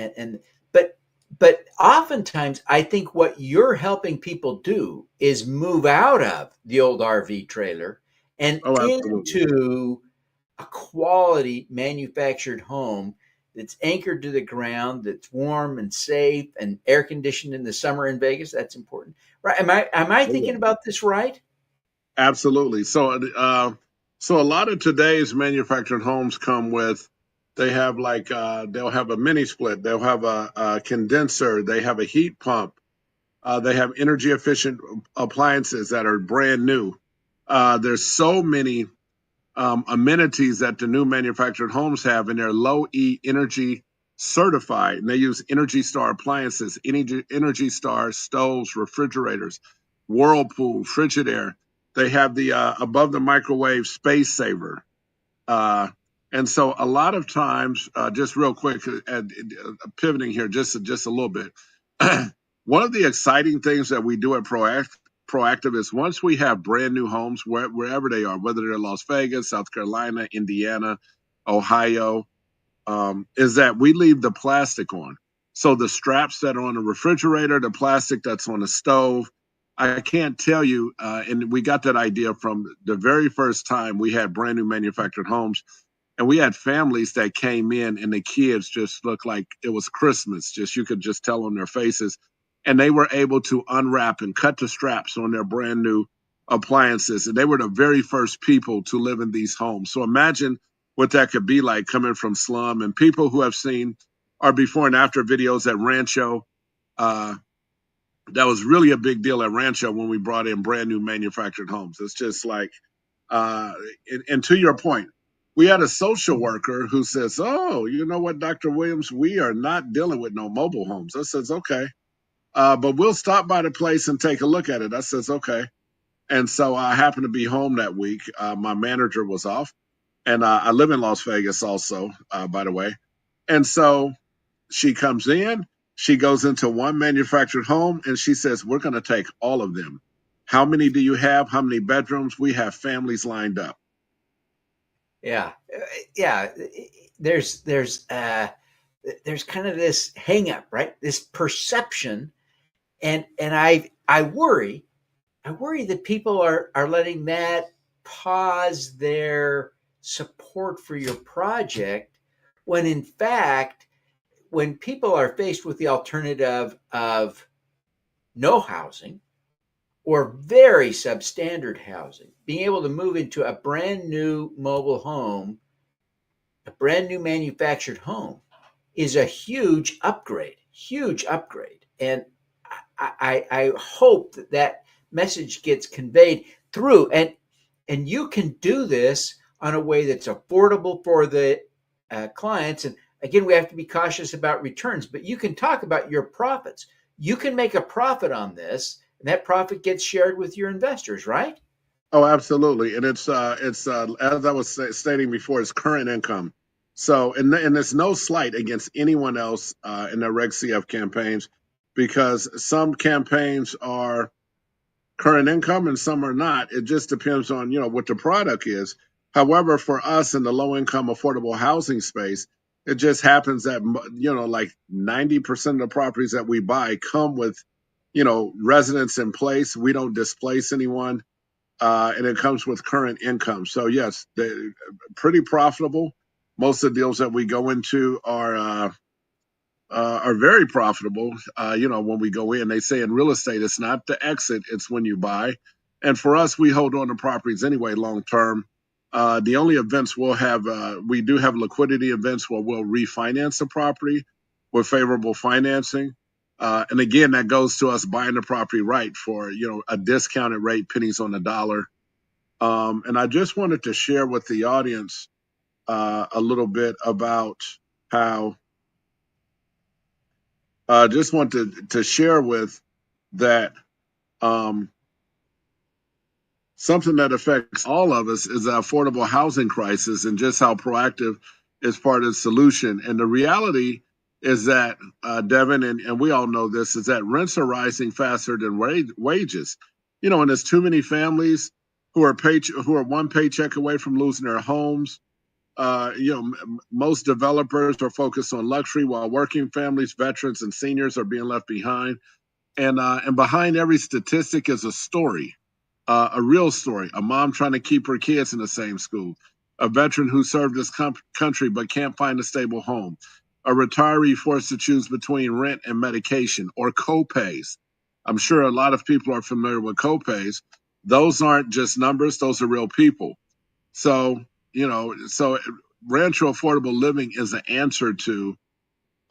but oftentimes I think what you're helping people do is move out of the old RV trailer and into a quality manufactured home that's anchored to the ground, that's warm and safe and air conditioned in the summer in Vegas. That's important, right? Am I thinking about this right? Absolutely. So a lot of today's manufactured homes come with They have like they'll have a mini split. They'll have a condenser. They have a heat pump. They have energy efficient appliances that are brand new. There's so many amenities that the new manufactured homes have, and they're low E energy certified. And they use Energy Star appliances, Energy Star stoves, refrigerators, Whirlpool, Frigidaire. They have the above the microwave space saver. Uh, and so a lot of times, just real quick, pivoting here just a little bit. One of the exciting things that we do at Proactive is once we have brand new homes, wherever they are, whether they're Las Vegas, South Carolina, Indiana, Ohio, is that we leave the plastic on. So the straps that are on the refrigerator, the plastic that's on the stove, I can't tell you, and we got that idea from the very first time we had brand new manufactured homes. And we had families that came in and the kids just looked like it was Christmas. Just you could just tell on their faces. And they were able to unwrap and cut the straps on their brand new appliances. And they were the very first people to live in these homes. So imagine what that could be like coming from slum, and people who have seen our before and after videos at Rancho. That was really a big deal at Rancho when we brought in brand new manufactured homes. It's just like, and to your point, we had a social worker who says, "Oh, you know what, Dr. Williams, we are not dealing with no mobile homes." I says, "Okay, but we'll stop by the place and take a look at it." I says, "Okay." And so I happened to be home that week. My manager was off, and I live in Las Vegas also, by the way. And so she comes in, she goes into one manufactured home, and she says, "We're going to take all of them. How many do you have? How many bedrooms?" We have families lined up. Yeah, yeah. There's kind of this hang up, right? This perception, and I worry that people are letting that pause their support for your project, when in fact, when people are faced with the alternative of no housing or very substandard housing, being able to move into a brand new mobile home, a brand new manufactured home, is a huge upgrade, huge upgrade. And I hope that that message gets conveyed through, and you can do this on a way that's affordable for the clients. And again, we have to be cautious about returns, but you can talk about your profits. You can make a profit on this, and that profit gets shared with your investors, right? Oh, absolutely. And it's as I was stating before, it's current income. So, and there's no slight against anyone else in their Reg CF campaigns, because some campaigns are current income and some are not. It just depends on, what the product is. However, for us in the low income affordable housing space, it just happens that, like 90% of the properties that we buy come with, residents in place. We don't displace anyone. And it comes with current income. So yes, they're pretty profitable. Most of the deals that we go into are very profitable. When we go in, they say in real estate, it's not the exit, it's when you buy. And for us, we hold on to properties anyway, long term. The only events we'll have, we do have liquidity events where we'll refinance the property with favorable financing. And again, that goes to us buying the property right for, a discounted rate, pennies on the dollar. And I just wanted to share with the audience a little bit about how just want to share with that something that affects all of us is the affordable housing crisis, and just how Proactive is part of the solution. And the reality is that, Devin, and we all know this, is that rents are rising faster than wages. And there's too many families who are one paycheck away from losing their homes. Most developers are focused on luxury, while working families, veterans, and seniors are being left behind. And behind every statistic is a story, a real story. A mom trying to keep her kids in the same school, a veteran who served this country but can't find a stable home, a retiree forced to choose between rent and medication, or copays. I'm sure a lot of people are familiar with copays. Those aren't just numbers; those are real people. So, so Rancho Affordable Living is an answer to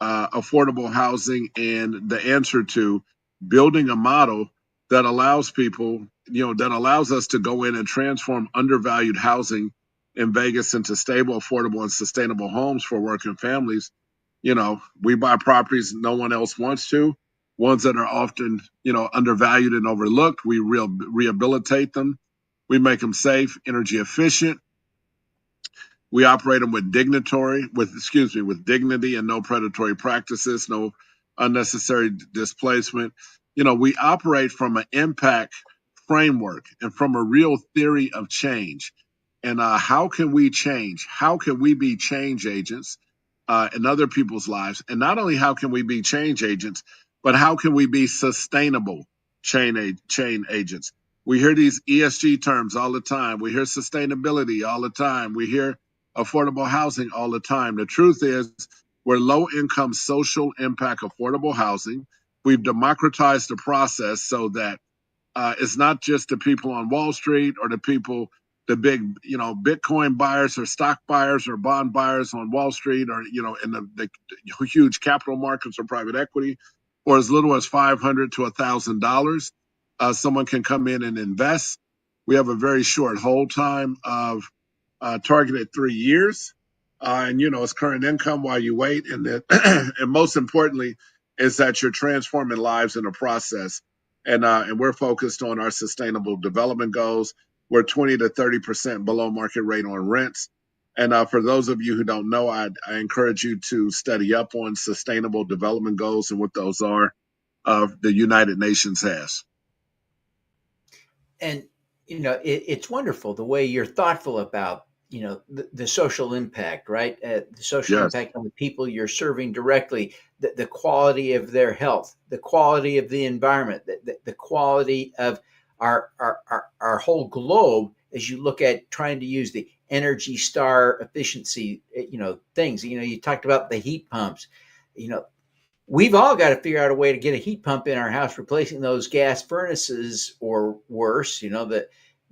affordable housing and the answer to building a model that allows people, that allows us to go in and transform undervalued housing in Vegas into stable, affordable, and sustainable homes for working families. We buy properties no one else wants to, ones that are often, undervalued and overlooked. We rehabilitate them. We make them safe, energy efficient. We operate them with with dignity and no predatory practices, no unnecessary displacement. We operate from an impact framework and from a real theory of change. And how can we change? How can we be change agents in other people's lives? And not only how can we be change agents, but how can we be sustainable chain agents? We hear these ESG terms all the time. We hear sustainability all the time. We hear affordable housing all the time. The truth is, we're low income social impact affordable housing. We've democratized the process so that it's not just the people on Wall Street or the people, the big, Bitcoin buyers or stock buyers or bond buyers on Wall Street or, in the huge capital markets or private equity, or as little as $500 to $1,000. Someone can come in and invest. We have a very short hold time of targeted 3 years. And, it's current income while you wait. And then, and most importantly, is that you're transforming lives in the process. And we're focused on our sustainable development goals. We're 20 to 30% below market rate on rents. And for those of you who don't know, I encourage you to study up on sustainable development goals and what those are. The United Nations has. And, it's wonderful the way you're thoughtful about, the social impact, right? The social Yes. impact on the people you're serving directly, the quality of their health, the quality of the environment, the quality of our whole globe as you look at trying to use the Energy Star efficiency, things. You talked about the heat pumps. We've all got to figure out a way to get a heat pump in our house, replacing those gas furnaces or worse,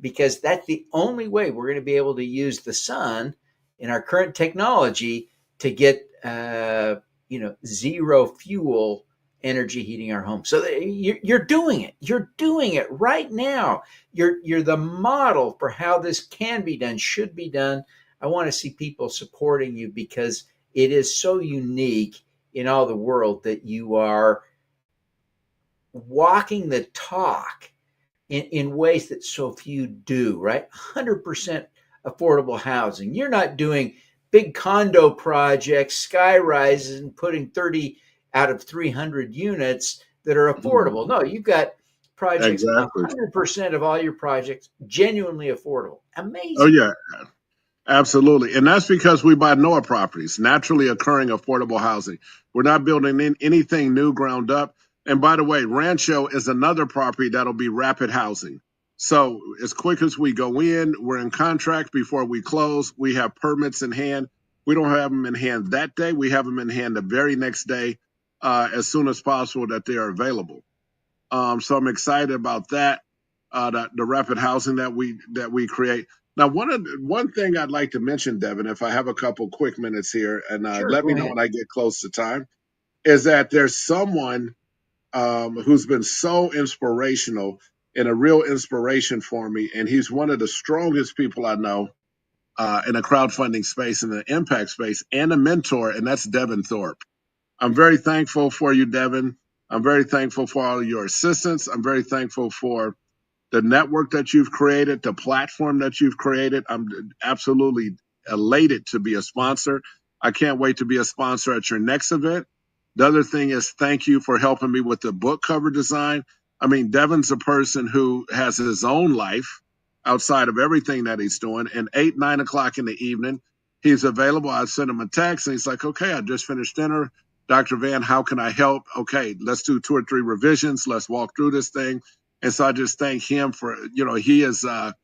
because that's the only way we're going to be able to use the sun in our current technology to get, zero fuel energy heating our home. So you're doing it. You're doing it right now. You're the model for how this can be done, should be done. I want to see people supporting you because it is so unique in all the world that you are walking the talk in ways that so few do, right? 100% affordable housing. You're not doing big condo projects, sky rises, and putting 30 out of 300 units that are affordable. No, you've got projects, Exactly. 100% of all your projects genuinely affordable. Amazing. Oh, yeah. Absolutely. And that's because we buy NOAA properties, naturally occurring affordable housing. We're not building anything new ground up. And by the way, Rancho is another property that'll be rapid housing. So as quick as we go in, we're in contract before we close. We have permits in hand. We don't have them in hand that day. We have them in hand the very next day, as soon as possible that they are available. So I'm excited about that, the rapid housing that we create. Now, one thing I'd like to mention, Devin, if I have a couple quick minutes here, and Sure, let go me know ahead. when I get close to time, is that there's someone who's been so inspirational and a real inspiration for me, and he's one of the strongest people I know in the crowdfunding space, in the impact space, and a mentor, and that's Devin Thorpe. I'm very thankful for you, Devin. I'm very thankful for all of your assistance. I'm very thankful for the network that you've created, the platform that you've created. I'm absolutely elated to be a sponsor. I can't wait to be a sponsor at your next event. The other thing is thank you for helping me with the book cover design. I mean, Devin's a person who has his own life outside of everything that he's doing. And 8, 9 o'clock in the evening, he's available. I send him a text and he's like, okay, I just finished dinner. Dr. Van, how can I help? Okay, let's do 2 or 3 revisions. Let's walk through this thing. And so I just thank him for, he is a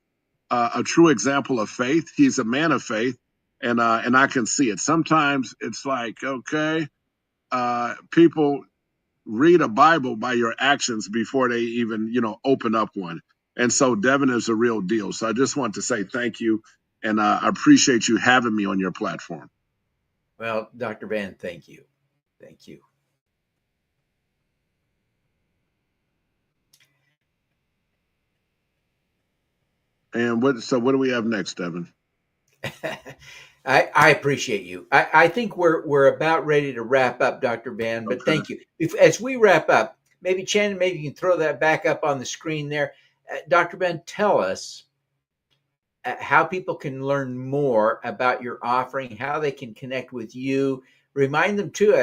true example of faith. He's a man of faith, and I can see it. Sometimes it's like, okay, people read a Bible by your actions before they even, open up one. And so Devin is a real deal. So I just want to say thank you. And I appreciate you having me on your platform. Well, Dr. Van, thank you. Thank you. And what do we have next, Devin? I appreciate you. I think we're about ready to wrap up, Dr. Van, but thank you. As we wrap up, maybe Shannon, maybe you can throw that back up on the screen there. Dr. Van, tell us how people can learn more about your offering, how they can connect with you. Remind them too,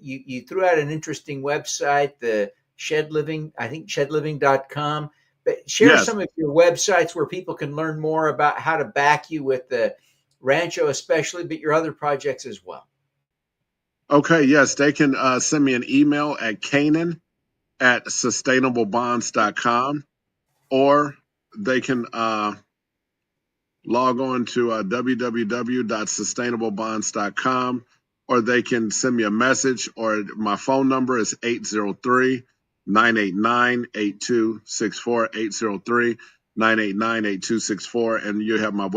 you threw out an interesting website, the Shed Living, I think shedliving.com. But share some of your websites where people can learn more about how to back you with the Rancho especially, but your other projects as well. Okay, yes, they can send me an email at Canaan@sustainablebonds.com, or they can log on to www.sustainablebonds.com, or they can send me a message, or my phone number is 803-989-8264, 803-989-8264, and you have my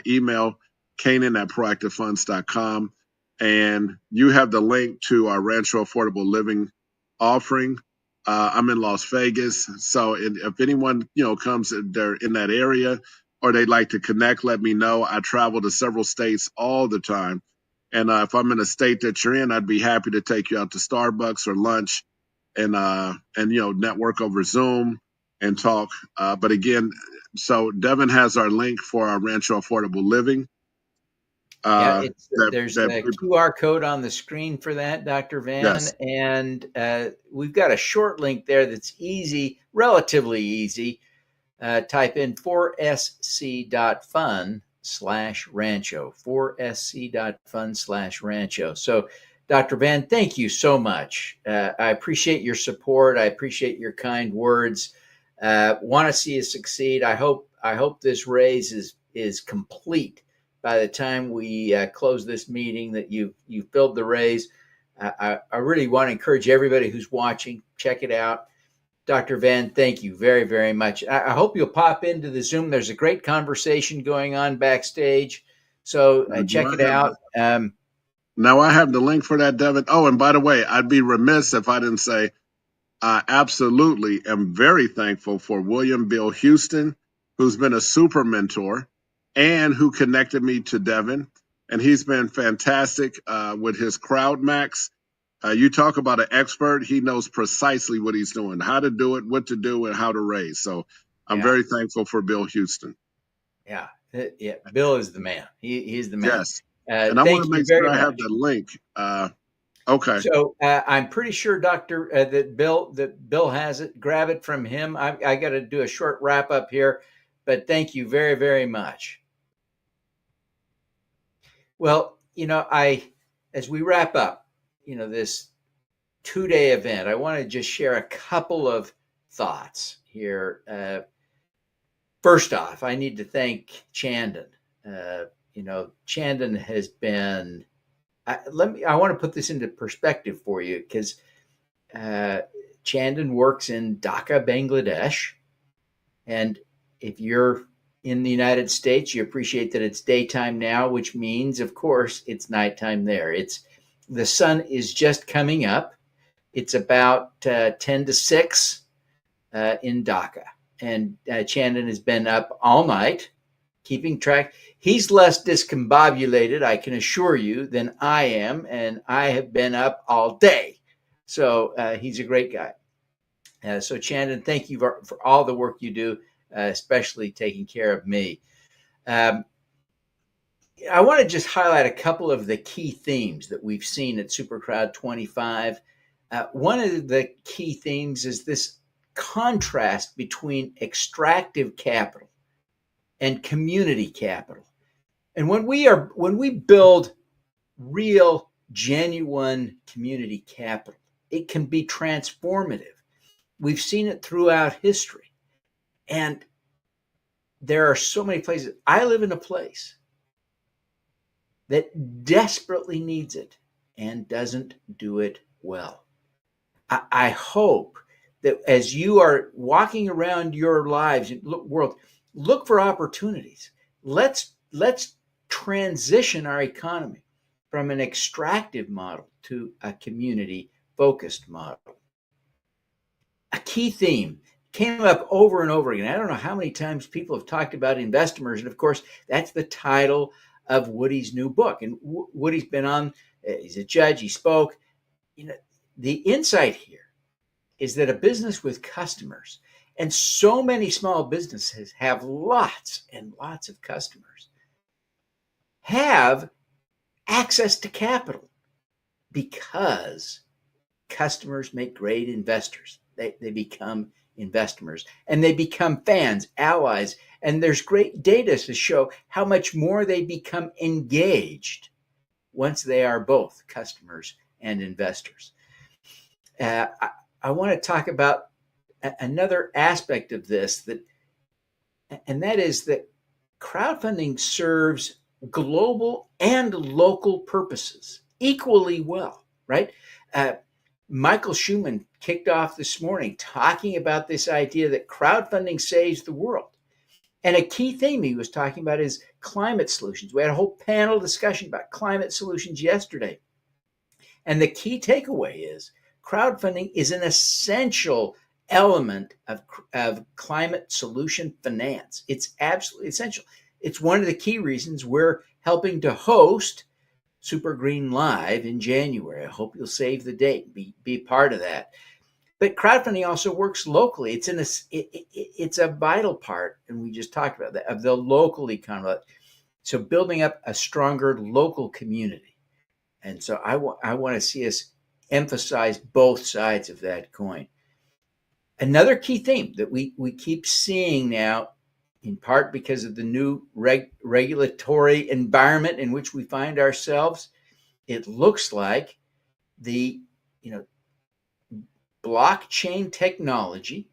email, Canaan@proactivefunds.com, and you have the link to our Rancho Affordable Living offering. I'm in Las Vegas, so if anyone comes, they're in that area, or they'd like to connect, let me know. I travel to several states all the time. And if I'm in a state that you're in, I'd be happy to take you out to Starbucks or lunch and network over Zoom and talk. But again, so Devin has our link for our Rancho Affordable Living. There's a QR code on the screen for that, Dr. Van. Yes. And we've got a short link there that's easy, relatively easy. Type in 4sc.fund/rancho, 4sc.fund/rancho. So, Dr. Van, thank you so much. I appreciate your support. I appreciate your kind words. Want to see you succeed. I hope this raise is complete by the time we close this meeting, that you filled the raise. I really want to encourage everybody who's watching, check it out. Dr. Van, thank you very, very much. I hope you'll pop into the Zoom. There's a great conversation going on backstage. So check it out. Now I have the link for that, Devin. Oh, and by the way, I'd be remiss if I didn't say I absolutely am very thankful for William Bill Houston, who's been a super mentor and who connected me to Devin. And he's been fantastic with his CrowdMax. You talk about an expert. He knows precisely what he's doing, how to do it, what to do, and how to raise. So I'm very thankful for Bill Houston. Yeah. Bill is the man. He's the man. Yes. And I want to make sure I have the link. Okay. So I'm pretty sure, Doctor, that Bill has it. Grab it from him. I got to do a short wrap up here, but thank you very, very much. Well, as we wrap up, this 2-day event, I want to just share a couple of thoughts here. First off, I need to thank Chandon. Chandon has been. I want to put this into perspective for you, because Chandon works in Dhaka, Bangladesh, and if you're in the United States, you appreciate that it's daytime now, which means, of course, it's nighttime there. The sun is just coming up. It's about 10 to 6 in Dhaka. And Chandon has been up all night, keeping track. He's less discombobulated, I can assure you, than I am. And I have been up all day. So he's a great guy. So Chandon, thank you for all the work you do, especially taking care of me. I want to just highlight a couple of the key themes that we've seen at SuperCrowd25. One of the key themes is this contrast between extractive capital and community capital. And when we build real, genuine community capital, it can be transformative. We've seen it throughout history. And there are so many places. I live in a place that desperately needs it and doesn't do it well. I hope that as you are walking around your lives, world, look for opportunities. Let's let's transition our economy from an extractive model to a community focused model. A key theme came up over and over again. I don't know how many times people have talked about Investimers. And of course, that's the title of Woody's new book. And Woody's been on, he's a judge, he spoke. The insight here is that a business with customers, and so many small businesses have lots and lots of customers, have access to capital because customers make great investors. They become investors and they become fans, allies, and there's great data to show how much more they become engaged once they are both customers and investors. I want to talk about another aspect of this, and that is that crowdfunding serves global and local purposes equally well, right? Michael Schumann kicked off this morning talking about this idea that crowdfunding saves the world. And a key theme he was talking about is climate solutions. We had a whole panel discussion about climate solutions yesterday. And the key takeaway is crowdfunding is an essential element of climate solution finance. It's absolutely essential. It's one of the key reasons we're helping to host Super Green Live in January. I hope you'll save the date, be part of that. But crowdfunding also works locally. It's a vital part, and we just talked about that, of the local economy. So building up a stronger local community. And so I want to see us emphasize both sides of that coin. Another key theme that we keep seeing now, in part because of the new regulatory environment in which we find ourselves, it looks like the blockchain technology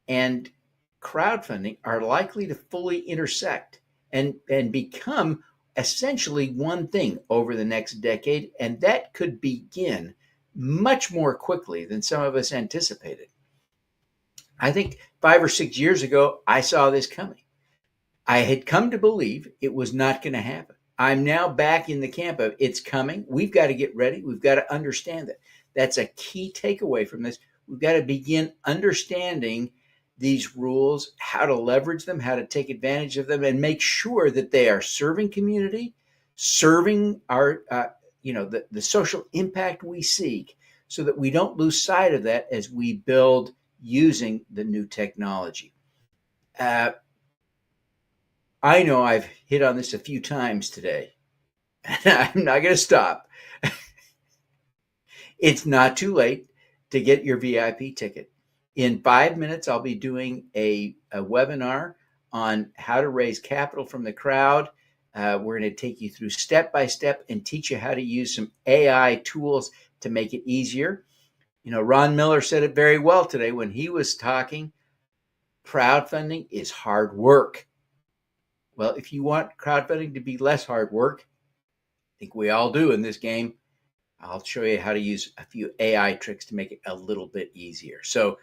and crowdfunding are likely to fully intersect and become essentially one thing over the next decade, and that could begin much more quickly than some of us anticipated. I think 5 or 6 years ago, I saw this coming. I had come to believe it was not going to happen. I'm now back in the camp of it's coming. We've got to get ready. We've got to understand that. That's a key takeaway from this. We've got to begin understanding these rules, how to leverage them, how to take advantage of them, and make sure that they are serving community, serving our, the social impact we seek, so that we don't lose sight of that as we build using the new technology. I know I've hit on this a few times today, and I'm not going to stop. It's not too late to get your VIP ticket. In 5 minutes, I'll be doing a webinar on how to raise capital from the crowd. We're going to take you through step by step and teach you how to use some AI tools to make it easier. Ron Miller said it very well today when he was talking. Crowdfunding is hard work. Well, if you want crowdfunding to be less hard work, I think we all do in this game, I'll show you how to use a few AI tricks to make it a little bit easier. So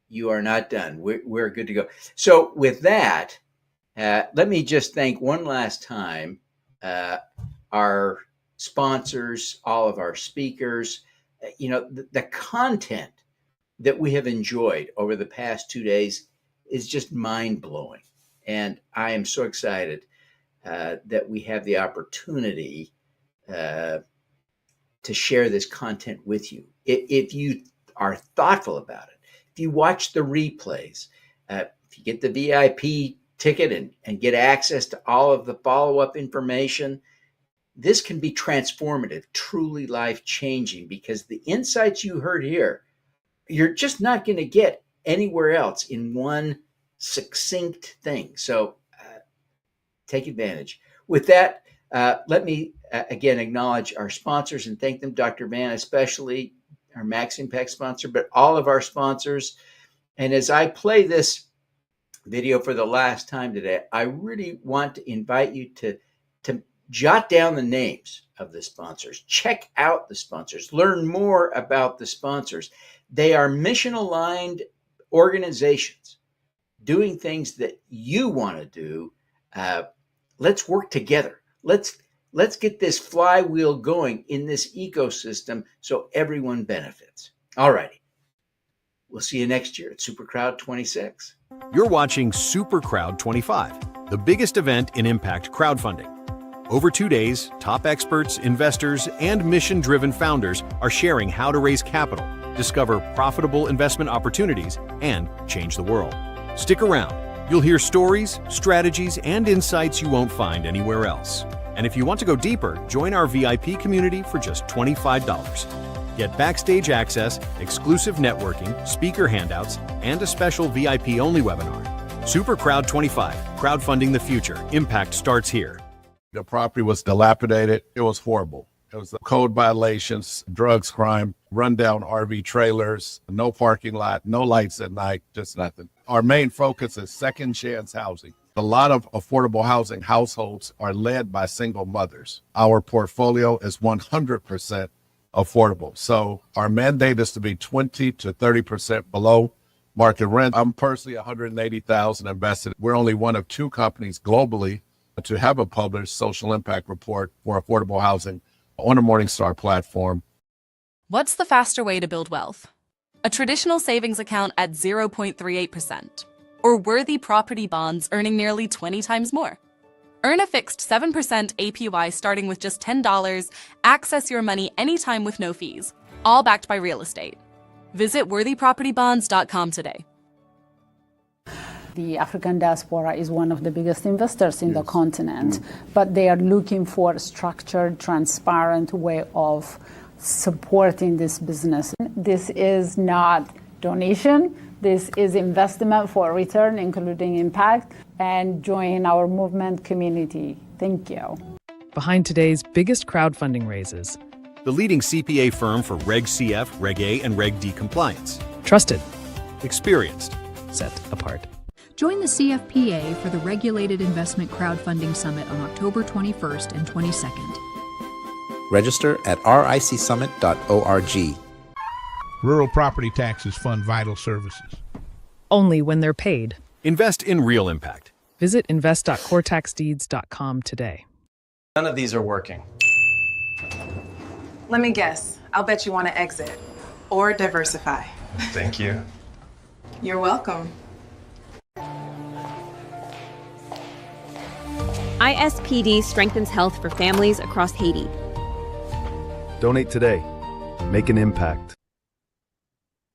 you are not done. We're good to go. So with that, let me just thank one last time our sponsors, all of our speakers. The content that we have enjoyed over the past 2 days is just mind-blowing. And I am so excited that we have the opportunity to share this content with you. If you are thoughtful about it, if you watch the replays, if you get the VIP ticket and get access to all of the follow-up information, this can be transformative, truly life-changing, because the insights you heard here, you're just not going to get anywhere else in one succinct thing. So take advantage. With that, let me again acknowledge our sponsors and thank them, Dr. Van, especially our Max Impact sponsor, but all of our sponsors. And as I play this video for the last time today, I really want to invite you to jot down the names of the sponsors. Check out the sponsors. Learn more about the sponsors. They are mission-aligned organizations doing things that you want to do Let's work together. Let's get this flywheel going in this ecosystem so everyone benefits. All righty. We'll see you next year at SuperCrowd26. You're watching SuperCrowd25, the biggest event in impact crowdfunding. Over 2 days, top experts, investors, and mission-driven founders are sharing how to raise capital, discover profitable investment opportunities, and change the world. Stick around. You'll hear stories, strategies, and insights you won't find anywhere else. And if you want to go deeper, join our VIP community for just $25. Get backstage access, exclusive networking, speaker handouts, and a special VIP-only webinar. SuperCrowd25, crowdfunding the future. Impact starts here. The property was dilapidated. It was horrible. It was code violations, drugs, crime, rundown RV trailers, no parking lot, no lights at night, just nothing. Our main focus is second chance housing. A lot of affordable housing households are led by single mothers. Our portfolio is 100% affordable. So our mandate is to be 20 to 30% below market rent. I'm personally $180,000 invested. We're only one of 2 companies globally to have a published social impact report for affordable housing on a Morningstar platform. What's the faster way to build wealth? A traditional savings account at 0.38%, or worthy property bonds earning nearly 20 times more. Earn a fixed 7% APY starting with just $10. Access your money anytime with no fees, all backed by real estate. Visit worthypropertybonds.com today. The African diaspora is one of the biggest investors in the continent, but they are looking for a structured, transparent way of supporting this business. This is not donation. This is investment for return, including impact, and join our movement community. Thank you. Behind today's biggest crowdfunding raises, the leading CPA firm for Reg CF, Reg A, and Reg D compliance. Trusted, experienced, set apart. Join the CFPA for the Regulated Investment Crowdfunding Summit on October 21st and 22nd. Register at ricsummit.org. Rural property taxes fund vital services. Only when they're paid. Invest in real impact. Visit invest.coretaxdeeds.com today. None of these are working. Let me guess. I'll bet you want to exit or diversify. Thank you. You're welcome. ISPD strengthens health for families across Haiti. Donate today. Make an impact.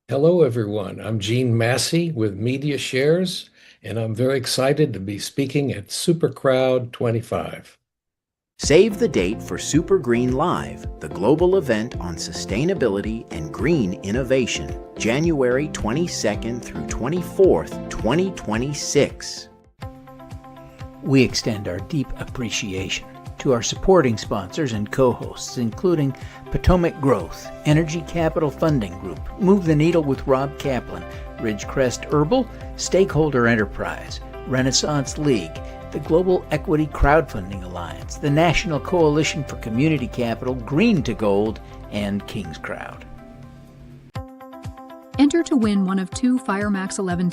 Hello, everyone. I'm Gene Massey with Media Shares, and I'm very excited to be speaking at SuperCrowd25. Save the date for Super Green Live, the global event on sustainability and green innovation, January 22nd through 24th, 2026. We extend our deep appreciation to our supporting sponsors and co-hosts, including Potomac Growth, Energy Capital Funding Group, Move the Needle with Rob Kaplan, Ridgecrest Herbal, Stakeholder Enterprise, Renaissance League, the Global Equity Crowdfunding Alliance, the National Coalition for Community Capital, Green to Gold, and King's Crowd. Enter to win one of 2 FireMax 11